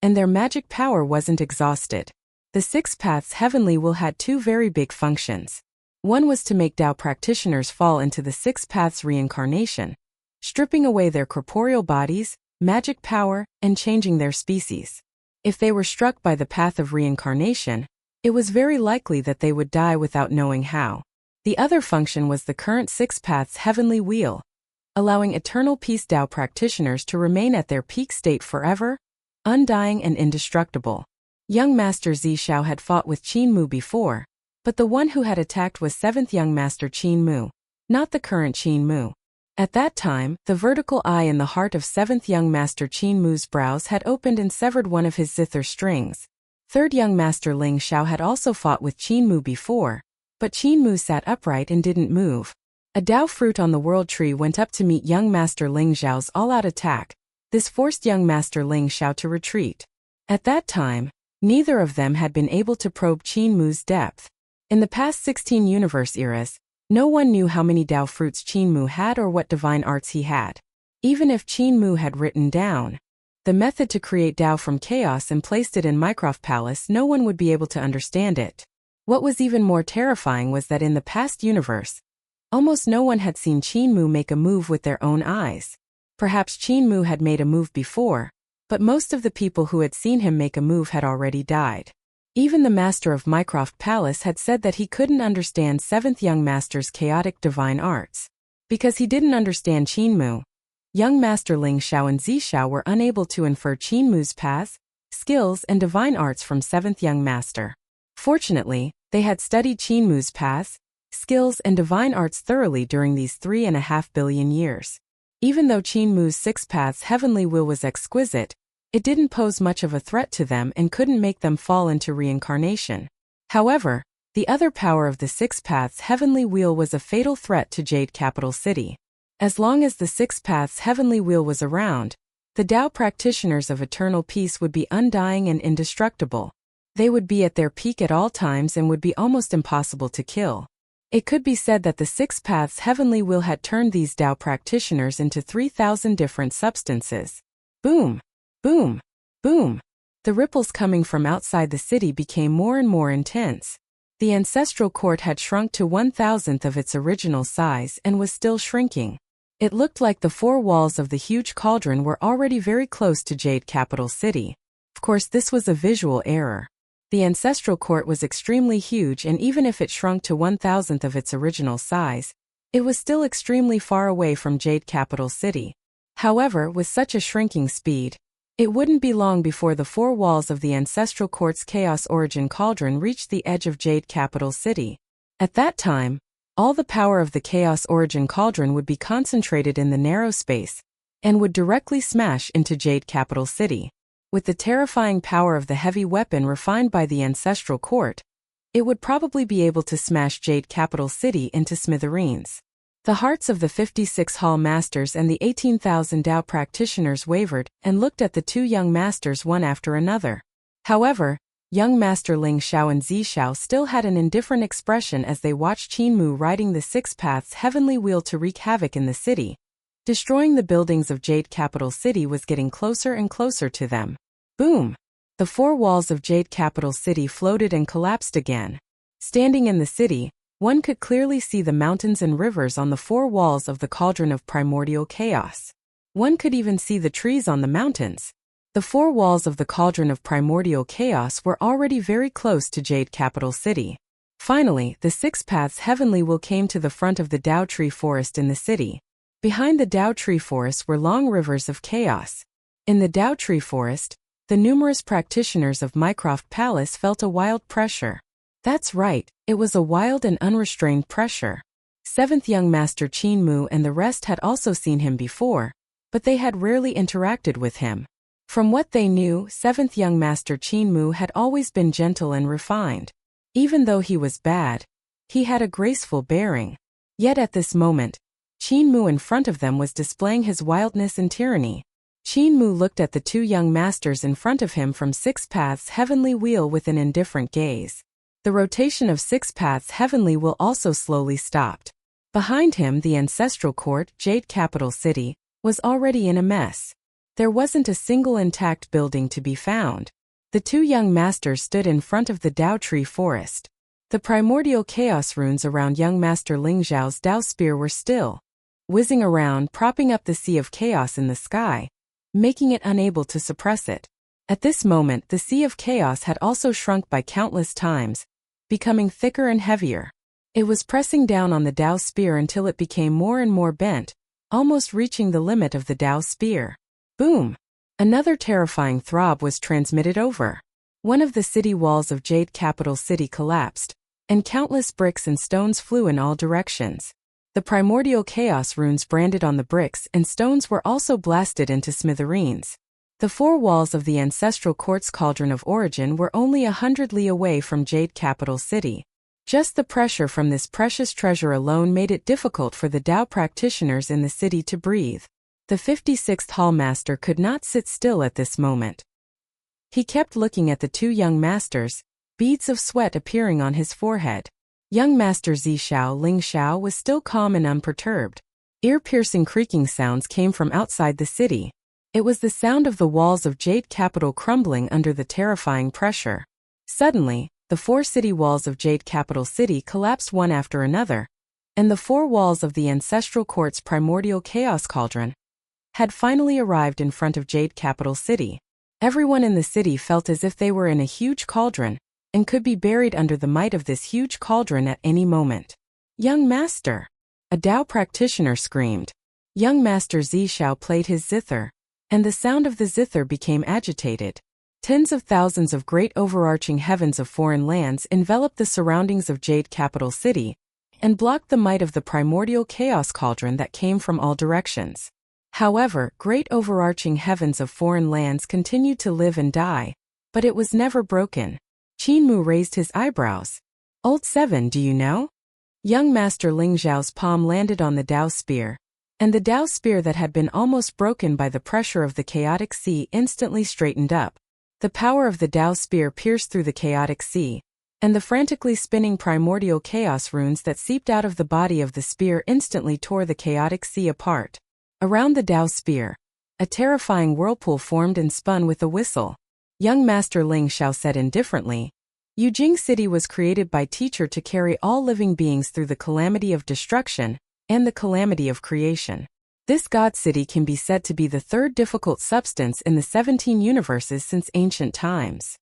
and their magic power wasn't exhausted. The 6 paths heavenly wheel had 2 very big functions. One was to make Dao practitioners fall into the 6 paths reincarnation, stripping away their corporeal bodies, magic power, and changing their species. If they were struck by the path of reincarnation, it was very likely that they would die without knowing how. The other function was the current 6 paths heavenly wheel, allowing eternal peace Dao practitioners to remain at their peak state forever, undying and indestructible. Young Master Zishao had fought with Qin Mu before, but the one who had attacked was 7th young Master Qin Mu, not the current Qin Mu. At that time, the vertical eye in the heart of 7th young master Qin Mu's brows had opened and severed one of his zither strings. 3rd young master Ling Xiao had also fought with Qin Mu before, but Qin Mu sat upright and didn't move. A Dao fruit on the world tree went up to meet young master Ling Xiao's all-out attack. This forced young master Ling Xiao to retreat. At that time, neither of them had been able to probe Qin Mu's depth. In the past 16 universe eras, no one knew how many Dao fruits Qin Mu had or what divine arts he had. Even if Qin Mu had written down the method to create Dao from chaos and placed it in Mycroft Palace, no one would be able to understand it. What was even more terrifying was that in the past universe, almost no one had seen Qin Mu make a move with their own eyes. Perhaps Qin Mu had made a move before, but most of the people who had seen him make a move had already died. Even the master of Mycroft Palace had said that he couldn't understand 7th young master's chaotic divine arts. Because he didn't understand Qin Mu, young master Ling Xiao and Zi Xiao were unable to infer Qin Mu's paths, skills and divine arts from 7th young master. Fortunately, they had studied Qin Mu's paths, skills and divine arts thoroughly during these 3.5 billion years. Even though Qin Mu's 6 paths heavenly will was exquisite, it didn't pose much of a threat to them and couldn't make them fall into reincarnation. However, the other power of the 6 paths heavenly wheel was a fatal threat to Jade Capital City. As long as the 6 paths heavenly wheel was around, the Dao practitioners of eternal peace would be undying and indestructible. They would be at their peak at all times and would be almost impossible to kill. It could be said that the 6 paths heavenly wheel had turned these Dao practitioners into 3,000 different substances. Boom! Boom! Boom! The ripples coming from outside the city became more and more intense. The ancestral court had shrunk to 1,000th of its original size and was still shrinking. It looked like the 4 walls of the huge cauldron were already very close to Jade Capital City. Of course, this was a visual error. The ancestral court was extremely huge, and even if it shrunk to 1,000th of its original size, it was still extremely far away from Jade Capital City. However, with such a shrinking speed, it wouldn't be long before the 4 walls of the ancestral court's chaos origin cauldron reached the edge of Jade Capital City. At that time, all the power of the chaos origin cauldron would be concentrated in the narrow space, and would directly smash into Jade Capital City. With the terrifying power of the heavy weapon refined by the ancestral court, it would probably be able to smash Jade Capital City into smithereens. The hearts of the 56 hall masters and the 18,000 Dao practitioners wavered and looked at the 2 young masters one after another. However, young master Ling Xiao and Zi Xiao still had an indifferent expression as they watched Qin Mu riding the 6 paths heavenly wheel to wreak havoc in the city. Destroying the buildings of Jade Capital City was getting closer and closer to them. Boom! The 4 walls of Jade Capital City floated and collapsed again. Standing in the city, one could clearly see the mountains and rivers on the 4 walls of the cauldron of primordial chaos. One could even see the trees on the mountains. The 4 walls of the cauldron of primordial chaos were already very close to Jade Capital City. Finally, the 6 paths heavenly wheel came to the front of the Dao tree forest in the city. Behind the Dao tree forest were long rivers of chaos. In the Dao tree forest, the numerous practitioners of Mycroft Palace felt a wild pressure. That's right, it was a wild and unrestrained pressure. 7th young master Qin Mu and the rest had also seen him before, but they had rarely interacted with him. From what they knew, 7th young master Qin Mu had always been gentle and refined. Even though he was bad, he had a graceful bearing. Yet at this moment, Qin Mu in front of them was displaying his wildness and tyranny. Qin Mu looked at the 2 young masters in front of him from 6 paths heavenly wheel with an indifferent gaze. The rotation of 6 paths heavenly wheel also slowly stopped. Behind him, the ancestral court, Jade Capital City, was already in a mess. There wasn't a single intact building to be found. The 2 young masters stood in front of the Dao tree forest. The primordial chaos runes around young master Ling Xiao's Dao spear were still whizzing around, propping up the sea of chaos in the sky, making it unable to suppress it. At this moment, the sea of chaos had also shrunk by countless times, becoming thicker and heavier. It was pressing down on the Dao spear until it became more and more bent, almost reaching the limit of the Dao spear. Boom! Another terrifying throb was transmitted over. One of the city walls of Jade Capital City collapsed, and countless bricks and stones flew in all directions. The primordial chaos runes branded on the bricks and stones were also blasted into smithereens. The four walls of the ancestral quartz cauldron of origin were only 100 li away from Jade Capital City. Just the pressure from this precious treasure alone made it difficult for the Tao practitioners in the city to breathe. The 56th Hall Master could not sit still at this moment. He kept looking at the two young masters, beads of sweat appearing on his forehead. Young Master Zishao Ling Xiao was still calm and unperturbed. Ear-piercing creaking sounds came from outside the city. It was the sound of the walls of Jade Capital crumbling under the terrifying pressure. Suddenly, the four city walls of Jade Capital City collapsed one after another, and the four walls of the ancestral quartz primordial chaos cauldron had finally arrived in front of Jade Capital City. Everyone in the city felt as if they were in a huge cauldron and could be buried under the might of this huge cauldron at any moment. "Young Master!" a Tao practitioner screamed. Young Master Zishao played his zither, and the sound of the zither became agitated. Tens of thousands of great overarching heavens of foreign lands enveloped the surroundings of Jade Capital City and blocked the might of the primordial chaos cauldron that came from all directions. However, great overarching heavens of foreign lands continued to live and die, but it was never broken. Qinmu raised his eyebrows. "Old Seven, do you know?" Young Master Ling Zhao's palm landed on the Tao spear, and the Tao spear that had been almost broken by the pressure of the chaotic sea instantly straightened up. The power of the Tao spear pierced through the chaotic sea, and the frantically spinning primordial chaos runes that seeped out of the body of the spear instantly tore the chaotic sea apart. Around the Tao spear, a terrifying whirlpool formed and spun with a whistle. Young Master Ling Xiao said indifferently, "Yujing City was created by Teacher to carry all living beings through the calamity of destruction and the calamity of creation. This God City can be said to be the third difficult substance in the 17 universes since ancient times."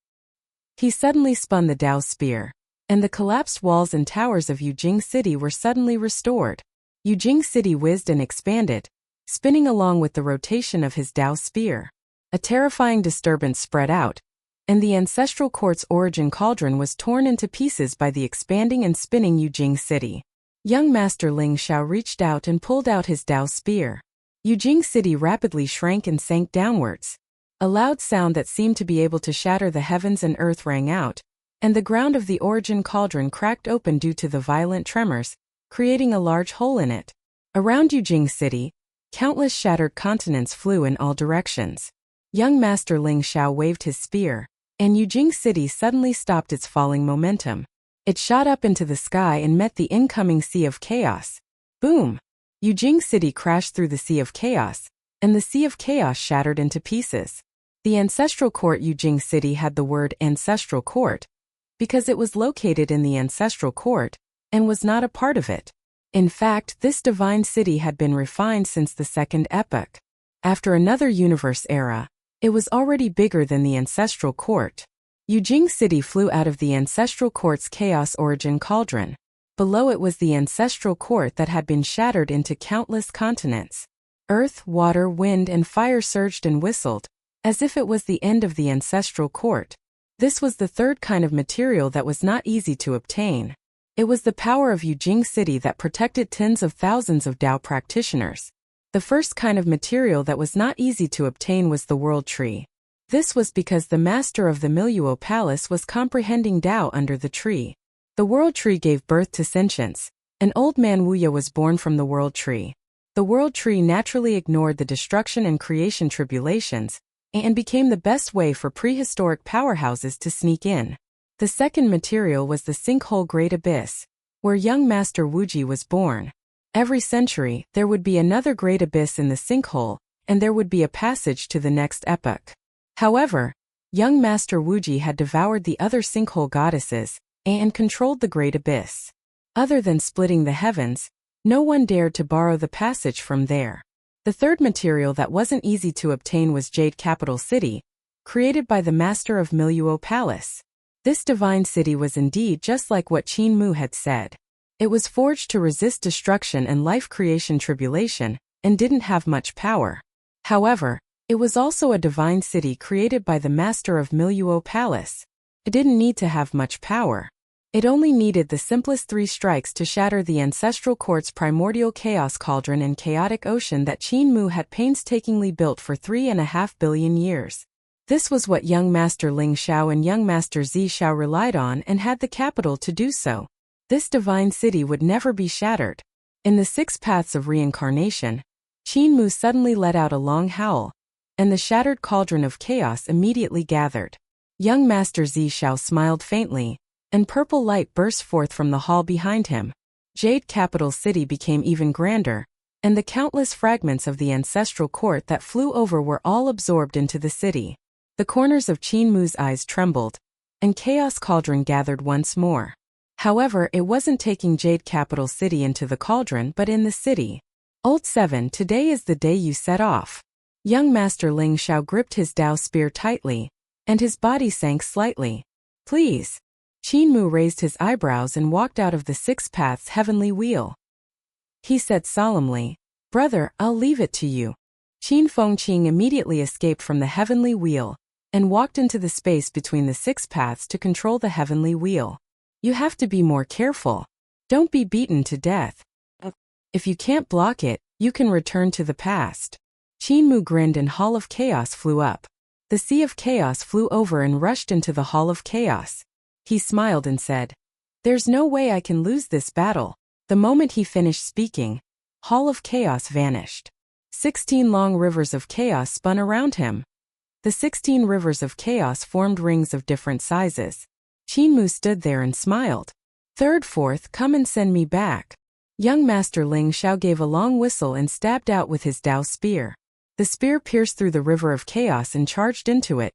He suddenly spun the Tao spear, and the collapsed walls and towers of Yujing City were suddenly restored. Yujing City whizzed and expanded, spinning along with the rotation of his Tao spear. A terrifying disturbance spread out, and the ancestral quartz origin cauldron was torn into pieces by the expanding and spinning Yujing City. Young Master Ling Xiao reached out and pulled out his Tao spear. Yujing City rapidly shrank and sank downwards. A loud sound that seemed to be able to shatter the heavens and earth rang out, and the ground of the origin cauldron cracked open due to the violent tremors, creating a large hole in it. Around Yujing City, countless shattered continents flew in all directions. Young Master Ling Xiao waved his spear, and Yujing City suddenly stopped its falling momentum. It shot up into the sky and met the incoming sea of chaos. Boom! Yujing City crashed through the sea of chaos, and the sea of chaos shattered into pieces. The ancestral court Yujing City had the word ancestral court because it was located in the ancestral court and was not a part of it. In fact, this divine city had been refined since the second epoch. After another universe era, it was already bigger than the ancestral court. Yujing City flew out of the ancestral court's chaos origin cauldron. Below it was the ancestral court that had been shattered into countless continents. Earth, water, wind, and fire surged and whistled, as if it was the end of the ancestral court. This was the third kind of material that was not easy to obtain. It was the power of Yujing City that protected tens of thousands of Tao practitioners. The first kind of material that was not easy to obtain was the World Tree. This was because the master of the Miluo Palace was comprehending Tao under the tree. The World Tree gave birth to sentience. An old man wuxia was born from the World Tree. The World Tree naturally ignored the destruction and creation tribulations, and became the best way for prehistoric powerhouses to sneak in. The second material was the sinkhole Great Abyss, where young Master Wuji was born. Every century, there would be another great abyss in the sinkhole, and there would be a passage to the next epoch. However, young Master Wuji had devoured the other sinkhole goddesses and controlled the Great Abyss. Other than splitting the heavens, no one dared to borrow the passage from there. The third material that wasn't easy to obtain was Jade Capital City, created by the master of Miluo Palace. This divine city was indeed just like what Qinmu had said. It was forged to resist destruction and life creation tribulation, and didn't have much power. However, it was also a divine city created by the master of Miluo Palace. It didn't need to have much power. It only needed the simplest 3 strikes to shatter the ancestral court's primordial chaos cauldron and chaotic ocean that Qin Mu had painstakingly built for 3.5 billion years. This was what young Master Ling Xiao and young Master Zi Xiao relied on and had the capital to do so. This divine city would never be shattered. In the 6 paths of reincarnation, Qin Mu suddenly let out a long howl, and the shattered cauldron of chaos immediately gathered. Young Master Zi Xiao smiled faintly, and purple light burst forth from the hall behind him. Jade Capital City became even grander, and the countless fragments of the ancestral court that flew over were all absorbed into the city. The corners of Qin Mu's eyes trembled, and Chaos Cauldron gathered once more. However, it wasn't taking Jade Capital City into the cauldron but in the city. Old 7, today is the day you set off. Young Master Ling Xiao gripped his Dao spear tightly, and his body sank slightly. Please. Qin Mu raised his eyebrows and walked out of the 6 paths heavenly wheel. He said solemnly, Brother, I'll leave it to you. Qin Fengqing immediately escaped from the heavenly wheel, and walked into the space between the 6 paths to control the heavenly wheel. You have to be more careful. Don't be beaten to death. If you can't block it, you can return to the past. Qin Mu grinned and Hall of Chaos flew up. The Sea of Chaos flew over and rushed into the Hall of Chaos. He smiled and said, There's no way I can lose this battle. The moment he finished speaking, Hall of Chaos vanished. 16 long rivers of chaos spun around him. The 16 rivers of chaos formed rings of different sizes. Qin Mu stood there and smiled. Third, fourth, come and send me back. Young Master Ling Xiao gave a long whistle and stabbed out with his Dao spear. The spear pierced through the river of chaos and charged into it,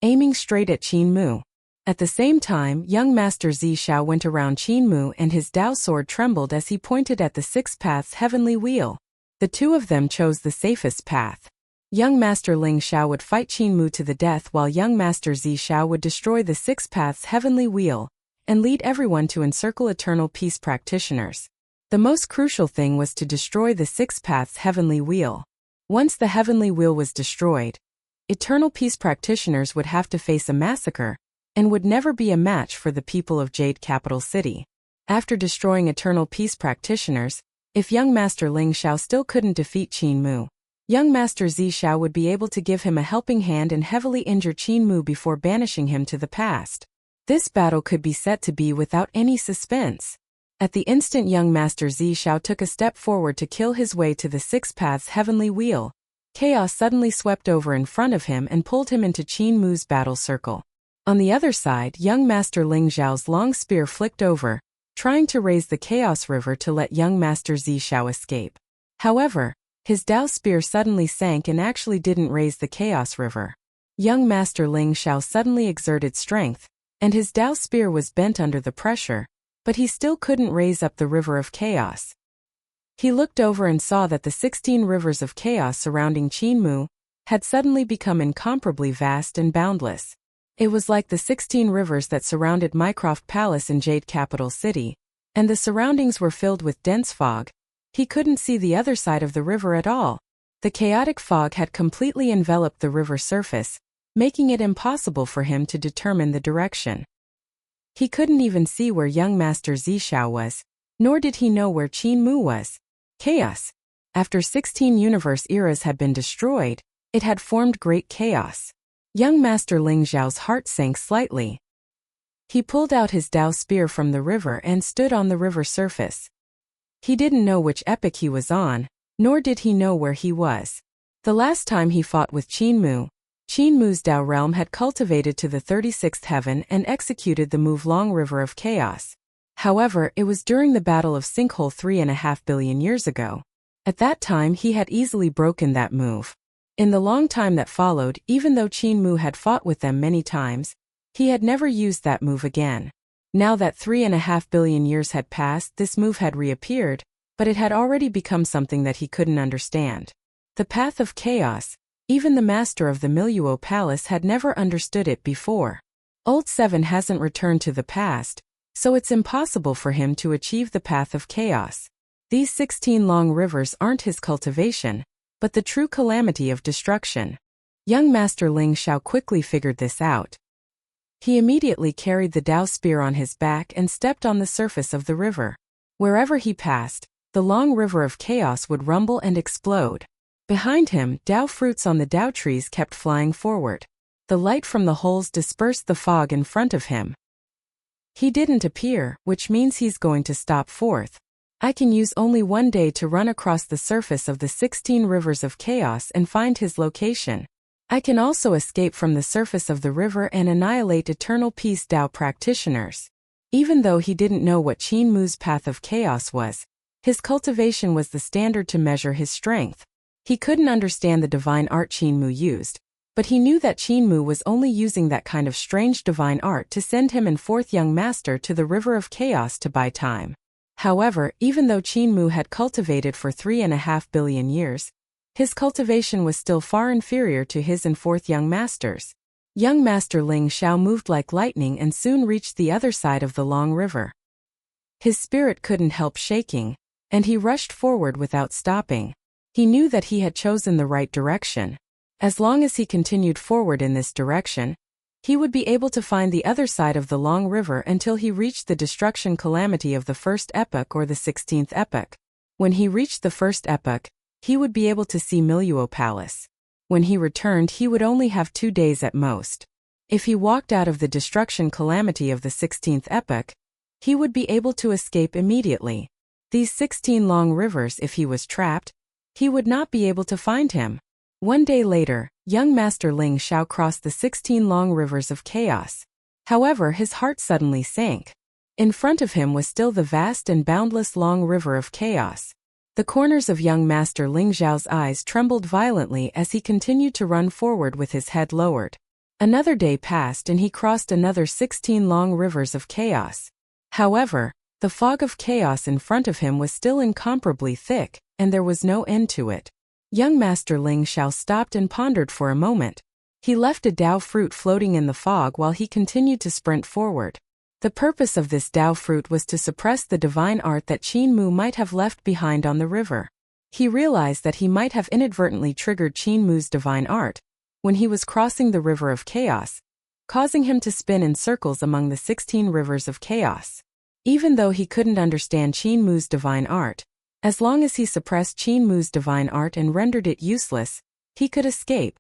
aiming straight at Qin Mu. At the same time, young Master Zi Xiao went around Qin Mu and his Dao sword trembled as he pointed at the 6 paths heavenly wheel. The 2 of them chose the safest path. Young Master Ling Xiao would fight Qin Mu to the death while young Master Zi Xiao would destroy the 6 paths heavenly wheel and lead everyone to encircle eternal peace practitioners. The most crucial thing was to destroy the 6 paths heavenly wheel. Once the heavenly wheel was destroyed, eternal peace practitioners would have to face a massacre and would never be a match for the people of Jade Capital City. After destroying eternal peace practitioners, if young Master Ling Xiao still couldn't defeat Qin Mu, young Master Zi Xiao would be able to give him a helping hand and heavily injure Qin Mu before banishing him to the past. This battle could be set to be without any suspense. At the instant young Master Zi Xiao took a step forward to kill his way to the 6 paths heavenly wheel, chaos suddenly swept over in front of him and pulled him into Qin Mu's battle circle. On the other side, young Master Ling Xiao's long spear flicked over, trying to raise the Chaos River to let young Master Zi Xiao escape. However, his Dao spear suddenly sank and actually didn't raise the Chaos River. Young Master Ling Xiao suddenly exerted strength, and his Dao spear was bent under the pressure, but he still couldn't raise up the river of chaos. He looked over and saw that the 16 rivers of chaos surrounding Qin Mu had suddenly become incomparably vast and boundless. It was like the 16 rivers that surrounded Mycroft Palace in Jade Capital City, and the surroundings were filled with dense fog. He couldn't see the other side of the river at all. The chaotic fog had completely enveloped the river surface, making it impossible for him to determine the direction. He couldn't even see where young Master Zi Xiao was, nor did he know where Qin Mu was. Chaos. After 16 universe eras had been destroyed, it had formed great chaos. Young Master Ling Xiao's heart sank slightly. He pulled out his Dao spear from the river and stood on the river surface. He didn't know which epoch he was on, nor did he know where he was. The last time he fought with Qin Mu's Dao realm had cultivated to the 36th heaven and executed the move Long River of Chaos. However, it was during the Battle of Sinkhole 3.5 billion years ago. At that time he had easily broken that move. In the long time that followed, even though Qin Mu had fought with them many times, he had never used that move again. Now that 3.5 billion years had passed, this move had reappeared, but it had already become something that he couldn't understand. The path of chaos, even the master of the Miluo Palace had never understood it before. Old 7 hasn't returned to the past, so it's impossible for him to achieve the path of chaos. These 16 long rivers aren't his cultivation, but the true calamity of destruction. Young Master Ling Xiao quickly figured this out. He immediately carried the Dao spear on his back and stepped on the surface of the river. Wherever he passed, the long river of chaos would rumble and explode. Behind him, Dao fruits on the Dao trees kept flying forward. The light from the holes dispersed the fog in front of him. He didn't appear, which means he's going to stop forth. I can use only one day to run across the surface of the 16 rivers of chaos and find his location. I can also escape from the surface of the river and annihilate eternal peace Dao practitioners. Even though he didn't know what Qin Mu's path of chaos was, his cultivation was the standard to measure his strength. He couldn't understand the divine art Qin Mu used, but he knew that Qin Mu was only using that kind of strange divine art to send him and fourth young master to the river of chaos to buy time. However, even though Qin Mu had cultivated for 3.5 billion years, his cultivation was still far inferior to his and fourth young master's. Young Master Ling Xiao moved like lightning and soon reached the other side of the long river. His spirit couldn't help shaking, and he rushed forward without stopping. He knew that he had chosen the right direction. As long as he continued forward in this direction, he would be able to find the other side of the long river until he reached the destruction calamity of the first epoch or the 16th epoch. When he reached the first epoch, he would be able to see Miluo Palace. When he returned, he would only have 2 days at most. If he walked out of the destruction calamity of the 16th epoch, he would be able to escape immediately. These 16 long rivers, if he was trapped, he would not be able to find him. 1 day later, young Master Ling Xiao crossed the 16 long rivers of chaos. However, his heart suddenly sank. In front of him was still the vast and boundless long river of chaos. The corners of young Master Ling Xiao's eyes trembled violently as he continued to run forward with his head lowered. Another day passed and he crossed another 16 long rivers of chaos. However, the fog of chaos in front of him was still incomparably thick, and there was no end to it. Young Master Ling Xiao stopped and pondered for a moment. He left a Dao fruit floating in the fog while he continued to sprint forward. The purpose of this Dao fruit was to suppress the divine art that Qin Mu might have left behind on the river. He realized that he might have inadvertently triggered Qin Mu's divine art when he was crossing the river of chaos, causing him to spin in circles among the 16 rivers of chaos. Even though he couldn't understand Qin Mu's divine art, as long as he suppressed Qin Mu's divine art and rendered it useless, he could escape.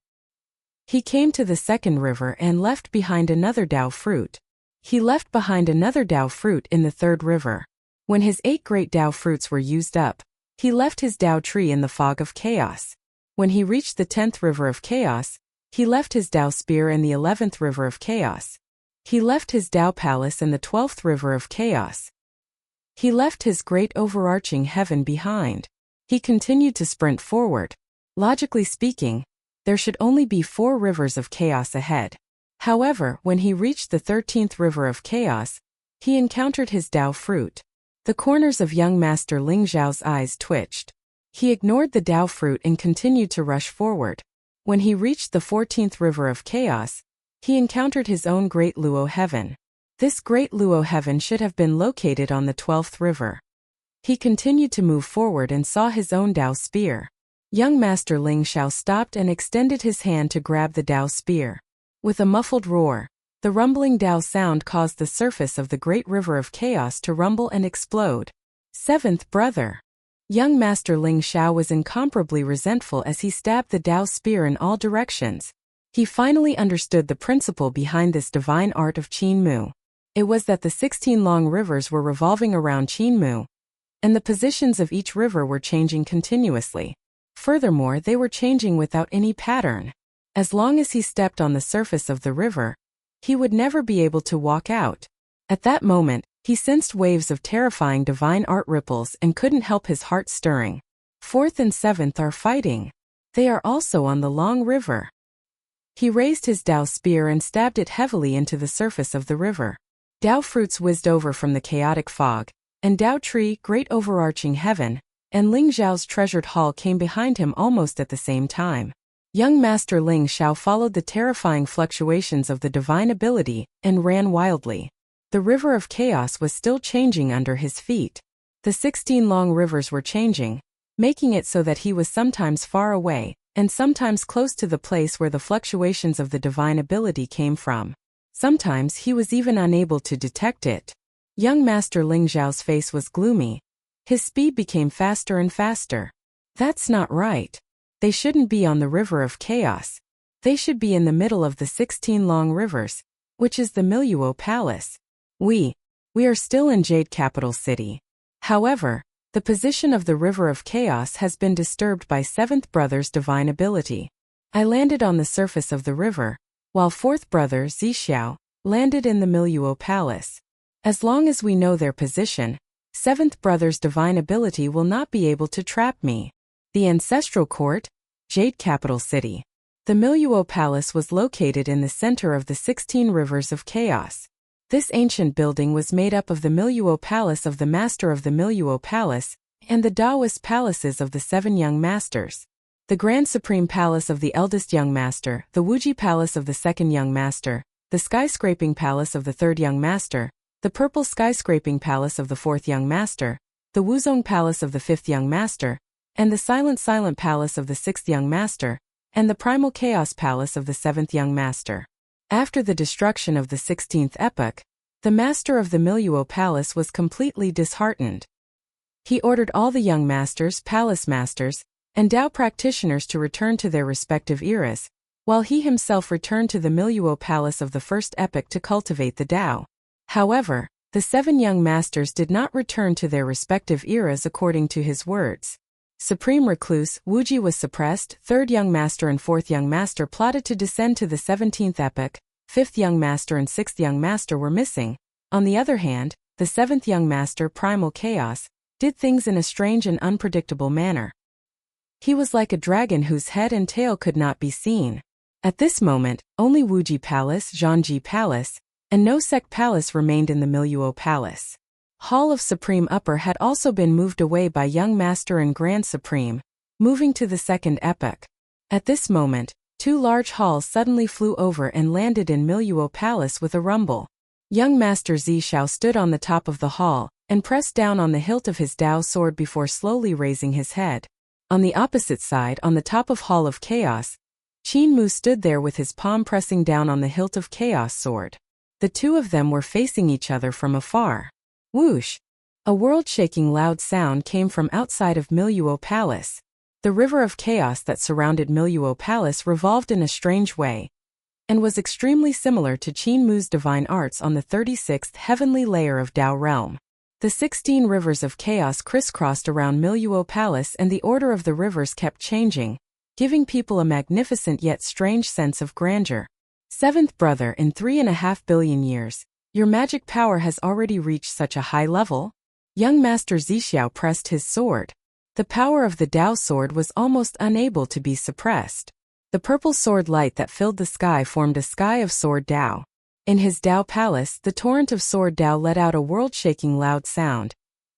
He came to the second river and left behind another Dao fruit. He left behind another Dao fruit in the third river. When his 8 great Dao fruits were used up, he left his Dao tree in the fog of chaos. When he reached the 10th river of chaos, he left his Dao spear in the 11th river of chaos. He left his Dao palace in the 12th river of chaos. He left his great overarching heaven behind. He continued to sprint forward. Logically speaking, there should only be 4 rivers of chaos ahead. However, when he reached the 13th river of chaos, he encountered his Dao fruit. The corners of young Master Ling Xiao's eyes twitched. He ignored the Dao fruit and continued to rush forward. When he reached the 14th river of chaos, he encountered his own great Luo heaven. This great Luo heaven should have been located on the 12th river. He continued to move forward and saw his own Dao spear. Young Master Ling Xiao stopped and extended his hand to grab the Dao spear. With a muffled roar, the rumbling Dao sound caused the surface of the great river of chaos to rumble and explode. 7th brother. Young Master Ling Xiao was incomparably resentful as he stabbed the Dao spear in all directions. He finally understood the principle behind this divine art of Qin Mu. It was that the 16 long rivers were revolving around Qin Mu, and the positions of each river were changing continuously. Furthermore, they were changing without any pattern. As long as he stepped on the surface of the river, he would never be able to walk out. At that moment, he sensed waves of terrifying divine art ripples and couldn't help his heart stirring. 4th and 7th are fighting. They are also on the long river. He raised his Dao spear and stabbed it heavily into the surface of the river. Dao fruits whizzed over from the chaotic fog, and Dao tree, great overarching heaven, and Ling Xiao's treasured hall came behind him almost at the same time. Young Master Ling Xiao followed the terrifying fluctuations of the divine ability and ran wildly. The river of chaos was still changing under his feet. The 16 long rivers were changing, making it so that he was sometimes far away and sometimes close to the place where the fluctuations of the divine ability came from. Sometimes he was even unable to detect it. Young Master Ling Zhao's face was gloomy. His speed became faster and faster. That's not right. They shouldn't be on the river of chaos. They should be in the middle of the 16 long rivers, which is the Miluo Palace. We are still in Jade Capital City. However, the position of the River of Chaos has been disturbed by Seventh Brother's divine ability. I landed on the surface of the river, while Fourth Brother Zixiao landed in the Miluo Palace. As long as we know their position, Seventh Brother's divine ability will not be able to trap me. The Ancestral Court, Jade Capital City. The Miluo Palace was located in the center of the 16 rivers of chaos. This ancient building was made up of the Miluo Palace of the Master of the Miluo Palace and the Taoist palaces of the 7 Young Masters. The Grand Supreme Palace of the eldest Young Master, the Wuji Palace of the 2nd Young Master, the Skyscraping Palace of the 3rd Young Master, the Purple Skyscraping Palace of the 4th Young Master, the Wuzong Palace of the 5th Young Master, and the Silent Palace of the 6th Young Master, and the Primal Chaos Palace of the 7th Young Master. After the destruction of the 16th epoch, the Master of the Miluo Palace was completely disheartened. He ordered all the Young Masters, Palace Masters, and Tao practitioners to return to their respective eras, while he himself returned to the Miluo Palace of the first epoch to cultivate the Tao. However, the 7 Young Masters did not return to their respective eras according to his words. Supreme Recluse Wuji was suppressed, 3rd Young Master and 4th Young Master plotted to descend to the 17th epoch, 5th Young Master and 6th Young Master were missing. On the other hand, the 7th Young Master, Primal Chaos, did things in a strange and unpredictable manner. He was like a dragon whose head and tail could not be seen. At this moment, only Wuji Palace, Zhangji Palace, and No Sec Palace remained in the Miluo Palace. Hall of Supreme Upper had also been moved away by Young Master and Grand Supreme, moving to the 2nd epoch. At this moment, 2 large halls suddenly flew over and landed in Miluo Palace with a rumble. Young Master Zixiao stood on the top of the hall and pressed down on the hilt of his Tao sword before slowly raising his head. On the opposite side, on the top of Hall of Chaos, Qin Mu stood there with his palm pressing down on the hilt of Chaos sword. The two of them were facing each other from afar. Whoosh! A world-shaking loud sound came from outside of Miluo Palace. The river of chaos that surrounded Miluo Palace revolved in a strange way, and was extremely similar to Qin Mu's divine arts on the 36th heavenly layer of Tao realm. The 16 rivers of chaos crisscrossed around Miluo Palace, and the order of the rivers kept changing, giving people a magnificent yet strange sense of grandeur. 7th Brother, in 3.5 billion years, your magic power has already reached such a high level? Young Master Zixiao pressed his sword. The power of the Tao sword was almost unable to be suppressed. The purple sword light that filled the sky formed a sky of sword Tao. In his Tao palace, the torrent of sword Tao let out a world-shaking loud sound.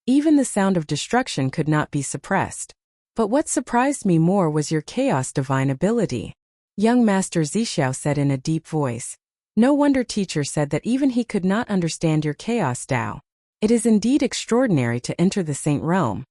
Even the sound of destruction could not be suppressed. But what surprised me more was your chaos divine ability. Young Master Zixiao said in a deep voice. No wonder teacher said that even he could not understand your chaos Tao. It is indeed extraordinary to enter the Saint realm.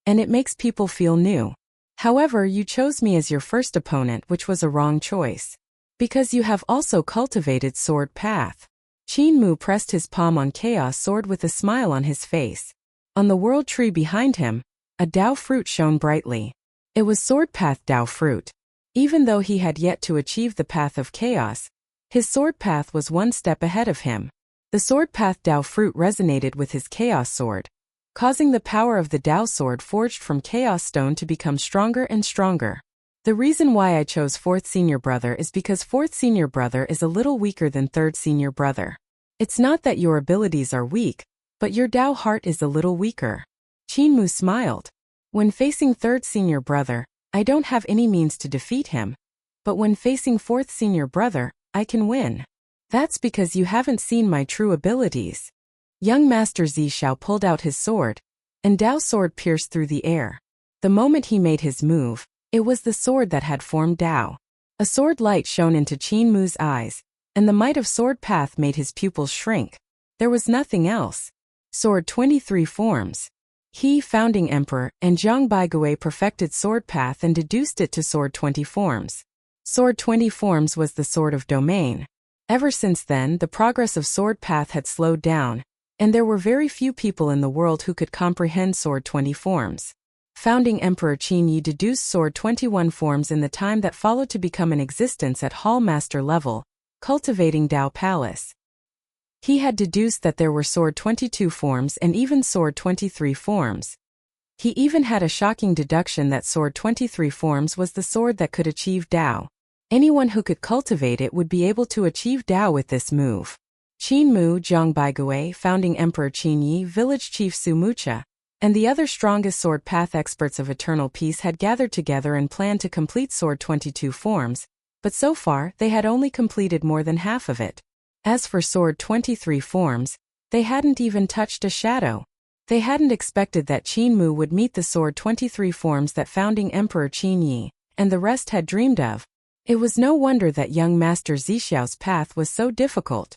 And it makes people feel new. However, you chose me as your first opponent, which was a wrong choice. Because you have also cultivated sword path. Qin Mu pressed his palm on chaos sword with a smile on his face. On the world tree behind him, a Tao fruit shone brightly. It was sword path Tao fruit. Even though he had yet to achieve the path of chaos, his sword path was one step ahead of him. The sword path Tao fruit resonated with his chaos sword, causing the power of the Tao sword forged from chaos stone to become stronger and stronger. The reason why I chose 4th Senior Brother is because 4th Senior Brother is a little weaker than 3rd Senior Brother. It's not that your abilities are weak, but your Tao heart is a little weaker. Qin Mu smiled. When facing 3rd Senior Brother, I don't have any means to defeat him. But when facing 4th Senior Brother, I can win. That's because you haven't seen my true abilities. Young Master Zixiao pulled out his sword, and Tao's sword pierced through the air. The moment he made his move, it was the sword that had formed Tao. A sword light shone into Qin Mu's eyes, and the might of sword path made his pupils shrink. There was nothing else. Sword 23 forms. He, founding emperor, and Zhang Baigui perfected sword path and deduced it to sword 20 forms. Sword 20 forms was the sword of domain. Ever since then, the progress of Sword Path had slowed down, and there were very few people in the world who could comprehend Sword 20 forms. Founding Emperor Qin Yi deduced Sword 21 forms in the time that followed to become in existence at Hall Master level, cultivating Dao Palace. He had deduced that there were Sword 22 forms and even Sword 23 forms. He even had a shocking deduction that Sword 23 forms was the sword that could achieve Dao. Anyone who could cultivate it would be able to achieve Dao with this move. Qin Mu Zhongbaigui, founding Emperor Qin Yi, village chief Su Mucha, and the other strongest Sword Path experts of Eternal Peace had gathered together and planned to complete Sword 22 forms, but so far they had only completed more than half of it. As for Sword 23 forms, they hadn't even touched a shadow. They hadn't expected that Qin Mu would meet the Sword 23 forms that founding Emperor Qin Yi and the rest had dreamed of. It was no wonder that young Master Zixiao's path was so difficult.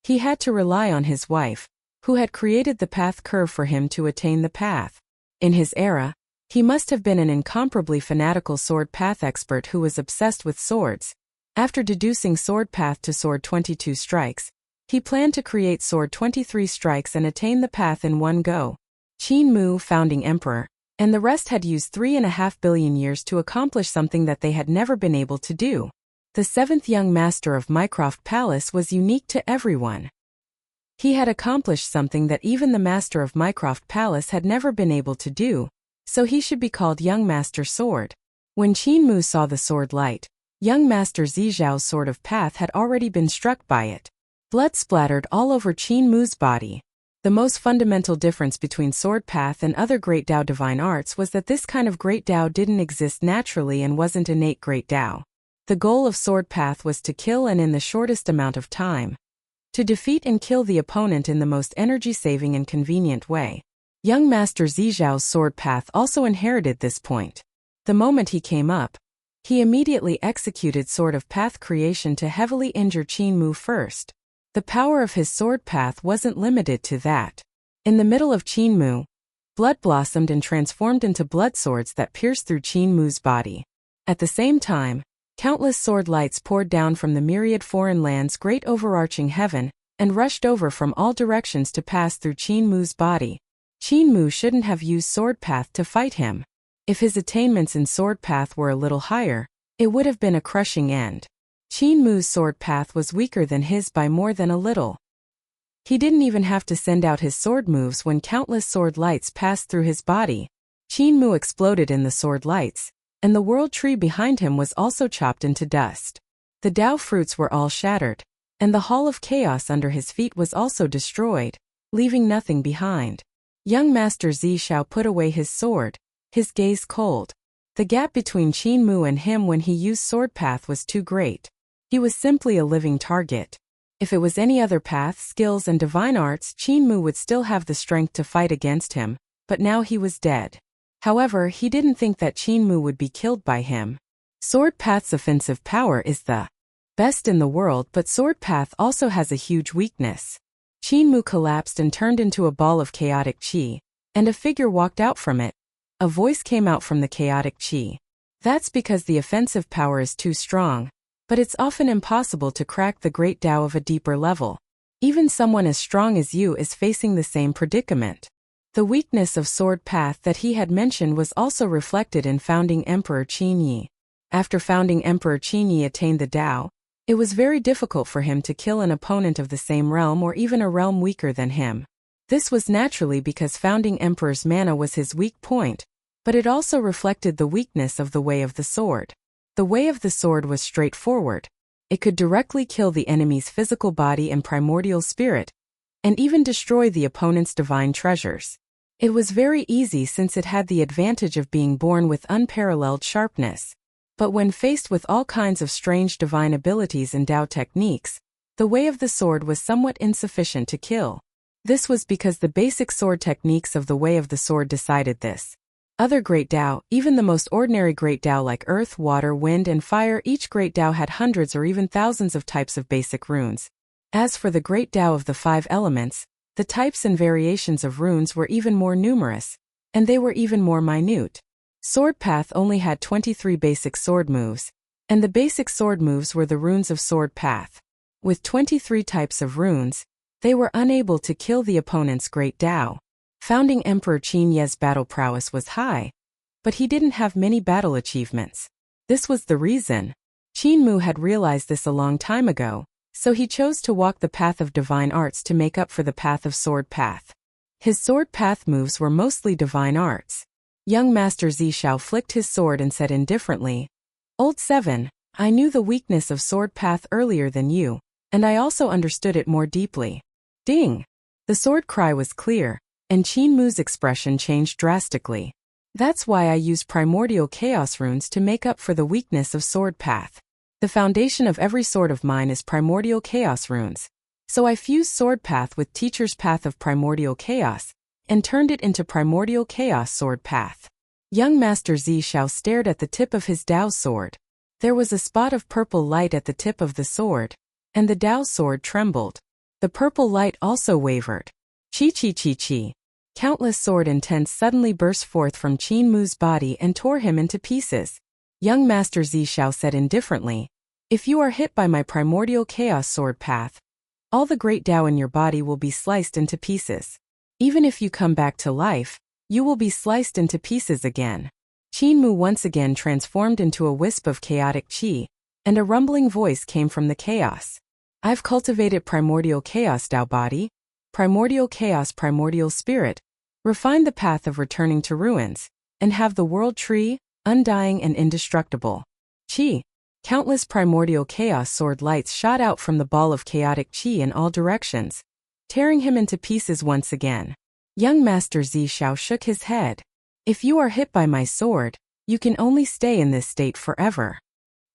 He had to rely on his wife, who had created the path curve for him to attain the path. In his era, he must have been an incomparably fanatical sword path expert who was obsessed with swords. After deducing Sword Path to Sword 22 strikes, he planned to create Sword 23 strikes and attain the path in one go. Qin Mu, founding emperor, and the rest had used 3.5 billion years to accomplish something that they had never been able to do. The seventh young master of Mycroft Palace was unique to everyone. He had accomplished something that even the master of Mycroft Palace had never been able to do, so he should be called Young Master Sword. When Qin Mu saw the sword light, young Master Zixiao's sword of path had already been struck by it. Blood splattered all over Qin Mu's body. The most fundamental difference between Sword Path and other Great Dao divine arts was that this kind of Great Dao didn't exist naturally and wasn't innate Great Dao. The goal of Sword Path was to kill and in the shortest amount of time. To defeat and kill the opponent in the most energy-saving and convenient way. Young Master Zixiao's Sword Path also inherited this point. The moment he came up, he immediately executed Sword of Path creation to heavily injure Qin Mu first. The power of his Sword Path wasn't limited to that. In the middle of Qin Mu, blood blossomed and transformed into blood swords that pierced through Qin Mu's body. At the same time, countless sword lights poured down from the myriad foreign lands' great overarching heaven, and rushed over from all directions to pass through Qin Mu's body. Qin Mu shouldn't have used Sword Path to fight him. If his attainments in Sword Path were a little higher, it would have been a crushing end. Qin Mu's Sword Path was weaker than his by more than a little. He didn't even have to send out his sword moves when countless sword lights passed through his body. Qin Mu exploded in the sword lights, and the world tree behind him was also chopped into dust. The Dao fruits were all shattered, and the Hall of Chaos under his feet was also destroyed, leaving nothing behind. Young Master Zixiao put away his sword, his gaze cold. The gap between Qin Mu and him when he used Sword Path was too great. He was simply a living target. If it was any other path, skills and divine arts, Qin Mu would still have the strength to fight against him, but now he was dead. However, he didn't think that Qin Mu would be killed by him. Sword Path's offensive power is the best in the world, but Sword Path also has a huge weakness. Qin Mu collapsed and turned into a ball of chaotic qi, and a figure walked out from it. A voice came out from the chaotic qi. That's because the offensive power is too strong, but it's often impossible to crack the Great Dao of a deeper level. Even someone as strong as you is facing the same predicament. The weakness of Sword Path that he had mentioned was also reflected in founding Emperor Qin Yi. After founding Emperor Qin Yi attained the Dao, it was very difficult for him to kill an opponent of the same realm or even a realm weaker than him. This was naturally because founding Emperor's mana was his weak point, but it also reflected the weakness of the Way of the Sword. The Way of the Sword was straightforward. It could directly kill the enemy's physical body and primordial spirit, and even destroy the opponent's divine treasures. It was very easy since it had the advantage of being born with unparalleled sharpness. But when faced with all kinds of strange divine abilities and Dao techniques, the Way of the Sword was somewhat insufficient to kill. This was because the basic sword techniques of the Way of the Sword decided this. Other Great Dao, even the most ordinary Great Dao like Earth, Water, Wind, and Fire, each Great Dao had hundreds or even thousands of types of basic runes. As for the Great Dao of the 5 elements, the types and variations of runes were even more numerous, and they were even more minute. Sword Path only had 23 basic sword moves, and the basic sword moves were the runes of Sword Path. With 23 types of runes, they were unable to kill the opponent's great Dao. Founding Emperor Qin Ye's battle prowess was high, but he didn't have many battle achievements. This was the reason. Qin Mu had realized this a long time ago, so he chose to walk the path of divine arts to make up for the path of sword path. His sword path moves were mostly divine arts. Young Master Zishao flicked his sword and said indifferently, "Old 7, I knew the weakness of sword path earlier than you, and I also understood it more deeply." Ding! The sword cry was clear, and Qin Mu's expression changed drastically. "That's why I use primordial chaos runes to make up for the weakness of sword path. The foundation of every sword of mine is primordial chaos runes. So I fused sword path with teacher's path of primordial chaos, and turned it into primordial chaos sword path." Young Master Zishao stared at the tip of his Dao sword. There was a spot of purple light at the tip of the sword, and the Dao sword trembled. The purple light also wavered. Chi. Countless sword intents suddenly burst forth from Qin Mu's body and tore him into pieces. Young Master Zishao said indifferently, "If you are hit by my primordial chaos sword path, all the great Dao in your body will be sliced into pieces. Even if you come back to life, you will be sliced into pieces again." Qin Mu once again transformed into a wisp of chaotic qi, and a rumbling voice came from the chaos. "I've cultivated primordial chaos Dao body, primordial chaos primordial spirit, refined the path of returning to ruins, and have the world tree, undying and indestructible. Qi." Countless primordial chaos sword lights shot out from the ball of chaotic qi in all directions, tearing him into pieces once again. Young Master Zishao shook his head. "If you are hit by my sword, you can only stay in this state forever.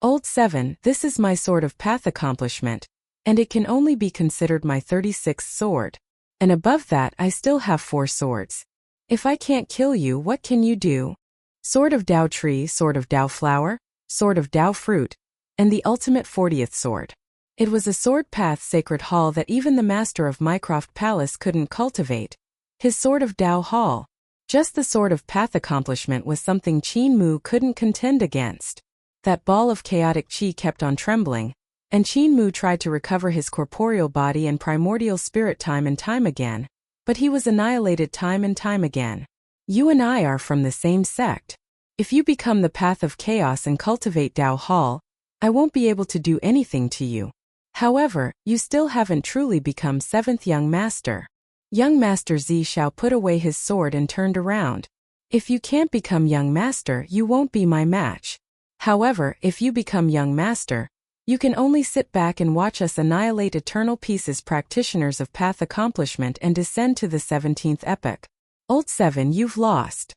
Old 7, this is my sword of path accomplishment, and it can only be considered my 36th sword. And above that I still have 4 swords. If I can't kill you, what can you do? Sword of Dao tree, sword of Dao flower, sword of Dao fruit, and the ultimate 40th sword." It was a sword path sacred hall that even the master of Mycroft Palace couldn't cultivate. His sword of Dao hall. Just the sword of path accomplishment was something Qin Mu couldn't contend against. That ball of chaotic qi kept on trembling, and Qin Mu tried to recover his corporeal body and primordial spirit time and time again, but he was annihilated time and time again. "You and I are from the same sect. If you become the path of chaos and cultivate Dao Hall, I won't be able to do anything to you. However, you still haven't truly become 7th young master." Young Master Zishao put away his sword and turned around. "If you can't become young master, you won't be my match. However, if you become young master, you can only sit back and watch us annihilate eternal pieces practitioners of path accomplishment and descend to the 17th epoch. Old 7, you've lost."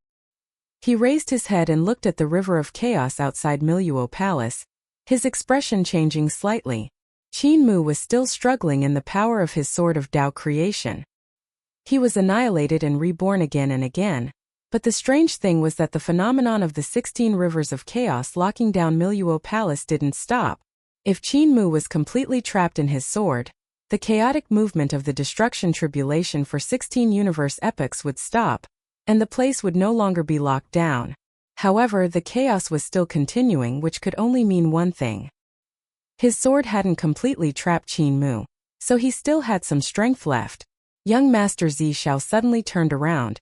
He raised his head and looked at the river of chaos outside Miluo Palace, his expression changing slightly. Qin Mu was still struggling in the power of his sword of Dao creation. He was annihilated and reborn again and again, but the strange thing was that the phenomenon of the 16 rivers of chaos locking down Miluo Palace didn't stop. If Qin Mu was completely trapped in his sword, the chaotic movement of the destruction tribulation for 16 universe epochs would stop, and the place would no longer be locked down. However, the chaos was still continuing, which could only mean one thing. His sword hadn't completely trapped Qin Mu, so he still had some strength left. Young Master Zishao suddenly turned around,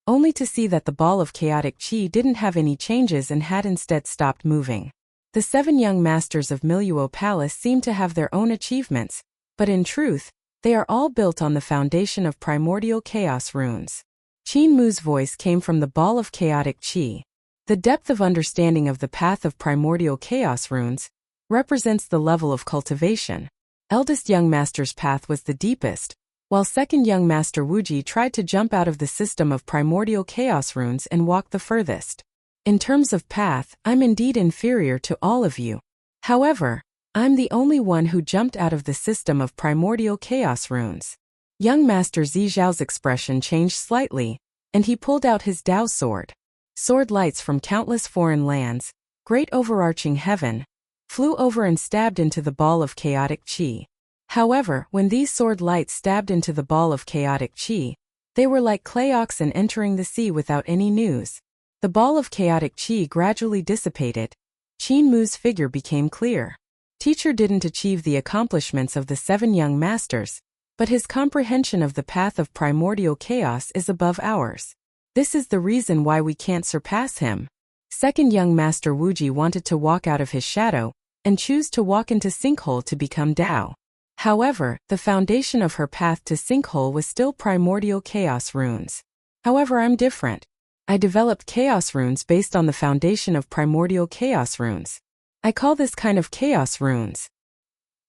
only to see that the ball of chaotic qi didn't have any changes and had instead stopped moving. The 7 young masters of Miluo Palace seemed to have their own achievements, but in truth, they are all built on the foundation of primordial chaos runes. Qin Mu's voice came from the ball of chaotic qi. The depth of understanding of the path of primordial chaos runes represents the level of cultivation. Eldest young master's path was the deepest, while second young master Wuji tried to jump out of the system of primordial chaos runes and walk the furthest. In terms of path, I'm indeed inferior to all of you. However, I'm the only one who jumped out of the system of primordial chaos runes. Young Master Zizhao's expression changed slightly, and he pulled out his Dao sword. Sword lights from countless foreign lands, great overarching heaven, flew over and stabbed into the ball of chaotic qi. However, when these sword lights stabbed into the ball of chaotic qi, they were like clay oxen entering the sea without any news. The ball of chaotic qi gradually dissipated. Qin Mu's figure became clear. Teacher didn't achieve the accomplishments of the 7 young masters, but his comprehension of the path of primordial chaos is above ours. This is the reason why we can't surpass him. Second young master Wuji wanted to walk out of his shadow and choose to walk into Sinkhole to become Tao. However, the foundation of her path to Sinkhole was still primordial chaos runes. However, I'm different. I developed chaos runes based on the foundation of primordial chaos runes. I call this kind of chaos runes.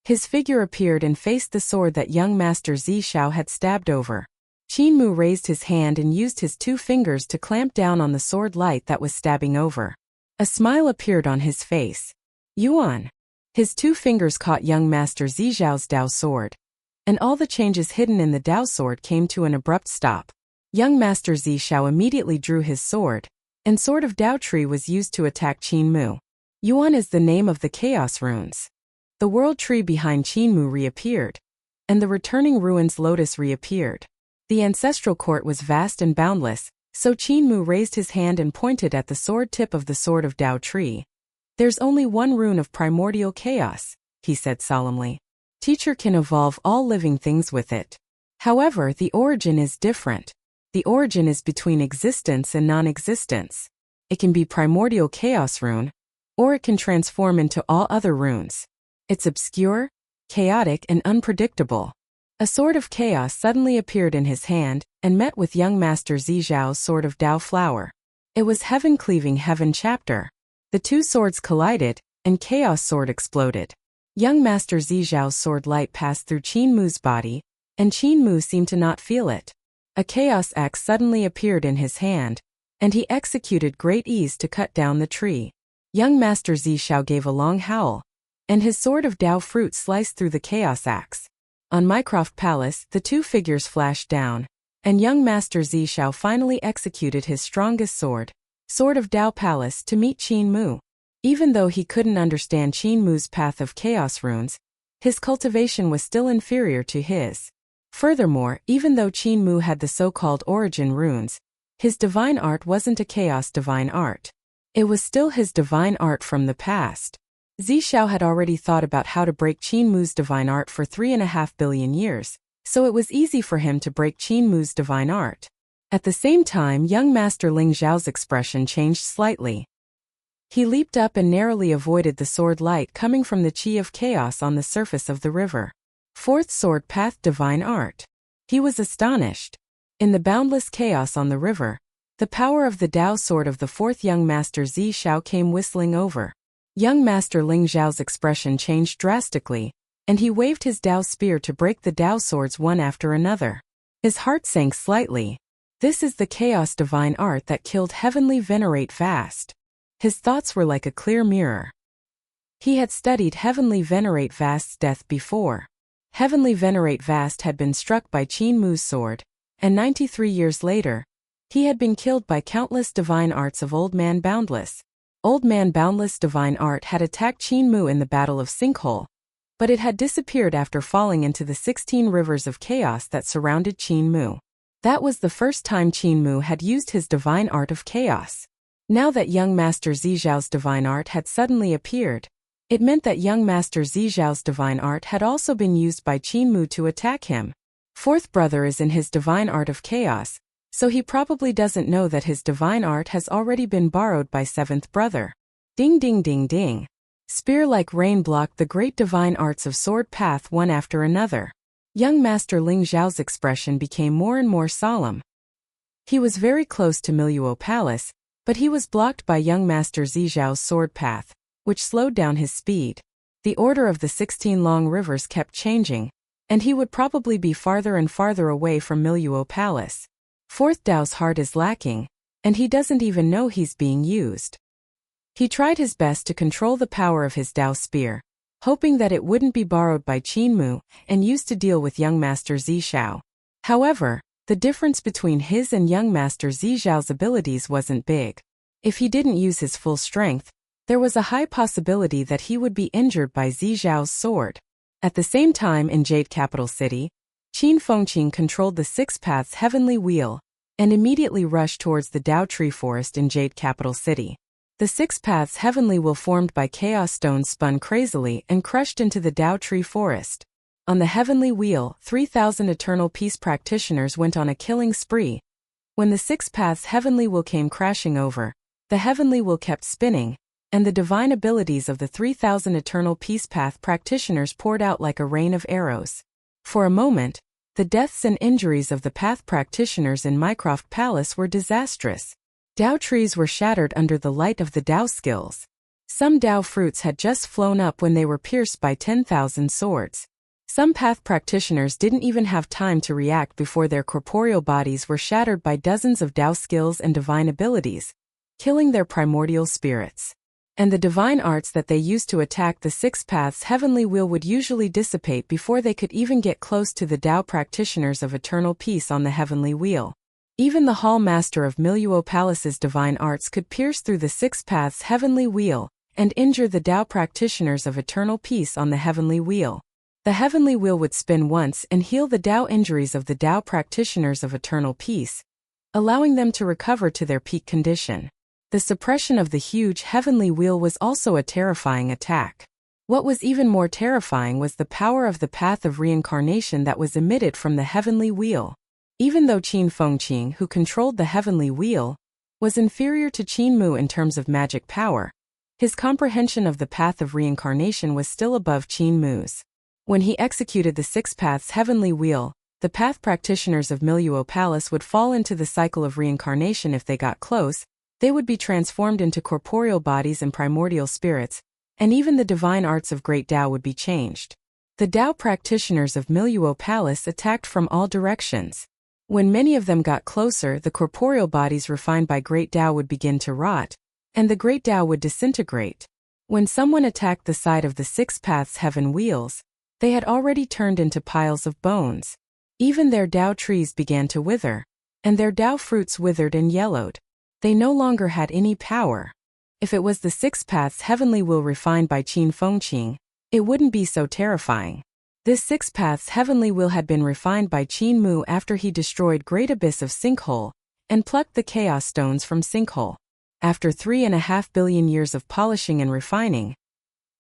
His figure appeared and faced the sword that young master Zishao had stabbed over. Qin Mu raised his hand and used his 2 fingers to clamp down on the sword light that was stabbing over. A smile appeared on his face. Yuan. His 2 fingers caught young master Zishao's Dao sword. And all the changes hidden in the Dao sword came to an abrupt stop. Young master Zishao immediately drew his sword, and Sword of Dao Tree was used to attack Qin Mu. Yuan is the name of the chaos runes. The world tree behind Qin Mu reappeared, and the returning ruins lotus reappeared. The ancestral court was vast and boundless, so Qin Mu raised his hand and pointed at the sword tip of the Sword of Dao Tree. There's only one rune of primordial chaos, he said solemnly. Teacher can evolve all living things with it. However, the origin is different. The origin is between existence and non-existence. It can be primordial chaos rune, or it can transform into all other runes. It's obscure, chaotic, and unpredictable. A sword of chaos suddenly appeared in his hand and met with young master Zizhao's Sword of Dao Flower. It was heaven cleaving heaven chapter. The 2 swords collided, and chaos sword exploded. Young master Zizhao's sword light passed through Qin Mu's body, and Qin Mu seemed to not feel it. A chaos axe suddenly appeared in his hand, and he executed great ease to cut down the tree. Young master Zishao gave a long howl, and his Sword of Dao fruit sliced through the chaos axe. On Mycroft Palace, the 2 figures flashed down, and young master Zishao finally executed his strongest sword, Sword of Dao Palace, to meet Qin Mu. Even though he couldn't understand Qin Mu's path of chaos runes, his cultivation was still inferior to his. Furthermore, even though Qin Mu had the so-called origin runes, his divine art wasn't a chaos divine art. It was still his divine art from the past. Zishao had already thought about how to break Qin Mu's divine art for 3.5 billion years, so it was easy for him to break Qin Mu's divine art. At the same time, young master Ling Zhao's expression changed slightly. He leaped up and narrowly avoided the sword light coming from the Qi of Chaos on the surface of the river. 4th Sword Path Divine Art. He was astonished. In the boundless chaos on the river, the power of the Dao sword of the 4th young master Zishao came whistling over. Young master Ling Zhao's expression changed drastically, and he waved his Dao spear to break the Dao swords one after another. His heart sank slightly. This is the chaos divine art that killed Heavenly Venerate Vast. His thoughts were like a clear mirror. He had studied Heavenly Venerate Vast's death before. Heavenly Venerate Vast had been struck by Qin Mu's sword, and 93 years later, he had been killed by countless divine arts of Old Man Boundless. Old Man Boundless divine art had attacked Qin Mu in the Battle of Sinkhole, but it had disappeared after falling into the 16 rivers of chaos that surrounded Qin Mu. That was the first time Qin Mu had used his divine art of chaos. Now that young master Zizhao's divine art had suddenly appeared, it meant that young master Zizhao's divine art had also been used by Qin Mu to attack him. 4th brother is in his divine art of chaos, so he probably doesn't know that his divine art has already been borrowed by 7th brother. Ding ding ding ding. Spear like rain blocked the great divine arts of Sword Path one after another. Young master Ling Zhao's expression became more and more solemn. He was very close to Miluo Palace, but he was blocked by young master Zizhao's sword path, which slowed down his speed. The order of the 16 long rivers kept changing, and he would probably be farther and farther away from Miluo Palace. 4th Dao's heart is lacking, and he doesn't even know he's being used. He tried his best to control the power of his Dao spear, hoping that it wouldn't be borrowed by Qin Mu and used to deal with young master Zishao. However, the difference between his and young master Zizhao's abilities wasn't big. If he didn't use his full strength, there was a high possibility that he would be injured by Zizhao's sword. At the same time in Jade Capital City, Qin Fengqing controlled the 6 Paths Heavenly Wheel and immediately rushed towards the Dao Tree Forest in Jade Capital City. The 6 paths heavenly will formed by chaos stones spun crazily and crushed into the Tao tree forest. On the heavenly wheel, 3,000 eternal peace practitioners went on a killing spree. When the 6 paths heavenly wheel came crashing over, the heavenly wheel kept spinning, and the divine abilities of the 3,000 eternal peace path practitioners poured out like a rain of arrows. For a moment, the deaths and injuries of the path practitioners in Mycroft Palace were disastrous. Tao trees were shattered under the light of the Tao skills. Some Tao fruits had just flown up when they were pierced by 10,000 swords. Some path practitioners didn't even have time to react before their corporeal bodies were shattered by dozens of Tao skills and divine abilities, killing their primordial spirits. And the divine arts that they used to attack the 6 paths heavenly wheel would usually dissipate before they could even get close to the Tao practitioners of eternal peace on the heavenly wheel. Even the Hall Master of Miluo Palace's divine arts could pierce through the 6 paths heavenly wheel and injure the Tao practitioners of eternal peace on the heavenly wheel. The heavenly wheel would spin once and heal the Tao injuries of the Tao practitioners of eternal peace, allowing them to recover to their peak condition. The suppression of the huge heavenly wheel was also a terrifying attack. What was even more terrifying was the power of the path of reincarnation that was emitted from the heavenly wheel. Even though Qin Fengqing, who controlled the heavenly wheel, was inferior to Qin Mu in terms of magic power, his comprehension of the path of reincarnation was still above Qin Mu's. When he executed the 6 paths heavenly wheel, the path practitioners of Miluo Palace would fall into the cycle of reincarnation if they got close. They would be transformed into corporeal bodies and primordial spirits, and even the divine arts of Great Tao would be changed. The Tao practitioners of Miluo Palace attacked from all directions. When many of them got closer, the corporeal bodies refined by Great Tao would begin to rot, and the Great Tao would disintegrate. When someone attacked the side of the 6 paths heaven wheels, they had already turned into piles of bones. Even their Tao trees began to wither, and their Tao fruits withered and yellowed. They no longer had any power. If it was the 6 paths heavenly wheel refined by Qin Fengqing, it wouldn't be so terrifying. This 6 paths heavenly wheel had been refined by Qin Mu after he destroyed Great Abyss of Sinkhole and plucked the chaos stones from Sinkhole. After 3.5 billion years of polishing and refining,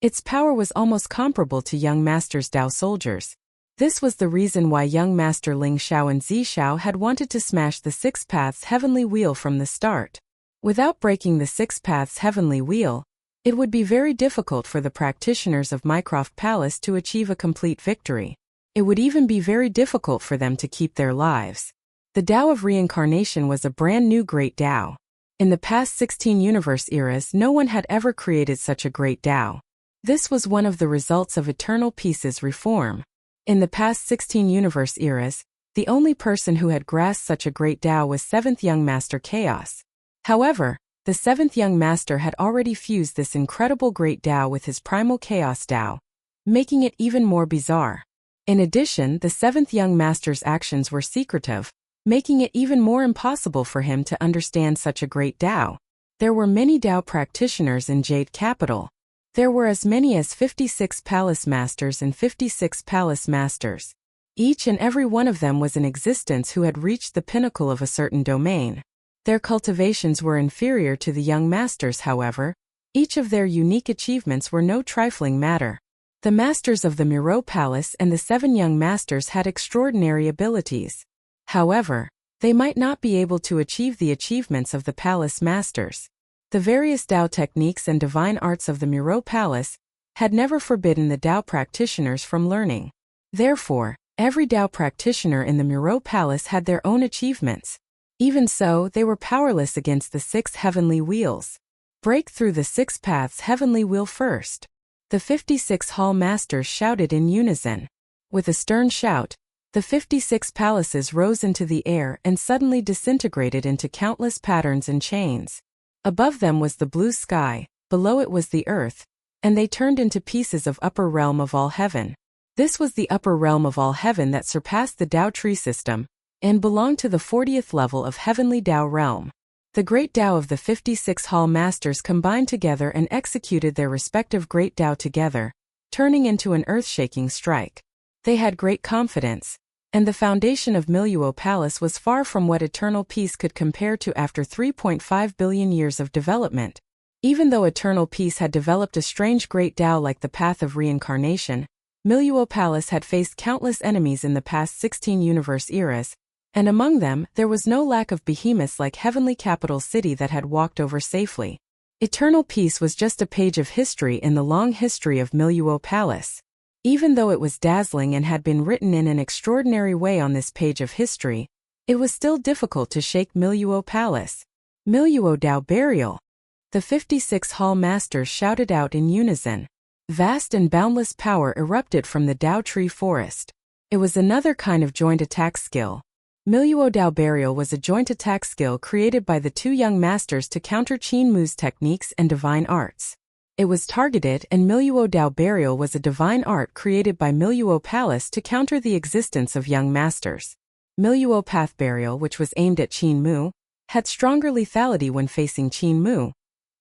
its power was almost comparable to young master's Tao soldiers. This was the reason why young master Ling Xiao and Zi Xiao had wanted to smash the 6 paths heavenly wheel from the start. Without breaking the 6 paths heavenly wheel, it would be very difficult for the practitioners of Mycroft Palace to achieve a complete victory. It would even be very difficult for them to keep their lives. The Tao of reincarnation was a brand new great Tao. In the past 16 universe eras, no one had ever created such a great Tao. This was one of the results of eternal peace's reform. In the past 16 universe eras, the only person who had grasped such a great Tao was 7th Young Master Chaos. However, the 7th Young Master had already fused this incredible great Tao with his primal Chaos Tao, making it even more bizarre. In addition, the 7th Young Master's actions were secretive, making it even more impossible for him to understand such a great Tao. There were many Tao practitioners in Jade Capital. There were as many as 56 Palace Masters and 56 Palace Masters. Each and every one of them was in existence who had reached the pinnacle of a certain domain. Their cultivations were inferior to the young masters, however. Each of their unique achievements were no trifling matter. The masters of the Miro Palace and the 7 young masters had extraordinary abilities. However, they might not be able to achieve the achievements of the palace masters. The various Tao techniques and divine arts of the Miro Palace had never forbidden the Tao practitioners from learning. Therefore, every Tao practitioner in the Miro Palace had their own achievements. Even so, they were powerless against the 6 heavenly wheels. Break through the 6 paths heavenly wheel first. The 56 hall masters shouted in unison. With a stern shout, the 56 palaces rose into the air and suddenly disintegrated into countless patterns and chains. Above them was the blue sky, below it was the earth, and they turned into pieces of upper realm of all heaven. This was the upper realm of all heaven that surpassed the Tao tree system, and belonged to the 40th level of heavenly Tao realm. The great Tao of the 56 hall masters combined together and executed their respective great Tao together, turning into an earth-shaking strike. They had great confidence, and the foundation of Miluo Palace was far from what eternal peace could compare to after 3.5 billion years of development. Even though Eternal Peace had developed a strange great Tao like the path of reincarnation, Miluo Palace had faced countless enemies in the past 16 universe eras, and among them, there was no lack of behemoths like Heavenly Capital City that had walked over safely. Eternal Peace was just a page of history in the long history of Miluo Palace. Even though it was dazzling and had been written in an extraordinary way on this page of history, it was still difficult to shake Miluo Palace. Miluo Tao Burial! The 56 Hall Masters shouted out in unison. Vast and boundless power erupted from the Tao Tree Forest. It was another kind of joint attack skill. Miluo Tao Burial was a joint attack skill created by the two young masters to counter Qin Mu's techniques and divine arts. It was targeted, and Miluo Tao Burial was a divine art created by Miluo Palace to counter the existence of young masters. Miluo Path Burial, which was aimed at Qin Mu, had stronger lethality when facing Qin Mu,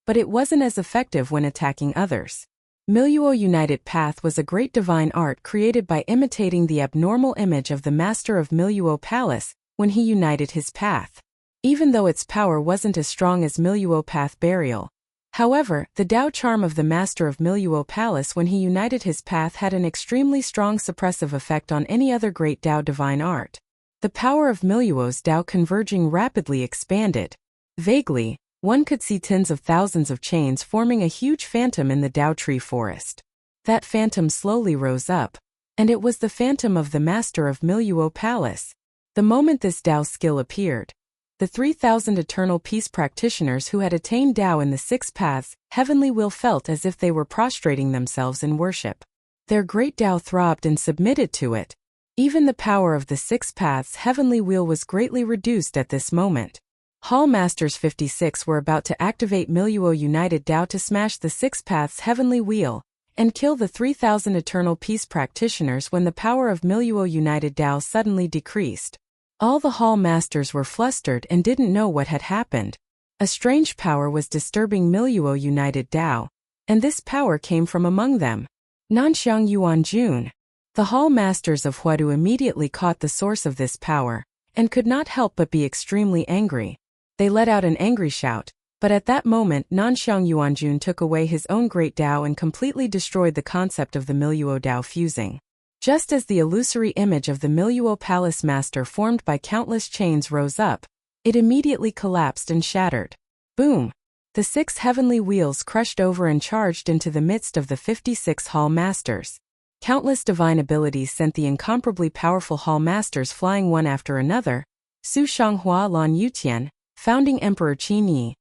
but it wasn't as effective when attacking others. Miluo United Path was a great divine art created by imitating the abnormal image of the master of Miluo Palace when he united his path. Even though its power wasn't as strong as Miluo Path Burial, however, the Tao charm of the master of Miluo Palace when he united his path had an extremely strong suppressive effect on any other great Tao divine art. The power of Miluo's Tao converging rapidly expanded. Vaguely, one could see tens of thousands of chains forming a huge phantom in the Tao Tree Forest. That phantom slowly rose up, and it was the phantom of the master of Miluo Palace. The moment this Tao skill appeared, the 3,000 Eternal Peace practitioners who had attained Tao in the 6 paths, Heavenly Wheel felt as if they were prostrating themselves in worship. Their great Tao throbbed and submitted to it. Even the power of the 6 paths Heavenly Wheel was greatly reduced at this moment. Hall Masters 56 were about to activate Miluo United Tao to smash the 6 paths Heavenly Wheel and kill the 3,000 Eternal Peace practitioners when the power of Miluo United Tao suddenly decreased. All the Hall Masters were flustered and didn't know what had happened. A strange power was disturbing Miluo United Tao, and this power came from among them. Nanxiang Yuan Jun. The Hall Masters of Huadu immediately caught the source of this power, and could not help but be extremely angry. They let out an angry shout, but at that moment Nanxiang Yuanjun took away his own great Tao and completely destroyed the concept of the Miluo Tao fusing. Just as the illusory image of the Miluo Palace Master formed by countless chains rose up, it immediately collapsed and shattered. Boom! The 6 heavenly wheels crushed over and charged into the midst of the 56 Hall Masters. Countless divine abilities sent the incomparably powerful Hall Masters flying one after another. Su Shanghua Lan Yutian, founding Emperor Qin Yi,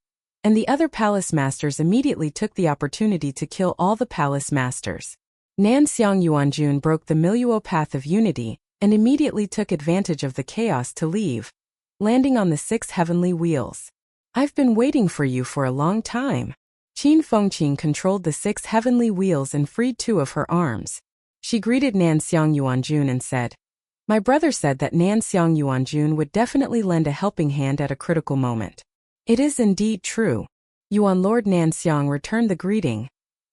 and the other palace masters immediately took the opportunity to kill all the palace masters. Nanxiang Yuanjun broke the Miluo path of unity and immediately took advantage of the chaos to leave, landing on the 6 heavenly wheels. I've been waiting for you for a long time. Qin Fengqin controlled the 6 heavenly wheels and freed 2 of her arms. She greeted Nanxiang Yuanjun and said, "My brother said that Nanxiang Yuanjun would definitely lend a helping hand at a critical moment. It is indeed true." Yuan Lord Nanxiang returned the greeting.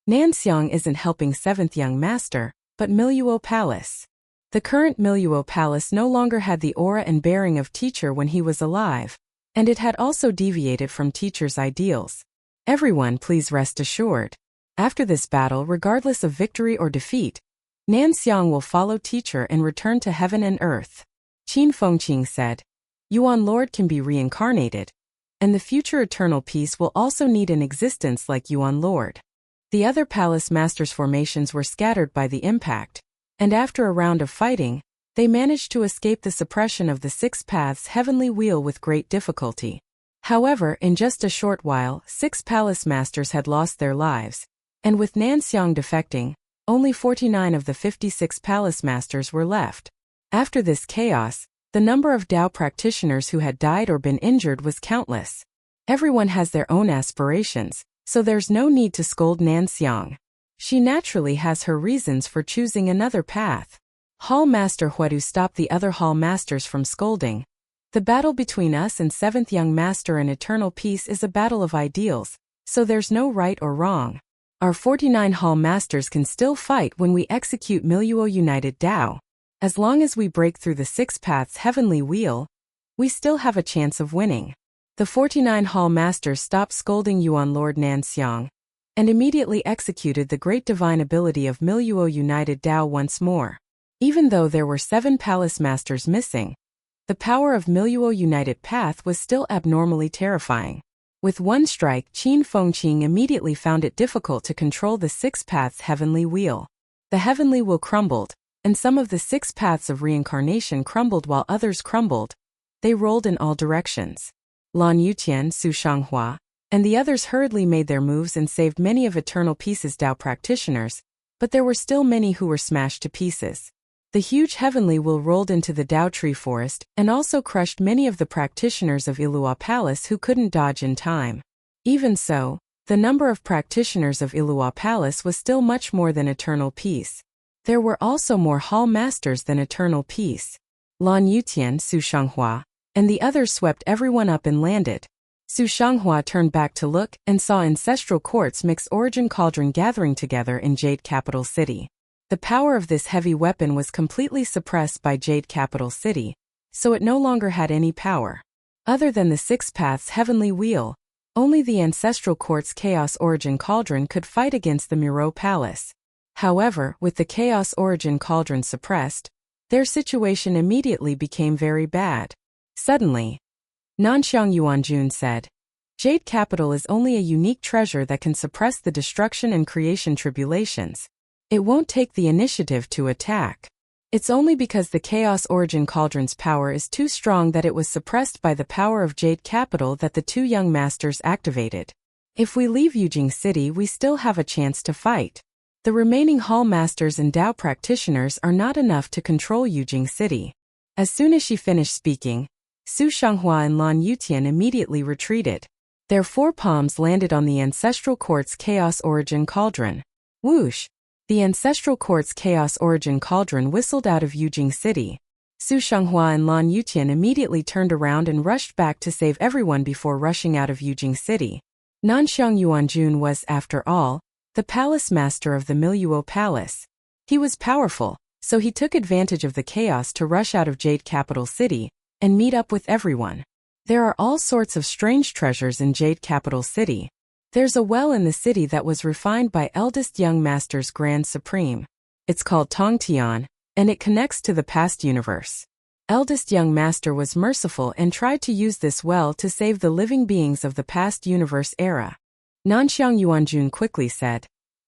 Nanxiang isn't helping 7th young master, but Miluo Palace. The current Miluo Palace no longer had the aura and bearing of teacher when he was alive, and it had also deviated from teacher's ideals. Everyone please rest assured. After this battle, regardless of victory or defeat, Nanxiang will follow teacher and return to heaven and earth. Qin Fengqin said, "Yuan Lord can be reincarnated, and the future eternal peace will also need an existence like Yuan Lord." The other palace masters' formations were scattered by the impact, and after a round of fighting, they managed to escape the suppression of the 6 paths heavenly wheel with great difficulty. However, in just a short while, 6 palace masters had lost their lives, and with Nanxiang defecting, only 49 of the 56 palace masters were left. After this chaos, the number of Tao practitioners who had died or been injured was countless. Everyone has their own aspirations, so there's no need to scold Nanxiang. She naturally has her reasons for choosing another path. Hall Master Huadu stopped the other Hall Masters from scolding. The battle between us and 7th Young Master and Eternal Peace is a battle of ideals, so there's no right or wrong. Our 49 Hall Masters can still fight when we execute Miluo United Tao. As long as we break through the 6 paths heavenly wheel, we still have a chance of winning. The 49 Hall Masters stopped scolding Yuan Lord Nanxiang and immediately executed the great divine ability of Miluo United Tao once more. Even though there were 7 Palace Masters missing, the power of Miluo United Path was still abnormally terrifying. With one strike, Qin Fengqing immediately found it difficult to control the 6 Paths Heavenly Wheel. The Heavenly Wheel crumbled, and some of the 6 Paths of Reincarnation crumbled while others crumbled. They rolled in all directions. Lan Yutian, Su Shanghua, and the others hurriedly made their moves and saved many of Eternal Peace's Tao practitioners, but there were still many who were smashed to pieces. The huge Heavenly Wheel rolled into the Tao Tree Forest and also crushed many of the practitioners of Ilua Palace who couldn't dodge in time. Even so, the number of practitioners of Ilua Palace was still much more than Eternal Peace. There were also more Hall Masters than Eternal Peace. Lan Yutian, Su Shanghua, and the others swept everyone up and landed. Su Shanghua turned back to look and saw ancestral quartz mix origin cauldron gathering together in Jade Capital City. The power of this heavy weapon was completely suppressed by Jade Capital City, so it no longer had any power. Other than the 6 Paths Heavenly Wheel, only the ancestral quartz Chaos Origin Cauldron could fight against the Miro Palace. However, with the Chaos Origin Cauldron suppressed, their situation immediately became very bad. Suddenly, Nanxiang Yuanjun said, "Jade Capital is only a unique treasure that can suppress the destruction and creation tribulations. It won't take the initiative to attack. It's only because the Chaos Origin Cauldron's power is too strong that it was suppressed by the power of Jade Capital that the 2 young masters activated. If we leave Yujing City, we still have a chance to fight. The remaining Hall Masters and Tao practitioners are not enough to control Yujing City." As soon as she finished speaking, Su Shanghua and Lan Yutian immediately retreated. Their forepalms landed on the ancestral quartz Chaos Origin Cauldron. Whoosh! The ancestral quartz Chaos Origin Cauldron whistled out of Yujing City. Su Shanghua and Lan Yutian immediately turned around and rushed back to save everyone before rushing out of Yujing City. Nanxiang Yuanjun was, after all, the palace master of the Miluo Palace. He was powerful, so he took advantage of the chaos to rush out of Jade Capital City and meet up with everyone. There are all sorts of strange treasures in Jade Capital City. There's a well in the city that was refined by Eldest Young Master's Grand Supreme. It's called Tongtian, and it connects to the past universe. Eldest Young Master was merciful and tried to use this well to save the living beings of the past universe era. Nanxiang Yuanjun quickly said,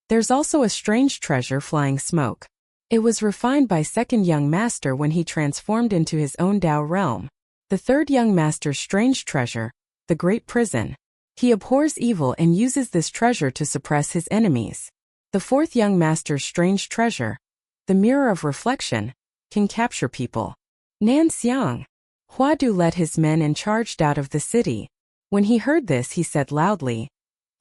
"There's also a strange treasure flying smoke. It was refined by Second Young Master when he transformed into his own Tao realm. The Third Young Master's strange treasure, the Great Prison. He abhors evil and uses this treasure to suppress his enemies. The Fourth Young Master's strange treasure, the Mirror of Reflection, can capture people." Nanxiang. Huadu led his men and charged out of the city. When he heard this, he said loudly,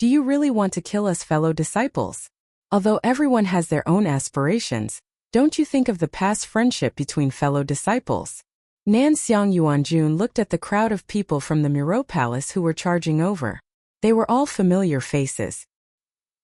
"Do you really want to kill us, fellow disciples? Although everyone has their own aspirations, don't you think of the past friendship between fellow disciples?" Nanxiang Yuanjun looked at the crowd of people from the Miro Palace who were charging over. They were all familiar faces.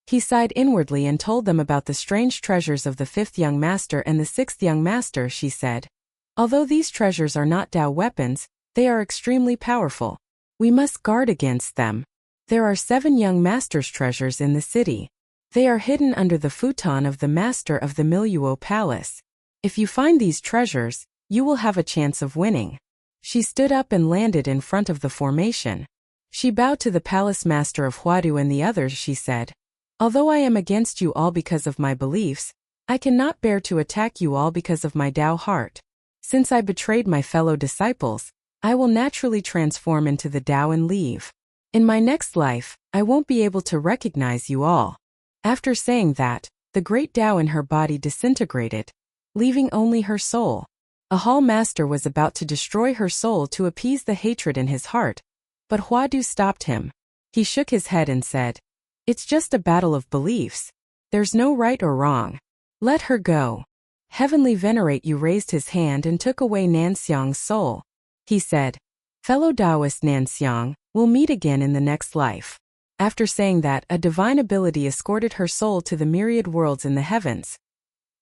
He sighed inwardly and told them about the strange treasures of the 5th Young Master and the 6th Young Master. She said, "Although these treasures are not Tao weapons, they are extremely powerful. We must guard against them. There are 7 Young Masters' treasures in the city. They are hidden under the futon of the Master of the Miluo Palace. If you find these treasures, you will have a chance of winning." She stood up and landed in front of the formation. She bowed to the palace master of Huadu and the others. She said, "Although I am against you all because of my beliefs, I cannot bear to attack you all because of my Tao heart. Since I betrayed my fellow disciples, I will naturally transform into the Tao and leave. In my next life, I won't be able to recognize you all." After saying that, the great Tao in her body disintegrated, leaving only her soul. A hall master was about to destroy her soul to appease the hatred in his heart, but Huadu stopped him. He shook his head and said, "It's just a battle of beliefs. There's no right or wrong. Let her go." Heavenly Venerate Yu raised his hand and took away Nanxiang's soul. He said, "Fellow Taoist Nanxiang, we'll meet again in the next life." After saying that, a divine ability escorted her soul to the myriad worlds in the heavens.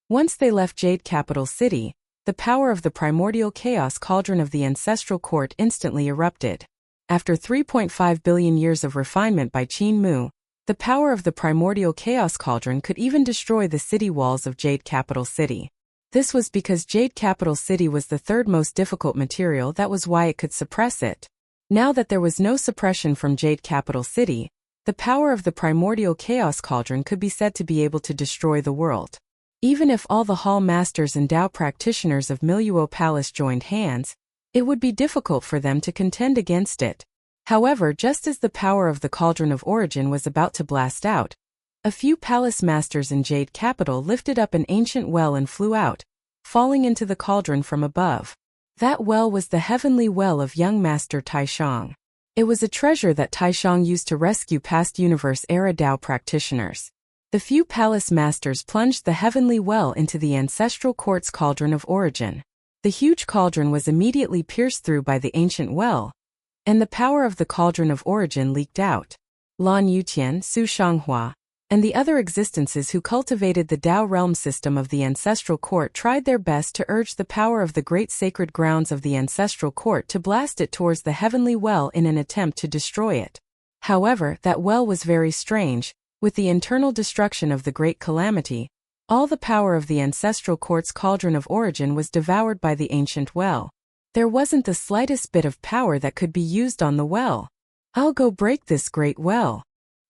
Once they left Jade Capital City, the power of the primordial chaos cauldron of the ancestral court instantly erupted. After 3.5 billion years of refinement by Qin Mu, the power of the primordial chaos cauldron could even destroy the city walls of Jade Capital City. This was because Jade Capital City was the third most difficult material. That was why it could suppress it. Now that there was no suppression from Jade Capital City, the power of the primordial chaos cauldron could be said to be able to destroy the world. Even if all the hall masters and Dao practitioners of Miluo Palace joined hands, it would be difficult for them to contend against it. However, just as the power of the Cauldron of Origin was about to blast out, a few palace masters in Jade Capital lifted up an ancient well and flew out, falling into the cauldron from above. That well was the heavenly well of young master Taishang. It was a treasure that Taishang used to rescue past universe-era Dao practitioners. The few palace masters plunged the heavenly well into the ancestral court's Cauldron of Origin. The huge cauldron was immediately pierced through by the ancient well, and the power of the Cauldron of Origin leaked out. Lan Yutian, Su Shanghua, and the other existences who cultivated the Dao realm system of the ancestral court tried their best to urge the power of the great sacred grounds of the ancestral court to blast it towards the heavenly well in an attempt to destroy it. However, that well was very strange. With the internal destruction of the great calamity, all the power of the ancestral court's Cauldron of Origin was devoured by the ancient well. There wasn't the slightest bit of power that could be used on the well. I'll go break this great well.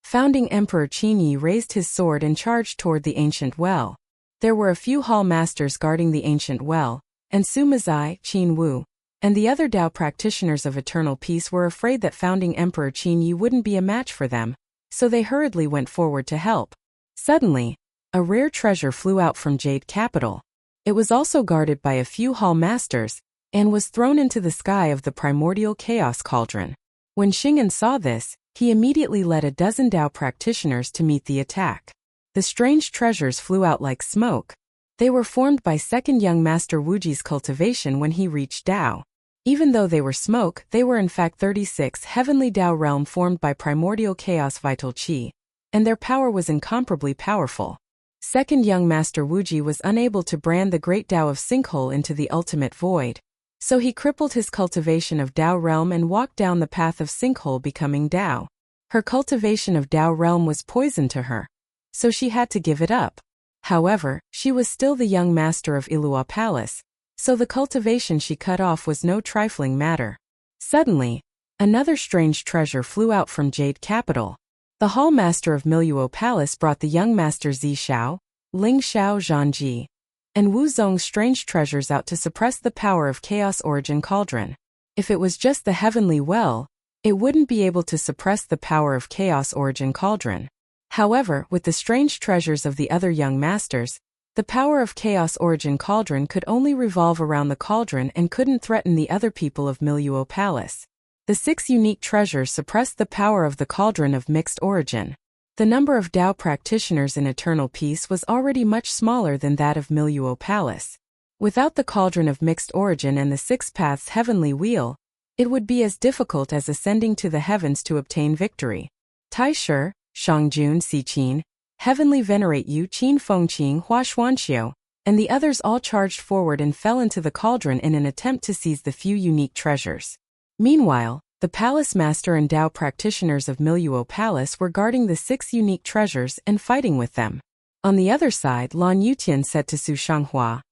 Founding Emperor Qinyi raised his sword and charged toward the ancient well. There were a few hall masters guarding the ancient well, and Su Mizai, Qin Wu, and the other Dao practitioners of eternal peace were afraid that founding Emperor Qinyi wouldn't be a match for them, so they hurriedly went forward to help. Suddenly, a rare treasure flew out from Jade Capital. It was also guarded by a few hall masters, and was thrown into the sky of the primordial chaos cauldron. When Xing'an saw this, he immediately led a dozen Dao practitioners to meet the attack. The strange treasures flew out like smoke. They were formed by second young master Wuji's cultivation when he reached Dao. Even though they were smoke, they were in fact 36 heavenly Dao realm formed by primordial chaos vital qi, and their power was incomparably powerful. Second young master Wuji was unable to brand the great Dao of Sinkhole into the ultimate void, so he crippled his cultivation of Dao realm and walked down the path of Sinkhole becoming Dao. Her cultivation of Dao realm was poison to her, so she had to give it up. However, she was still the young master of Ilua Palace, so the cultivation she cut off was no trifling matter. Suddenly, another strange treasure flew out from Jade Capital. The hall master of Miluo Palace brought the young master Zi Xiao, Ling Xiao Zhanji, and Wu Zong's strange treasures out to suppress the power of Chaos Origin Cauldron. If it was just the heavenly well, it wouldn't be able to suppress the power of Chaos Origin Cauldron. However, with the strange treasures of the other young masters, the power of Chaos Origin Cauldron could only revolve around the cauldron and couldn't threaten the other people of Miluo Palace. The 6 unique treasures suppressed the power of the Cauldron of Mixed Origin. The number of Dao practitioners in Eternal Peace was already much smaller than that of Miluo Palace. Without the Cauldron of Mixed Origin and the 6 Paths Heavenly Wheel, it would be as difficult as ascending to the heavens to obtain victory. Tai Shi, Shangjun Siqin, Heavenly Venerate Yu Qin Fengqing Hua Xuanxiu, and the others all charged forward and fell into the cauldron in an attempt to seize the few unique treasures. Meanwhile, the palace master and Dao practitioners of Miluo Palace were guarding the 6 unique treasures and fighting with them. On the other side, Lan Yutian said to Su Shanghua,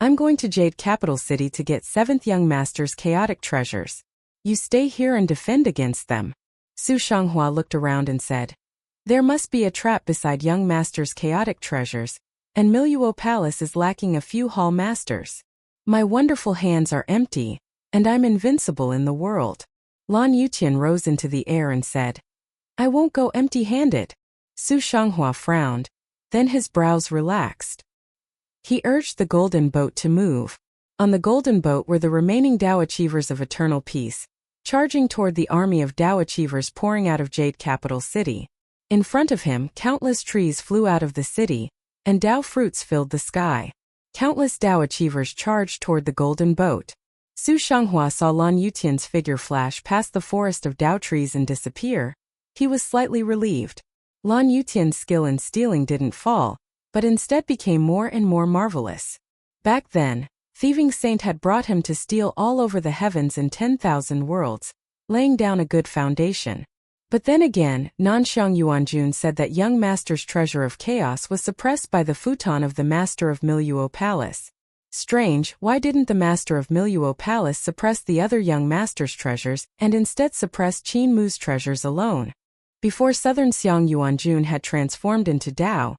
"I'm going to Jade Capital City to get 7th Young Master's chaotic treasures. You stay here and defend against them." Su Shanghua looked around and said, "There must be a trap beside Young Master's chaotic treasures, and Miluo Palace is lacking a few hall masters. My wonderful hands are empty, and I'm invincible in the world." Lan Yutian rose into the air and said, "I won't go empty-handed." Su Shanghua frowned, then his brows relaxed. He urged the golden boat to move. On the golden boat were the remaining Dao achievers of Eternal Peace, charging toward the army of Dao achievers pouring out of Jade Capital City. In front of him, countless trees flew out of the city, and Dao fruits filled the sky. Countless Dao achievers charged toward the golden boat. Su Shanghua saw Lan Yutian's figure flash past the forest of Dao trees and disappear. He was slightly relieved. Lan Yutian's skill in stealing didn't fall, but instead became more and more marvelous. Back then, Thieving Saint had brought him to steal all over the heavens and 10,000 worlds, laying down a good foundation. But then again, Nanxiang Yuanjun said that young master's treasure of chaos was suppressed by the futon of the master of Miluo Palace. Strange, why didn't the master of Miluo Palace suppress the other young master's treasures and instead suppress Qin Mu's treasures alone? Before Southern Xiang Yuanjun had transformed into Dao,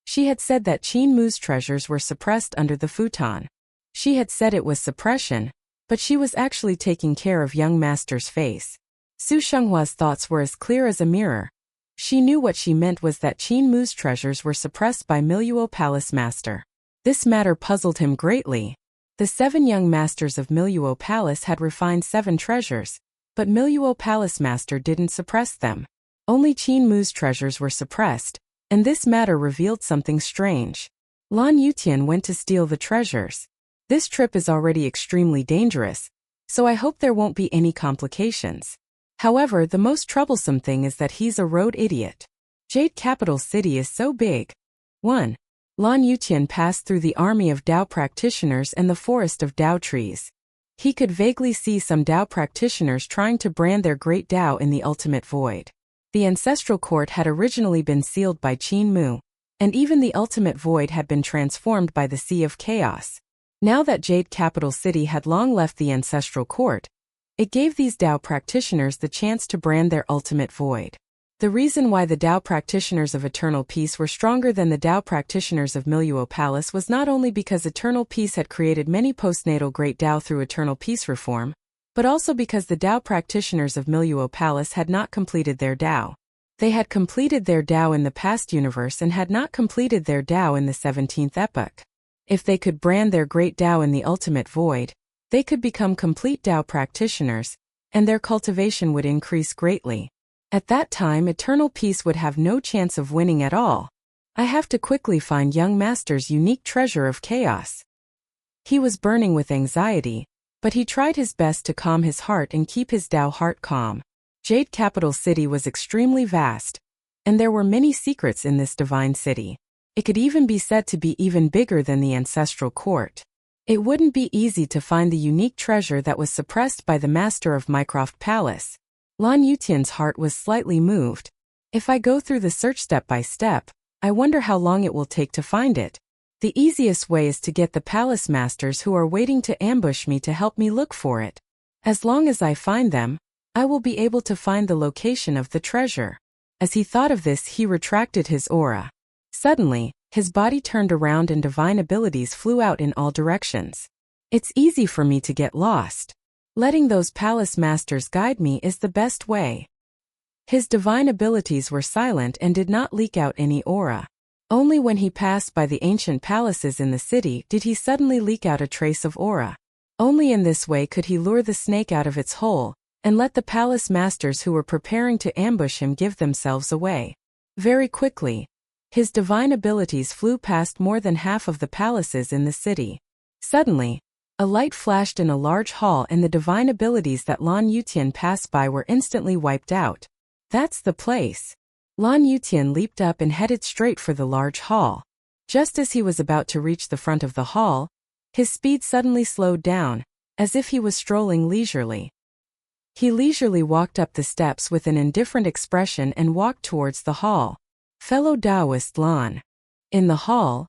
she had said that Qin Mu's treasures were suppressed under the futon. She had said it was suppression, but she was actually taking care of young master's face. Su Shenghua's thoughts were as clear as a mirror. She knew what she meant was that Qin Mu's treasures were suppressed by Miluo Palace Master. This matter puzzled him greatly. The 7 young masters of Miluo Palace had refined 7 treasures, but Miluo Palace Master didn't suppress them. Only Qin Mu's treasures were suppressed, and this matter revealed something strange. Lan Yutian went to steal the treasures. This trip is already extremely dangerous, so I hope there won't be any complications. However, the most troublesome thing is that he's a road idiot. Jade Capital City is so big. 1. Lan Yutian passed through the army of Dao practitioners and the forest of Dao trees. He could vaguely see some Dao practitioners trying to brand their great Dao in the ultimate void. The ancestral court had originally been sealed by Qin Mu, and even the ultimate void had been transformed by the Sea of Chaos. Now that Jade Capital City had long left the ancestral court, it gave these Dao practitioners the chance to brand their ultimate void. The reason why the Dao practitioners of Eternal Peace were stronger than the Dao practitioners of Miluo Palace was not only because Eternal Peace had created many postnatal great Dao through Eternal Peace reform, but also because the Dao practitioners of Miluo Palace had not completed their Dao. They had completed their Dao in the past universe and had not completed their Dao in the 17th epoch. If they could brand their great Dao in the ultimate void, they could become complete Dao practitioners, and their cultivation would increase greatly. At that time, Eternal Peace would have no chance of winning at all. I have to quickly find young master's unique treasure of chaos. He was burning with anxiety, but he tried his best to calm his heart and keep his Dao heart calm. Jade Capital City was extremely vast, and there were many secrets in this divine city. It could even be said to be even bigger than the ancestral court. It wouldn't be easy to find the unique treasure that was suppressed by the master of Mycroft Palace. Lan Yutian's heart was slightly moved. If I go through the search step by step, I wonder how long it will take to find it. The easiest way is to get the palace masters who are waiting to ambush me to help me look for it. As long as I find them, I will be able to find the location of the treasure. As he thought of this, he retracted his aura. Suddenly, his body turned around and divine abilities flew out in all directions. It's easy for me to get lost. Letting those palace masters guide me is the best way. His divine abilities were silent and did not leak out any aura. Only when he passed by the ancient palaces in the city did he suddenly leak out a trace of aura. Only in this way could he lure the snake out of its hole, and let the palace masters who were preparing to ambush him give themselves away. Very quickly, his divine abilities flew past more than half of the palaces in the city. Suddenly, a light flashed in a large hall and the divine abilities that Lan Yutian passed by were instantly wiped out. That's the place. Lan Yutian leaped up and headed straight for the large hall. Just as he was about to reach the front of the hall, his speed suddenly slowed down, as if he was strolling leisurely. He leisurely walked up the steps with an indifferent expression and walked towards the hall. Fellow Taoist Lan. In the hall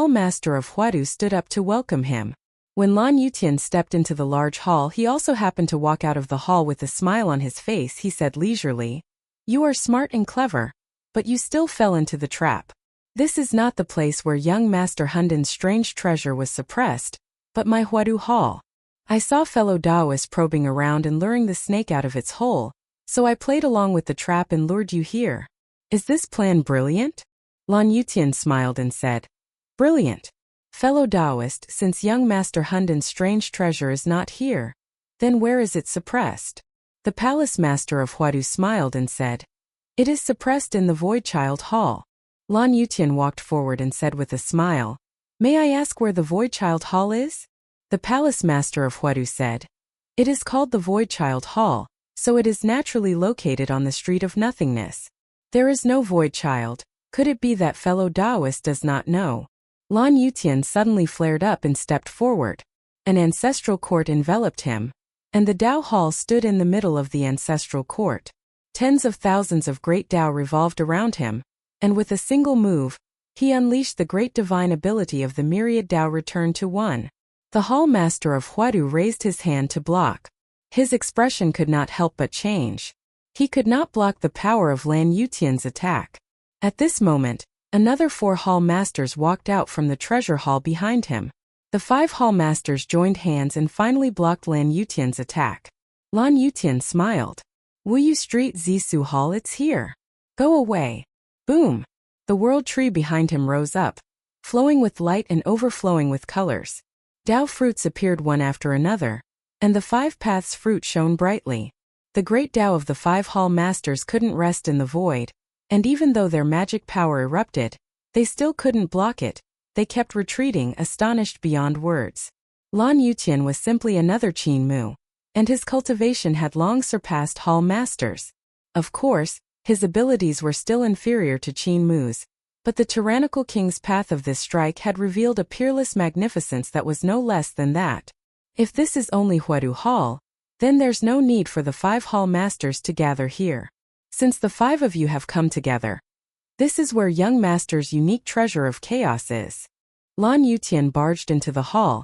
master of Huadu stood up to welcome him. When Lan Yutian stepped into the large hall, he also happened to walk out of the hall with a smile on his face. He said leisurely, "You are smart and clever, but you still fell into the trap. This is not the place where young Master Hunden's strange treasure was suppressed, but my Huadu Hall. I saw fellow Taoists probing around and luring the snake out of its hole, so I played along with the trap and lured you here. Is this plan brilliant?" Lan Yutian smiled and said, "Brilliant. Fellow Taoist, since young Master Hunden's strange treasure is not here, then where is it suppressed?" The palace master of Huadu smiled and said, "It is suppressed in the Void Child Hall." Lan Yutian walked forward and said with a smile, "May I ask where the Void Child Hall is?" The palace master of Huadu said, "It is called the Void Child Hall, so it is naturally located on the Street of Nothingness. There is no Void Child. Could it be that fellow Taoist does not know?" Lan Yutian suddenly flared up and stepped forward. An ancestral court enveloped him. and the Dao Hall stood in the middle of the ancestral court. Tens of thousands of great Dao revolved around him, and with a single move, he unleashed the great divine ability of the myriad Dao returned to one. The Hall Master of Huadu raised his hand to block. His expression could not help but change. He could not block the power of Lan Yutian's attack. At this moment, another 4 Hall Masters walked out from the treasure hall behind him. The 5 Hall Masters joined hands and finally blocked Lan Yutian's attack. Lan Yutian smiled. Wuyu Street Zisu Hall, it's here. Go away. Boom. The world tree behind him rose up, flowing with light and overflowing with colors. Dao fruits appeared one after another, and the 5 paths fruit shone brightly. The great Dao of the 5 Hall Masters couldn't rest in the void, and even though their magic power erupted, they still couldn't block it. They kept retreating, astonished beyond words. Lan Yutian was simply another Qin Mu, and his cultivation had long surpassed Hall Masters. Of course, his abilities were still inferior to Qin Mu's, but the tyrannical king's path of this strike had revealed a peerless magnificence that was no less than that. If this is only Huadu Hall, then there's no need for the 5 Hall Masters to gather here. Since the 5 of you have come together, this is where young master's unique treasure of chaos is. Lan Yutian barged into the hall,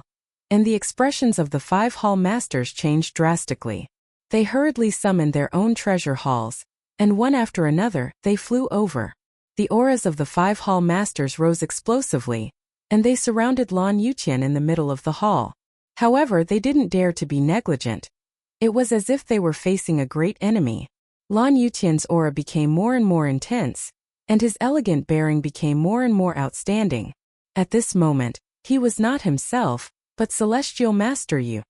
and the expressions of the 5 Hall Masters changed drastically. They hurriedly summoned their own treasure halls, and one after another, they flew over. The auras of the 5 Hall Masters rose explosively, and they surrounded Lan Yutian in the middle of the hall. However, they didn't dare to be negligent. It was as if they were facing a great enemy. Lan Yutian's aura became more and more intense, and his elegant bearing became more and more outstanding. At this moment, he was not himself, but Celestial Master Yu.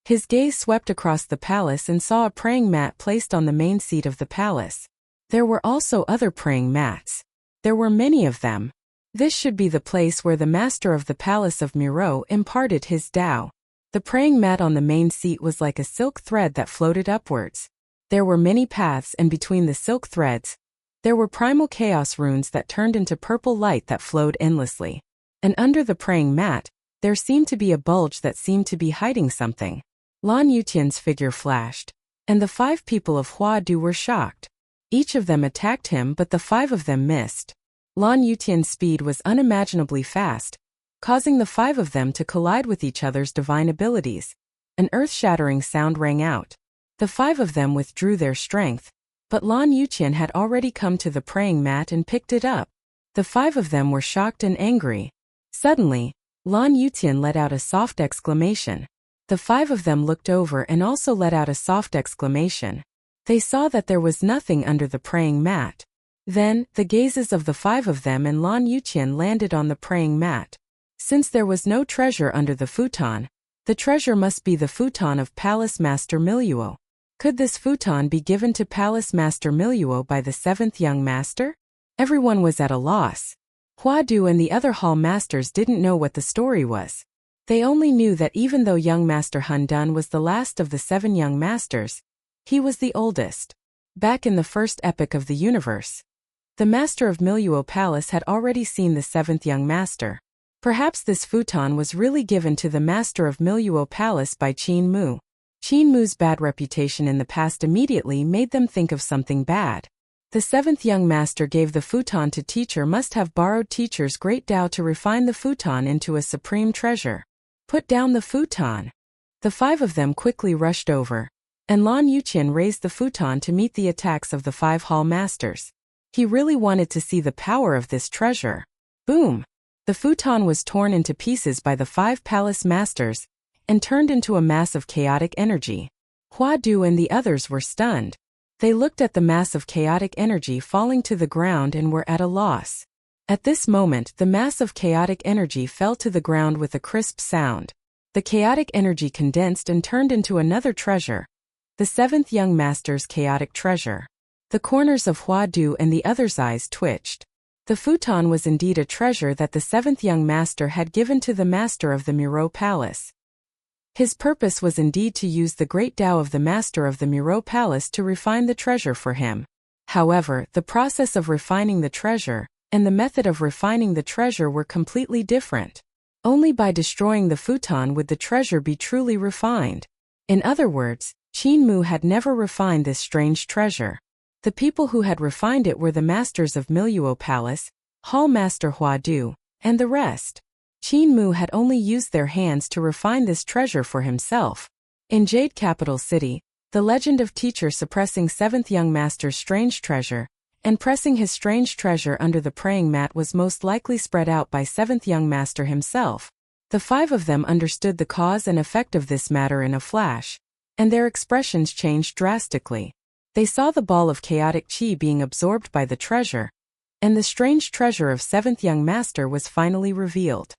His gaze swept across the palace and saw a praying mat placed on the main seat of the palace. There were also other praying mats. There were many of them. This should be the place where the master of the palace of Miro imparted his Tao. The praying mat on the main seat was like a silk thread that floated upwards. There were many paths, and between the silk threads, there were primal chaos runes that turned into purple light that flowed endlessly. And under the praying mat, there seemed to be a bulge that seemed to be hiding something. Lan Yutian's figure flashed, and the 5 people of Huadu were shocked. Each of them attacked him, but the 5 of them missed. Lan Yutian's speed was unimaginably fast, causing the 5 of them to collide with each other's divine abilities. An earth-shattering sound rang out. The 5 of them withdrew their strength, but Lan Yutian had already come to the praying mat and picked it up. The 5 of them were shocked and angry. Suddenly, Lan Yutian let out a soft exclamation. The 5 of them looked over and also let out a soft exclamation. They saw that there was nothing under the praying mat. Then, the gazes of the 5 of them and Lan Yutian landed on the praying mat. Since there was no treasure under the futon, the treasure must be the futon of Palace Master Miluo. Could this futon be given to Palace Master Miluo by the 7th young master? Everyone was at a loss. Huadu and the other hall masters didn't know what the story was. They only knew that even though young Master Hundun was the last of the 7 young masters, he was the oldest. Back in the first epoch of the universe, the master of Miluo Palace had already seen the 7th young master. Perhaps this futon was really given to the master of Miluo Palace by Qin Mu. Qin Mu's bad reputation in the past immediately made them think of something bad. The 7th young master gave the futon to teacher must have borrowed teacher's great Tao to refine the futon into a supreme treasure. Put down the futon. The 5 of them quickly rushed over, and Lan Yutian raised the futon to meet the attacks of the 5 hall masters. He really wanted to see the power of this treasure. Boom! The futon was torn into pieces by the 5 palace masters, and turned into a mass of chaotic energy. Huadu and the others were stunned. They looked at the mass of chaotic energy falling to the ground and were at a loss. At this moment, the mass of chaotic energy fell to the ground with a crisp sound. The chaotic energy condensed and turned into another treasure. The 7th young master's chaotic treasure. The corners of Huadu and the others' eyes twitched. The futon was indeed a treasure that the 7th young master had given to the master of the Miro Palace. His purpose was indeed to use the great Tao of the master of the Miro Palace to refine the treasure for him. However, the process of refining the treasure and the method of refining the treasure were completely different. Only by destroying the futon would the treasure be truly refined. In other words, Qin Mu had never refined this strange treasure. The people who had refined it were the masters of Miluo Palace, Hall Master Hua Du, and the rest. Qin Mu had only used their hands to refine this treasure for himself. In Jade Capital City, the legend of teacher suppressing seventh young master's strange treasure and pressing his strange treasure under the praying mat was most likely spread out by seventh young master himself. The five of them understood the cause and effect of this matter in a flash, and their expressions changed drastically. They saw the ball of chaotic qi being absorbed by the treasure, and the strange treasure of seventh young master was finally revealed.